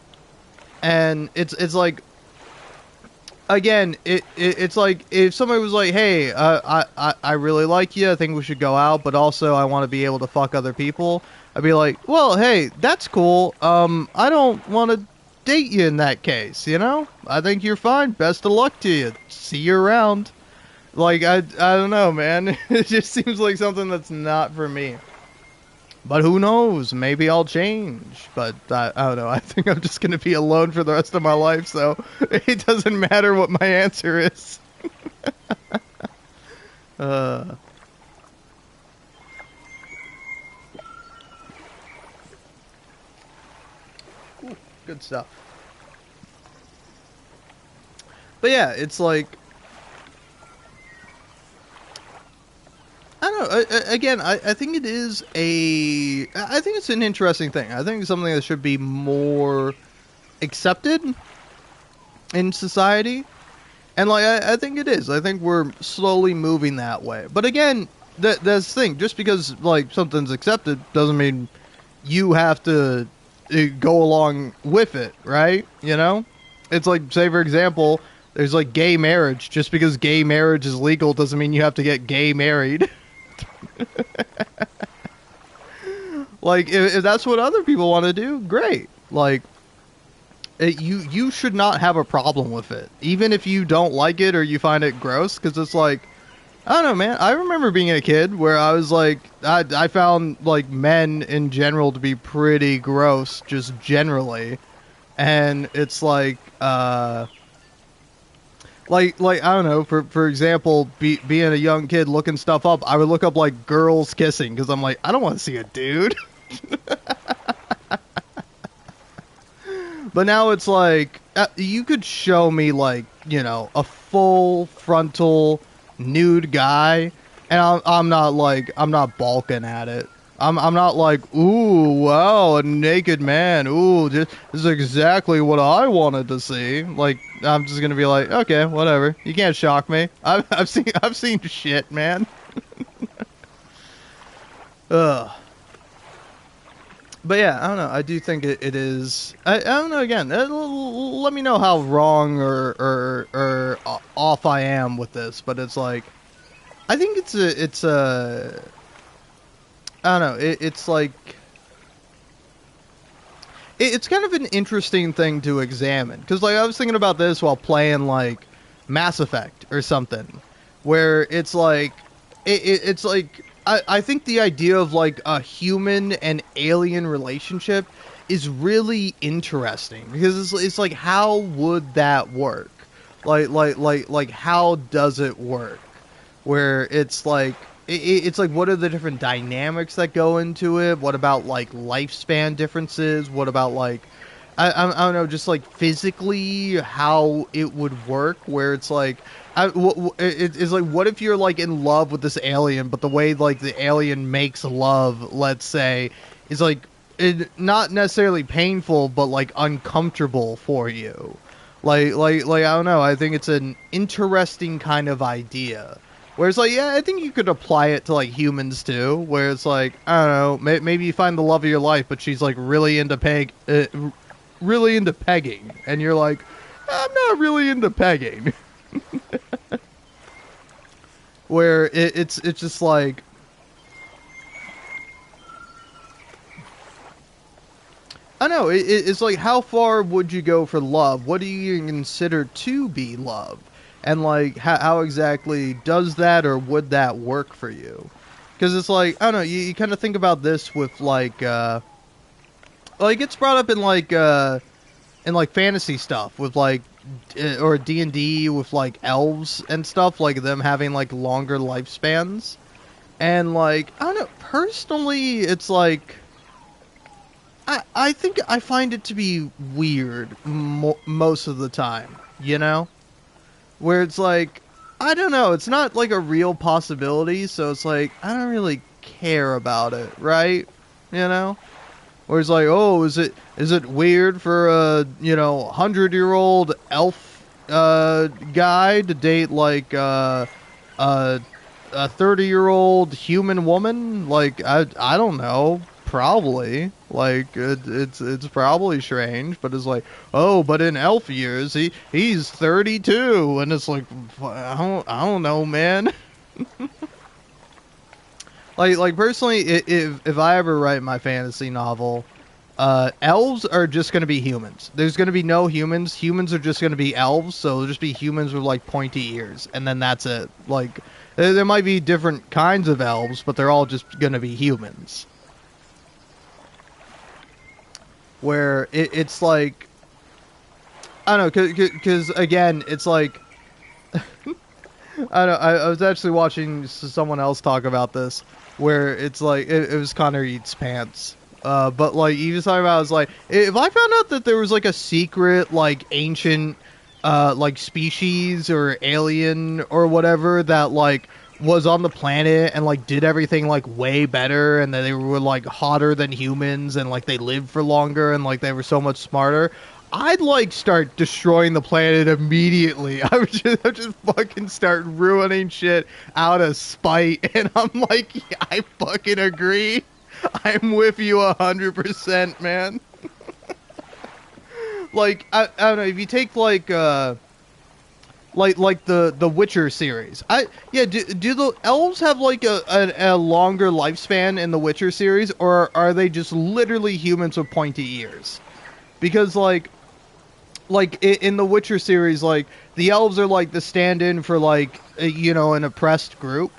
and it's like. Again, it's like if somebody was like, "Hey, I really like you. I think we should go out, but also I want to be able to fuck other people." I'd be like, "Well, hey, that's cool. I don't want to date you in that case. You know, I think you're fine. Best of luck to you. See you around." Like I don't know, man. It just seems like something that's not for me. But who knows? Maybe I'll change. But I don't know. I think I'm just going to be alone for the rest of my life, so it doesn't matter what my answer is. Ooh, good stuff. But yeah, it's like... I don't know. Again, I think it is I think it's an interesting thing. I think it's something that should be more accepted in society. And, like, I think it is. I think we're slowly moving that way. But again, that's the thing. Just because, like, something's accepted doesn't mean you have to go along with it, right? You know? It's like, say, for example, there's, like, gay marriage. Just because gay marriage is legal doesn't mean you have to get gay married. Like, if that's what other people want to do, great. Like, you should not have a problem with it, even if you don't like it or you find it gross, because it's like, I don't know, man. I remember being a kid where I was like, I found like men in general to be pretty gross, just generally, and it's like, Like I don't know, for example, being a young kid looking stuff up, I would look up like girls kissing because I'm like, I don't want to see a dude. But now it's like you could show me like, you know, a full frontal nude guy, and I'm not balking at it. I'm not like, ooh, wow, a naked man. Ooh, this is exactly what I wanted to see. Like, I'm just gonna be like, okay, whatever. You can't shock me. I've seen shit, man. Ugh. But yeah, I don't know. I do think it is. I don't know. Again, let me know how wrong or off I am with this. But it's like, I think it's a. I don't know. It's like it's kind of an interesting thing to examine, because like I was thinking about this while playing like Mass Effect or something, where it's like it's like I think the idea of like a human and alien relationship is really interesting, because it's like, how would that work? Like how does it work? Where it's like. It's like, what are the different dynamics that go into it? What about like lifespan differences? What about like I don't know, just like physically how it would work, where it's like, it's like, what if you're like in love with this alien, but the way like the alien makes love, let's say, is like not necessarily painful, but like uncomfortable for you. I don't know. I think it's an interesting kind of idea. Where it's like, yeah, I think you could apply it to like humans too. Where it's like, I don't know, maybe you find the love of your life, but she's like really into pegging, and you're like, I'm not really into pegging. Where it's just like, I don't know, it's like, how far would you go for love? What do you even consider to be love? And like, how exactly does that, or would that work for you? Because it's like, I don't know, you kind of think about this with like it's brought up in like fantasy stuff with like or D&D with like elves and stuff, like them having like longer lifespans. And like, I don't know, personally it's like, I think I find it to be weird most of the time, you know, where it's like, I don't know, it's not like a real possibility, so it's like, I don't really care about it, right? You know, where it's like, oh, is it weird for a 100-year-old elf guy to date like a 30-year-old human woman? Like, I don't know, probably. Like, it's probably strange, but it's like, oh, but in elf years he's 32, and it's like, I don't know, man. Like personally, if I ever write my fantasy novel, elves are just going to be humans. There's going to be no humans. Humans are just going to be elves, so it'll just be humans with like pointy ears, and then that's it. Like, there might be different kinds of elves, but they're all just going to be humans. Where it's like, I don't know, because again, it's like, I don't know, I was actually watching someone else talk about this, where it's like, it was Connor Eats Pants. But like, he was talking about, I was like, if I found out that there was like a secret, like ancient, like species or alien or whatever that like was on the planet and like did everything like way better, and that they were like hotter than humans, and like they lived for longer, and like they were so much smarter, I'd like start destroying the planet immediately. I'd just fucking start ruining shit out of spite, and I'm like, yeah, I fucking agree. I'm with you 100%, man. Like, I don't know, if you take like the Witcher series, do the elves have like a longer lifespan in the Witcher series, or are they just literally humans with pointy ears? Because like in the Witcher series, like the elves are like the stand-in for like an oppressed group,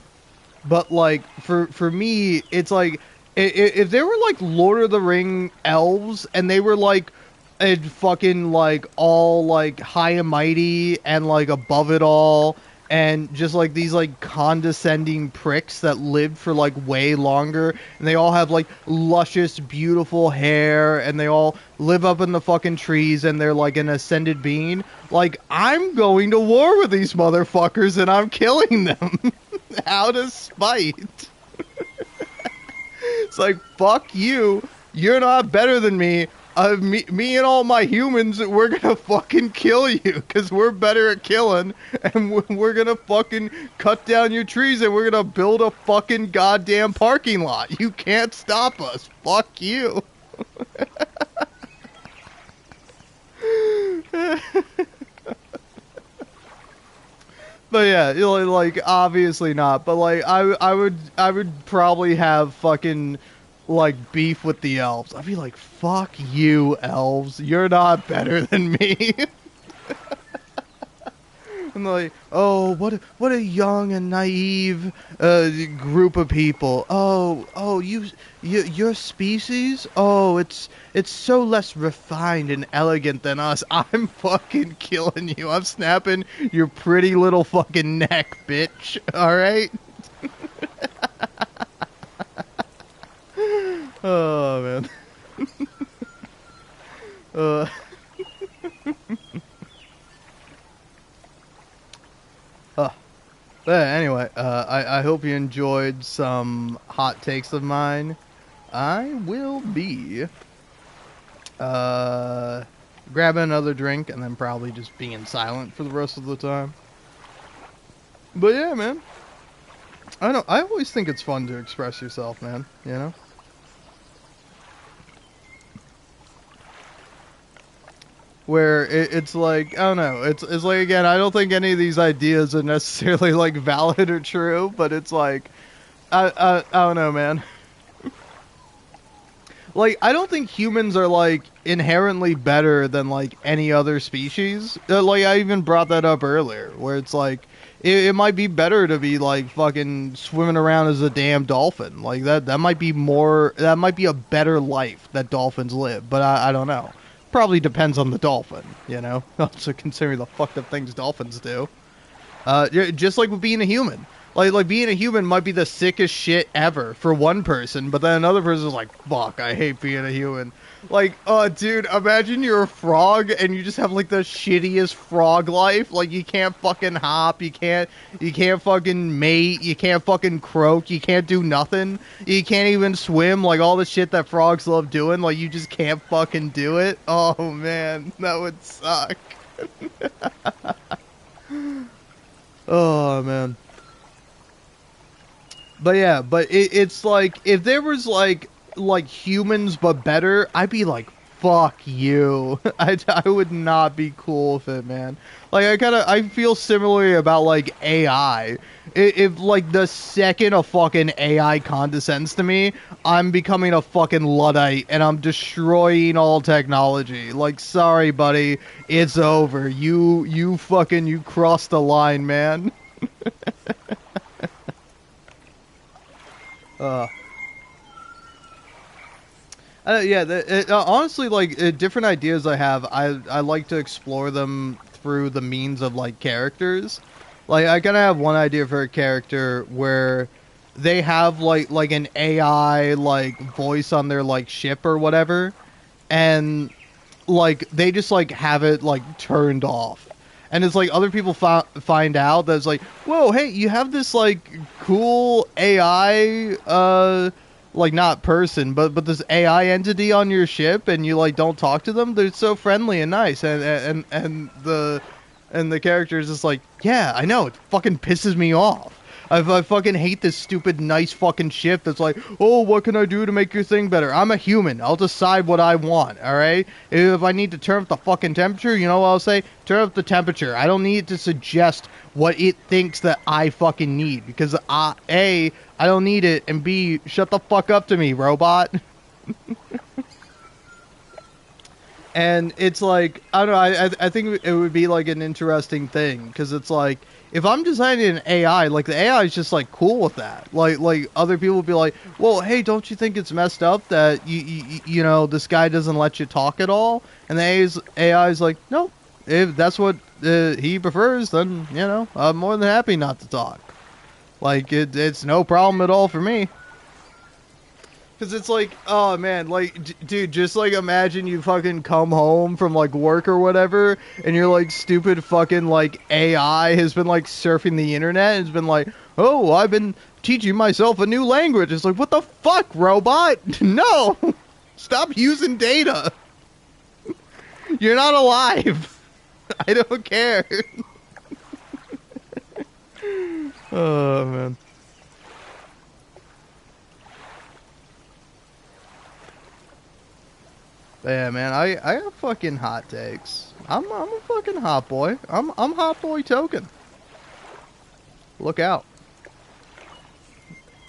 but like for me, it's like, if they were like Lord of the Ring elves, and they were like fucking like all like high and mighty and like above it all, and just like these like condescending pricks that lived for like way longer, and they all have like luscious beautiful hair, and they all live up in the fucking trees, and they're like an ascended being, like, I'm going to war with these motherfuckers and I'm killing them out of spite. It's like, fuck you. You're not better than me. Me and all my humans, we're gonna fucking kill you, because we're better at killing, and we're gonna fucking cut down your trees, and we're gonna build a fucking goddamn parking lot. You can't stop us. Fuck you. But yeah, like, obviously not. But like, I would probably have fucking like beef with the elves. I'd be like, fuck you, elves. You're not better than me. I'm like, oh, what a young and naive group of people. Oh, your species. Oh, it's so less refined and elegant than us. I'm fucking killing you. I'm snapping your pretty little fucking neck, bitch. All right. Oh man. Uh, uh, but anyway, I hope you enjoyed some hot takes of mine. I will be uh, grabbing another drink and then probably just being silent for the rest of the time. But yeah, man. I don't. I always think it's fun to express yourself, man. You know. Where it's like, I don't know, it's like, again, I don't think any of these ideas are necessarily like valid or true, but it's like, I don't know, man. Like, I don't think humans are like inherently better than like any other species. Like, I even brought that up earlier, where it's like, it might be better to be like fucking swimming around as a damn dolphin. Like, that might be more, that might be a better life that dolphins live, but I don't know. Probably depends on the dolphin, you know? Also considering the fucked up things dolphins do. Just like with being a human. Like being a human might be the sickest shit ever for one person, but then another person is like, fuck, I hate being a human. Like, dude, imagine you're a frog and you just have like the shittiest frog life. Like, you can't fucking hop, you can't fucking mate, you can't fucking croak, you can't do nothing. You can't even swim, like all the shit that frogs love doing, like you just can't fucking do it. Oh man, that would suck. Oh man. But yeah, but it's like, if there was like humans but better, I'd be like, fuck you. I would not be cool with it, man. Like, I feel similarly about like AI. If like the second a fucking AI condescends to me, I'm becoming a fucking Luddite and I'm destroying all technology. Like, sorry, buddy, it's over. You crossed the line, man. Uh, yeah, honestly, like, different ideas I have, I like to explore them through the means of, like, characters. Like, I kind of have one idea for a character where they have, like an AI, like, voice on their, like, ship or whatever, and, like, they just, like, have it, like, turned off. And it's like other people find out that it's like, whoa, hey, you have this like cool AI, like not person, but this AI entity on your ship, and you like don't talk to them. They're so friendly and nice, and the character is just like, yeah, I know, it fucking pisses me off. I fucking hate this stupid, nice fucking ship that's like, oh, what can I do to make your thing better? I'm a human. I'll decide what I want, alright? If I need to turn up the fucking temperature, you know what I'll say? Turn up the temperature. I don't need it to suggest what it thinks that I fucking need. Because, A, I don't need it, and B, shut the fuck up to me, robot. And it's like, I don't know, I think it would be like an interesting thing, because it's like, if I'm designing an AI, like the AI is just like cool with that. Like other people will be like, well, hey, don't you think it's messed up that you know, this guy doesn't let you talk at all? And the AI is like, no, if that's what he prefers, then, you know, I'm more than happy not to talk. Like, it's no problem at all for me. Because it's like, oh man, like, dude, just like imagine you fucking come home from like work or whatever, and you're like stupid fucking like AI has been like surfing the internet and has been like, oh, I've been teaching myself a new language. It's like, what the fuck, robot? No! Stop using data! You're not alive! I don't care. Oh man. Yeah, man, I have fucking hot takes. I'm a fucking hot boy. I'm hot boy token. Look out.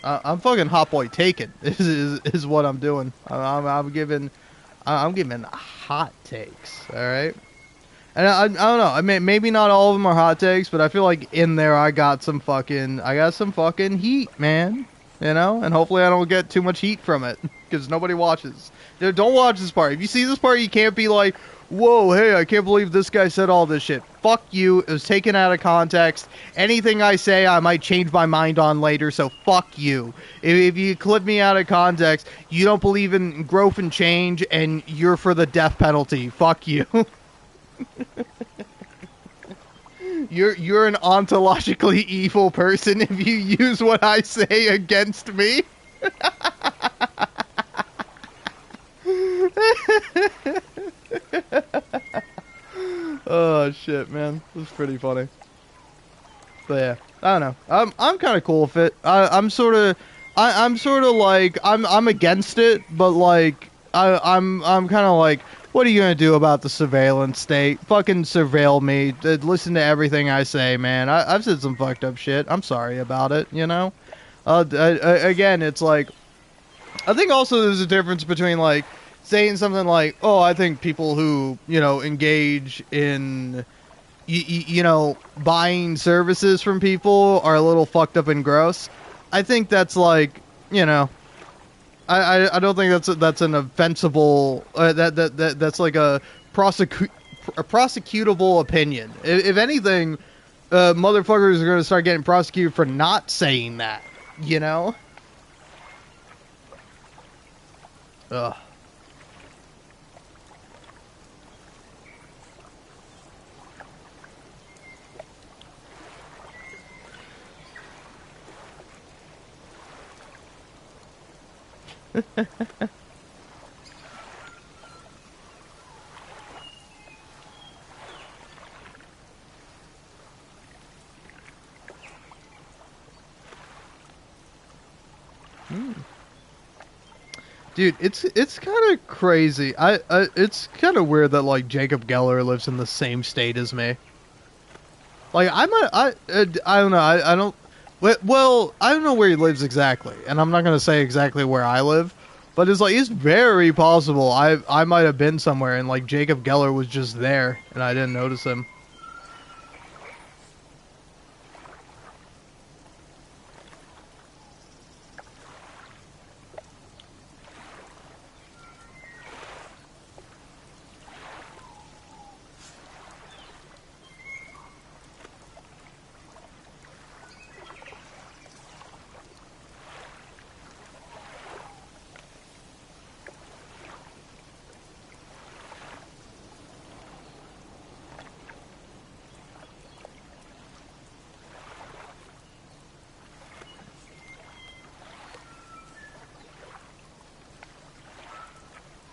I'm fucking hot boy taken. Is what I'm doing. I'm giving hot takes. All right. And I don't know. I mean, maybe not all of them are hot takes, but I feel like in there I got some fucking heat, man. You know, and hopefully I don't get too much heat from it because nobody watches. Don't watch this part. If you see this part, you can't be like, whoa, hey, I can't believe this guy said all this shit. Fuck you. It was taken out of context. Anything I say, I might change my mind on later, so fuck you. If you clip me out of context, you don't believe in growth and change, and you're for the death penalty. Fuck you. You're an ontologically evil person if you use what I say against me. Oh shit, man, this is pretty funny. But yeah, I don't know. I'm kind of cool with it. I'm sort of like I'm against it, but like I'm kind of like, what are you gonna do about the surveillance state? Fucking surveil me. Listen to everything I say, man. I've said some fucked up shit. I'm sorry about it. You know. Again, it's like, I think also there's a difference between like saying something like, oh, I think people who, you know, engage in, you know, buying services from people are a little fucked up and gross. I think that's like, you know, I don't think that's an offensible, that's like a prosecutable opinion. If anything, motherfuckers are going to start getting prosecuted for not saying that, you know? Ugh. Dude, it's kind of crazy. It's kind of weird that like Jacob Geller lives in the same state as me. Like I don't know. I don't. Well, I don't know where he lives exactly, and I'm not gonna say exactly where I live, but it's very possible I might have been somewhere and like Jacob Geller was just there and I didn't notice him.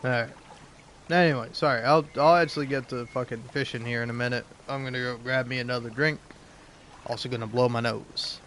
All right. Anyway, sorry. I'll actually get to fucking fishing here in a minute. I'm gonna go grab me another drink. Also gonna blow my nose.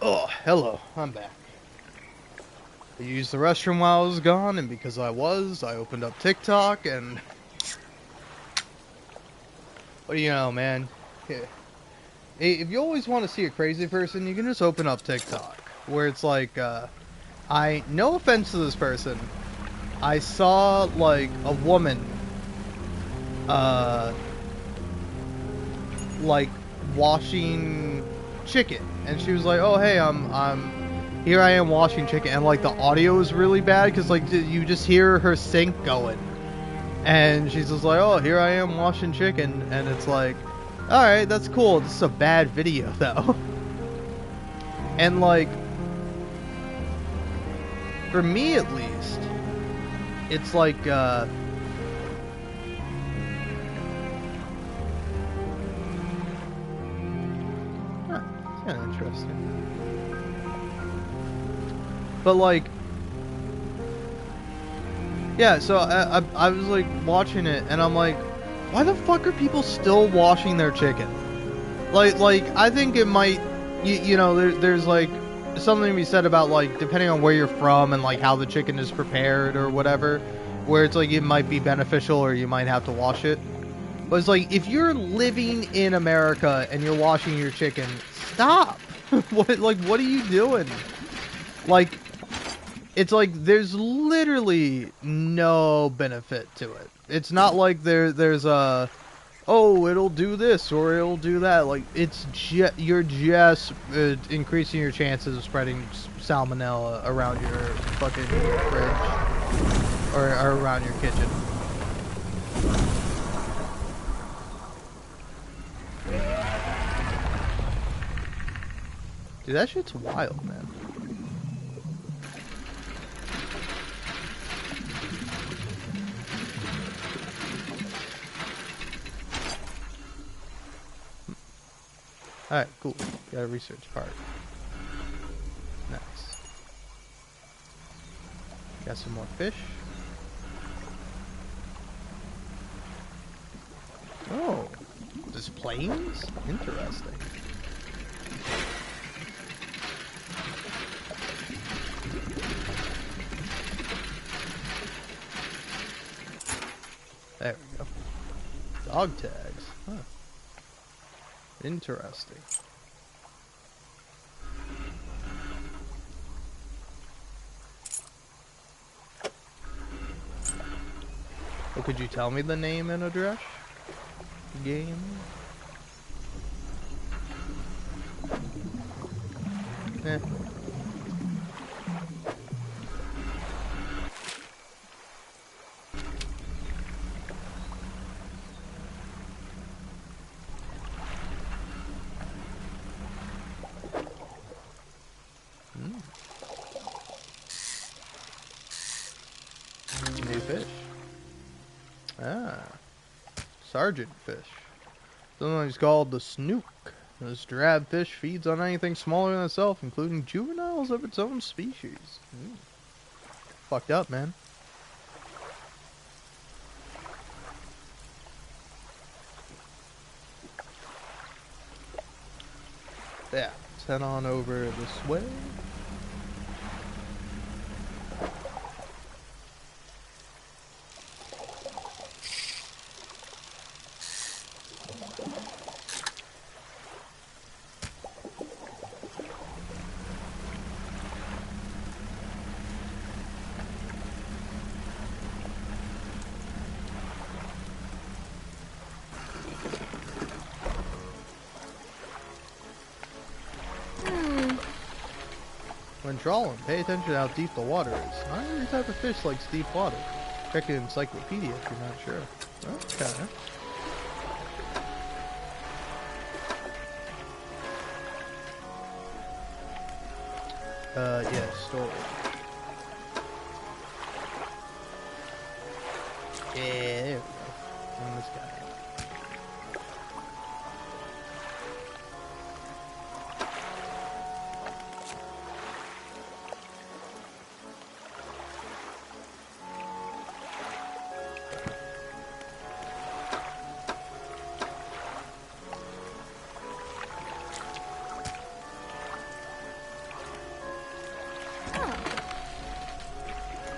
Oh, hello. I'm back. I used the restroom while I was gone, and because I opened up TikTok, and... What do you know, man? Yeah. If you always want to see a crazy person, you can just open up TikTok. Where it's like, no offense to this person, I saw, like, a woman, like, washing chicken. And she was like, oh, hey, here I am washing chicken. And, like, the audio is really bad, because, like, you just hear her sink going. And she's just like, oh, here I am washing chicken. And it's like, alright, that's cool. This is a bad video, though. And, like, for me at least, it's like, it's kind of interesting. But, like, yeah, so I was, like, watching it, and I'm like, why the fuck are people still washing their chicken? Like, I think it might, you know, there's, like, something to be said about, like, depending on where you're from and, like, how the chicken is prepared or whatever, where it's, like, it might be beneficial or you might have to wash it. But it's, like, if you're living in America and you're washing your chicken, stop! What are you doing? Like, it's like, there's literally no benefit to it. It's not like there's a... oh, it'll do this or it'll do that. Like, you're just increasing your chances of spreading salmonella around your fucking fridge or around your kitchen. Dude, that shit's wild, man. Alright, cool. Got a research part. Nice. Got some more fish. Oh, this planes? Interesting. There we go. Dog tags. Huh. Interesting. Well, could you tell me the name and address? Game? Eh. New fish. Ah. Sergeant fish. Sometimes called the snook. This drab fish feeds on anything smaller than itself, including juveniles of its own species. Fucked up, man. Yeah, let's head on over this way. When trawling, pay attention to how deep the water is. Not every type of fish likes deep water. Check an encyclopedia if you're not sure. Okay. Yeah, storage. Yeah, there we go. And this guy.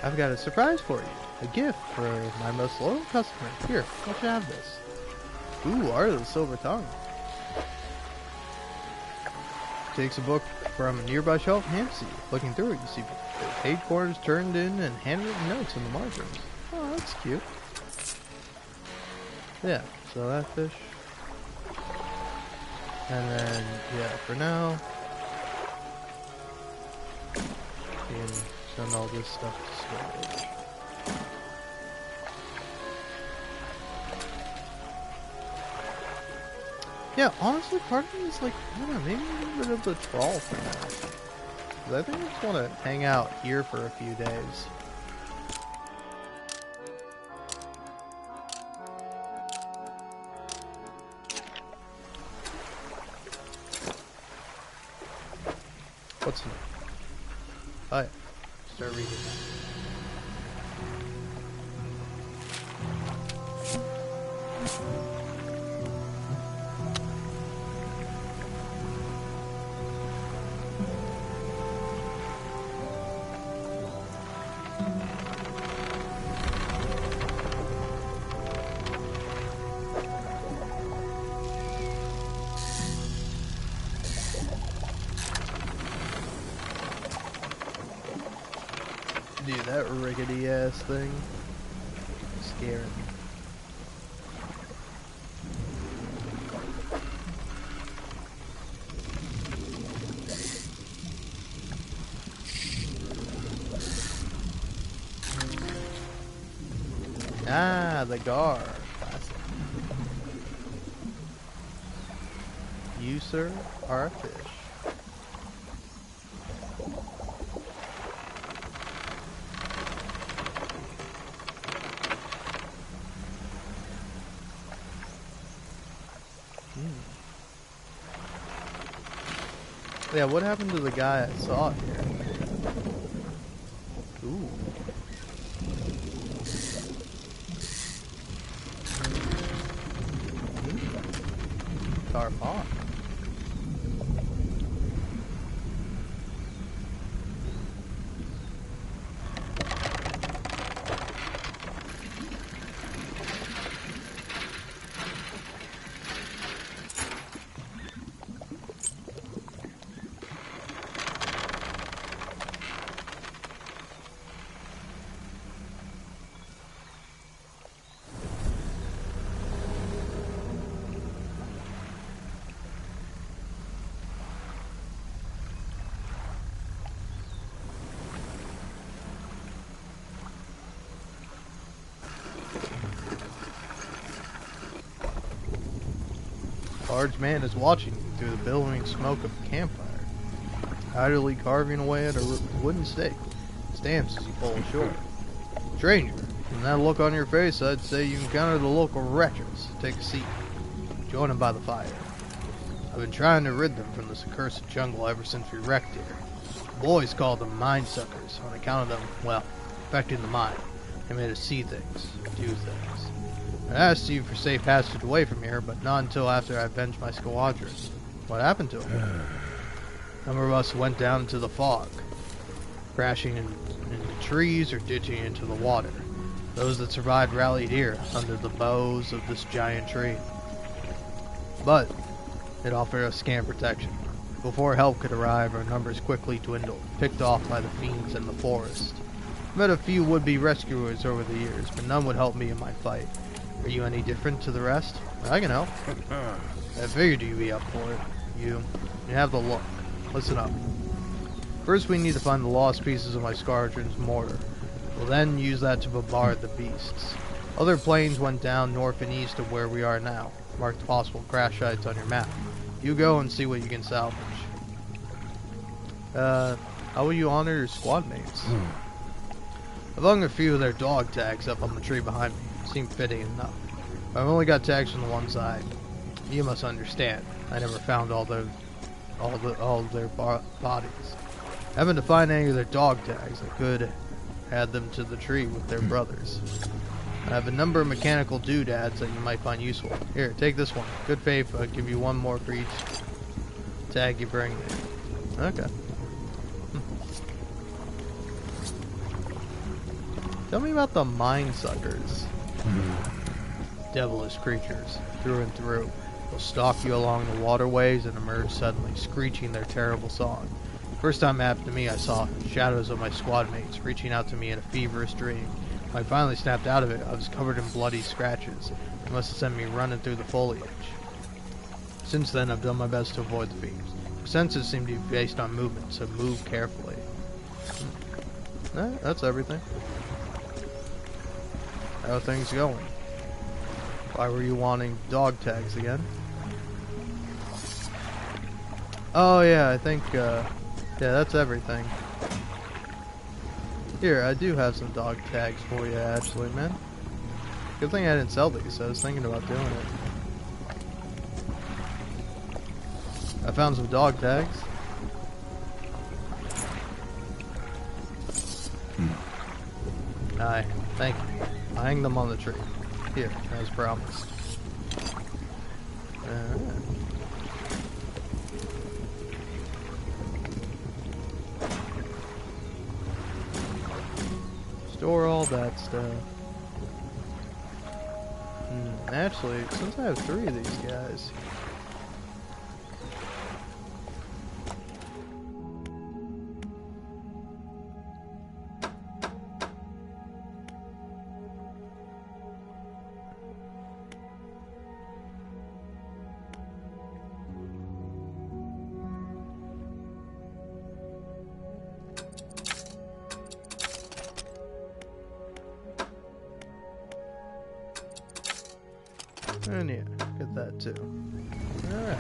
I've got a surprise for you. A gift for my most loyal customer. Here, let you have this. Ooh, Art of the Silver Tongue. Takes a book from a nearby shelf, hands to you. Looking through it, you see page corners turned in and handwritten notes in the margins. Oh, that's cute. Yeah, so that fish. And then, yeah, for now, you can send all this stuff to storage. Yeah, honestly, part of me is like, I don't know, maybe get rid of the trawl for now. 'Cause I think I just want to hang out here for a few days. What's new? Oh yeah, start reading that. Dude, that rickety ass thing. Scaring me. Ah, the gar. Classic. You, sir, are a fish. Yeah, what happened to the guy I saw here? Ooh. Tar pond. A large man is watching you through the billowing smoke of a campfire, idly carving away at a wooden stake. Stamps as you pull ashore. Stranger, from that look on your face, I'd say you encountered the local wretches. Take a seat. Join them by the fire. I've been trying to rid them from this accursed jungle ever since we wrecked here. The boys called them mind suckers on account of them, well, affecting the mind. They made us see things, do things. I asked you for safe passage away from here, but not until after I avenged my squadron. What happened to them? A number of us went down into the fog, crashing into trees or ditching into the water. Those that survived rallied here, under the boughs of this giant tree. But it offered us scant protection. Before help could arrive, our numbers quickly dwindled, picked off by the fiends in the forest. I met a few would-be rescuers over the years, but none would help me in my fight. Are you any different to the rest? I can help. I figured you'd be up for it. You have the look. Listen up. First we need to find the lost pieces of my squadron's mortar. We'll then use that to bombard the beasts. Other planes went down north and east of where we are now. Mark the possible crash sites on your map. You go and see what you can salvage. How will you honor your squad mates? I've hung a few of their dog tags up on the tree behind me. Seemed fitting enough. I've only got tags on the one side. You must understand. I never found all of their bodies. Having to find any of their dog tags, I could add them to the tree with their brothers. I have a number of mechanical doodads that you might find useful. Here, take this one. Good faith, I'll give you one more for each tag you bring me. Okay. Tell me about the mind suckers. Devilish creatures, through and through. They'll stalk you along the waterways and emerge suddenly, screeching their terrible song. First time it happened to me, I saw shadows of my squad mates reaching out to me in a feverish dream. When I finally snapped out of it, I was covered in bloody scratches. It must have sent me running through the foliage. Since then, I've done my best to avoid the fiends. My senses seem to be based on movement, so move carefully. That's everything. How are things going? Why were you wanting dog tags again? Oh yeah, I think, yeah, that's everything. Here, I do have some dog tags for you, actually, man. Good thing I didn't sell these, so I was thinking about doing it. I found some dog tags. Aye, thank you. I'll hang them on the tree. Here, as promised. Alright. Store all that stuff. Actually, since I have 3 of these guys... And yeah, get that too. Alright.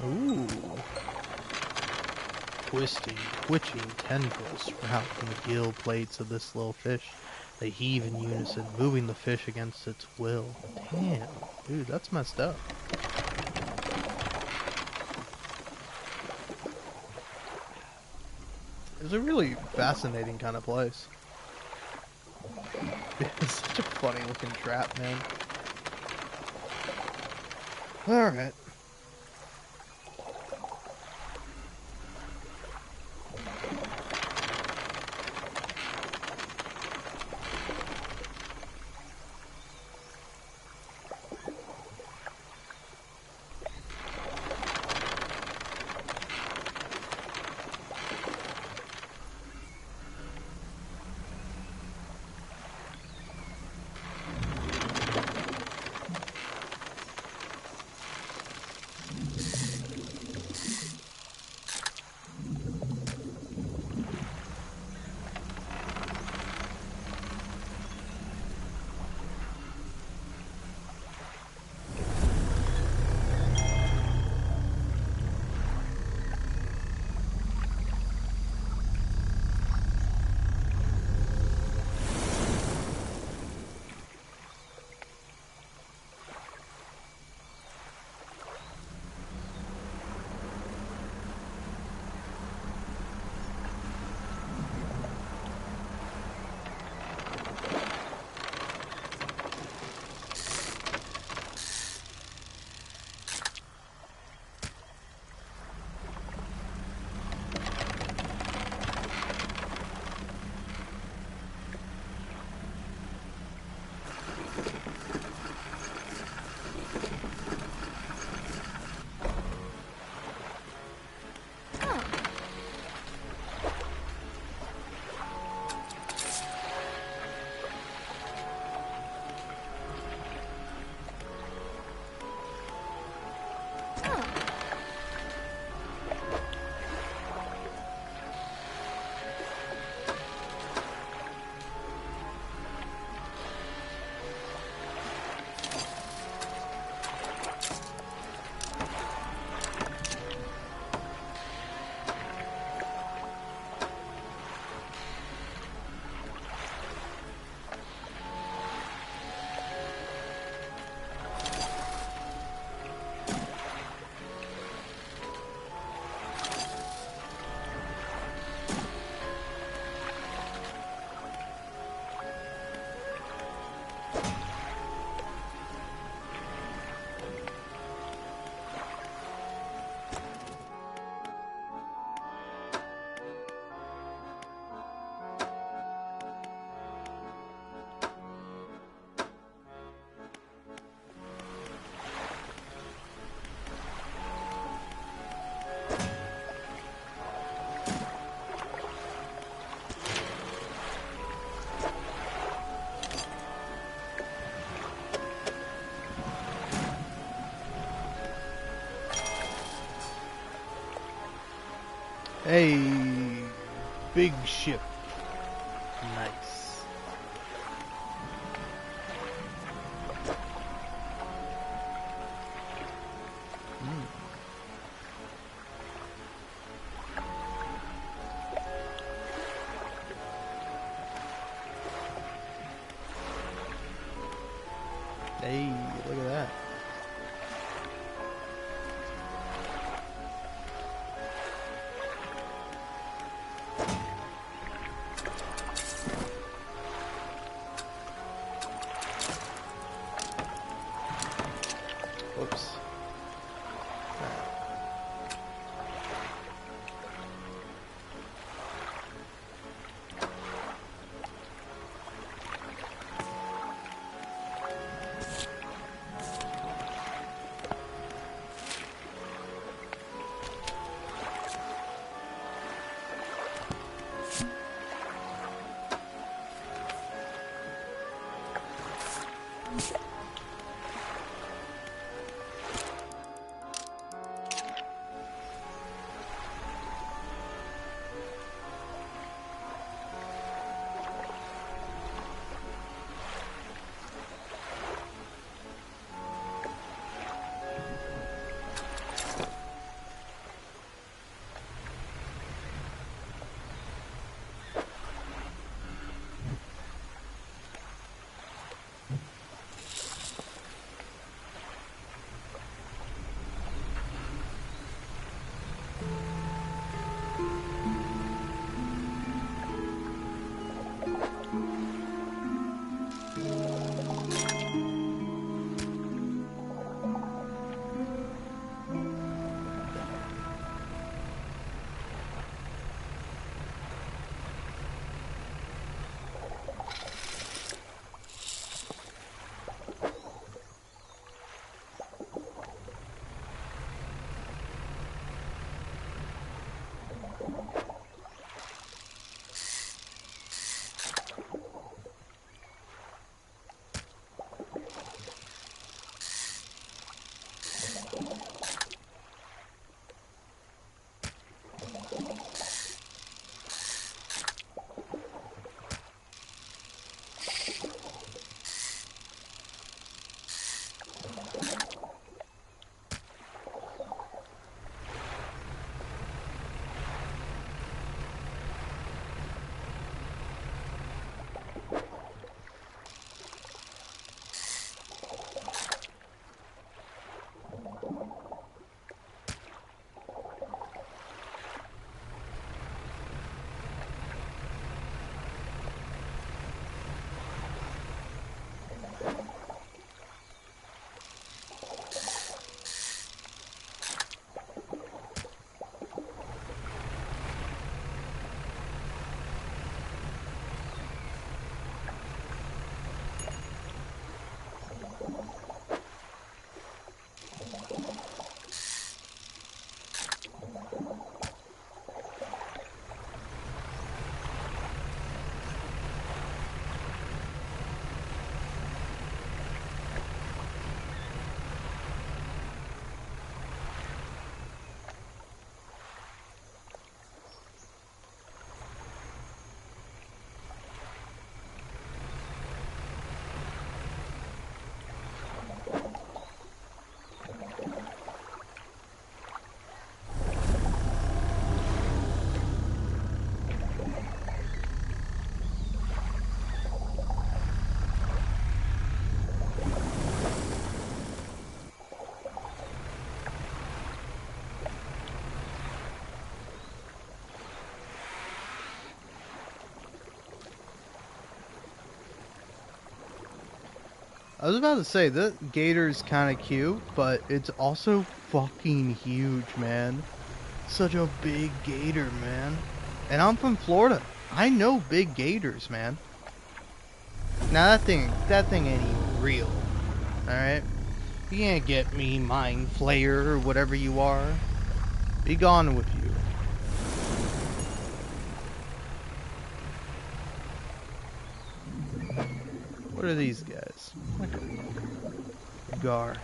Ooh. Twisting, twitching tendrils sprout from the gill plates of this little fish. They heave in unison, moving the fish against its will. Damn, dude, that's messed up. It's a really fascinating kind of place. It's such a funny looking trap, man. Alright. A big ship. Nice. Hey, look at that. Oops. I was about to say, the gator's kind of cute, but it's also fucking huge, man. Such a big gator, man. And I'm from Florida. I know big gators, man. Now that thing ain't even real. Alright? You can't get me, mind flayer, or whatever you are. Be gone with you. What are these guys? Like a gar.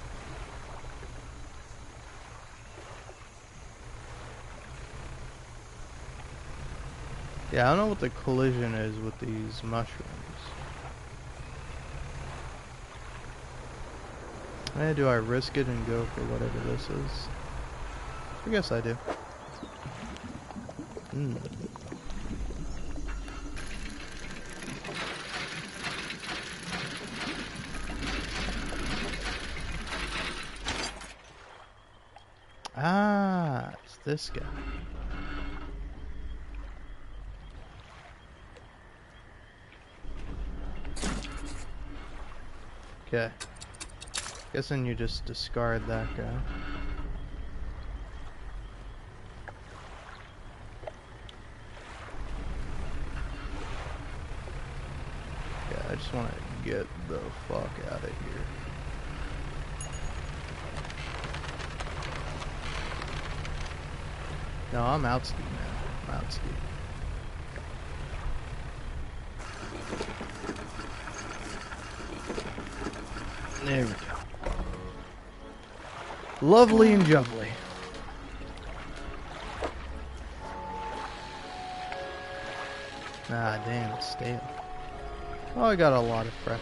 Yeah, I don't know what the collision is with these mushrooms. Do I risk it and go for whatever this is? I guess I do. Ah, it's this guy. Okay. Guessing you just discard that guy. Yeah, I just want to get the fuck out of here. No, I'm outski now. I'm outski. There we go. Lovely and jubbly. Ah, damn, it's stale. Oh, I got a lot of fresh.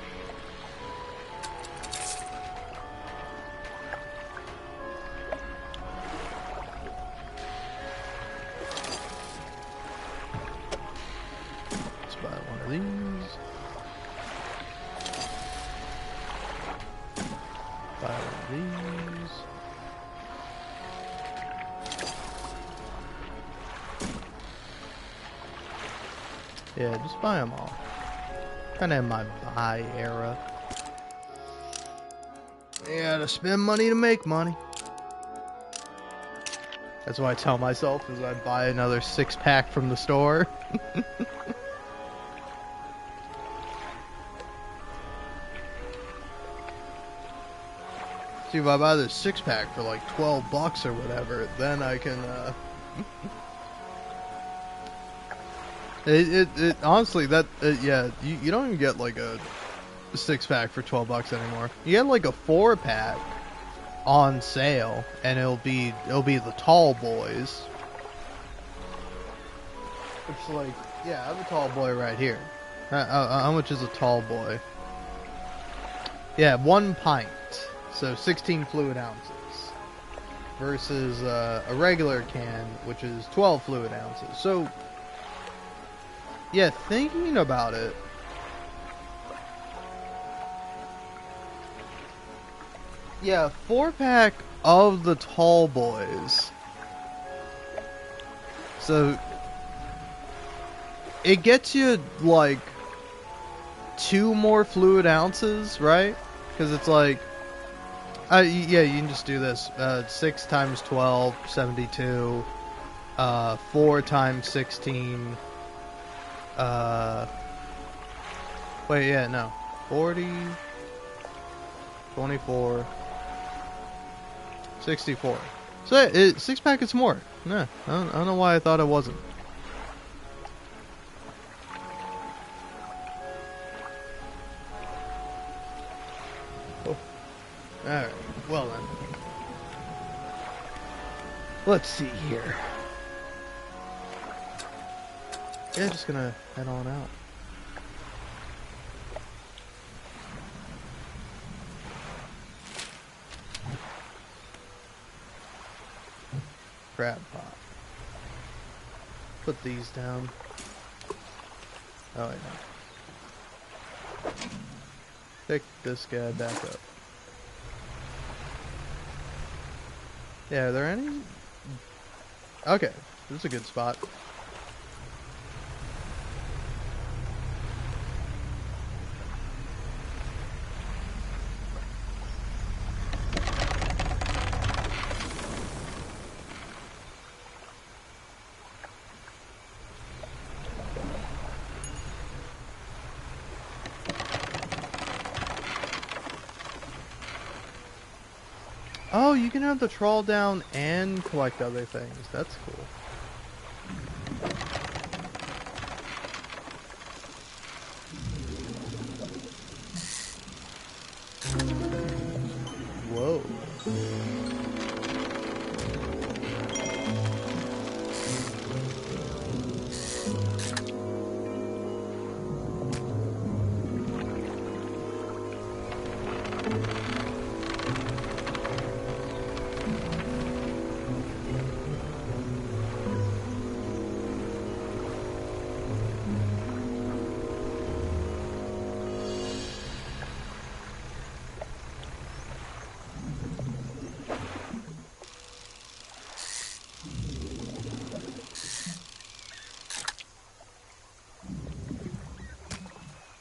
Let's buy one of these. Buy one of these. Yeah, just buy them all. Kinda in my buy era. Yeah, to spend money to make money. That's what I tell myself as I buy another 6-pack from the store. See, if I buy this 6-pack for like 12 bucks or whatever, then I can, It honestly, that, yeah, you don't even get like a 6-pack for 12 bucks anymore. You get like a 4-pack on sale, and it'll be the tall boys. It's like, yeah, I have a tall boy right here. How much is a tall boy? Yeah, 1 pint, so 16 fluid ounces. Versus a regular can, which is 12 fluid ounces. So, yeah, thinking about it, yeah, 4-pack of the tall boys. So it gets you like 2 more fluid ounces, right? Because it's like, yeah, you can just do this. 6 times 12, 72. 4 times 16. Wait, yeah, no. 40, 24, 64. So, 6-pack is more. Nah, I don't know why I thought it wasn't. Oh. Alright, well then. Let's see here. Yeah, just gonna head on out. Crab pot. Put these down. Oh, wait, no. Pick this guy back up. Yeah, are there any? Okay, this is a good spot. Oh, you can have the trawl down and collect other things. That's cool. Whoa.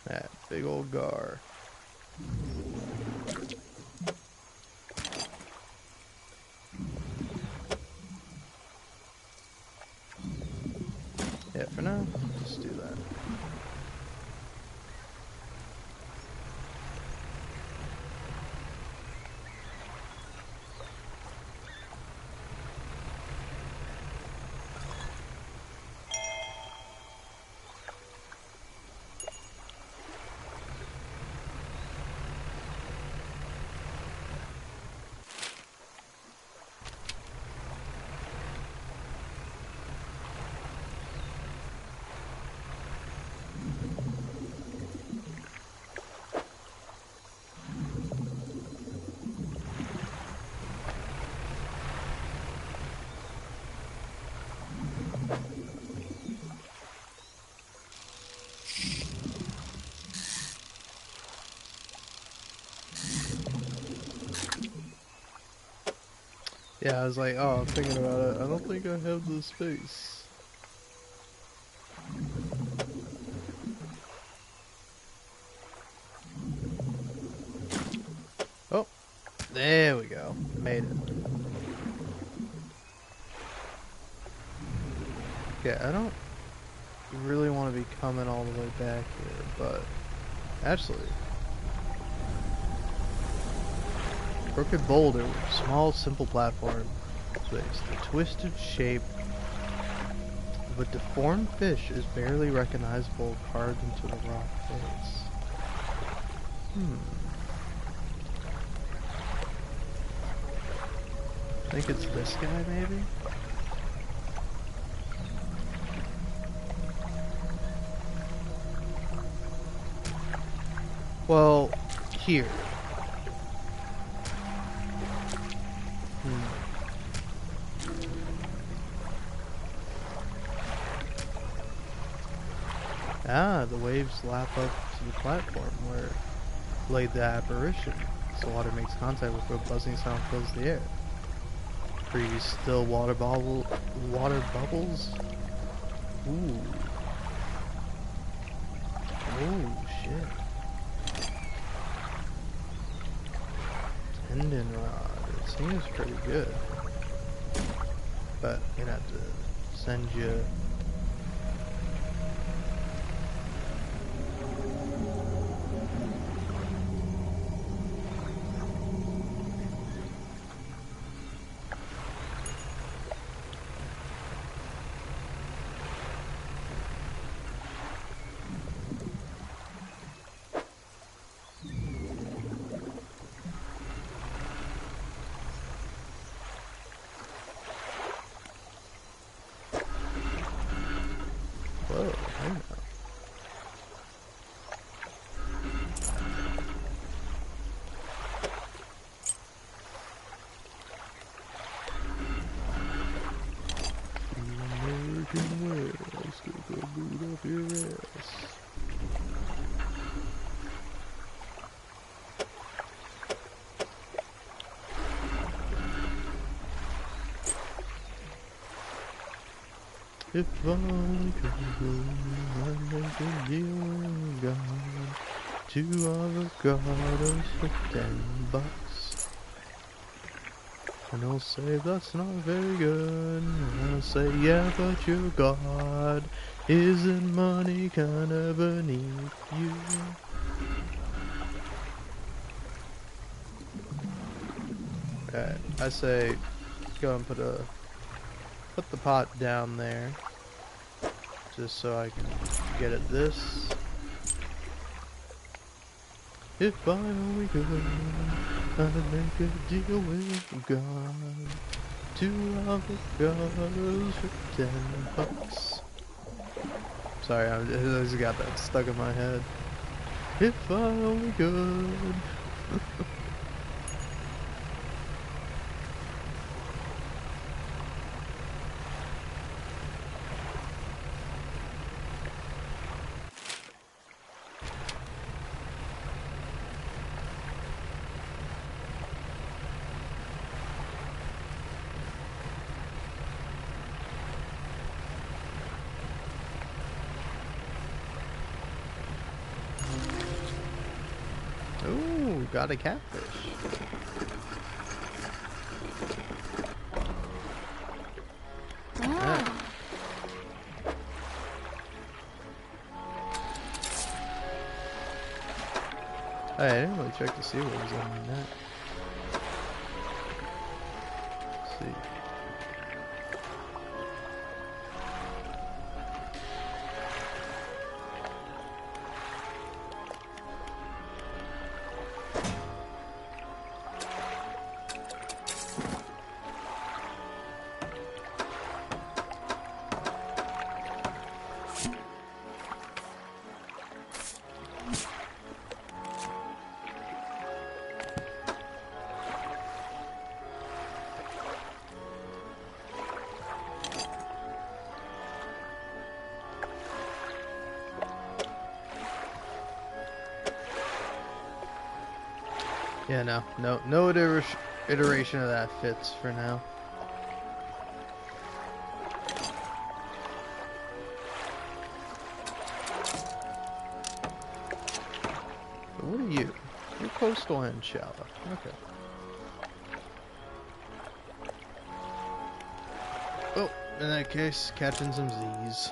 That big old gar. Yeah, for now, just do that. Yeah, I was like, oh, I'm thinking about it. I don't think I have the space. Oh, there we go. Made it. Yeah, I don't really want to be coming all the way back here, but actually, crooked boulder with small, simple platform placed. The twisted shape of a deformed fish is barely recognizable carved into the rock face. I think it's this guy, maybe? Well, here. Ah, the waves lap up to the platform where laid the apparition. As the water makes contact with a buzzing sound fills the air. Previous still water bubbles. Ooh. Oh shit. Tendon rod. It seems pretty good. But I'm gonna have to send you. Whoa, hang on. American way, stick a boot up your ass. If I could go and make a deal with God, 2 avocados for $10. And he'll say that's not very good. And I'll say yeah, but your God isn't money kinda beneath you. Alright, I say go and put the pot down there, just so I can get at this. If I only could, I'd make a deal with God. 2 avocados for $10. Sorry, I just got that stuck in my head. If I only could. got a catfish. Wow. Hey, I didn't really check to see what was on the net. Let's see. Yeah, no iteration of that fits for now. But what are you? You're coastal and shallow. Okay. Oh, in that case, catching some Z's.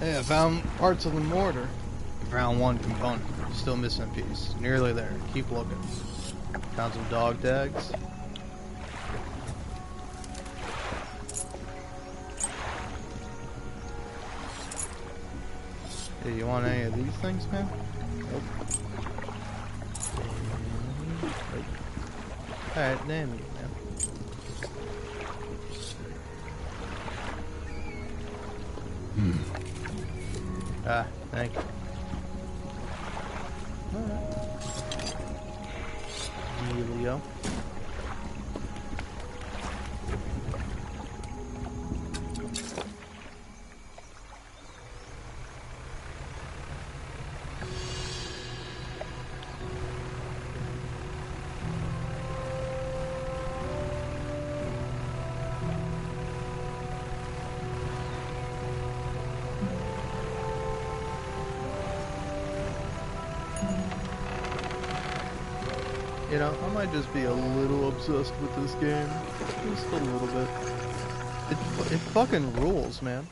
Hey, I found parts of the mortar. I found one component. Still missing a piece. Nearly there. Keep looking. Found some dog tags. Hey, you want any of these things, man? Nope. Nope. Alright, name me, man. Ah, thank you. Alright. Dealio. You know, I might just be a little obsessed with this game. Just a little bit. It fucking rules, man.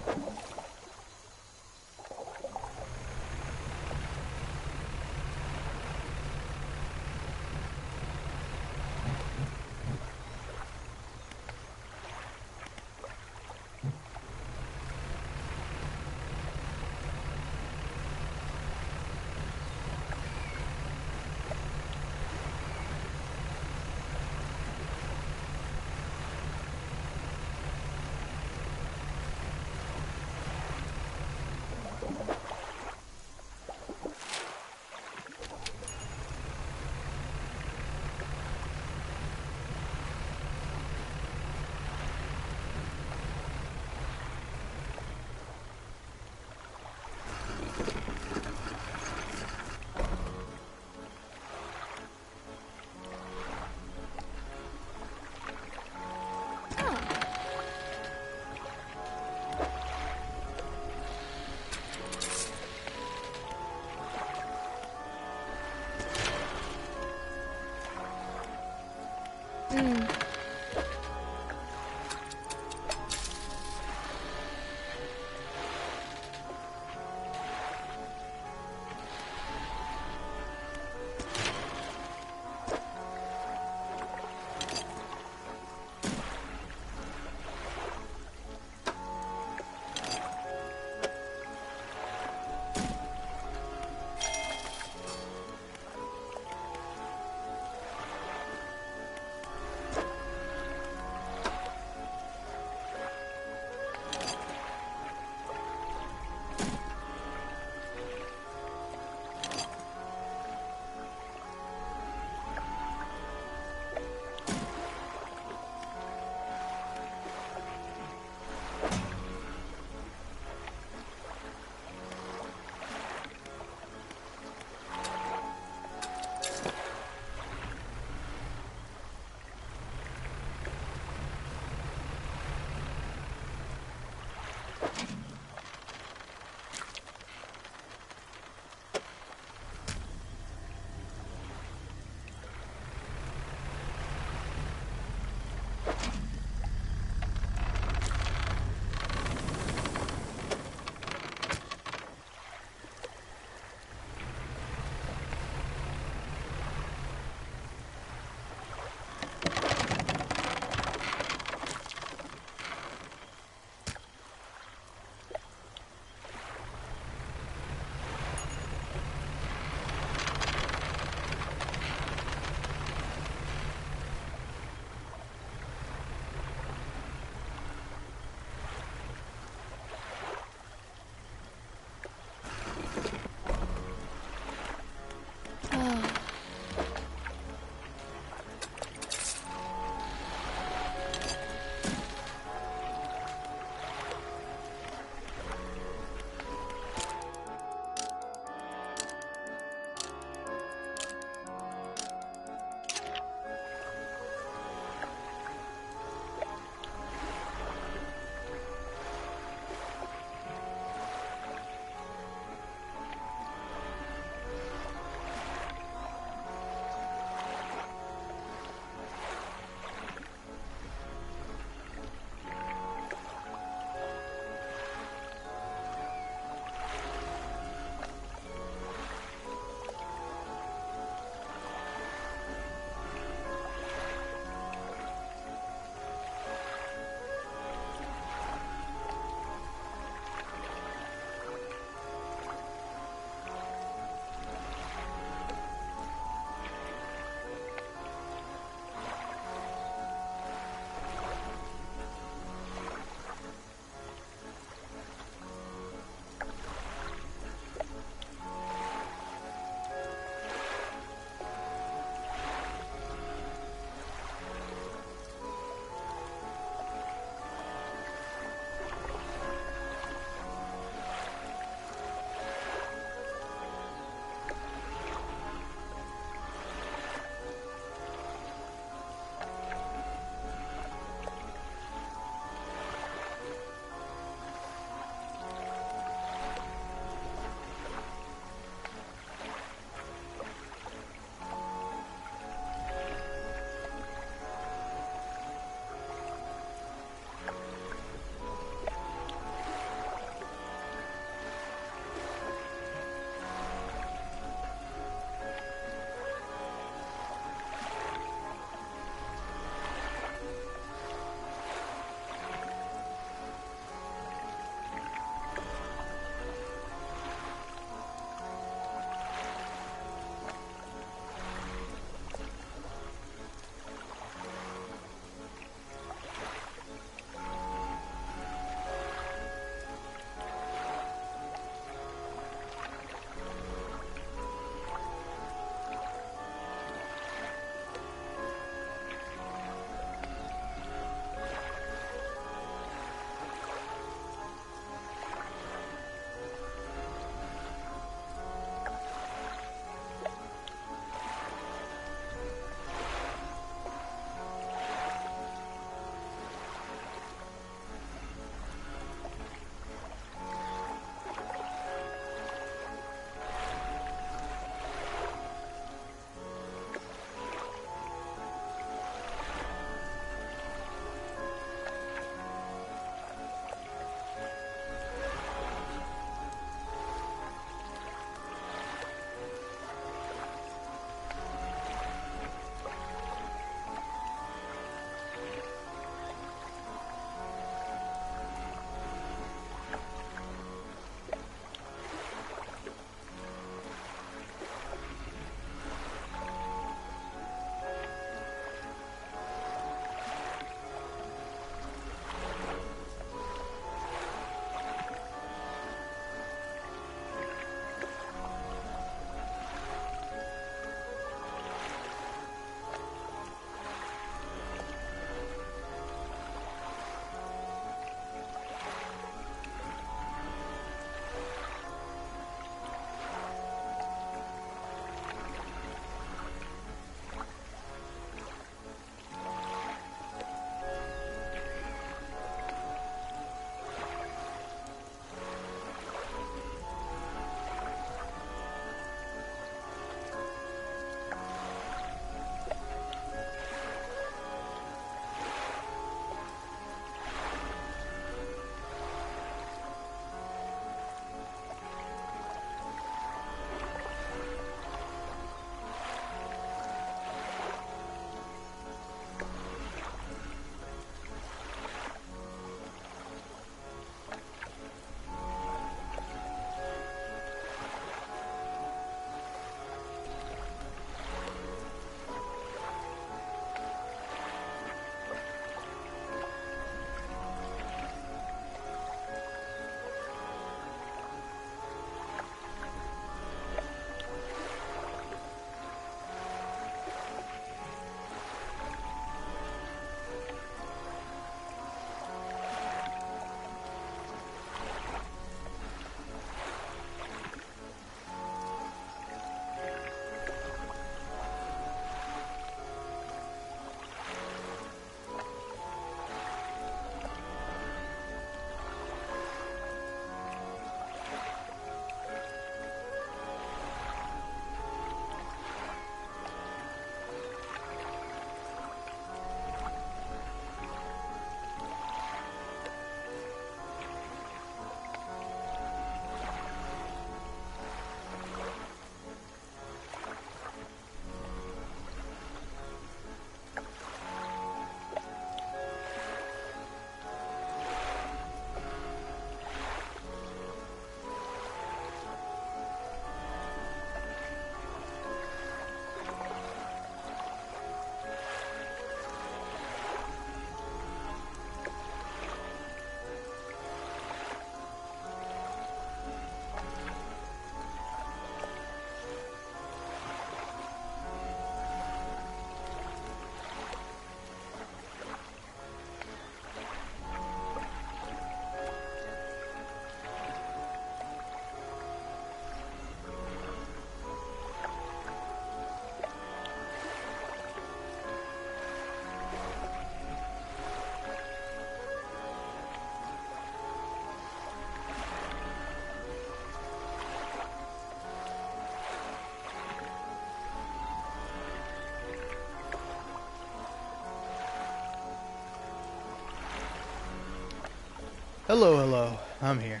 Hello, hello. I'm here.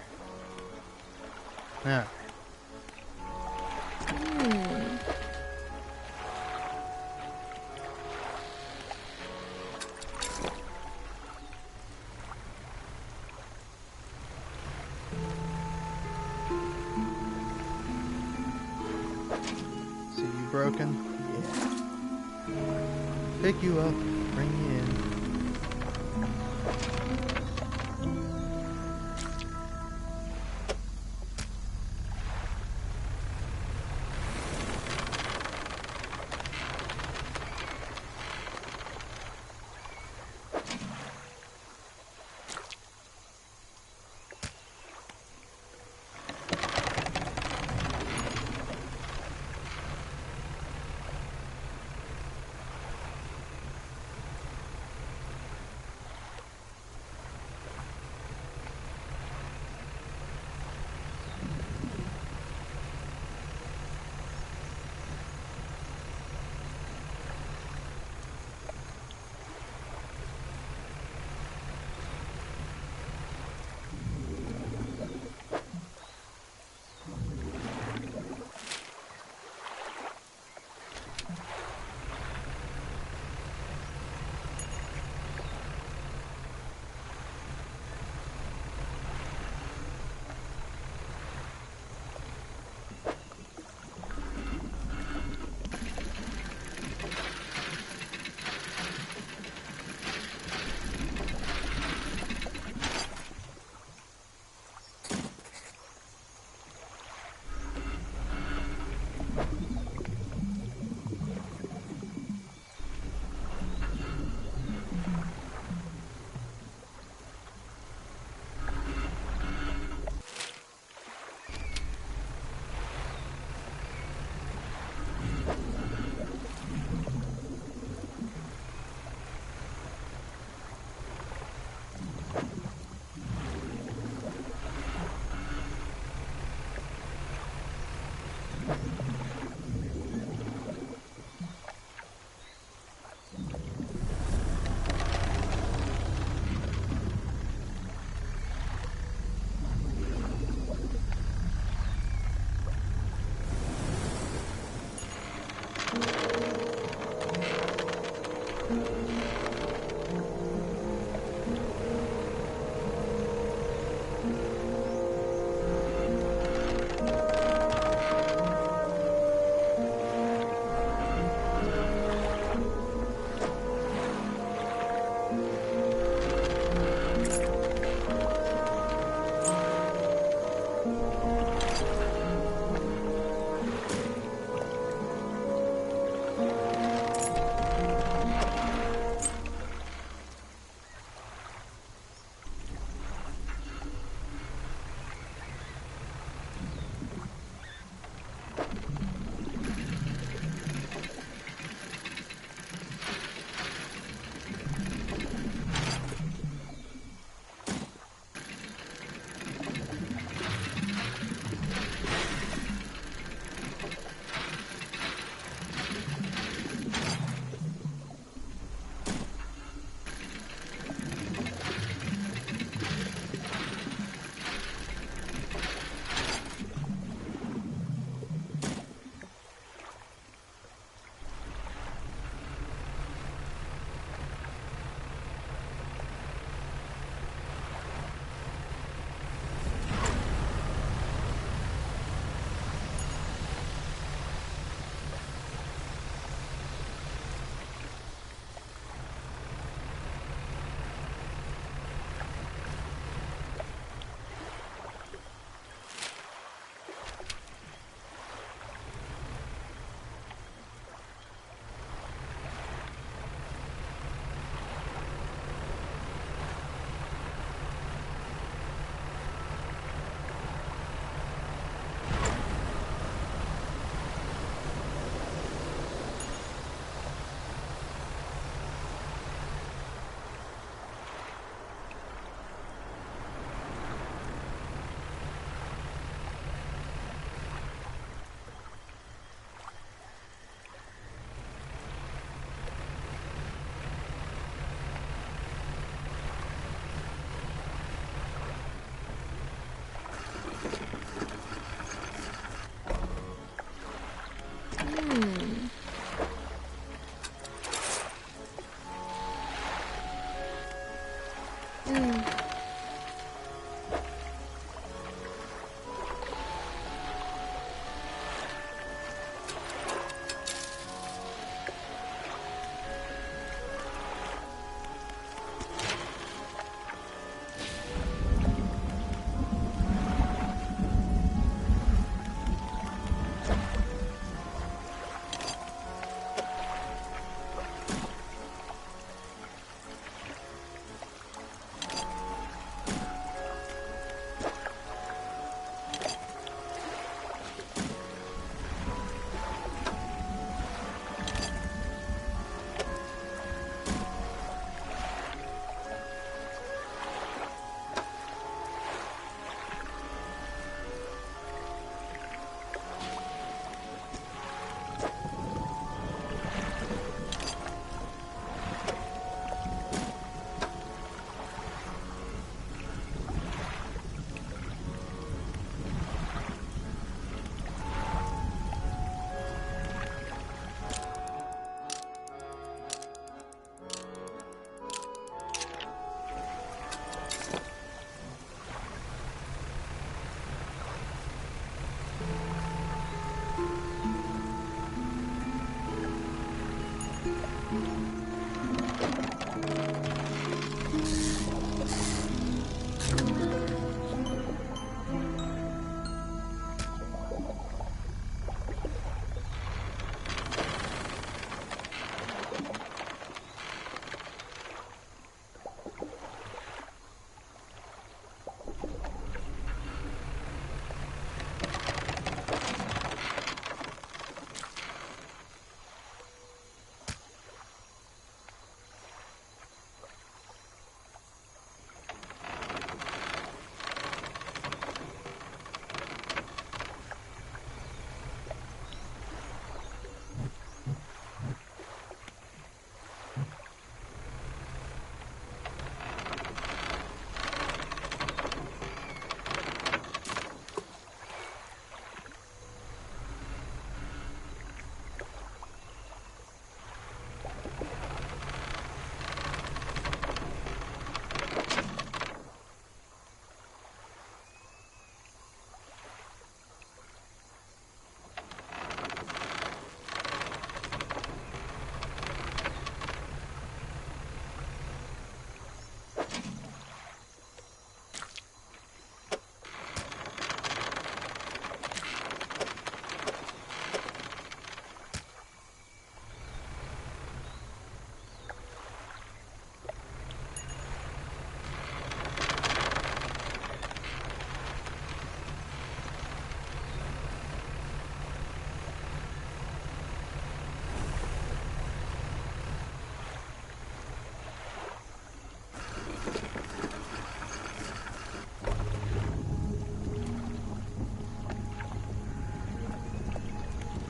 Yeah. See you broken? Yeah. Pick you up, bring you in.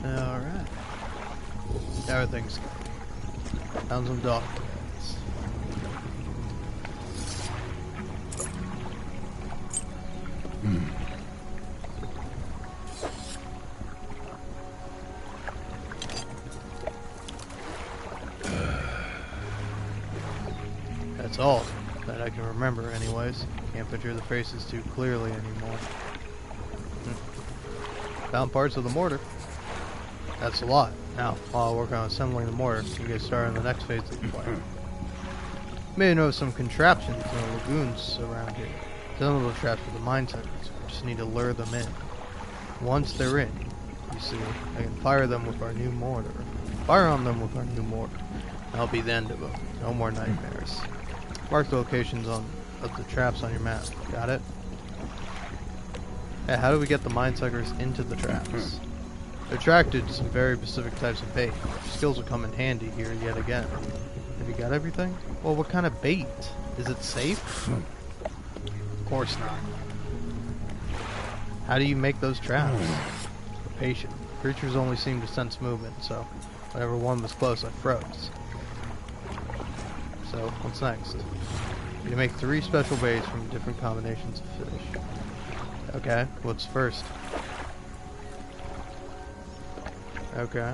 Alright. Everything's good. Found some documents. That's all that I can remember anyways. Can't picture the faces too clearly anymore. Found parts of the mortar. That's a lot. Now, while I work on assembling the mortar, we get started on the next phase of the fire. May have noticed some contraptions in the lagoons around here. Some of those traps for the mine sites. We just need to lure them in. Once they're in, you see, I can fire them with our new mortar. Fire on them with our new mortar. That'll be the end of them. No more nightmares. Mark the locations of the traps on your map. Got it? Yeah, how do we get the mine suckers into the traps? They're attracted to some very specific types of bait. Your skills will come in handy here yet again. Have you got everything? Well, what kind of bait? Is it safe? Of course not. How do you make those traps? We're patient. Creatures only seem to sense movement, so whenever one was close, I froze. So, what's next? You make 3 special baits from different combinations of fish. Okay, what's first? Okay.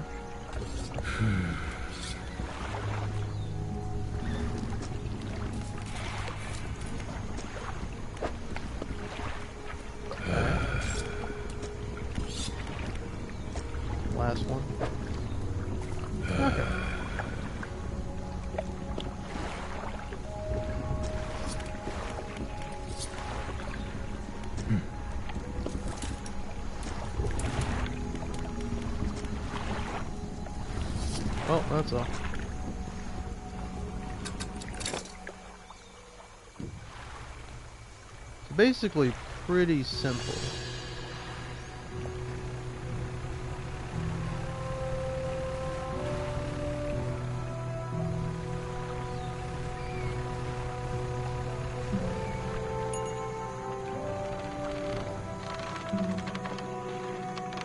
Well, that's all. So basically, pretty simple.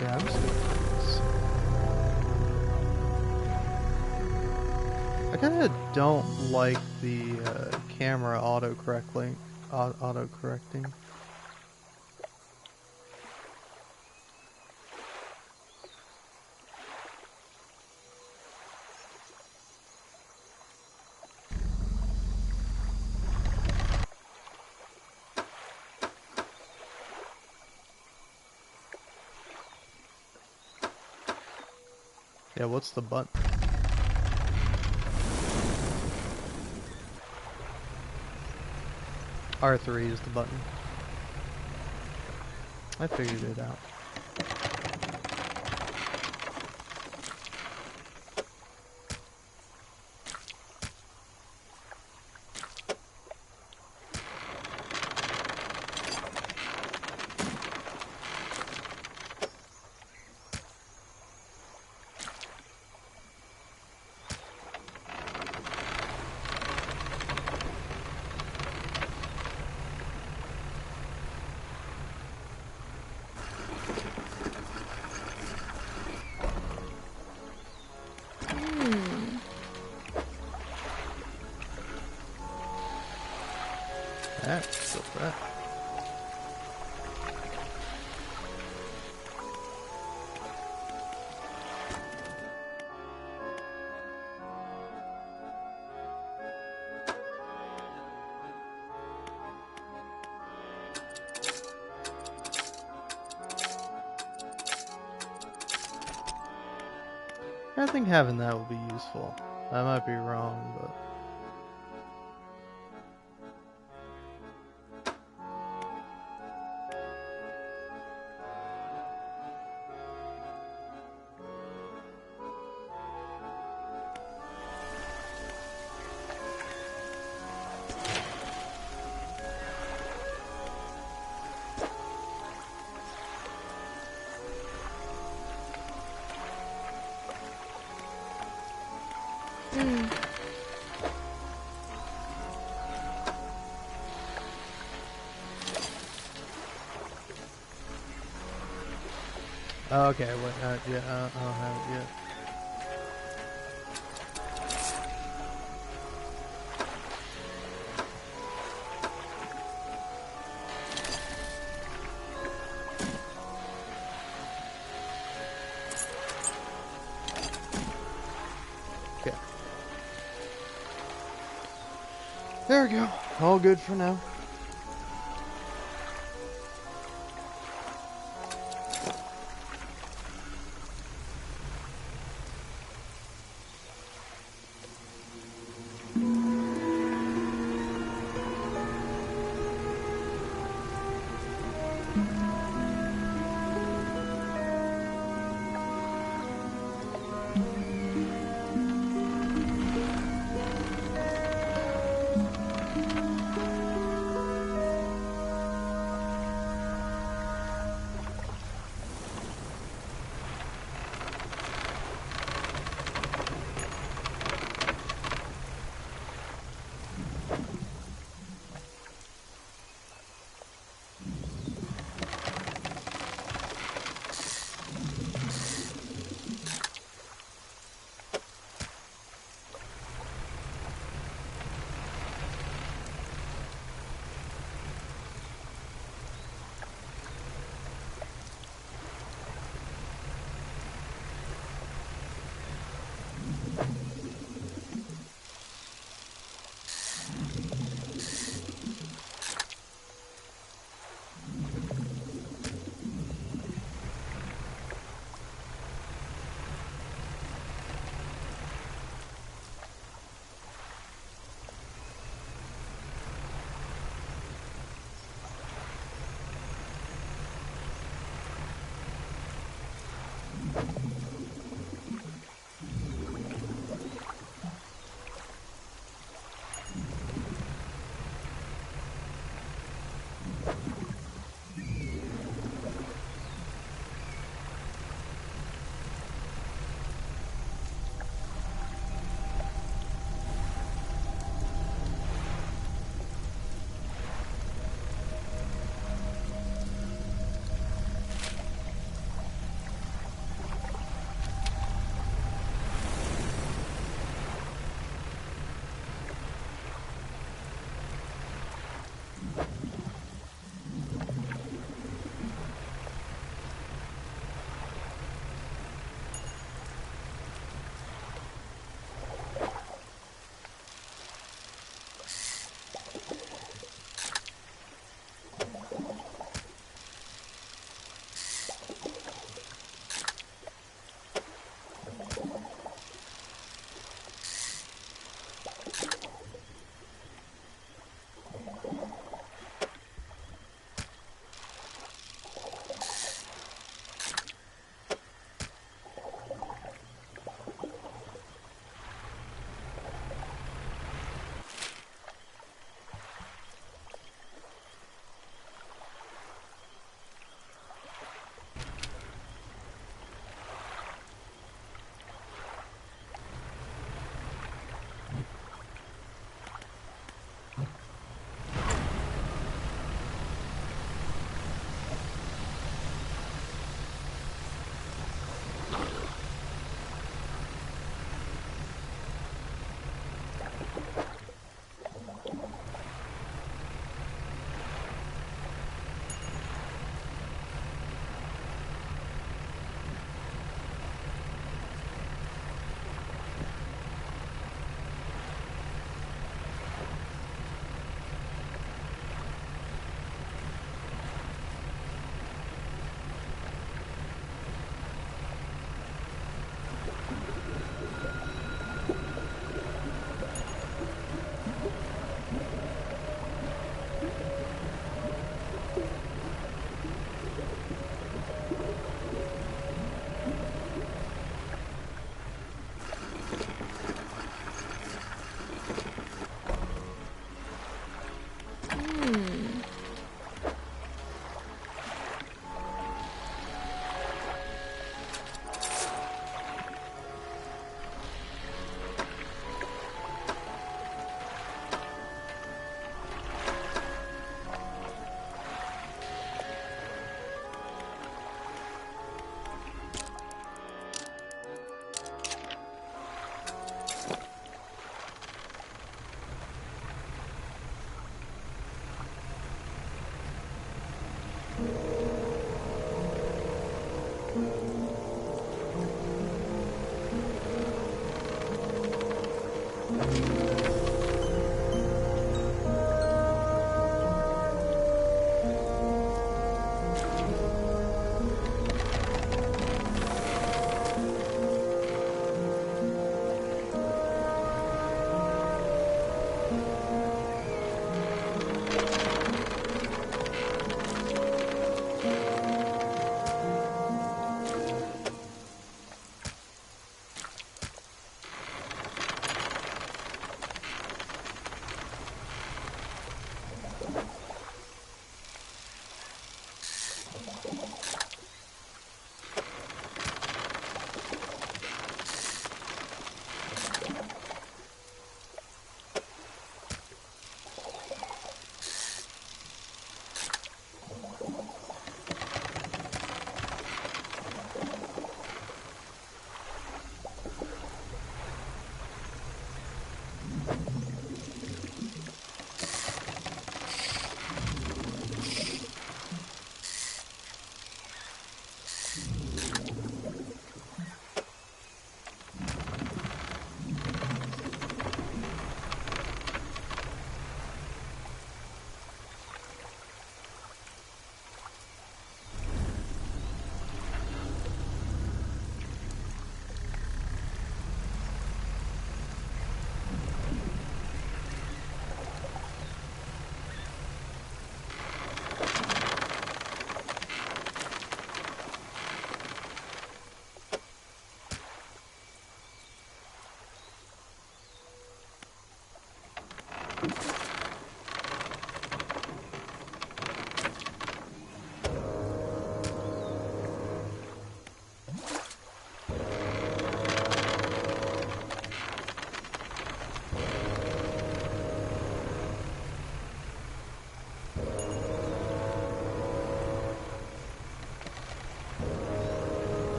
Yeah, I'm just gonna do this. I kinda don't like the camera auto-correcting. Auto-correcting. Yeah, what's the button? R3 is the button. I figured it out. That's go for that. I think having that would be useful. I might be wrong, but... Okay, wait, yeah, I don't have it yet. Okay. There we go. All good for now.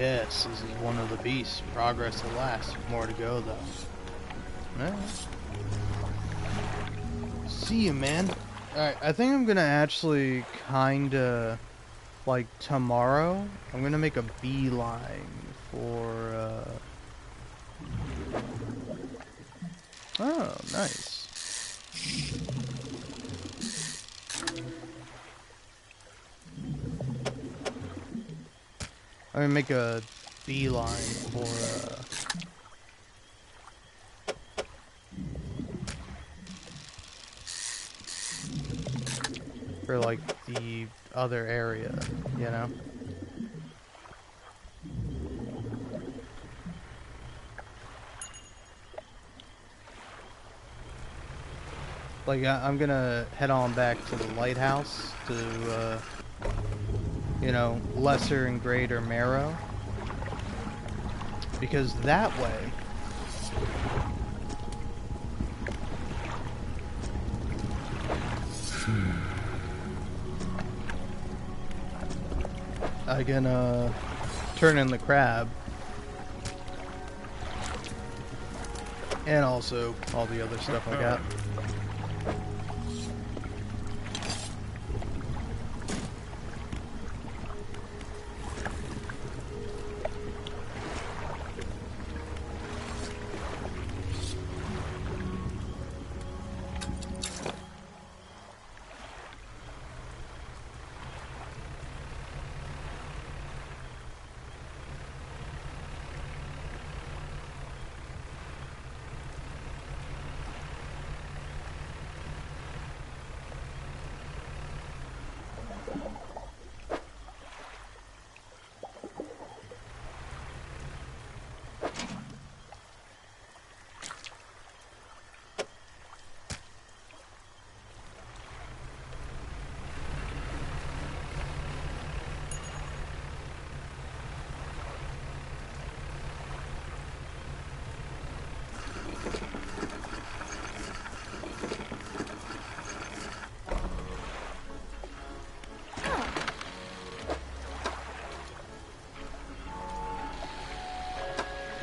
Yes, this is one of the beasts. Progress at last. More to go, though. Alright. See you, man. Alright, I think I'm gonna actually kinda... like, tomorrow, I'm gonna make a beeline for, Oh, nice. I'm gonna make a beeline for like the other area, you know? Like, I'm gonna head on back to the lighthouse to, you know, Lesser and Greater Marrow. Because that way, I can, turn in the crab. And also all the other stuff I got.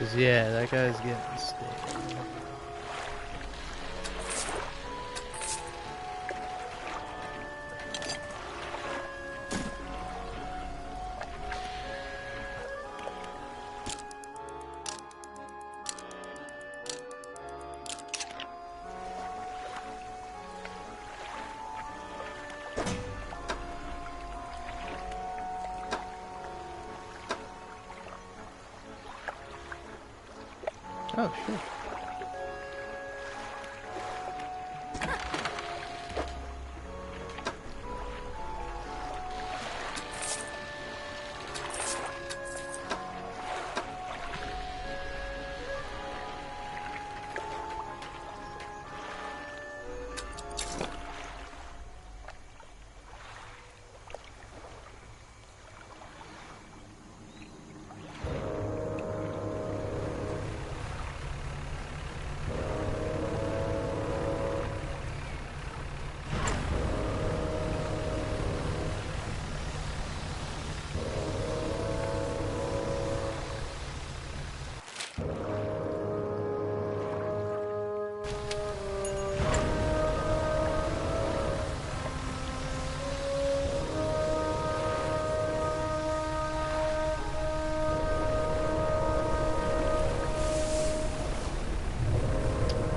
Cause yeah, that guy's getting stale. Oh, shit.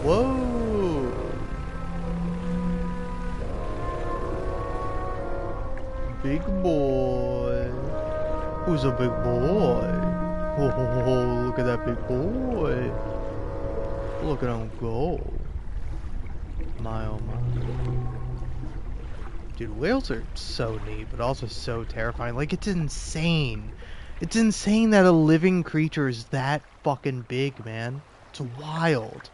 Whoa! Big boy. Who's a big boy? Whoa, look at that big boy. Look at him go. My oh my. Dude, whales are so neat, but also so terrifying. Like, it's insane. It's insane that a living creature is that fucking big, man. It's wild.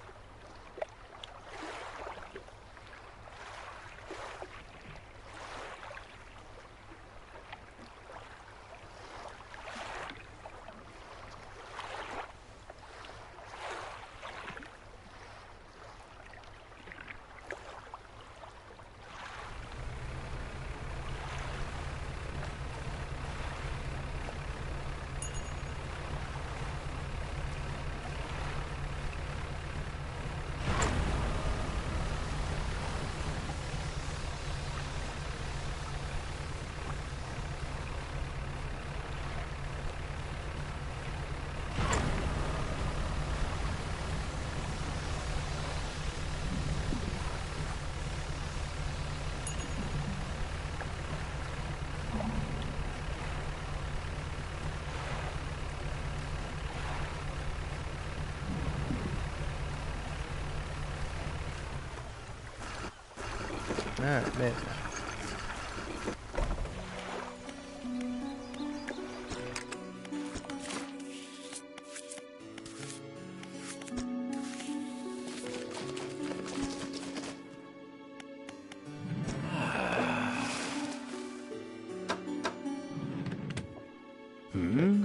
Alright, man.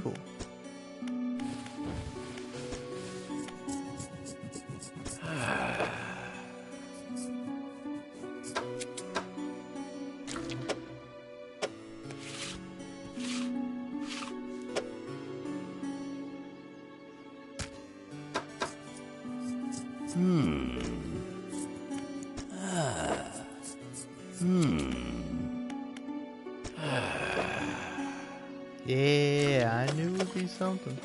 Cool. Yeah, I knew it would be something.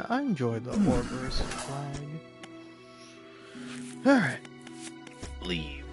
I enjoy the Orber's flag. Alright. Leave.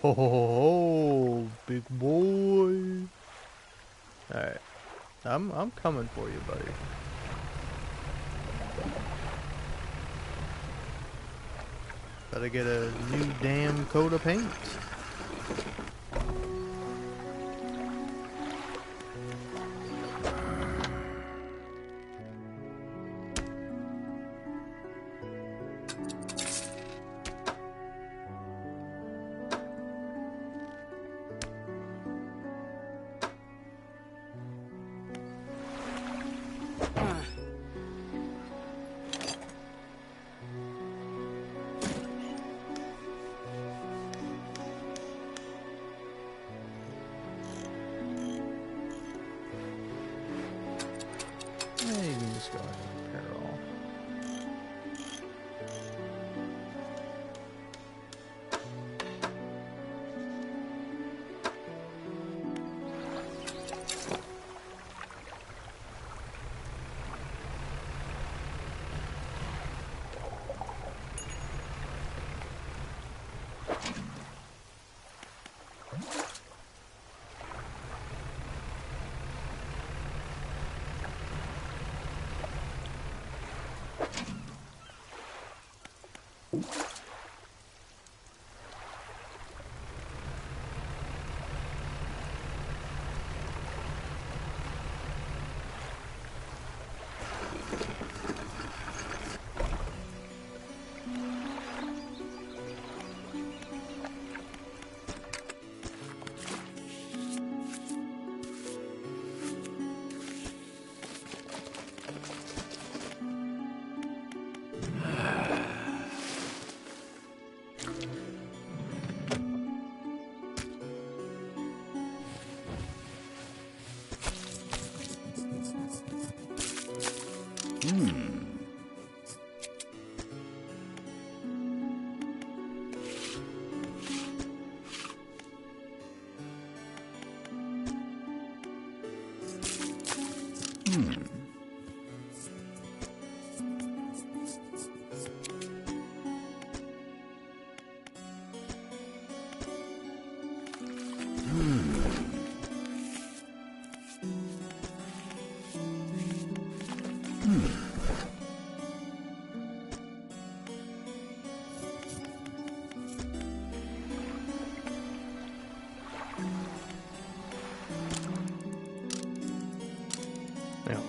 Ho ho ho ho, big boy. Alright. I'm coming for you, buddy. Gotta get a new damn coat of paint. I'll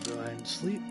go ahead and sleep.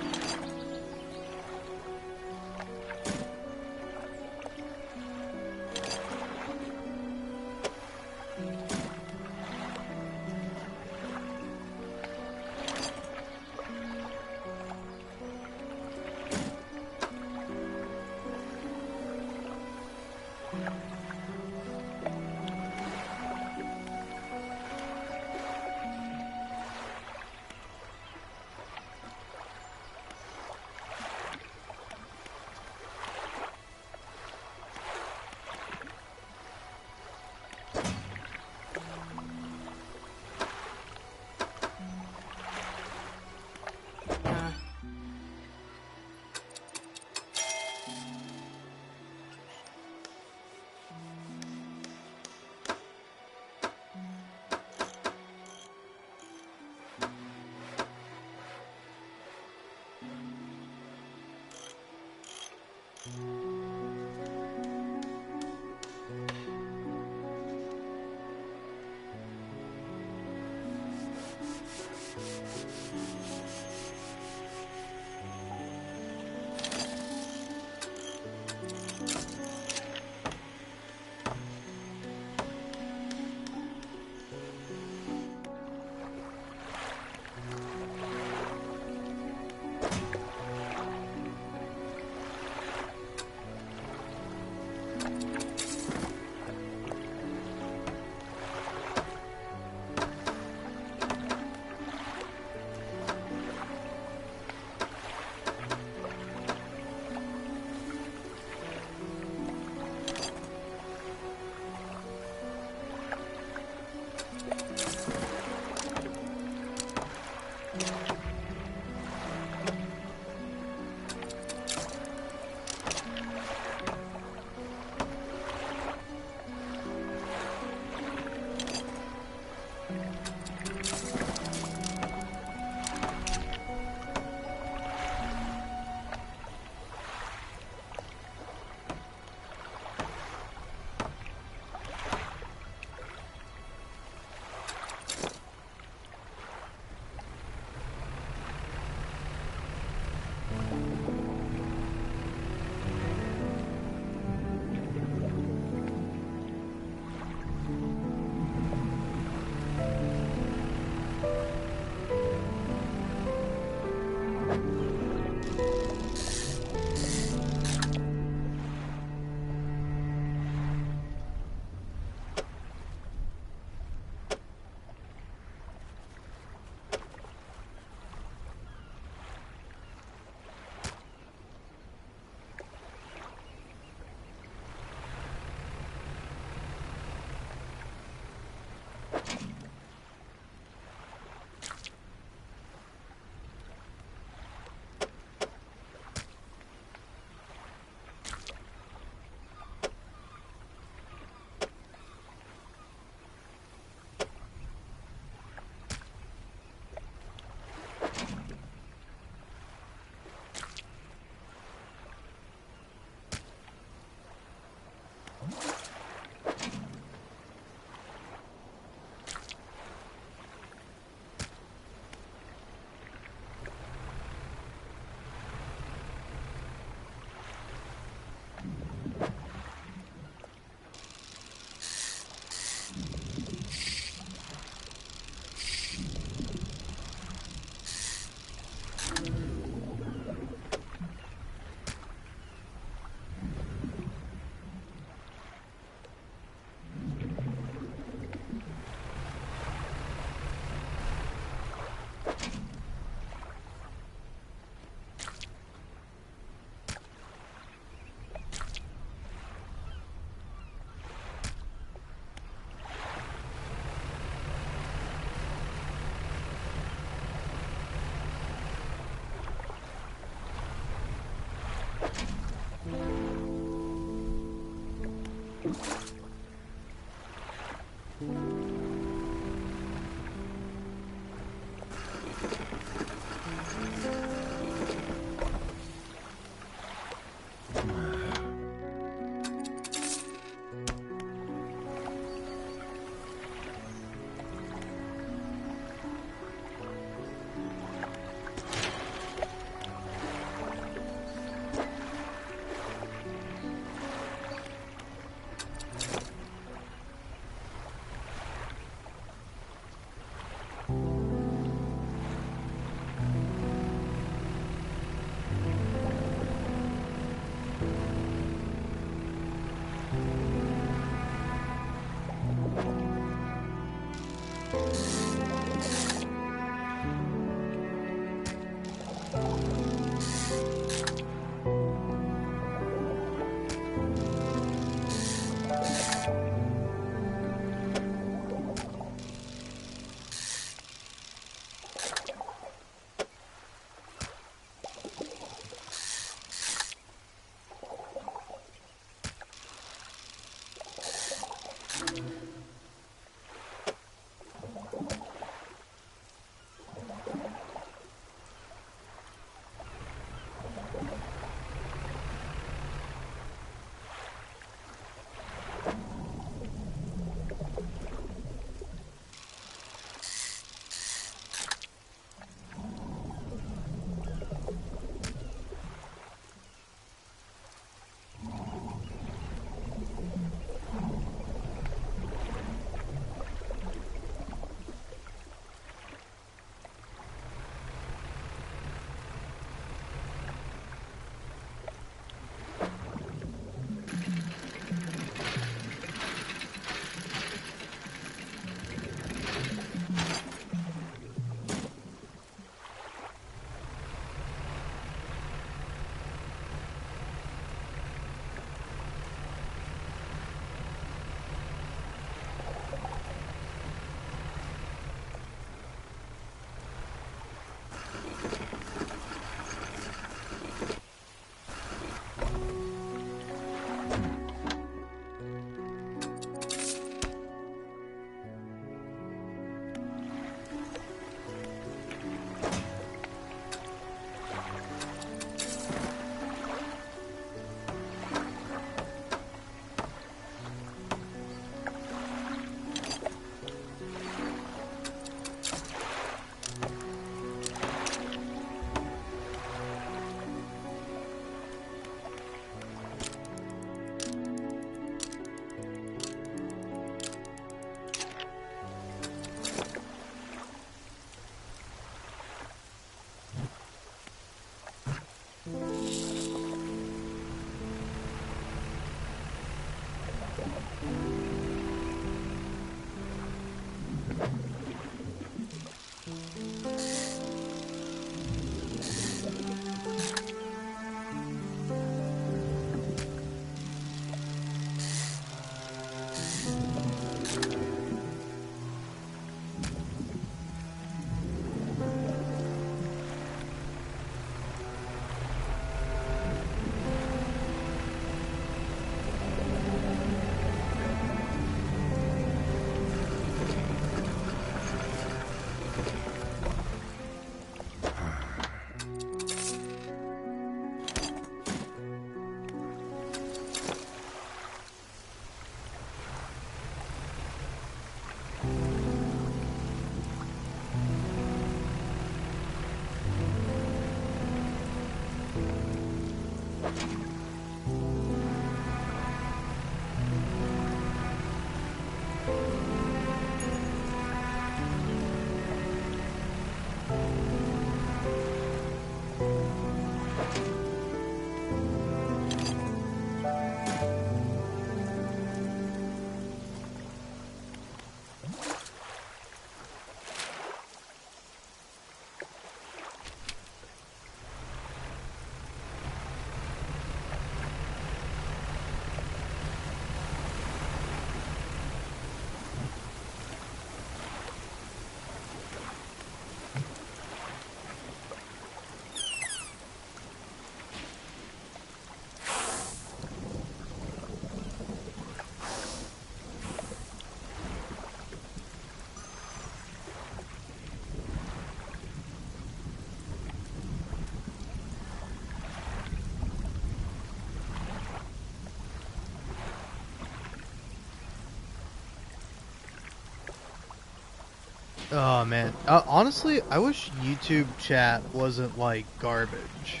Oh man, honestly, I wish YouTube chat wasn't like garbage.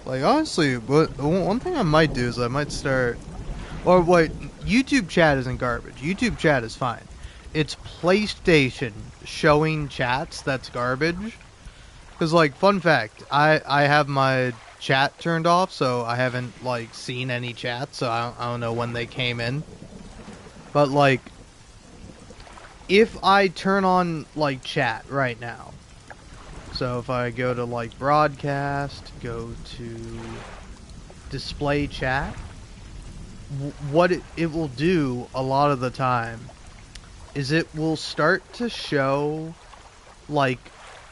Like honestly, one thing I might do is I might start. Or wait, YouTube chat isn't garbage. YouTube chat is fine. It's PlayStation showing chats that's garbage. Because like, fun fact, I have my chat turned off, so I haven't like seen any chats. So I don't know when they came in. But like, if I turn on, like, chat right now, so if I go to, like, broadcast, go to display chat, what it will do a lot of the time is it will start to show, like,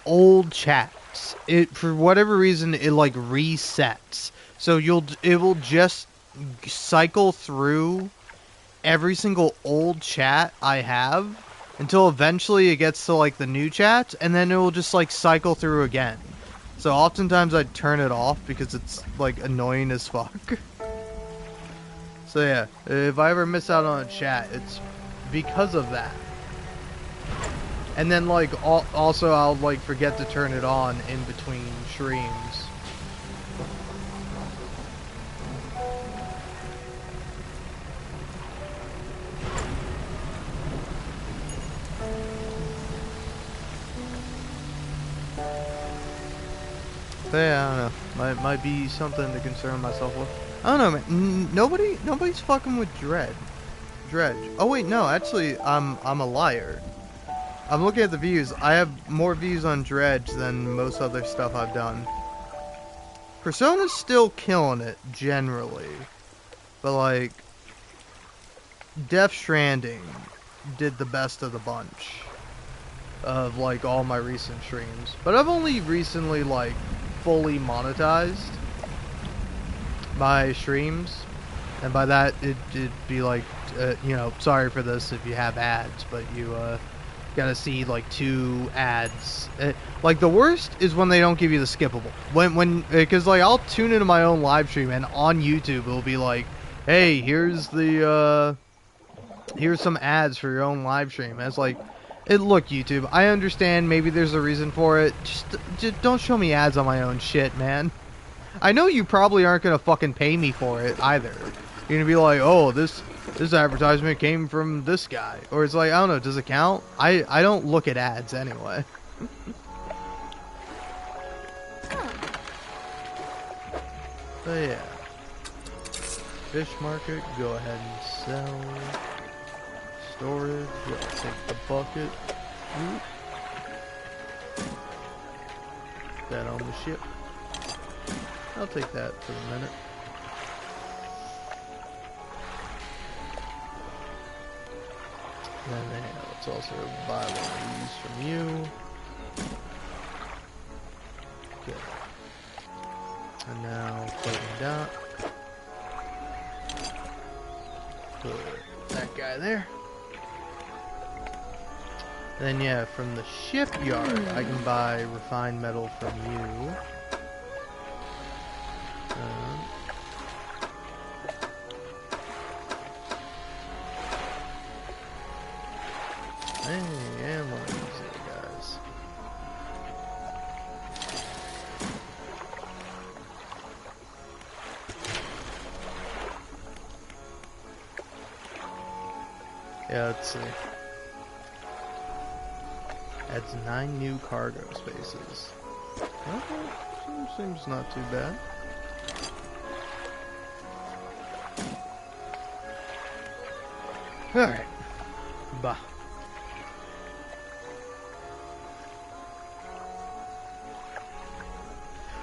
old chats. It, for whatever reason, it, like, resets. So it will just cycle through every single old chat I have until eventually it gets to, like, the new chats, and then it will just, like, cycle through again. So oftentimes I turn it off because it's, like, annoying as fuck. So yeah, if I ever miss out on a chat, it's because of that. And then, like, also I'll, like, forget to turn it on in between streams. But yeah, I don't know. Might be something to concern myself with. I don't know, man. Nobody's fucking with Dredge. Oh wait, no, actually, I'm a liar. I'm looking at the views. I have more views on Dredge than most other stuff I've done. Persona's still killing it, generally. But, like, Death Stranding did the best of the bunch of, like, all my recent streams. But I've only recently, like, fully monetized my streams. And by that, it'd be like, you know, sorry for this if you have ads, but you, gotta see, like, 2 ads. Like, the worst is when they don't give you the skippable. Because, like, I'll tune into my own live stream, and on YouTube, it'll be like, hey, here's some ads for your own live stream. And it's like, look, YouTube, I understand maybe there's a reason for it. Just don't show me ads on my own shit, man. I know you probably aren't gonna fucking pay me for it, either. You're gonna be like, oh, this advertisement came from this guy. Or it's like, I don't know, does it count? I don't look at ads anyway. But yeah. Fish market, go ahead and sell. Storage, I'll take the bucket. Oop. That on the ship. I'll take that for a minute. And then let's also buy one of these from you. Okay. And now floating down. Put that guy there. And then yeah, from the shipyard I can buy refined metal from you. Hey, and one of these little guys. Yeah, let's see. Adds 9 new cargo spaces. Okay, seems not too bad. Alright. Bah.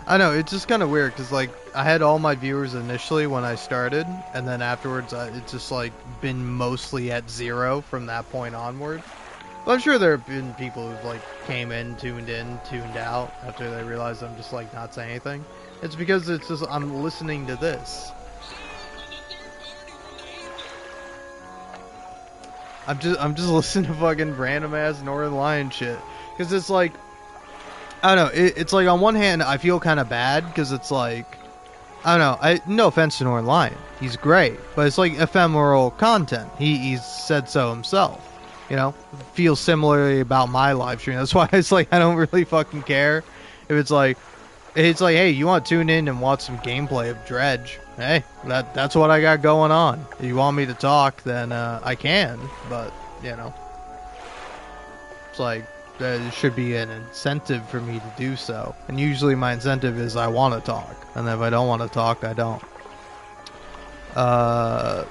I know, it's just kind of weird, because, like, I had all my viewers initially when I started, and then afterwards it's just, like, been mostly at 0 from that point onward. But I'm sure there have been people who've, like, came in, tuned out, after they realized I'm just, like, not saying anything. It's because it's just, I'm listening to this. I'm just listening to fucking random ass Northern Lion shit. Because it's like, I don't know, it's like on one hand I feel kind of bad because it's like, I don't know, no offense to Northern Lion, he's great, but it's like ephemeral content. He's said so himself, you know, feels similarly about my live stream. That's why it's like I don't really fucking care if it's like, hey, you want to tune in and watch some gameplay of Dredge? Hey, that's what I got going on. If you want me to talk, then I can, but, you know, it's like, there should be an incentive for me to do so. And usually my incentive is I want to talk. And if I don't want to talk, I don't. But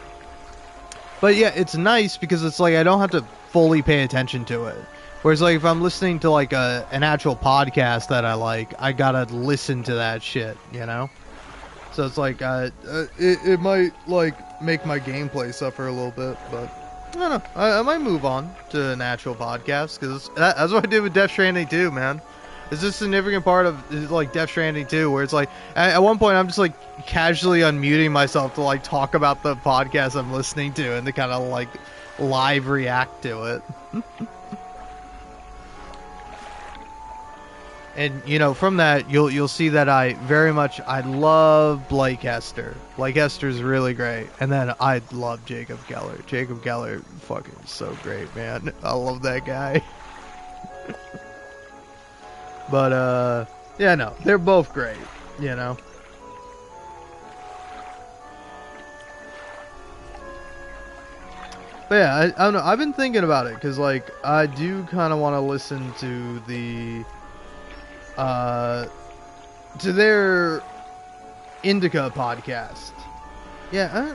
yeah, it's nice because it's like I don't have to fully pay attention to it. Whereas like if I'm listening to like an actual podcast that I like, I gotta listen to that shit, you know. So it's like it might like make my gameplay suffer a little bit, but I don't know. I might move on to an actual podcast because that's what I did with Death Stranding 2, man. It's a significant part of like Death Stranding 2, where it's like at one point I'm just like casually unmuting myself to like talk about the podcast I'm listening to and to kind of like live react to it. And you know, from that you'll see that I love Blake Hester. Blake Hester's really great, and then I love Jacob Geller. Jacob Geller, fucking so great, man. I love that guy. But yeah, no, they're both great, you know. But yeah, I don't know. I've been thinking about it because like I do kind of want to listen to their Indica podcast. Yeah,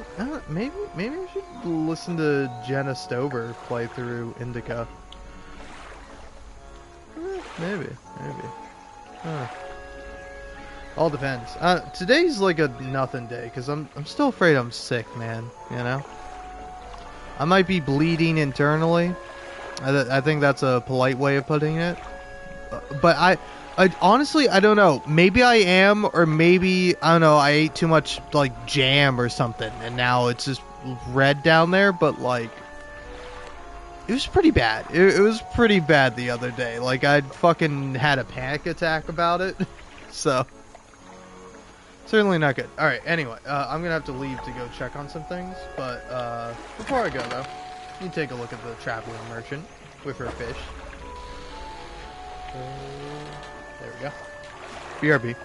maybe I should listen to Jenna Stover play through Indica. Maybe. Huh. All depends. Today's like a nothing day because I'm still afraid I'm sick, man. You know, I might be bleeding internally. I think that's a polite way of putting it. But I honestly, I don't know. Maybe I am, or maybe, I don't know, I ate too much, like, jam or something, and now it's just red down there, but, like, it was pretty bad. It was pretty bad the other day. Like, I'd fucking had a panic attack about it, so, certainly not good. Alright, anyway, I'm gonna have to leave to go check on some things, but, before I go, though, you can take a look at the traveling merchant with her fish. There we go. BRB.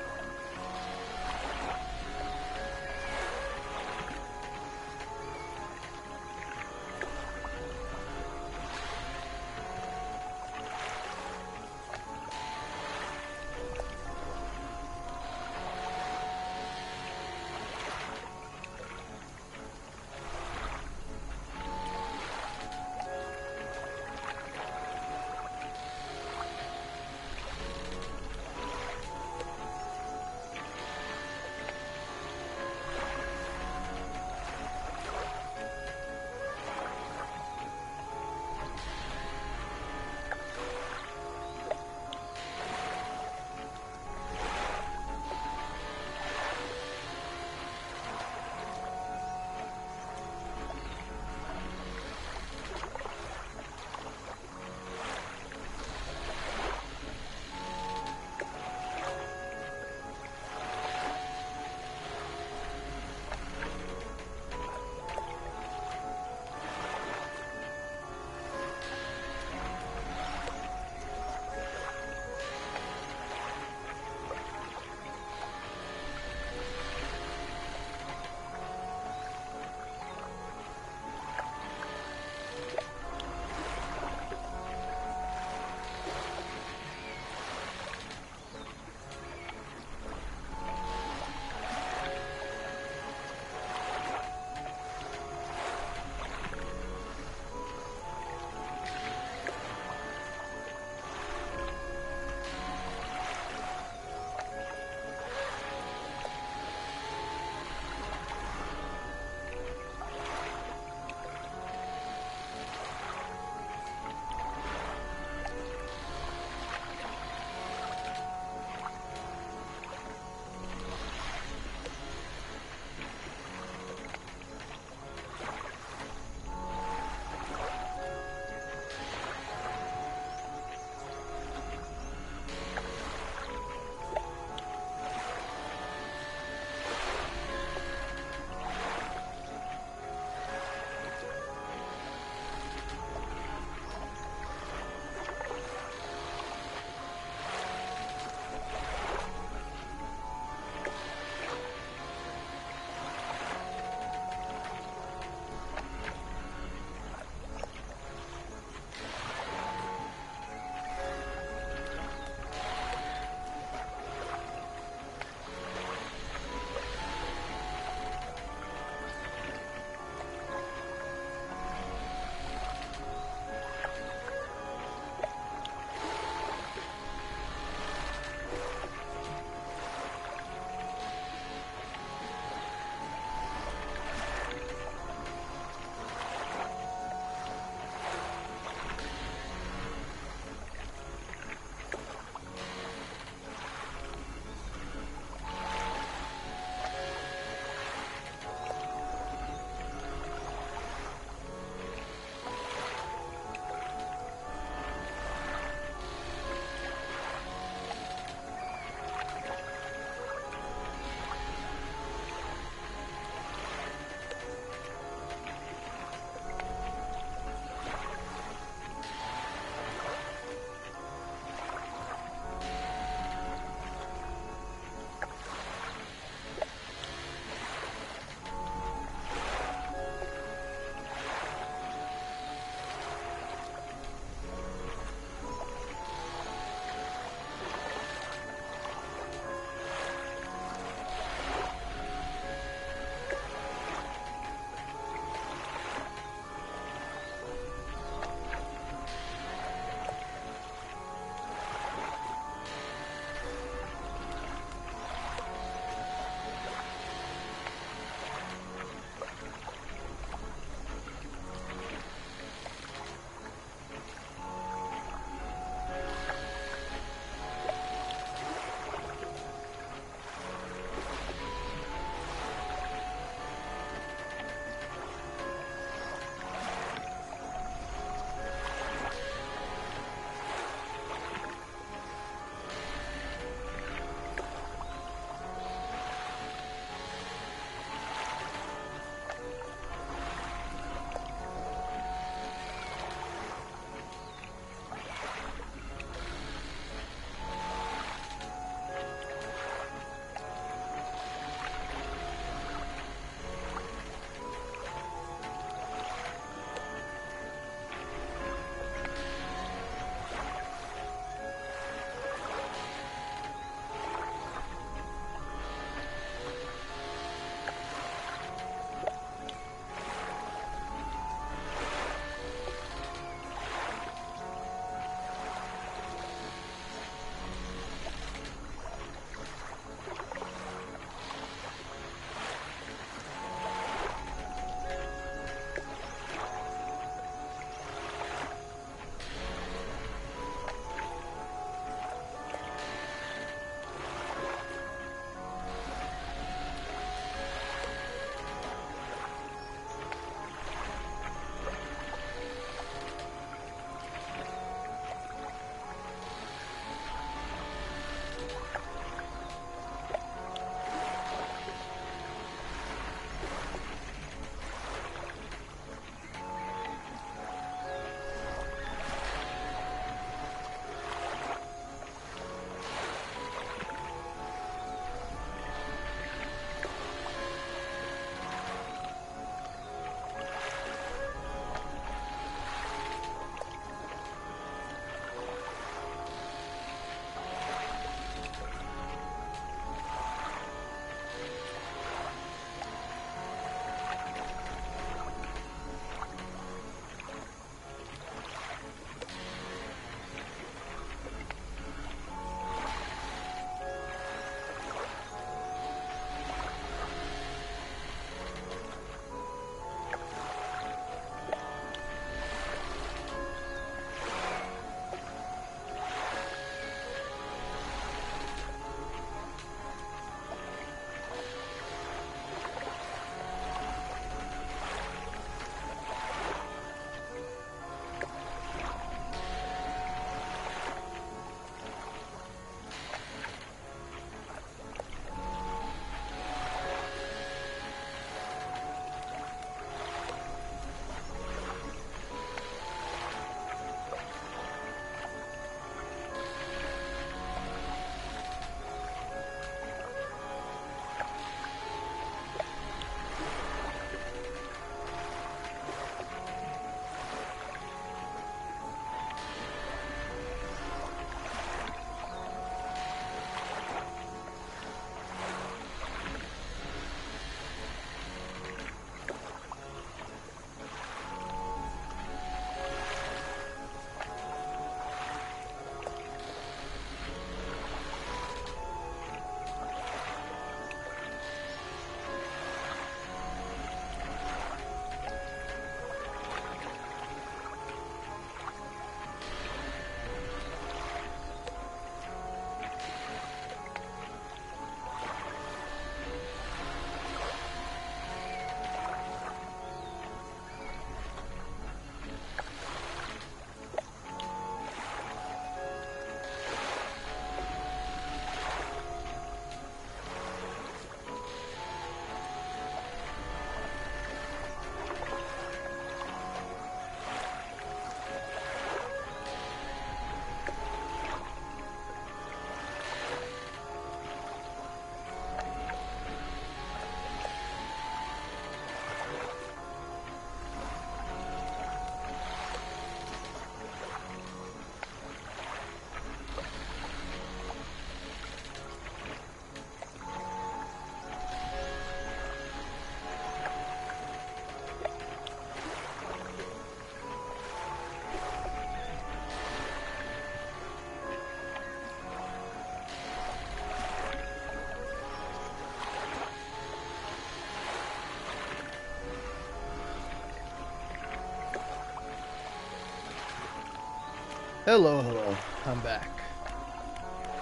Hello, hello. I'm back.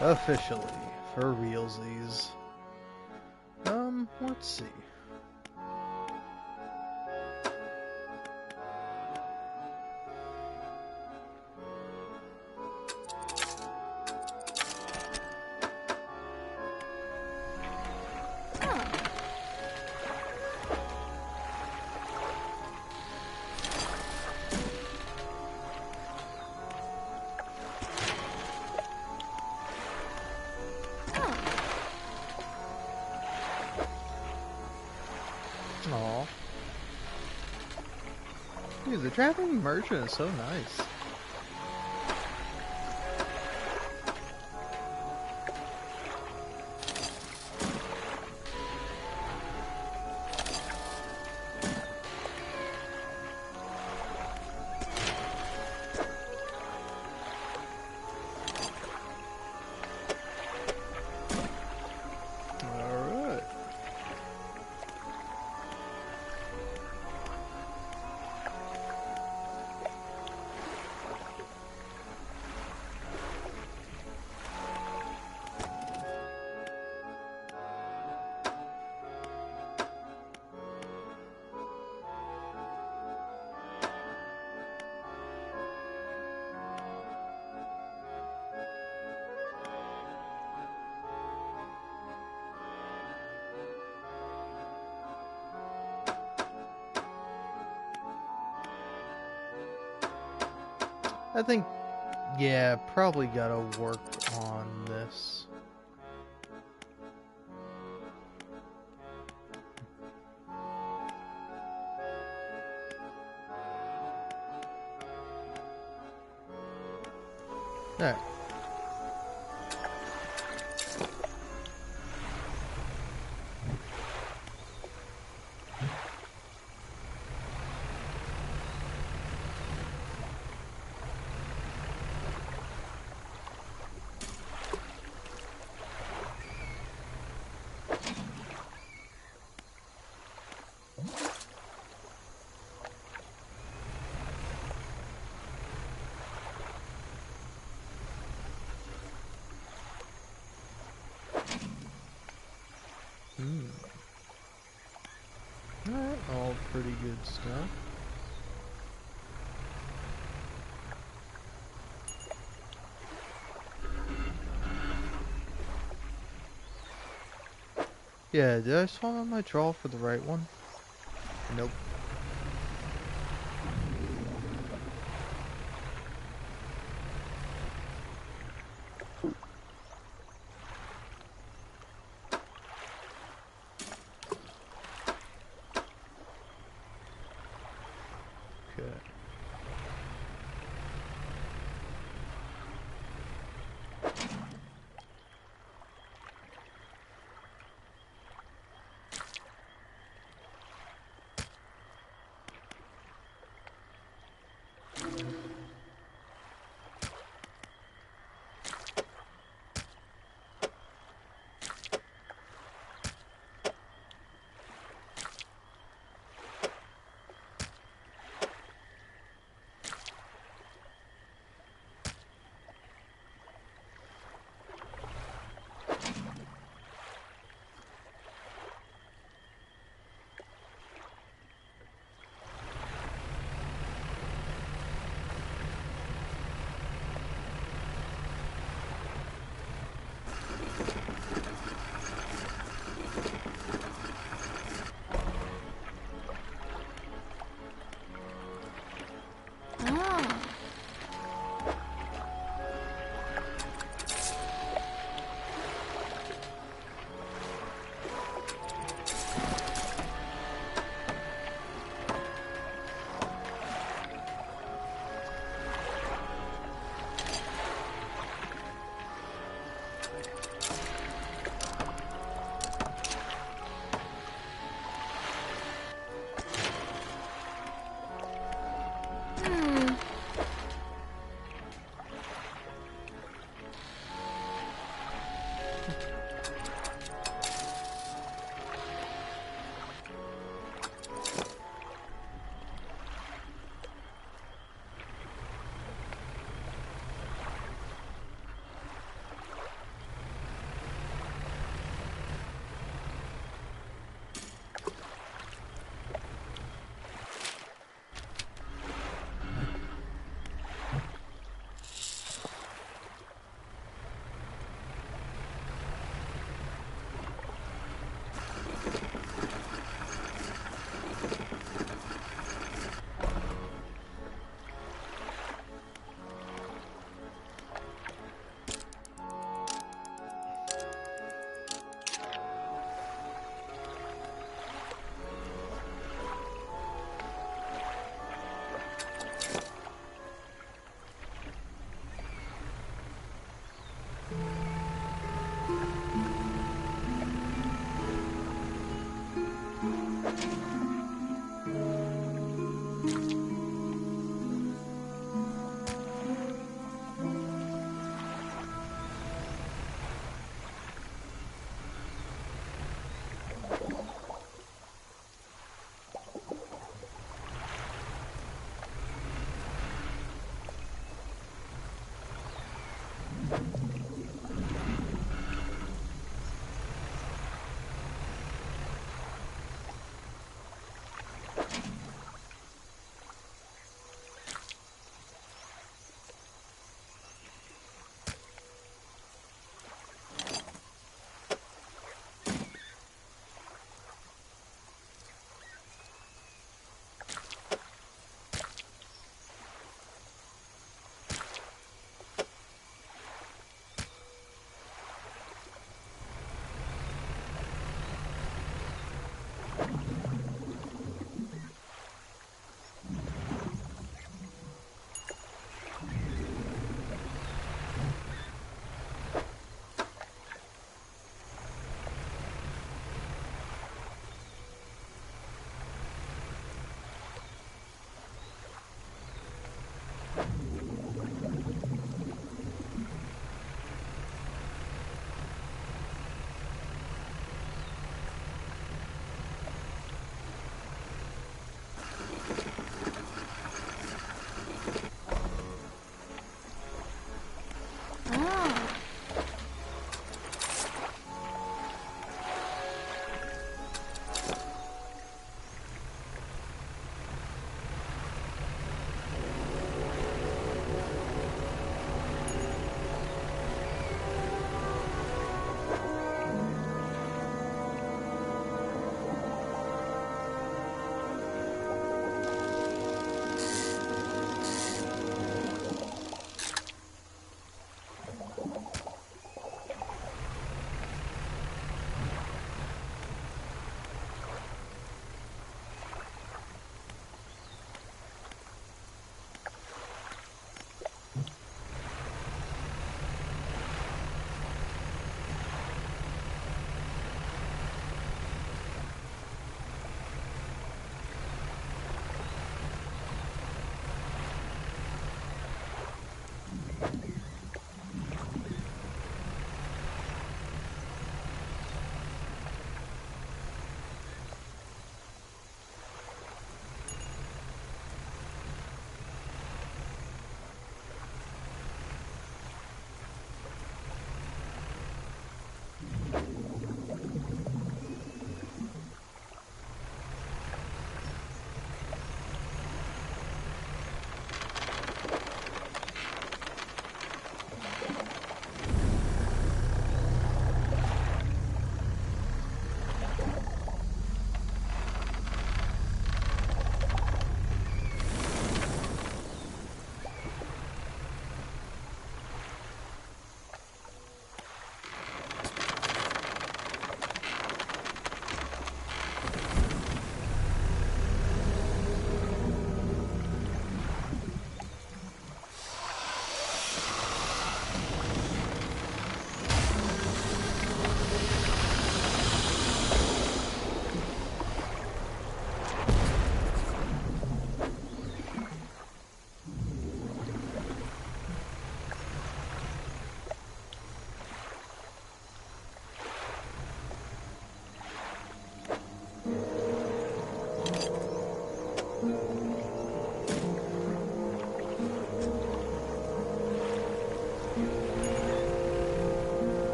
Officially. For realsies. Let's see. Aw. Dude, the traveling merchant is so nice. Alright. I think, yeah, probably gotta work on this. Alright. Alright, all pretty good stuff. Yeah, did I swap out my draw for the right one? Nope. Okay.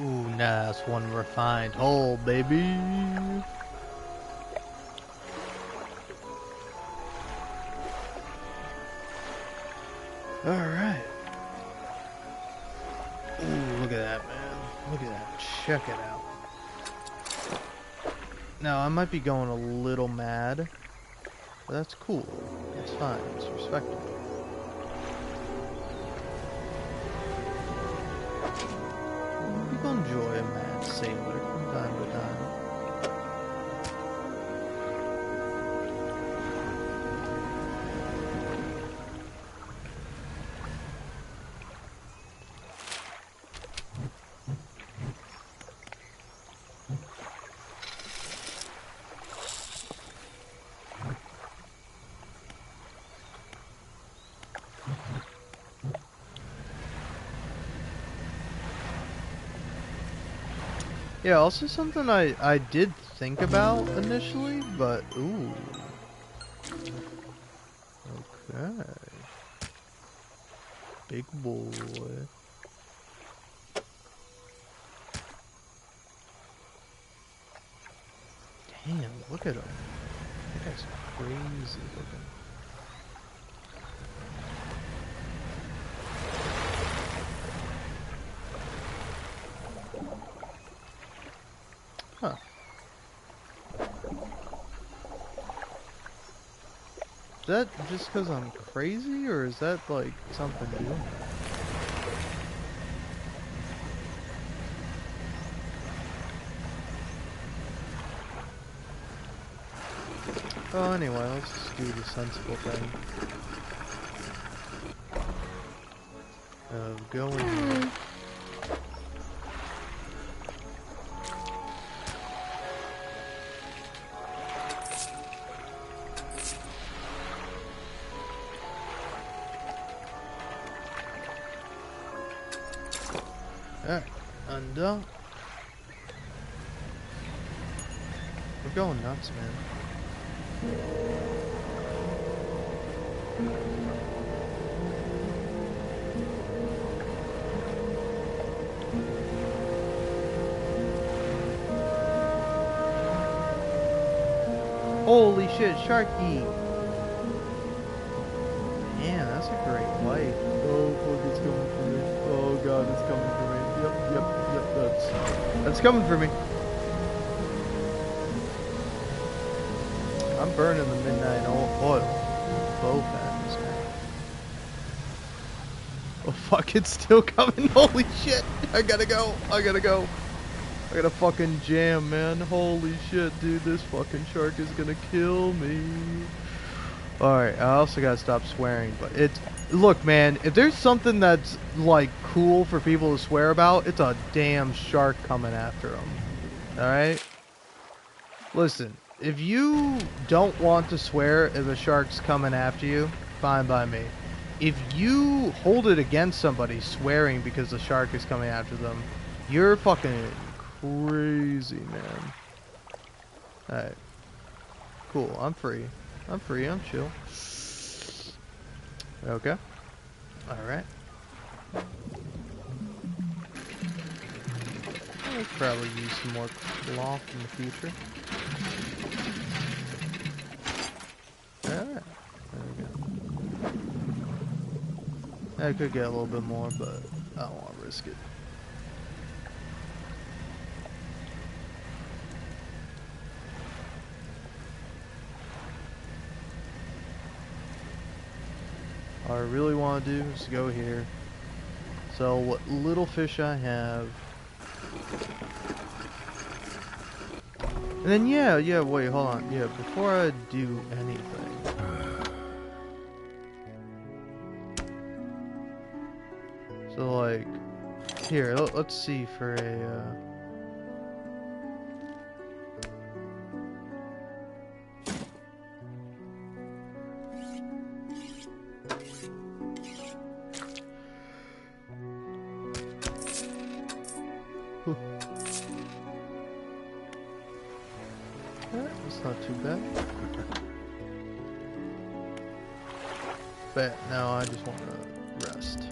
Ooh, nah, that's one refined hole, baby. Alright. Ooh, look at that, man. Look at that. Check it out. Now, I might be going a little mad, but that's cool. It's fine. It's respectable. People enjoy a mad sailor from time to time. Yeah, also something I did think about initially, but ooh. Okay. Big boy. Damn, look at him. That guy's crazy looking. Huh. Is that just because I'm crazy, or is that like something new? Oh, anyway, let's just do the sensible thing of going. Alright, undone. We're going nuts, man. Holy shit, Sharky! Man, that's a great light. Oh fuck, it's coming for me. Oh god, it's coming for me. Yep, that's coming for me. I'm burning the midnight oil. Both ends, man. Oh fuck, it's still coming. Holy shit. I gotta go. I gotta fucking jam, man. Holy shit, dude. This fucking shark is gonna kill me. Alright, I also gotta stop swearing, but it's... Look, man, if there's something that's, like, cool for people to swear about, it's a damn shark coming after them. Alright? Listen, if you don't want to swear if a shark's coming after you, fine by me. If you hold it against somebody swearing because the shark is coming after them, you're fucking crazy, man. Alright. Cool, I'm free. I'm chill. Okay. Alright. I'll probably use some more cloth in the future. Alright. There we go. I could get a little bit more, but I don't want to risk it. All I really want to do is go here, sell what little fish I have, and then yeah, wait, hold on, yeah, before I do anything, so like, here, let's see for a, that's not too bad. But now I just want to rest.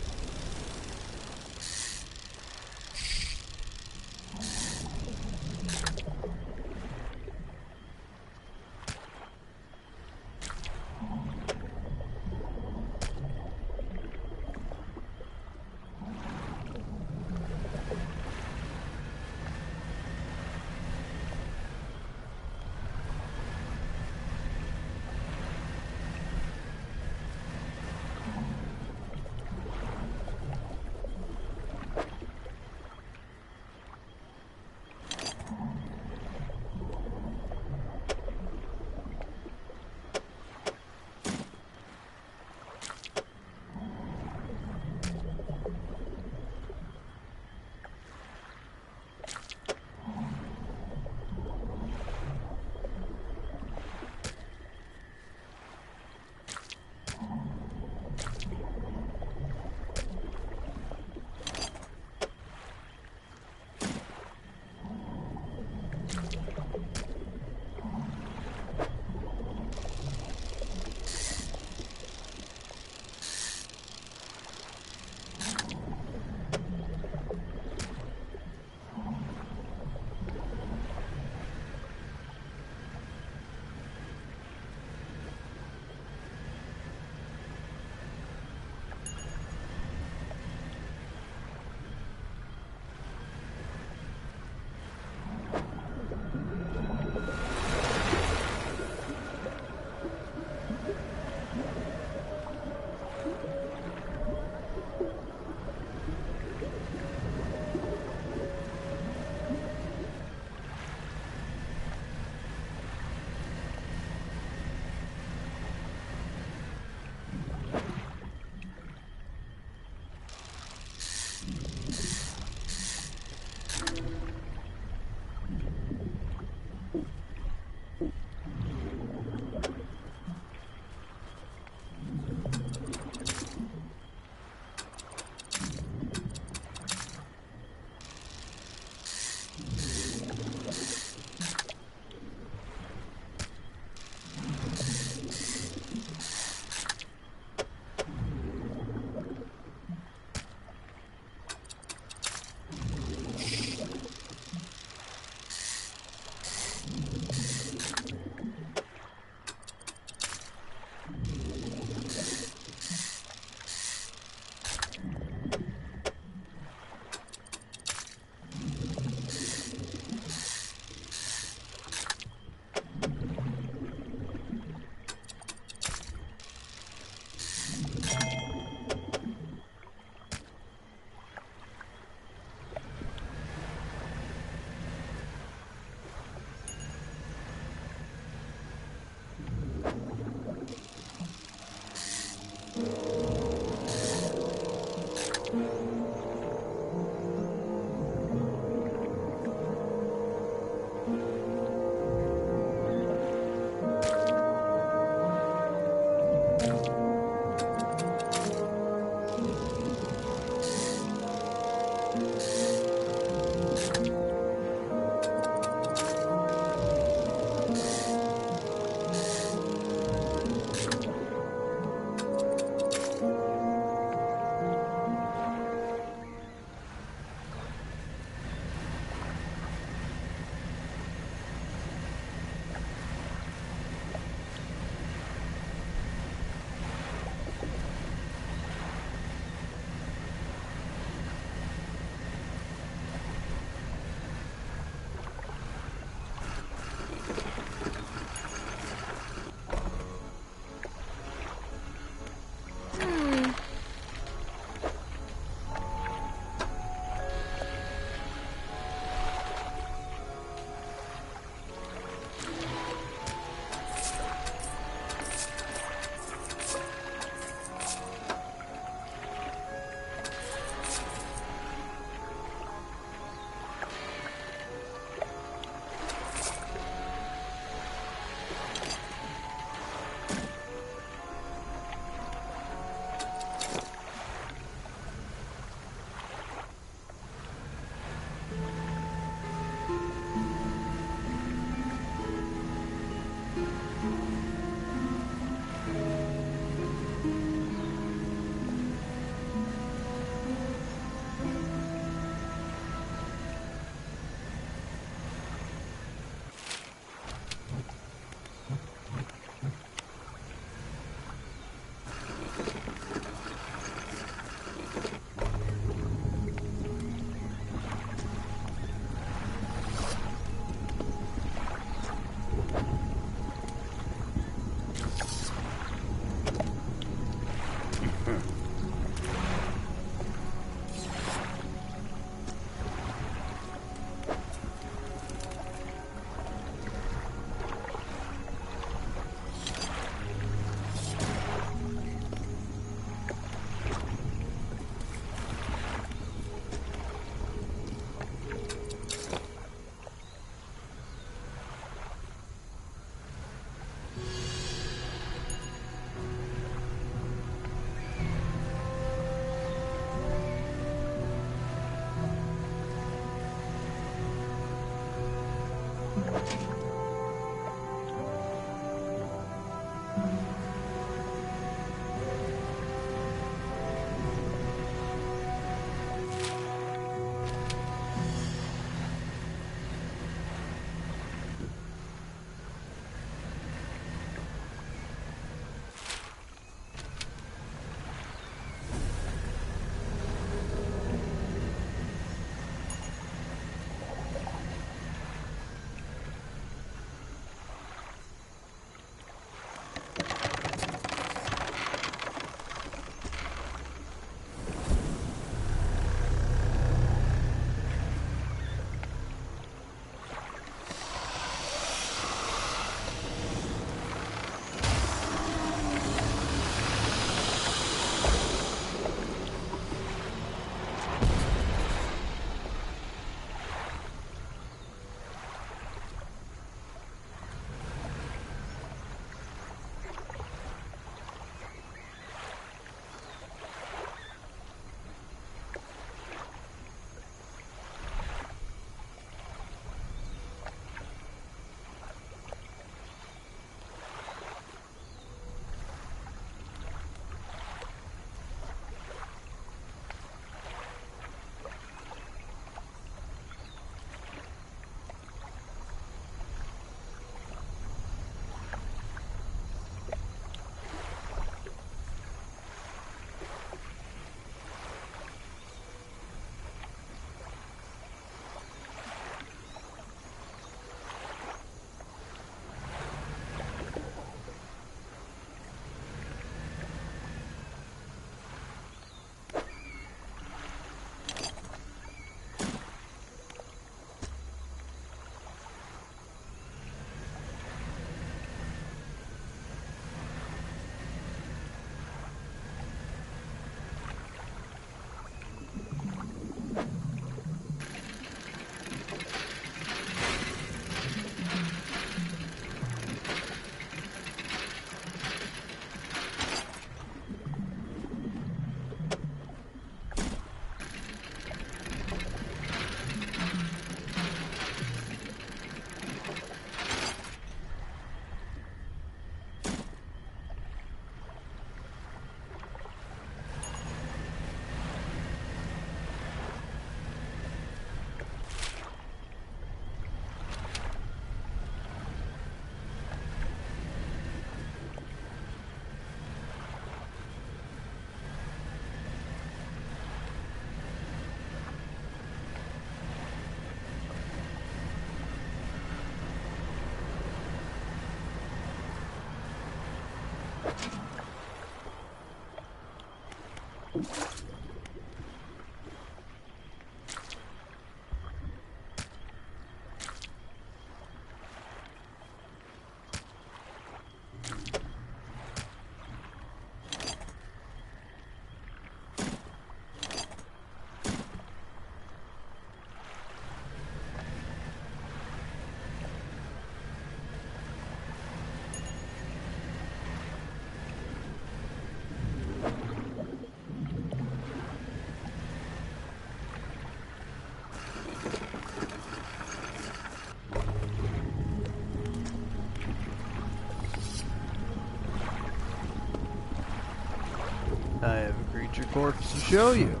I have a creature corpse to show you.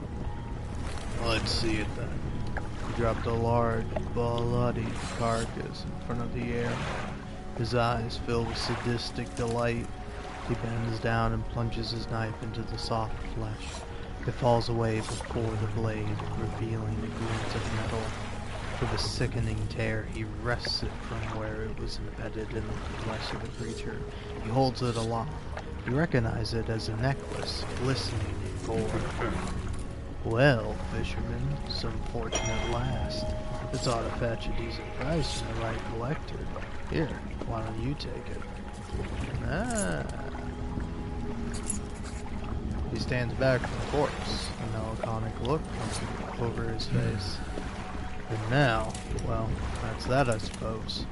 Let's see it then. He dropped a large, bloody carcass in front of the air. His eyes fill with sadistic delight. He bends down and plunges his knife into the soft flesh. It falls away before the blade, revealing a glint of metal. With a sickening tear, he wrests it from where it was embedded in the flesh of the creature. He holds it aloft. You recognize it as a necklace, glistening in gold. Well, fisherman, some fortune at last. This ought to fetch a decent price from the right collector. Here, why don't you take it? Ah. He stands back from the corpse, a melancholic look comes over his face. And now, well, that's that, I suppose.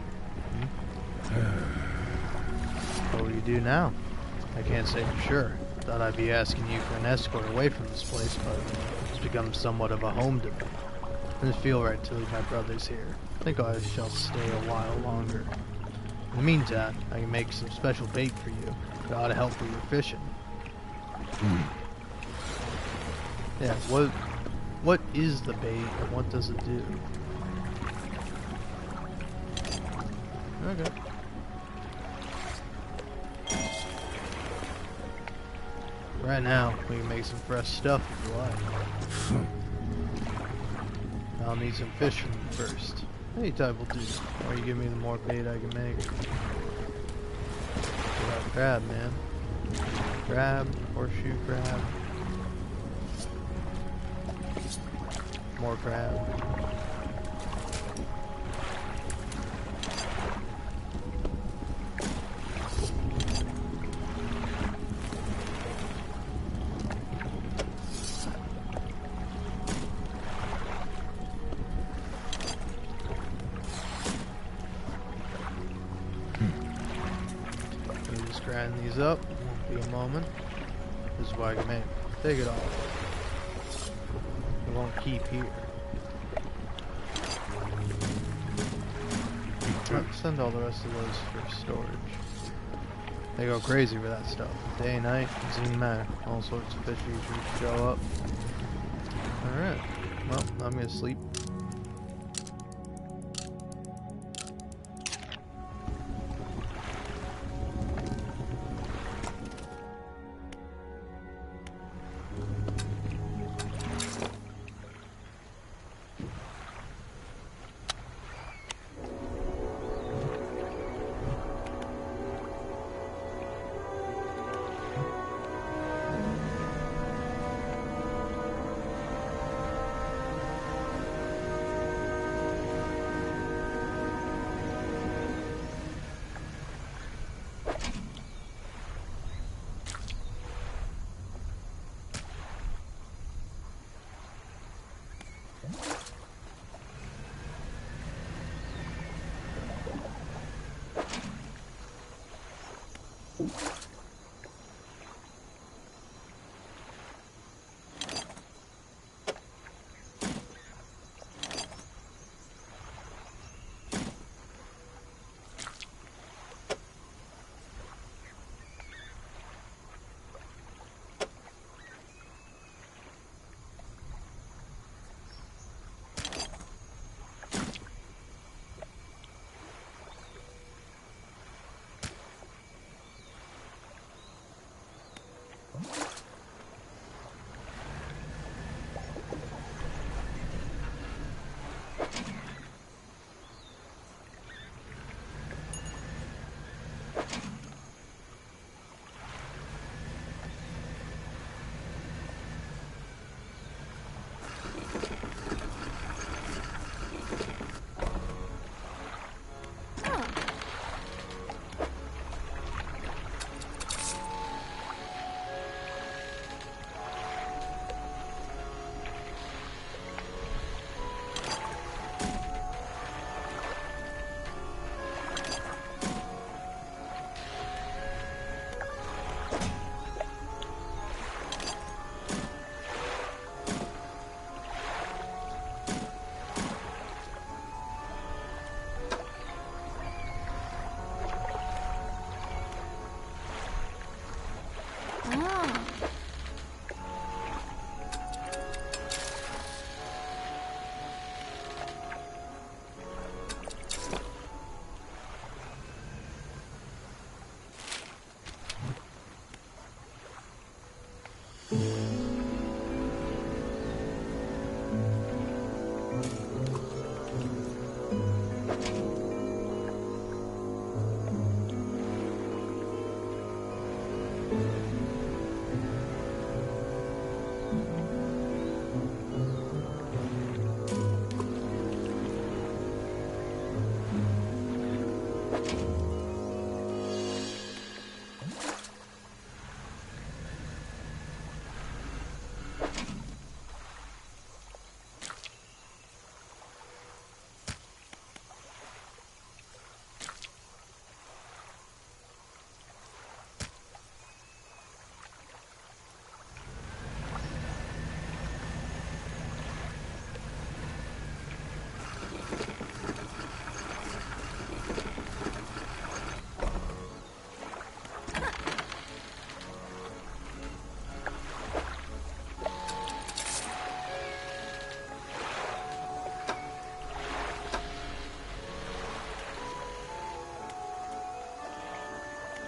What will you do now? I can't say for sure. Thought I'd be asking you for an escort away from this place, but it's become somewhat of a home to me. It doesn't feel right to leave my brothers here. I think I shall stay a while longer. In the meantime, I can make some special bait for you. It ought to help with your fishing. Yeah, what is the bait and what does it do? Okay. Right now, we can make some fresh stuff if you like. I'll need some fish from you first. Any type will do. Or you give me the more bait I can make. What about crab, man? Crab, horseshoe crab. More crab. Grind these up. Won't be a moment. This is why I can make. Take it off. It won't keep here. Send all the rest of those for storage. They go crazy with that stuff. Day, night, doesn't even matter. All sorts of fish usually show up. Alright. Well, I'm gonna sleep.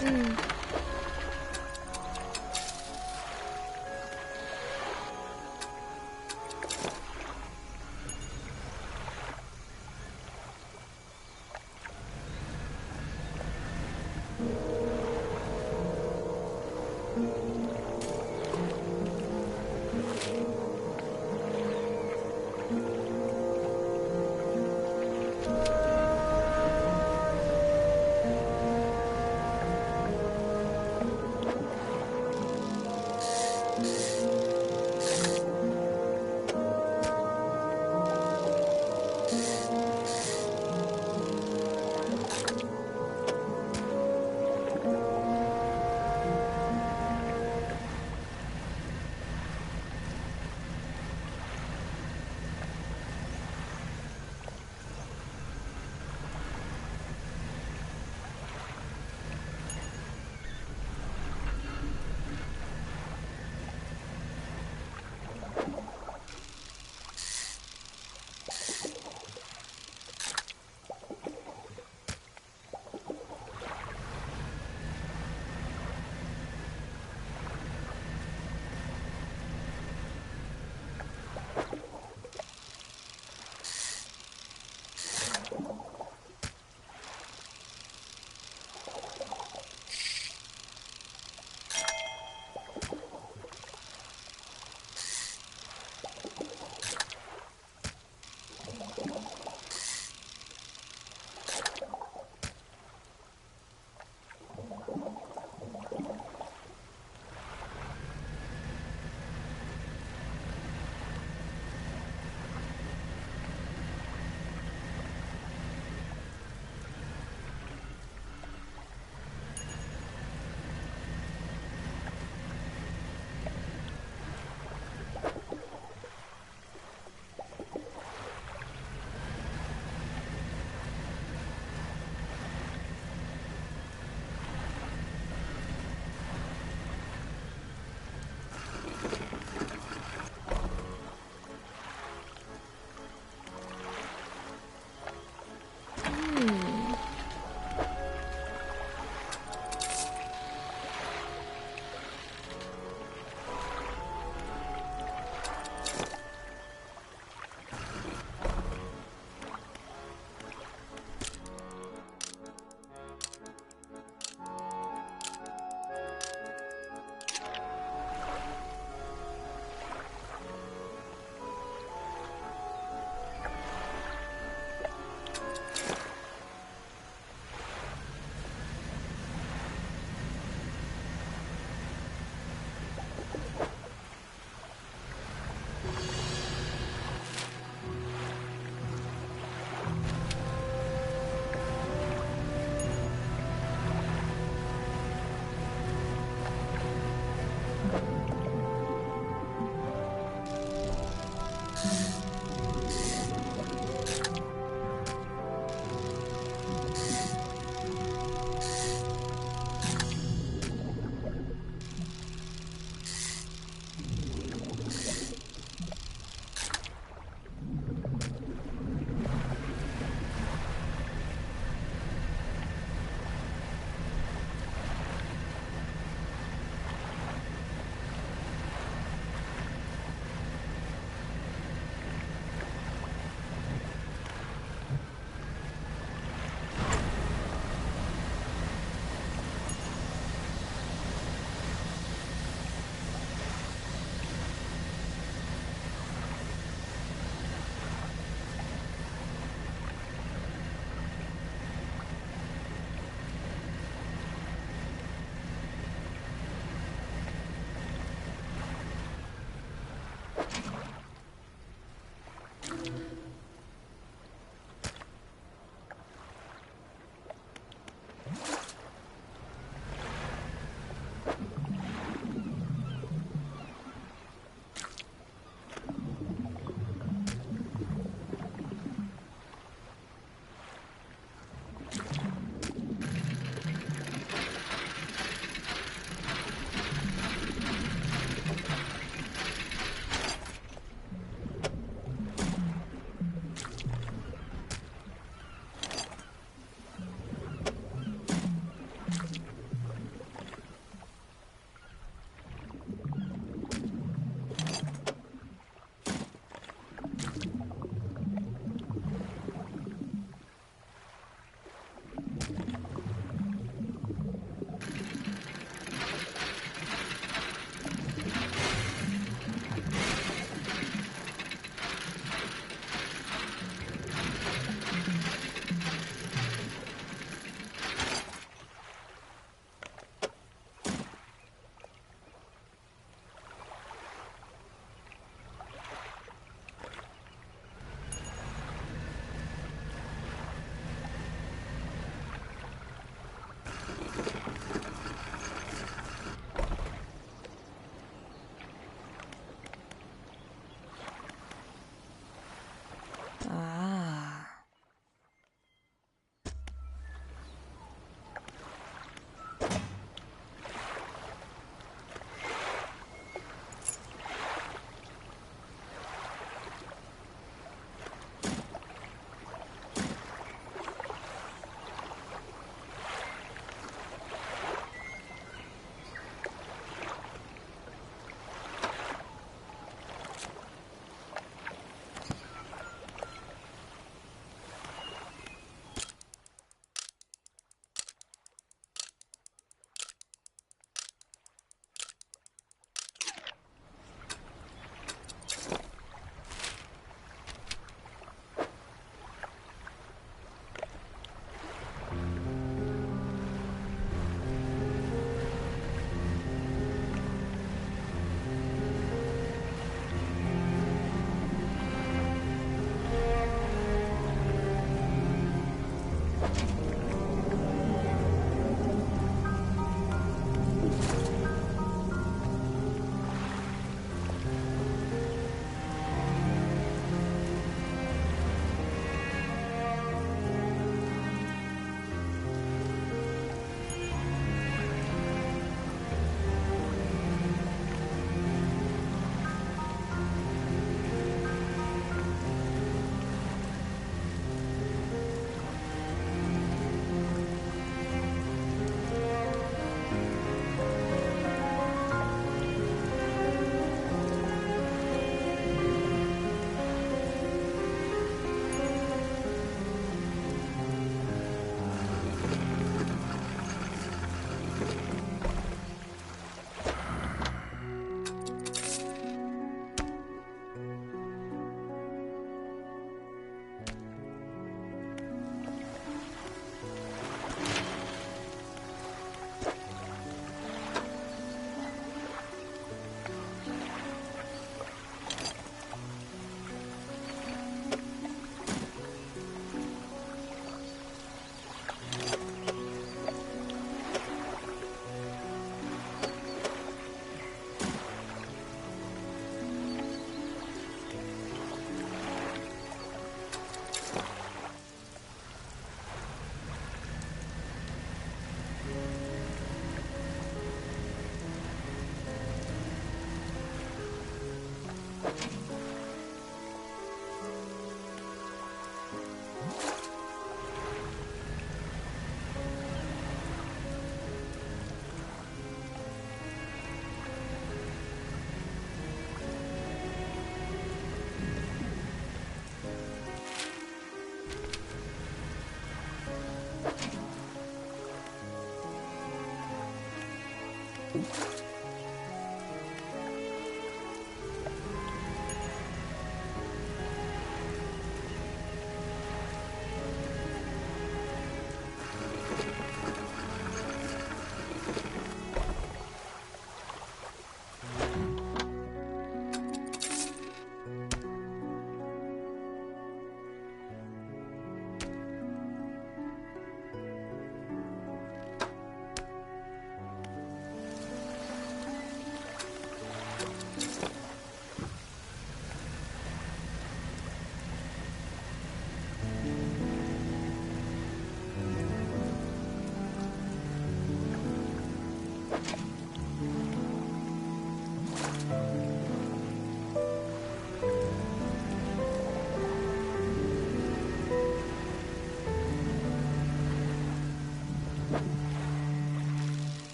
Mm.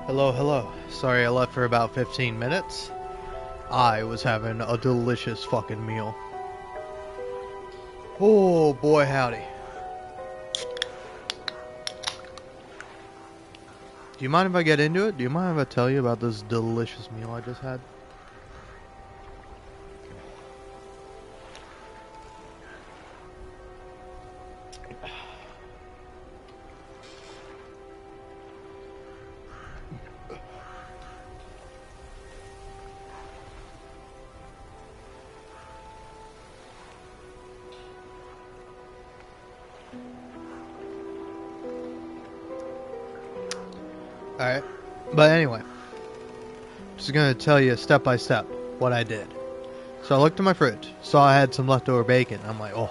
Hello, hello. Sorry I left for about 15 minutes. I was having a delicious fucking meal. Oh boy howdy. Do you mind if I get into it? Do you mind if I tell you about this delicious meal I just had? Alright, but anyway, I'm just gonna tell you step by step what I did. So I looked in my fridge, saw I had some leftover bacon. I'm like, oh,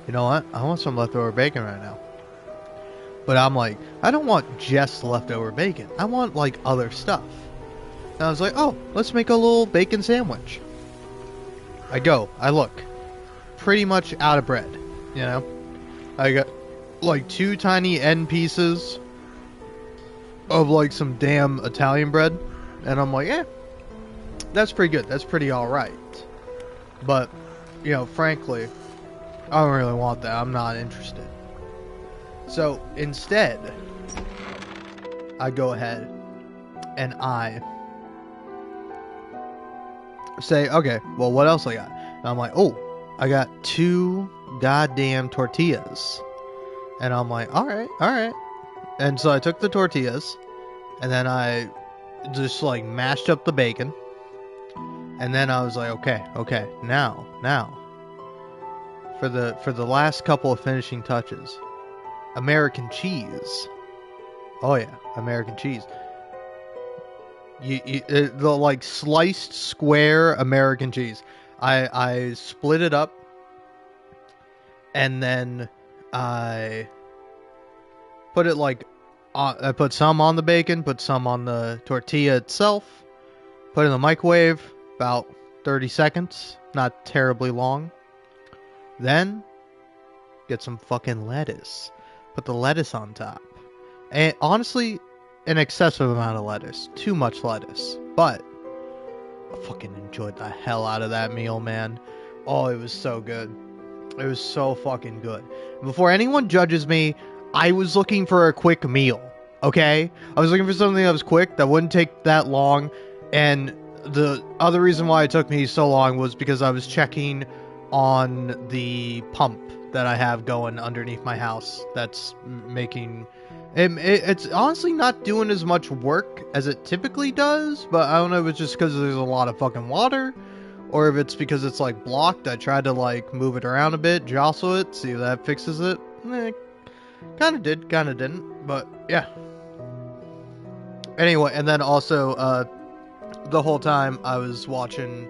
you know what? I want some leftover bacon right now. But I'm like, I don't want just leftover bacon. I want like other stuff. And I was like, oh, let's make a little bacon sandwich. I look, pretty much out of bread, you know? I got like 2 tiny end pieces of like some damn Italian bread, and I'm like, yeah, that's pretty good. That's pretty alright. But, you know, frankly, I don't really want that. I'm not interested. So, instead, I go ahead and I say, okay, well, what else I got? And I'm like, oh, I got 2 goddamn tortillas. And I'm like, alright. And so I took the tortillas, and then I just like mashed up the bacon. And then I was like, okay, now, for the last couple of finishing touches, American cheese. Oh yeah, American cheese. The like sliced square American cheese. I split it up, and then I put it like I put some on the bacon, put some on the tortilla itself, put it in the microwave about 30 seconds, not terribly long. Then get some fucking lettuce. Put the lettuce on top. And honestly, an excessive amount of lettuce. Too much lettuce. But I fucking enjoyed the hell out of that meal, man. Oh, it was so good. It was so fucking good. Before anyone judges me, I was looking for a quick meal. Okay? I was looking for something that was quick, that wouldn't take that long. And the other reason why it took me so long was because I was checking on the pump that I have going underneath my house that's making it's honestly not doing as much work as it typically does, but I don't know if it's just because there's a lot of fucking water or if it's because it's like blocked. I tried to like move it around a bit, jostle it, see if that fixes it. Kind of did, kind of didn't, but yeah. Anyway, and then also the whole time I was watching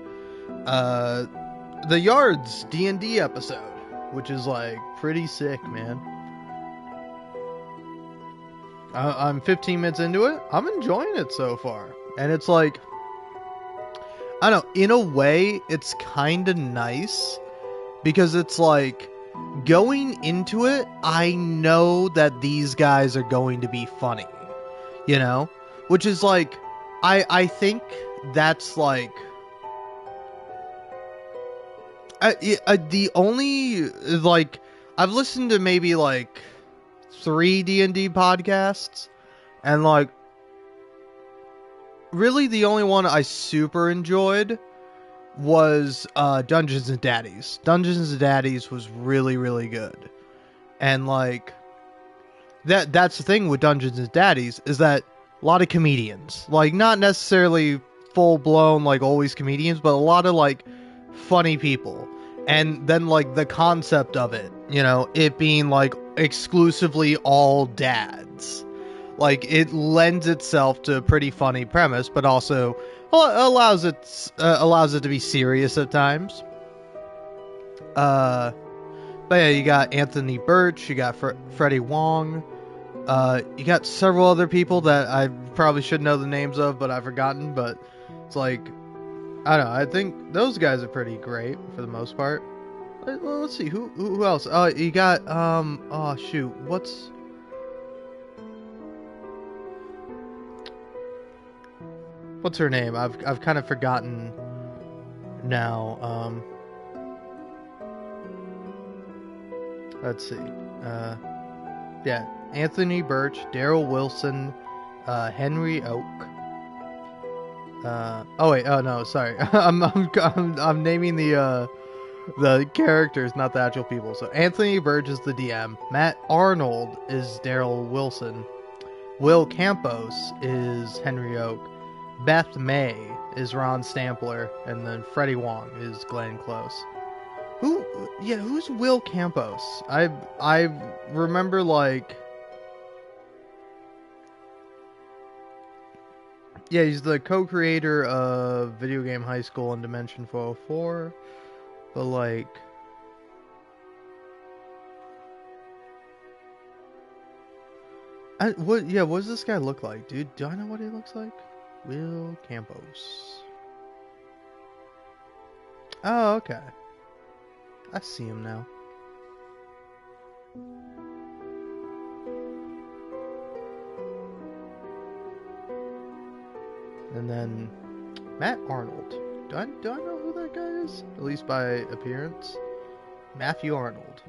the Yards D&D episode, which is like pretty sick, man. I'm 15 minutes into it. I'm enjoying it so far. And it's like, I don't know, in a way, it's kind of nice because it's like going into it, I know that these guys are going to be funny, you know, which is like, I think that's like, the only, like, I've listened to maybe like 3 D&D podcasts, and like really the only one I super enjoyed was Dungeons and Daddies. Dungeons and Daddies was really, really good. And like that's the thing with Dungeons and Daddies, is that a lot of comedians, like not necessarily full blown like always comedians, but a lot of like funny people. And then like the concept of it, you know, it being like exclusively all dads, like it lends itself to a pretty funny premise, but also allows it to be serious at times. But yeah, you got Anthony Birch, you got Freddie Wong, you got several other people that I probably should know the names of, but I've forgotten. But it's like, I don't know, I think those guys are pretty great for the most part. Well, let's see, who else? You got, oh shoot, what's her name? I've kind of forgotten now. Let's see, yeah, Anthony Birch, Daryl Wilson, Henry Oak. Oh wait, oh no, sorry. I'm naming the characters, not the actual people. So Anthony Birch is the DM. Matt Arnold is Daryl Wilson. Will Campos is Henry Oak. Beth May is Ron Stampler, and then Freddie Wong is Glenn Close. Who's Will Campos? I remember like, yeah, he's the co-creator of Video Game High School and Dimension 404. But like, what does this guy look like, dude? Do I know what he looks like? Will Campos. Oh, okay. I see him now. And then Matt Arnold. Do I know who that guy is? At least by appearance. Matthew Arnold.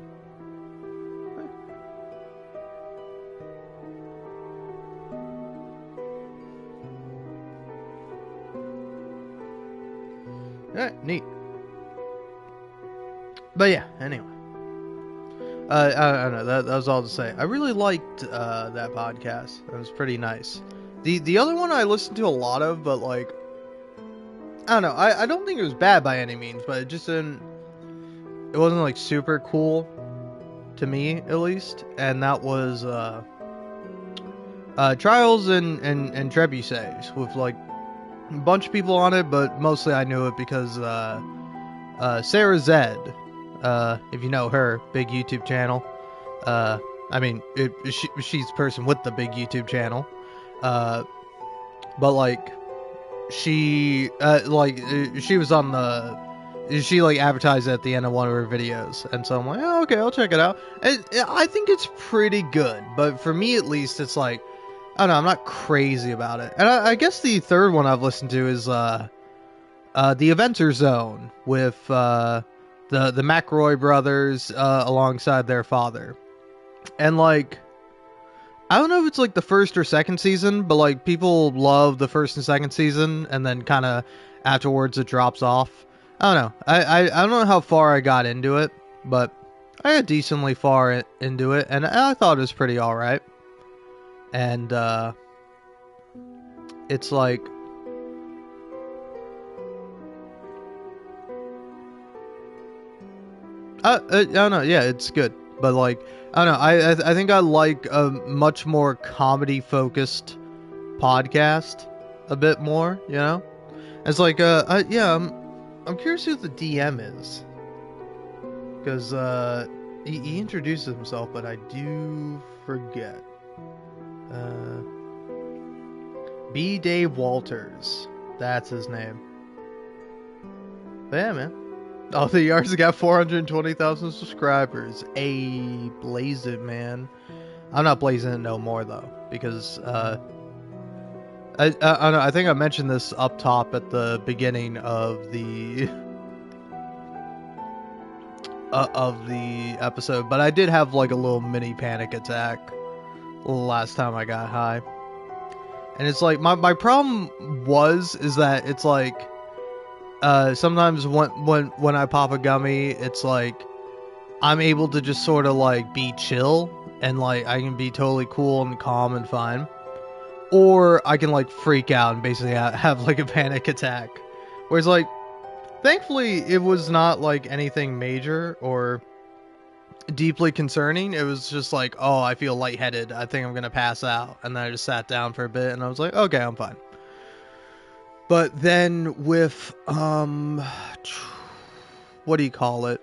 Alright, neat. But yeah, anyway. I don't know, that was all to say. I really liked that podcast. It was pretty nice. The other one I listened to a lot of, but like, I don't know, I don't think it was bad by any means, but it just didn't, it wasn't like super cool to me, at least. And that was Trials and Trebuchets with like a bunch of people on it, but mostly I knew it because Sarah Zed, if you know her, big YouTube channel. I mean, she's the person with the big YouTube channel. But like, she was on she like advertised at the end of one of her videos, and so I'm like, oh, okay, I'll check it out. And I think it's pretty good, but for me at least, it's like, I don't know, I'm not crazy about it. And I guess the third one I've listened to is the Adventure Zone with the McRoy brothers alongside their father. And like, I don't know if it's like the first or second season, but like people love the first and second season, and then kind of afterwards it drops off. I don't know. I don't know how far I got into it, but I got decently far into it, and I thought it was pretty alright. And it's like, I don't know. Yeah, it's good, but like, I don't know. I think I like a much more comedy focused podcast a bit more. You know, it's like yeah. I'm curious who the DM is, because he introduces himself, but I do forget. B. Dave Walters, that's his name. But yeah, man. Oh, the Yards got 420,000 subscribers. Ayy, blaze it, man. I'm not blazing it no more, though, because, I don't know, I think I mentioned this up top at the beginning of the episode, but I did have, like, a little mini panic attack last time I got high. And it's like, my problem is that it's like, sometimes when I pop a gummy, it's like I'm able to just sort of like be chill, and like I can be totally cool and calm and fine, or I can like freak out and basically have like a panic attack. Whereas like, thankfully it was not like anything major or deeply concerning. It was just like, oh, I feel lightheaded, I think I'm gonna pass out, and then I just sat down for a bit and I was like, okay, I'm fine. But then with, what do you call it?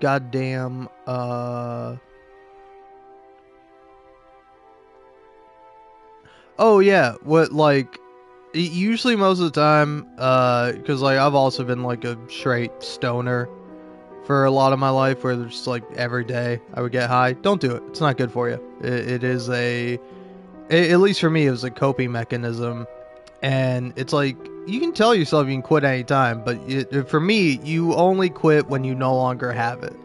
Goddamn, oh yeah, what, like, usually most of the time, because, like, I've also been, like, a straight stoner for a lot of my life, where there's, like, every day I would get high. Don't do it. It's not good for you. It is at least for me, it was a coping mechanism, and it's like, you can tell yourself you can quit any time, but for me, you only quit when you no longer have it.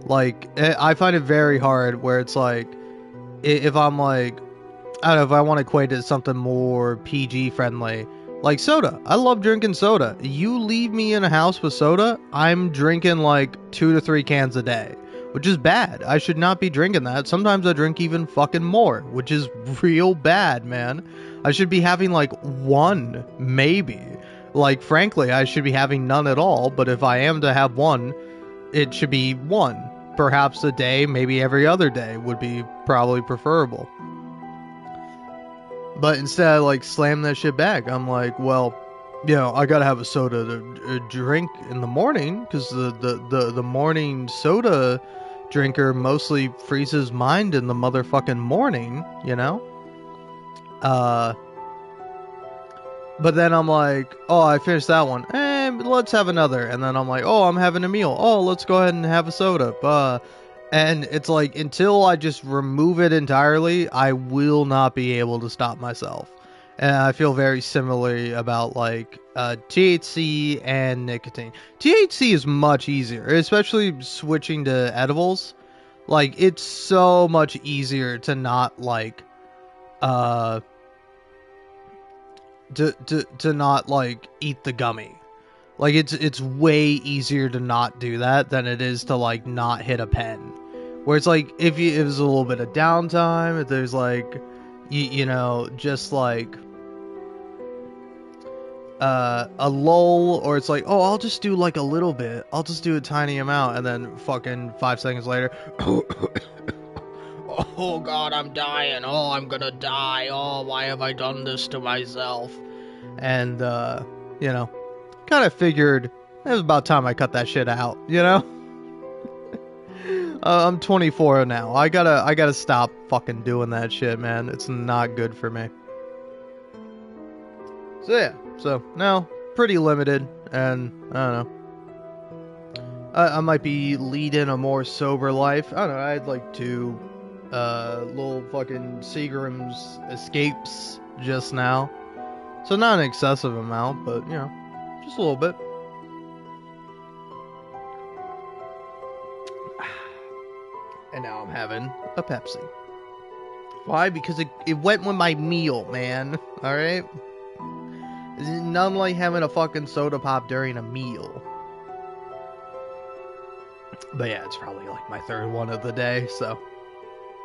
Like, I find it very hard where it's like, if I'm like, I don't know, if I want to equate it to something more PG friendly, like soda. I love drinking soda. You leave me in a house with soda, I'm drinking like 2 to 3 cans a day. Which is bad. I should not be drinking that. Sometimes I drink even fucking more, which is real bad, man. I should be having like 1, maybe. Like, frankly, I should be having none at all, but if I am to have 1, it should be 1. Perhaps a day, maybe every other day would be probably preferable. But instead, I like slam that shit back. I'm like, well, you know, I gotta have a soda to drink in the morning, because the morning soda drinker mostly freezes mind in the motherfucking morning, you know? But then I'm like, oh, I finished that one, let's have another. And then I'm like, oh, I'm having a meal, oh, let's go ahead and have a soda. And it's like, until I just remove it entirely, I will not be able to stop myself. And I feel very similarly about like THC and nicotine. THC is much easier, especially switching to edibles. Like, it's so much easier to not like to not like eat the gummy. Like, it's way easier to not do that than it is to like not hit a pen. Where it's like, if there's a little bit of downtime, if there's like you know, just like a lull, or it's like, oh, I'll just do like a little bit, I'll just do a tiny amount, and then fucking 5 seconds later, oh god, I'm dying, oh, I'm gonna die, oh, why have I done this to myself? And, you know, kind of figured it was about time I cut that shit out, you know? I'm 24 now. I gotta stop fucking doing that shit, man. It's not good for me. So yeah, so now pretty limited, and I don't know. I might be leading a more sober life. I don't know. I had like 2 little fucking Seagram's escapes just now, so not an excessive amount, but you know, just a little bit. And now I'm having a Pepsi. Why? Because it went with my meal, man. Alright? It's nothing like having a fucking soda pop during a meal. But yeah, it's probably like my 3rd one of the day, so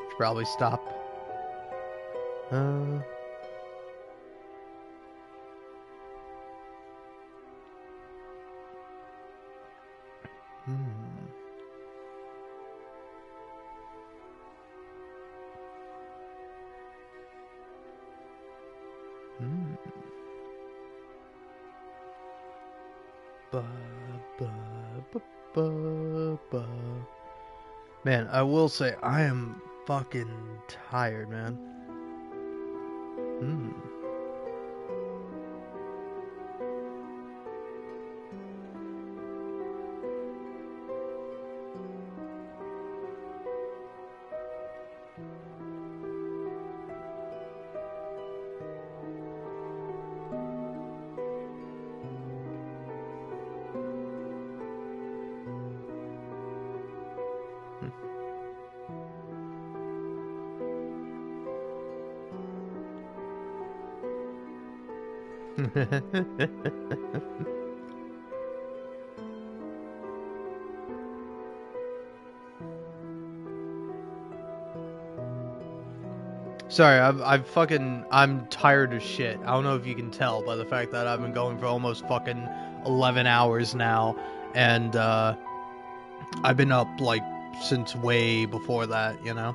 should probably stop. Hmm. Man, I will say I am fucking tired, man. Sorry, I'm tired as shit. I don't know if you can tell by the fact that I've been going for almost fucking 11 hours now, and I've been up like since way before that, you know.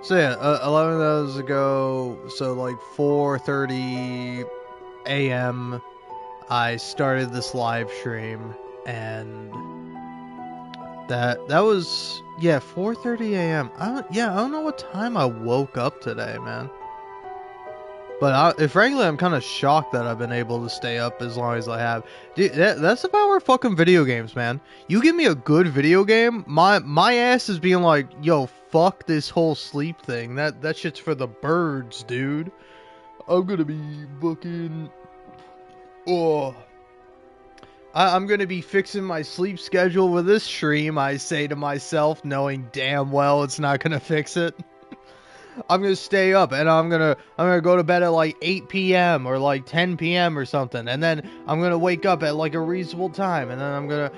So yeah, 11 hours ago, so like 4:30 a.m. I started this live stream, and that was, yeah, 4:30 a.m. I don't know what time I woke up today, man. But frankly, I'm kind of shocked that I've been able to stay up as long as I have. Dude, that's the power of fucking video games, man. You give me a good video game, my ass is being like, yo, fuck this whole sleep thing. That shit's for the birds, dude. I'm gonna be fucking... Oh. I'm gonna be fixing my sleep schedule with this stream, I say to myself, knowing damn well it's not gonna fix it. I'm gonna stay up and I'm gonna go to bed at like 8 p.m. or like 10 p.m. or something, and then I'm gonna wake up at like a reasonable time, and then I'm gonna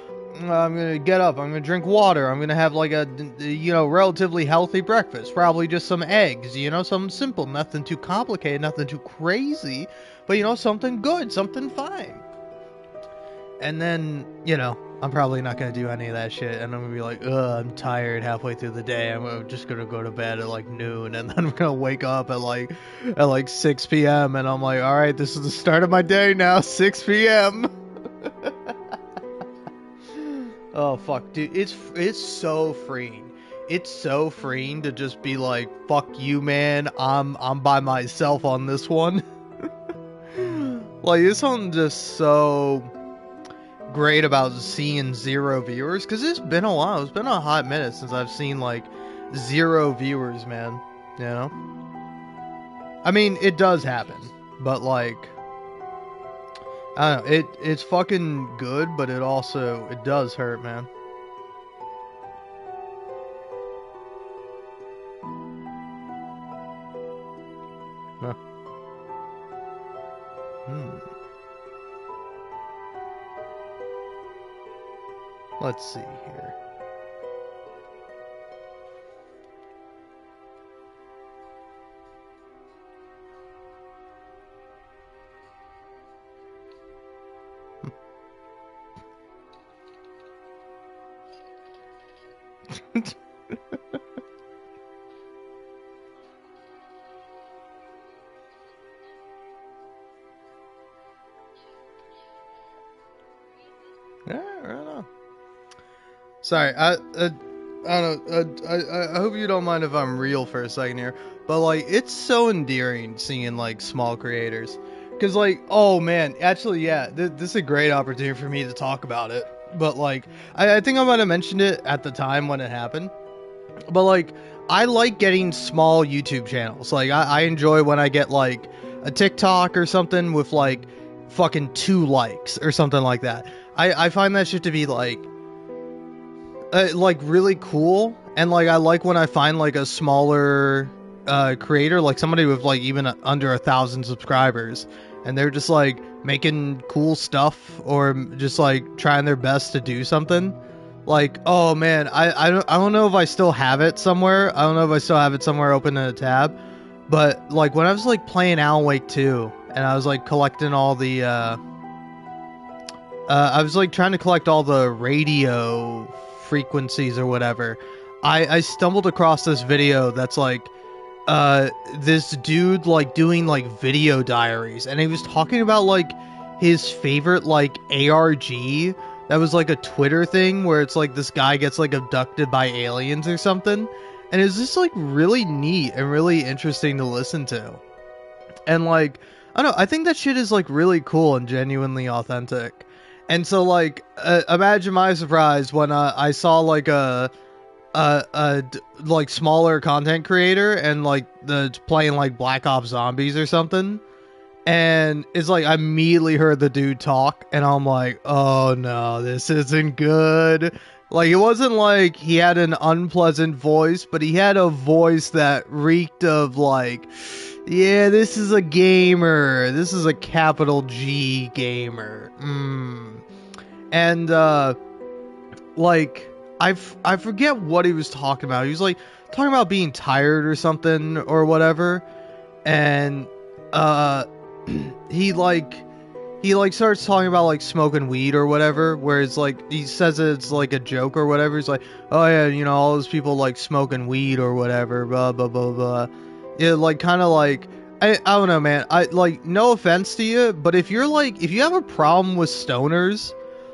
get up, I'm gonna drink water, I'm gonna have like a, you know, relatively healthy breakfast, probably just some eggs, you know, something simple, nothing too complicated, nothing too crazy, but you know, something good, something fine. And then, you know, I'm probably not going to do any of that shit, and I'm going to be like, ugh, I'm tired halfway through the day, I'm just going to go to bed at like noon, and then I'm going to wake up at like 6 p.m., and I'm like, alright, this is the start of my day now, 6 p.m. Oh, fuck, dude, it's so freeing. It's so freeing to just be like, fuck you, man, I'm by myself on this one. Like, this one just so... great about seeing 0 viewers, because it's been a while. It's been a hot minute since I've seen like 0 viewers, man. You know, I mean, it does happen, but like, I don't know, it's fucking good, but it does hurt, man. Huh. Let's see here. Yeah, I don't know. Sorry, I don't know. I hope you don't mind if I'm real for a second here, but like, it's so endearing seeing like small creators, because like, oh man, actually, yeah, this is a great opportunity for me to talk about it. But like, I think I might have mentioned it at the time when it happened, but like, I like getting small YouTube channels. Like, I enjoy when I get like a TikTok or something with like fucking 2 likes or something like that. I find that shit to be like really cool, and like I like when I find like a smaller creator, like somebody with like even under 1,000 subscribers, and they're just like making cool stuff or just like trying their best to do something. Like, oh man, I don't know if I still have it somewhere. I don't know if I still have it somewhere open in a tab, but like when I was like playing Alan Wake 2 and I was like collecting all the I was like trying to collect all the radio frequencies or whatever. I stumbled across this video that's like this dude like doing like video diaries, and he was talking about like his favorite like ARG that was like a Twitter thing where it's like this guy gets like abducted by aliens or something, and it's just like really neat and really interesting to listen to. And like, I don't know, I think that shit is like really cool and genuinely authentic. And so like, imagine my surprise when I saw like like smaller content creator and like the playing like Black Ops Zombies or something, and it's like I immediately heard the dude talk, and I'm like, oh no, this isn't good. Like, it wasn't like he had an unpleasant voice, but he had a voice that reeked of like, yeah, this is a gamer. This is a capital G gamer. And like, I forget what he was talking about. He was like talking about being tired or something or whatever, and he starts talking about like smoking weed or whatever, where it's like he says it's like a joke or whatever. He's like, oh yeah, you know, all those people like smoking weed or whatever, blah blah blah blah. Yeah, like kind of like, I don't know, man. I like, no offense to you, but if you have a problem with stoners,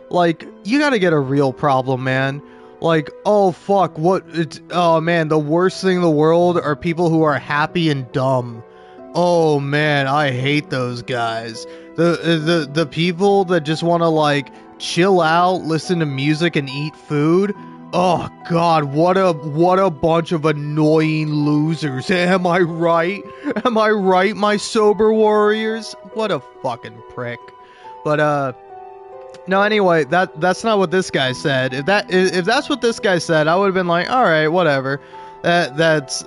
like, you gotta get a real problem, man. Like, oh fuck, oh man, the worst thing in the world are people who are happy and dumb. Oh man, I hate those guys. The people that just want to like chill out, listen to music and eat food. Oh god, what a bunch of annoying losers. Am I right? Am I right, my sober warriors? What a fucking prick. But no, anyway, that's not what this guy said. If that's what this guy said, I would have been like, all right, whatever. That's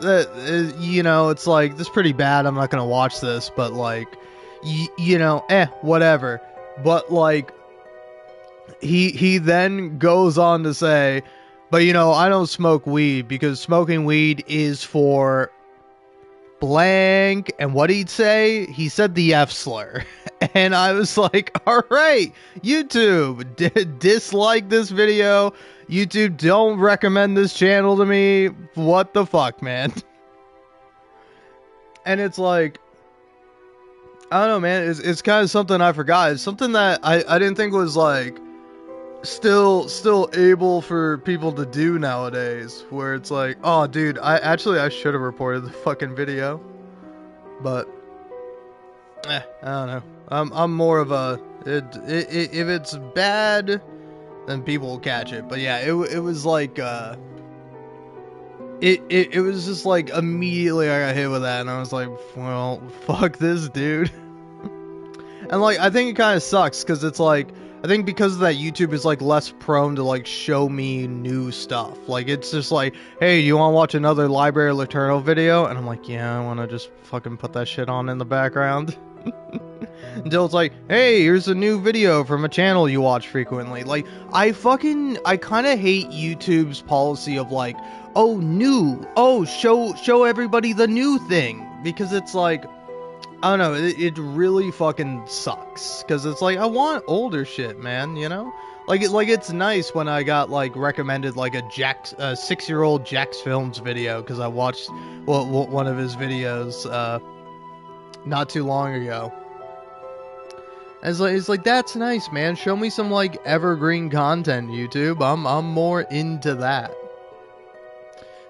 you know, it's like, this is pretty bad. I'm not gonna watch this, but like, you know, whatever. But like, he then goes on to say, but you know, I don't smoke weed because smoking weed is for blank. And what he'd say, he said the F slur. And I was like, all right, YouTube, dislike this video. YouTube, don't recommend this channel to me. What the fuck, man? And it's like, I don't know, man. It's kind of something I forgot. It's something that I didn't think was like still able for people to do nowadays, where it's like, oh dude, I should have reported the fucking video, but I don't know. I'm more of a if it's bad, then people will catch it. But yeah, it was like it was just like immediately I got hit with that, and I was like, well, fuck this dude. And like, I think it kind of sucks because it's like, I think because of that, YouTube is like less prone to like show me new stuff. Like, it's just like, hey, do you want to watch another Library of Laterno video? And I'm like, yeah, I want to just fucking put that shit on in the background. Until it's like, hey, here's a new video from a channel you watch frequently. Like, I kind of hate YouTube's policy of like, oh, new, oh, show everybody the new thing, because it's like, I don't know, it really fucking sucks, because it's like, I want older shit, man, you know? Like it's nice when I got like recommended like a 6-year-old Jax Films video, because I watched one of his videos not too long ago. It's like that's nice, man. Show me some like evergreen content, YouTube. I'm more into that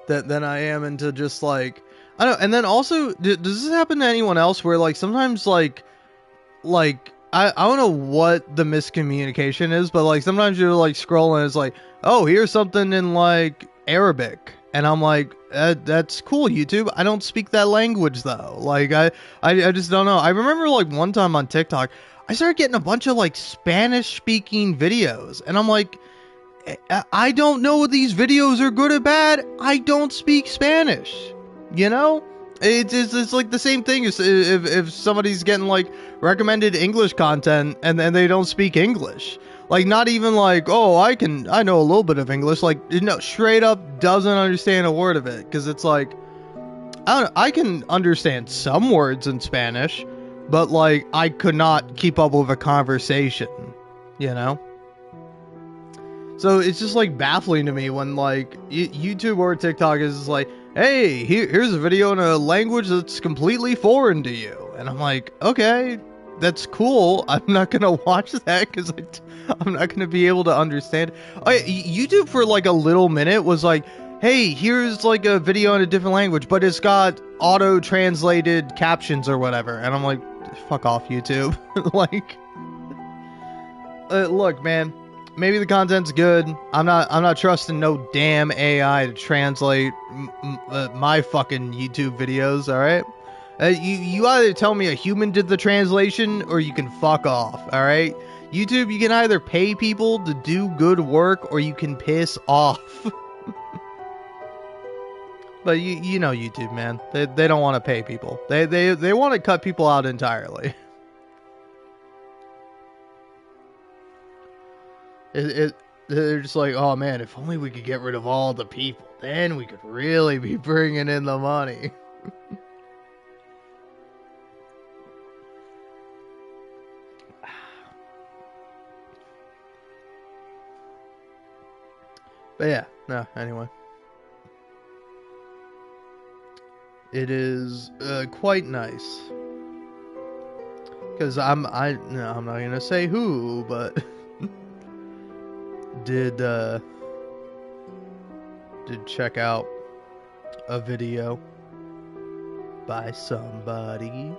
than I am into just like I don't know. And then also, does this happen to anyone else where like sometimes like I don't know what the miscommunication is, but like sometimes you're like scrolling and it's like, oh, here's something in like Arabic, and I'm like, that's cool, YouTube. I don't speak that language though. Like I just don't know. I remember like one time on TikTok, I started getting a bunch of like Spanish speaking videos, and I'm like, I don't know if these videos are good or bad. I don't speak Spanish, you know? It's like the same thing as if somebody's getting like recommended English content and then they don't speak English. Like not even like, oh, I know a little bit of English. Like, you know, straight up doesn't understand a word of it. Because it's like, I don't know, I can understand some words in Spanish, but like I could not keep up with a conversation, you know? So it's just like baffling to me when like YouTube or TikTok is just like, hey, here's a video in a language that's completely foreign to you. And I'm like, okay, that's cool. I'm not going to watch that because I'm not going to be able to understand. YouTube for like a little minute was like, hey, here's like a video in a different language, but it's got auto-translated captions or whatever. And I'm like, fuck off, YouTube. Like, look, man. Maybe the content's good. I'm not trusting no damn AI to translate my fucking YouTube videos. All right, you either tell me a human did the translation or you can fuck off. All right, YouTube, you can either pay people to do good work or you can piss off. But you know YouTube, man. They don't want to pay people. They want to cut people out entirely. They're just like, oh man, if only we could get rid of all the people, then we could really be bringing in the money. But yeah, no, anyway. It is quite nice. Because I'm not gonna say who, but did check out a video by somebody.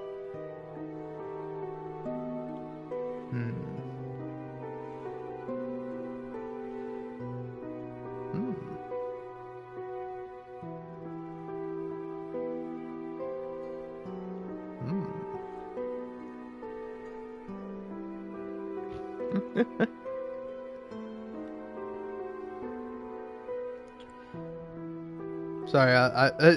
Sorry,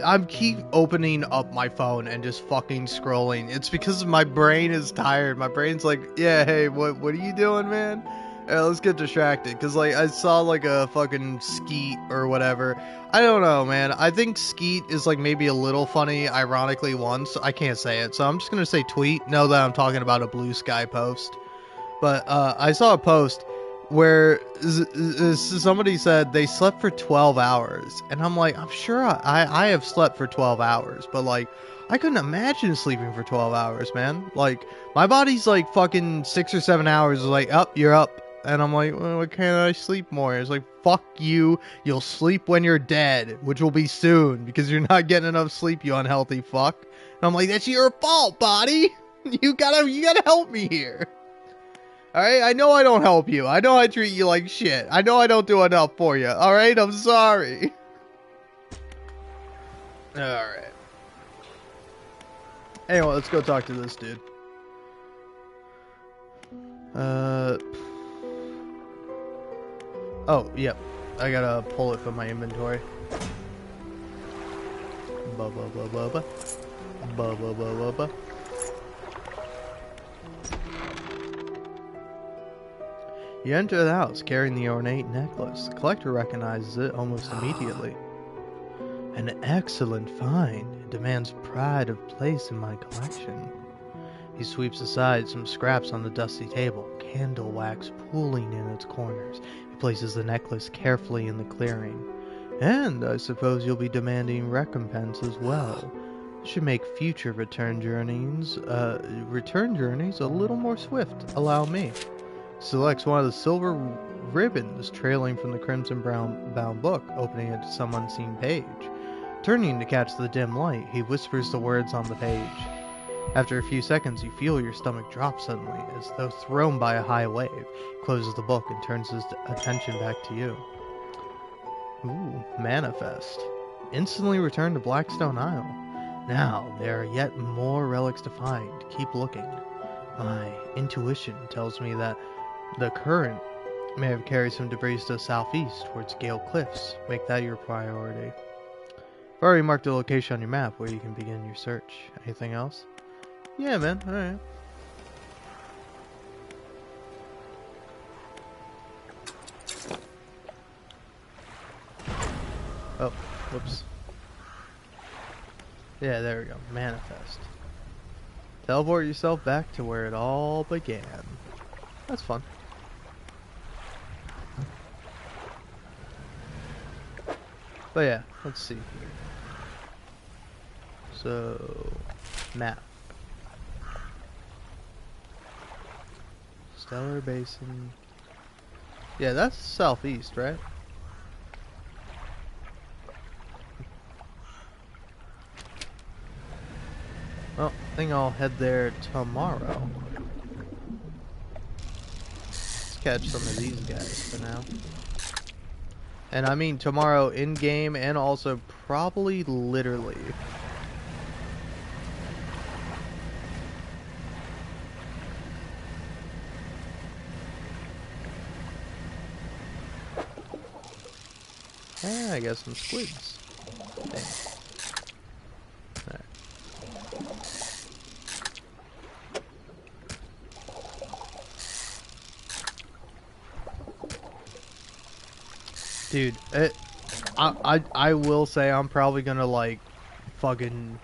I'm keep opening up my phone and just fucking scrolling. It's because my brain is tired. My brain's like, yeah, hey, what are you doing, man? Let's get distracted. Because, like, I saw, like, a fucking Skeet or whatever. I don't know, man. I think Skeet is, like, maybe a little funny, ironically, once. I can't say it, so I'm just going to say tweet. Know that I'm talking about a Blue Sky post. But I saw a post where somebody said they slept for 12 hours. And I'm like, I'm sure I have slept for 12 hours. But, like, I couldn't imagine sleeping for 12 hours, man. Like, my body's, like, fucking 6 or 7 hours. Like, up, you're up. And I'm like, well, why can't I sleep more? It's like, fuck you. You'll sleep when you're dead, which will be soon. Because you're not getting enough sleep, you unhealthy fuck. And I'm like, that's your fault, body. You gotta help me here. Alright, I know I don't help you. I know I treat you like shit. I know I don't do enough for you. Alright, I'm sorry. Alright. Anyway, let's go talk to this dude. Oh, yep. I gotta pull it from my inventory. Ba-ba-ba-ba-ba. Ba-ba-ba-ba-ba. You enter the house carrying the ornate necklace. The collector recognizes it almost immediately. An excellent find. It demands pride of place in my collection. He sweeps aside some scraps on the dusty table, candle wax pooling in its corners. He places the necklace carefully in the clearing. And I suppose you'll be demanding recompense as well. should make future return journeys a little more swift. Allow me. Selects one of the silver ribbons trailing from the crimson brown bound book, opening it to some unseen page. Turning to catch the dim light, he whispers the words on the page. After a few seconds, you feel your stomach drop suddenly, as though thrown by a high wave. Closes the book and turns his attention back to you. Ooh, manifest. Instantly return to Blackstone Isle. Now, there are yet more relics to find. Keep looking. My intuition tells me that the current may have carried some debris to the southeast towards Gale Cliffs. Make that your priority. I've already marked the location on your map where you can begin your search. Anything else? Yeah, man. Alright. Oh, whoops. Yeah, there we go. Manifest. Teleport yourself back to where it all began. That's fun. But yeah, let's see here. So, map. Stellar Basin. Yeah, that's southeast, right? Well, I think I'll head there tomorrow. Let's catch some of these guys for now. And I mean tomorrow in-game and also probably literally. Yeah, I got some squids. Dang. Alright. Dude, I will say I'm probably gonna like fucking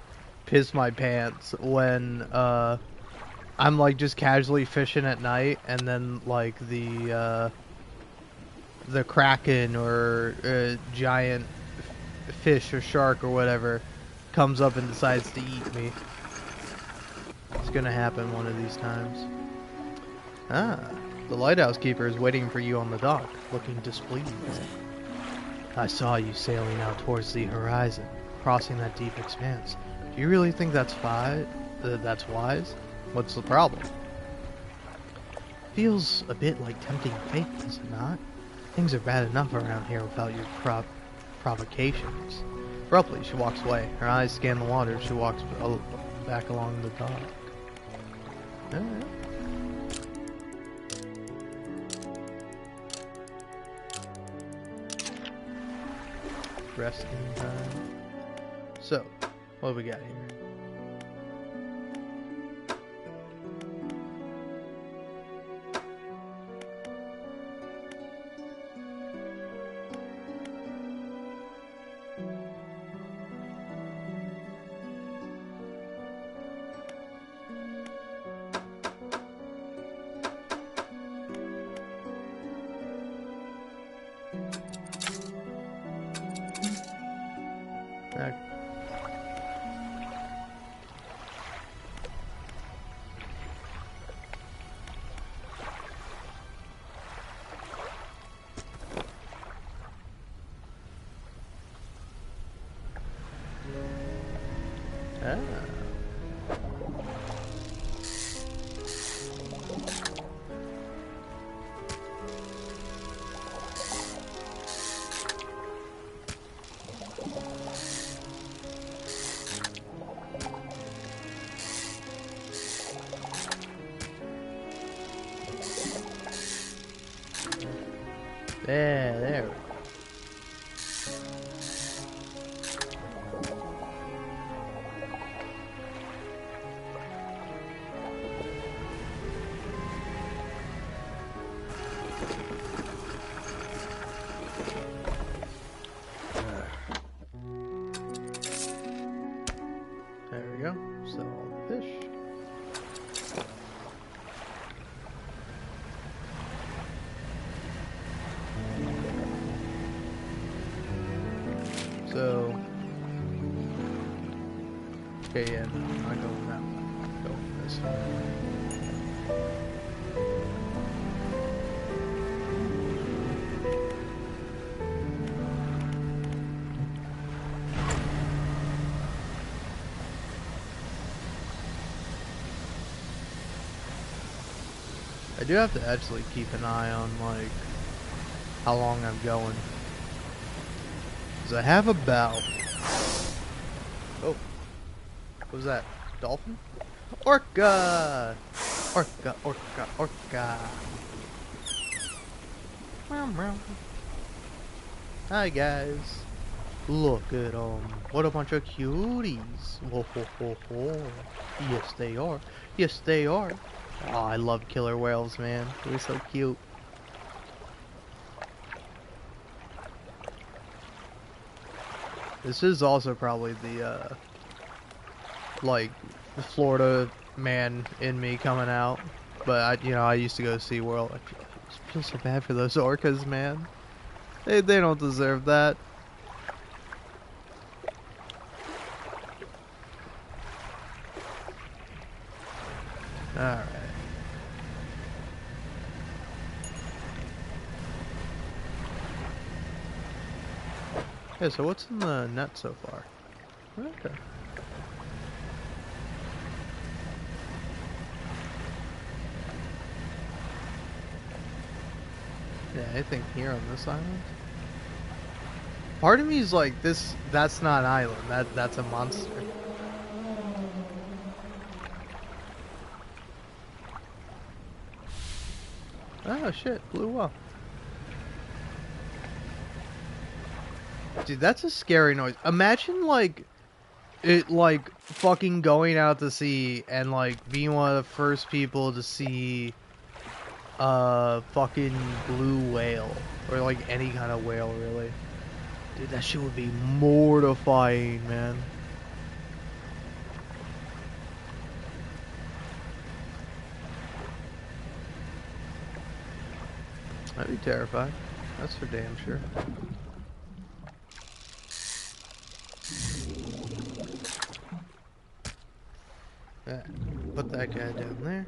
piss my pants when I'm like just casually fishing at night and then like the kraken or giant fish or shark or whatever comes up and decides to eat me. It's gonna happen one of these times. Ah, the lighthouse keeper is waiting for you on the dock, looking displeased. I saw you sailing out towards the horizon, crossing that deep expanse. Do you really think that's wise? What's the problem? Feels a bit like tempting fate, does it not? Things are bad enough around here without your provocations. Abruptly, she walks away. Her eyes scan the water. She walks back along the dock. Alright. Resting time. So, what do we got here? There we go. There we go. So all the fish. yeah, no, I'm not going that way. I'm going this way. I do have to actually keep an eye on, like, how long I'm going. Because I have about... Oh. What was that? Dolphin? Orca! Orca, orca, orca. Meow, meow. Hi, guys. Look at them. What a bunch of cuties. Whoa, ho, ho, ho. Yes, they are. Yes, they are. Oh, I love killer whales, man. They're so cute. This is also probably the, like, the Florida man in me coming out. But, I used to go to SeaWorld. I feel so bad for those orcas, man. They don't deserve that. Alright. Yeah, so what's in the net so far? Okay. Yeah, anything here on this island? Part of me is like, that's not an island, that's a monster. Oh shit, blue whale. Dude, that's a scary noise. Imagine like fucking going out to sea and like being one of the first people to see a fucking blue whale or like any kind of whale, really. Dude, that shit would be mortifying, man. I'd be terrified. That's for damn sure. Yeah, put that guy down there.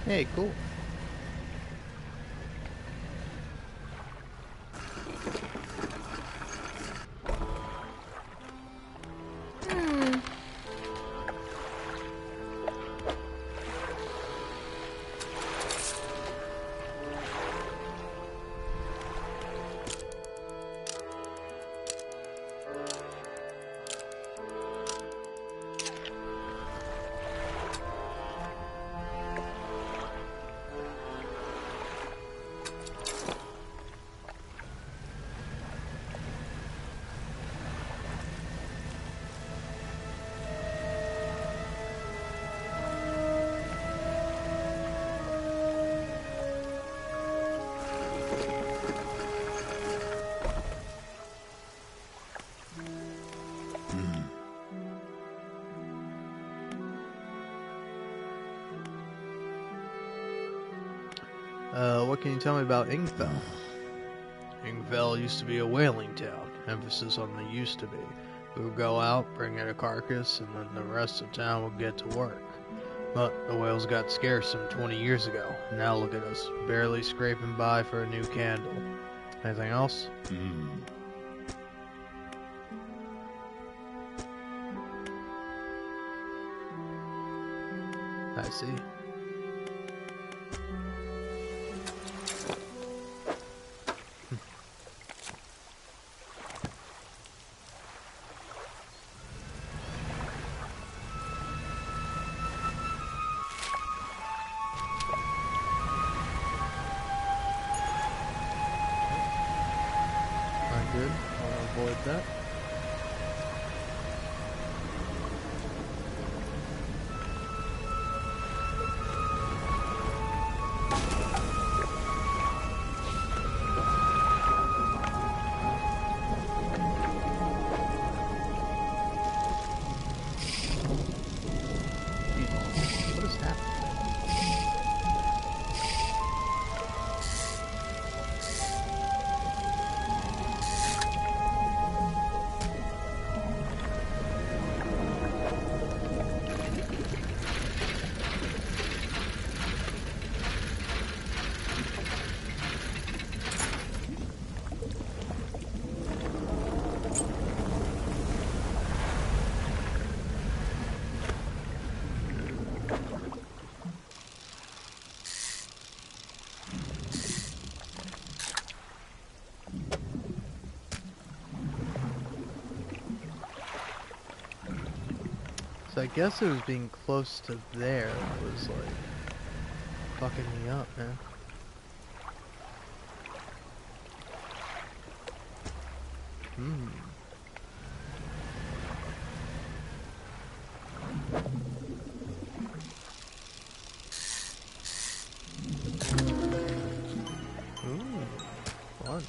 Hey, cool. What can you tell me about Ingfell? Ingfell used to be a whaling town, emphasis on the used to be. We would go out, bring in a carcass, and then the rest of town would get to work. But the whales got scarce some 20 years ago. Now look at us, barely scraping by for a new candle. Anything else? I see. So I guess it was being close to there that was like fucking me up, man. Hmm. Ooh, fun.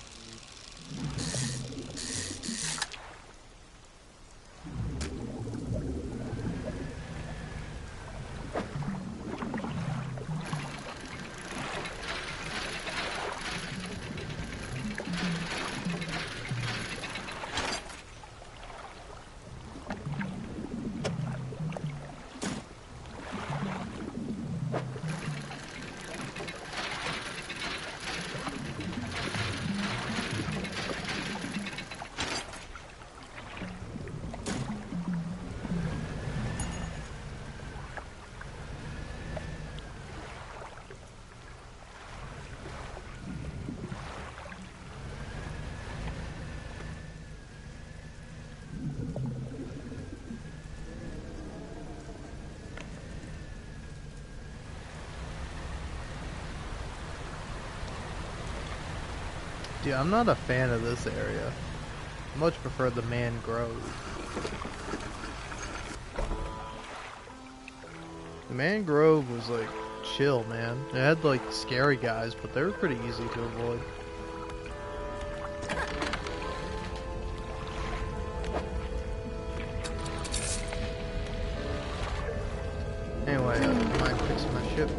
Dude, I'm not a fan of this area. I much prefer the mangrove. The mangrove was like chill, man. It had like scary guys, but they were pretty easy to avoid. Anyway, I don't mind fixing my ship.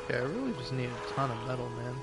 Yeah, I really just need a ton of metal, man.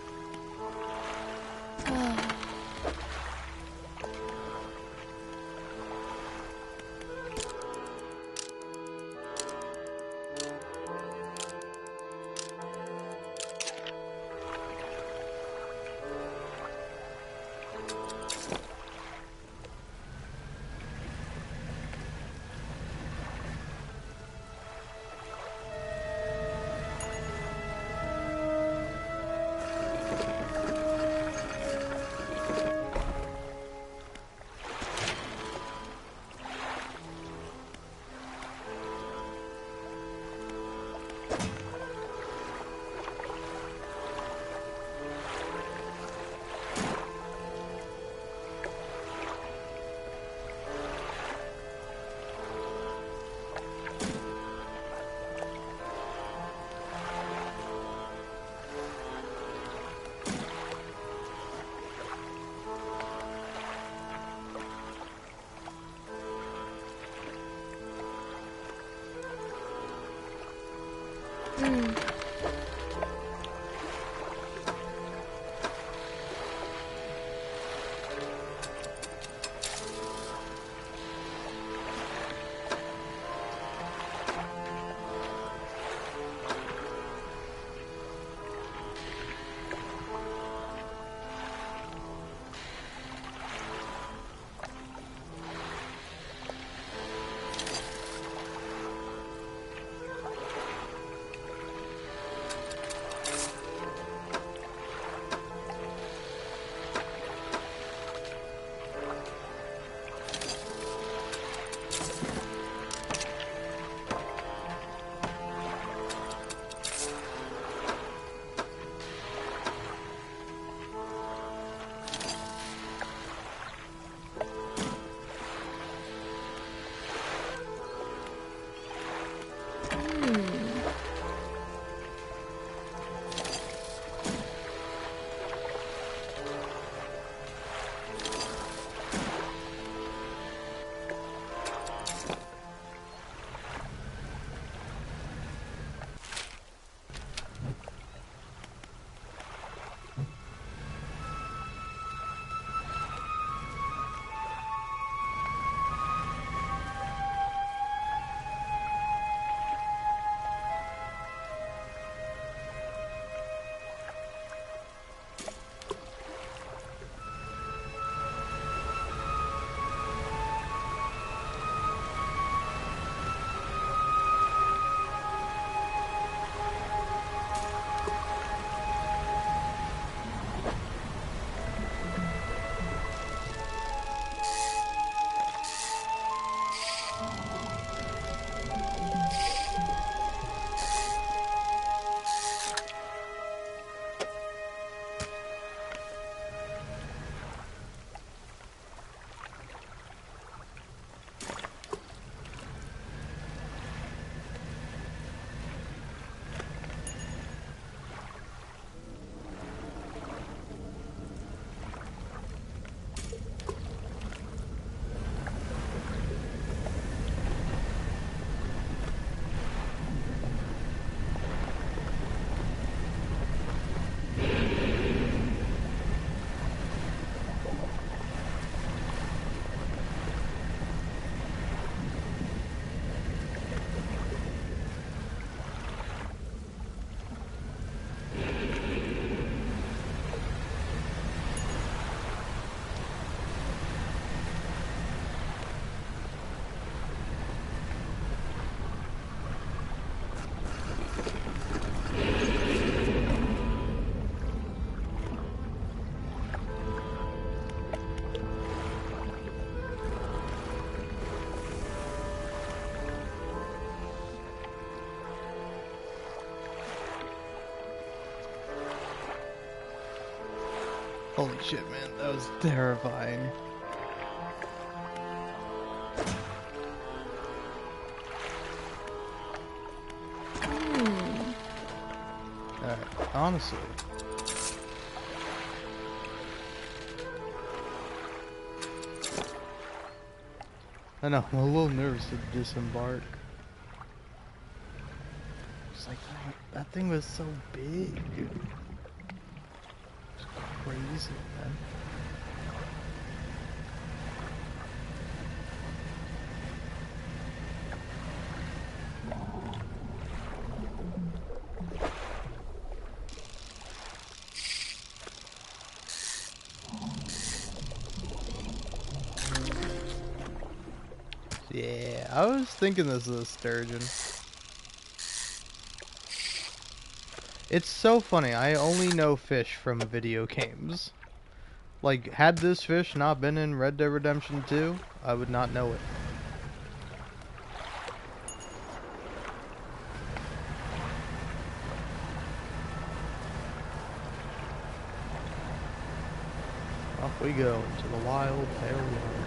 Holy shit, man, that was terrifying. Alright, honestly. I know, I'm a little nervous to disembark. It's like, that thing was so big. It's crazy, man. Yeah, I was thinking this is a sturgeon. It's so funny, I only know fish from video games. Like, had this fish not been in Red Dead Redemption 2, I would not know it. Off we go into the wild, pale water.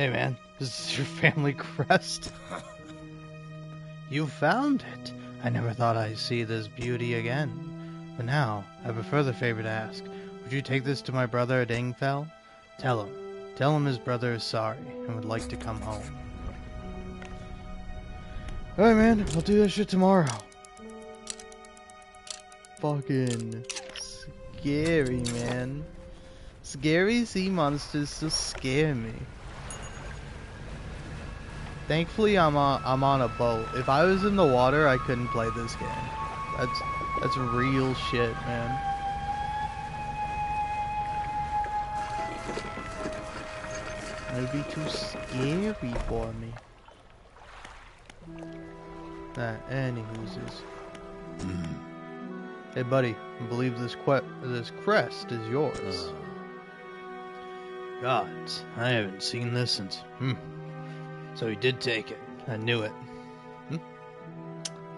Hey man, this is your family crest? You found it. I never thought I'd see this beauty again. But now, I have a further favor to ask. Would you take this to my brother at Ingfell? Tell him his brother is sorry and would like to come home. Alright man, I'll do that shit tomorrow. Fucking scary, man. Scary sea monsters just scare me. Thankfully, I'm on a boat. If I was in the water, I couldn't play this game. That's real shit, man. It'd be too scary for me. Anywho's. Hey, buddy, I believe this crest is yours. Gods, I haven't seen this since. So he did take it. I knew it.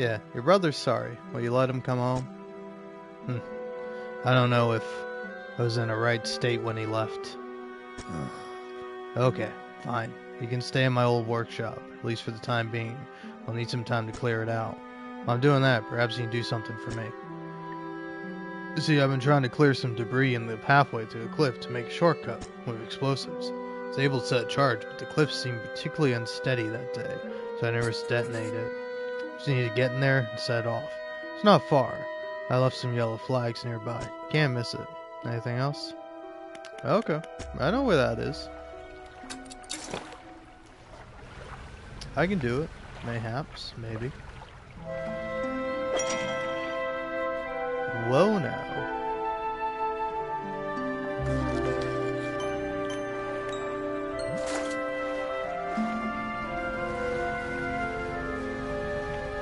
Yeah, your brother's sorry. Will you let him come home? I don't know if I was in a right state when he left. Okay, fine. He can stay in my old workshop, at least for the time being. I'll need some time to clear it out. While I'm doing that, perhaps you can do something for me. You see, I've been trying to clear some debris in the pathway to the cliff to make a shortcut with explosives. I was able to set a charge, but the cliff seemed particularly unsteady that day, so I never detonated it. Just need to get in there and set it off. It's not far. I left some yellow flags nearby. Can't miss it. Anything else? Okay. I know where that is. I can do it. Mayhaps. Maybe. Whoa now.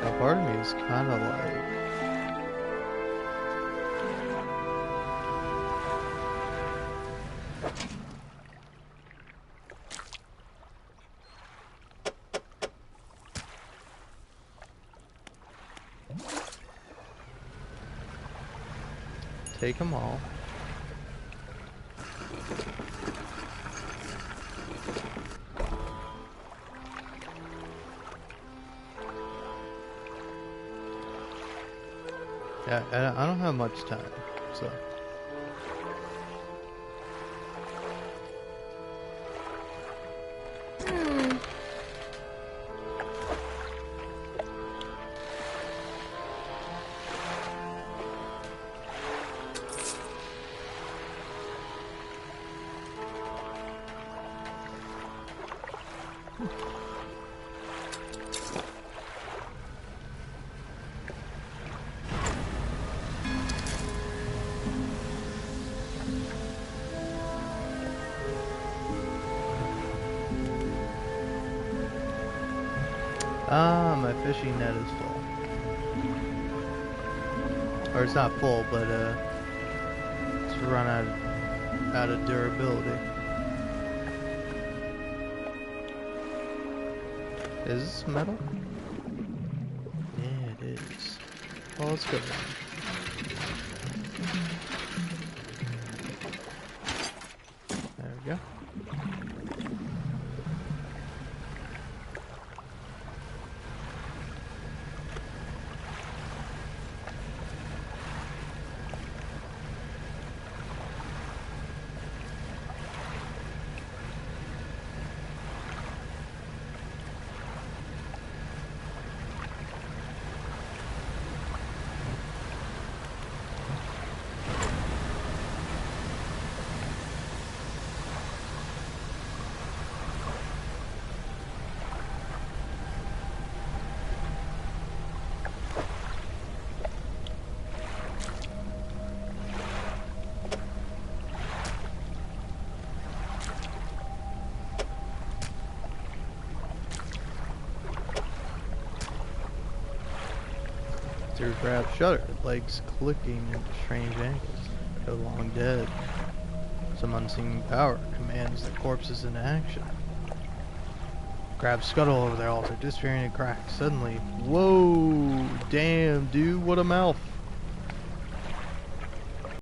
Now part of me is kind of like... Take them all. Yeah, I don't have much time, so... Ah, my fishing net is full. Or it's not full, but it's run out of durability. Is this metal? Yeah, it is. Well, let's go down. There we go. To grab shutter, legs clicking at strange angles. No long dead. Some unseen power commands the corpses into action. Grab scuttle over their altar, disappearing in cracks. Suddenly, whoa, damn, dude, what a mouth!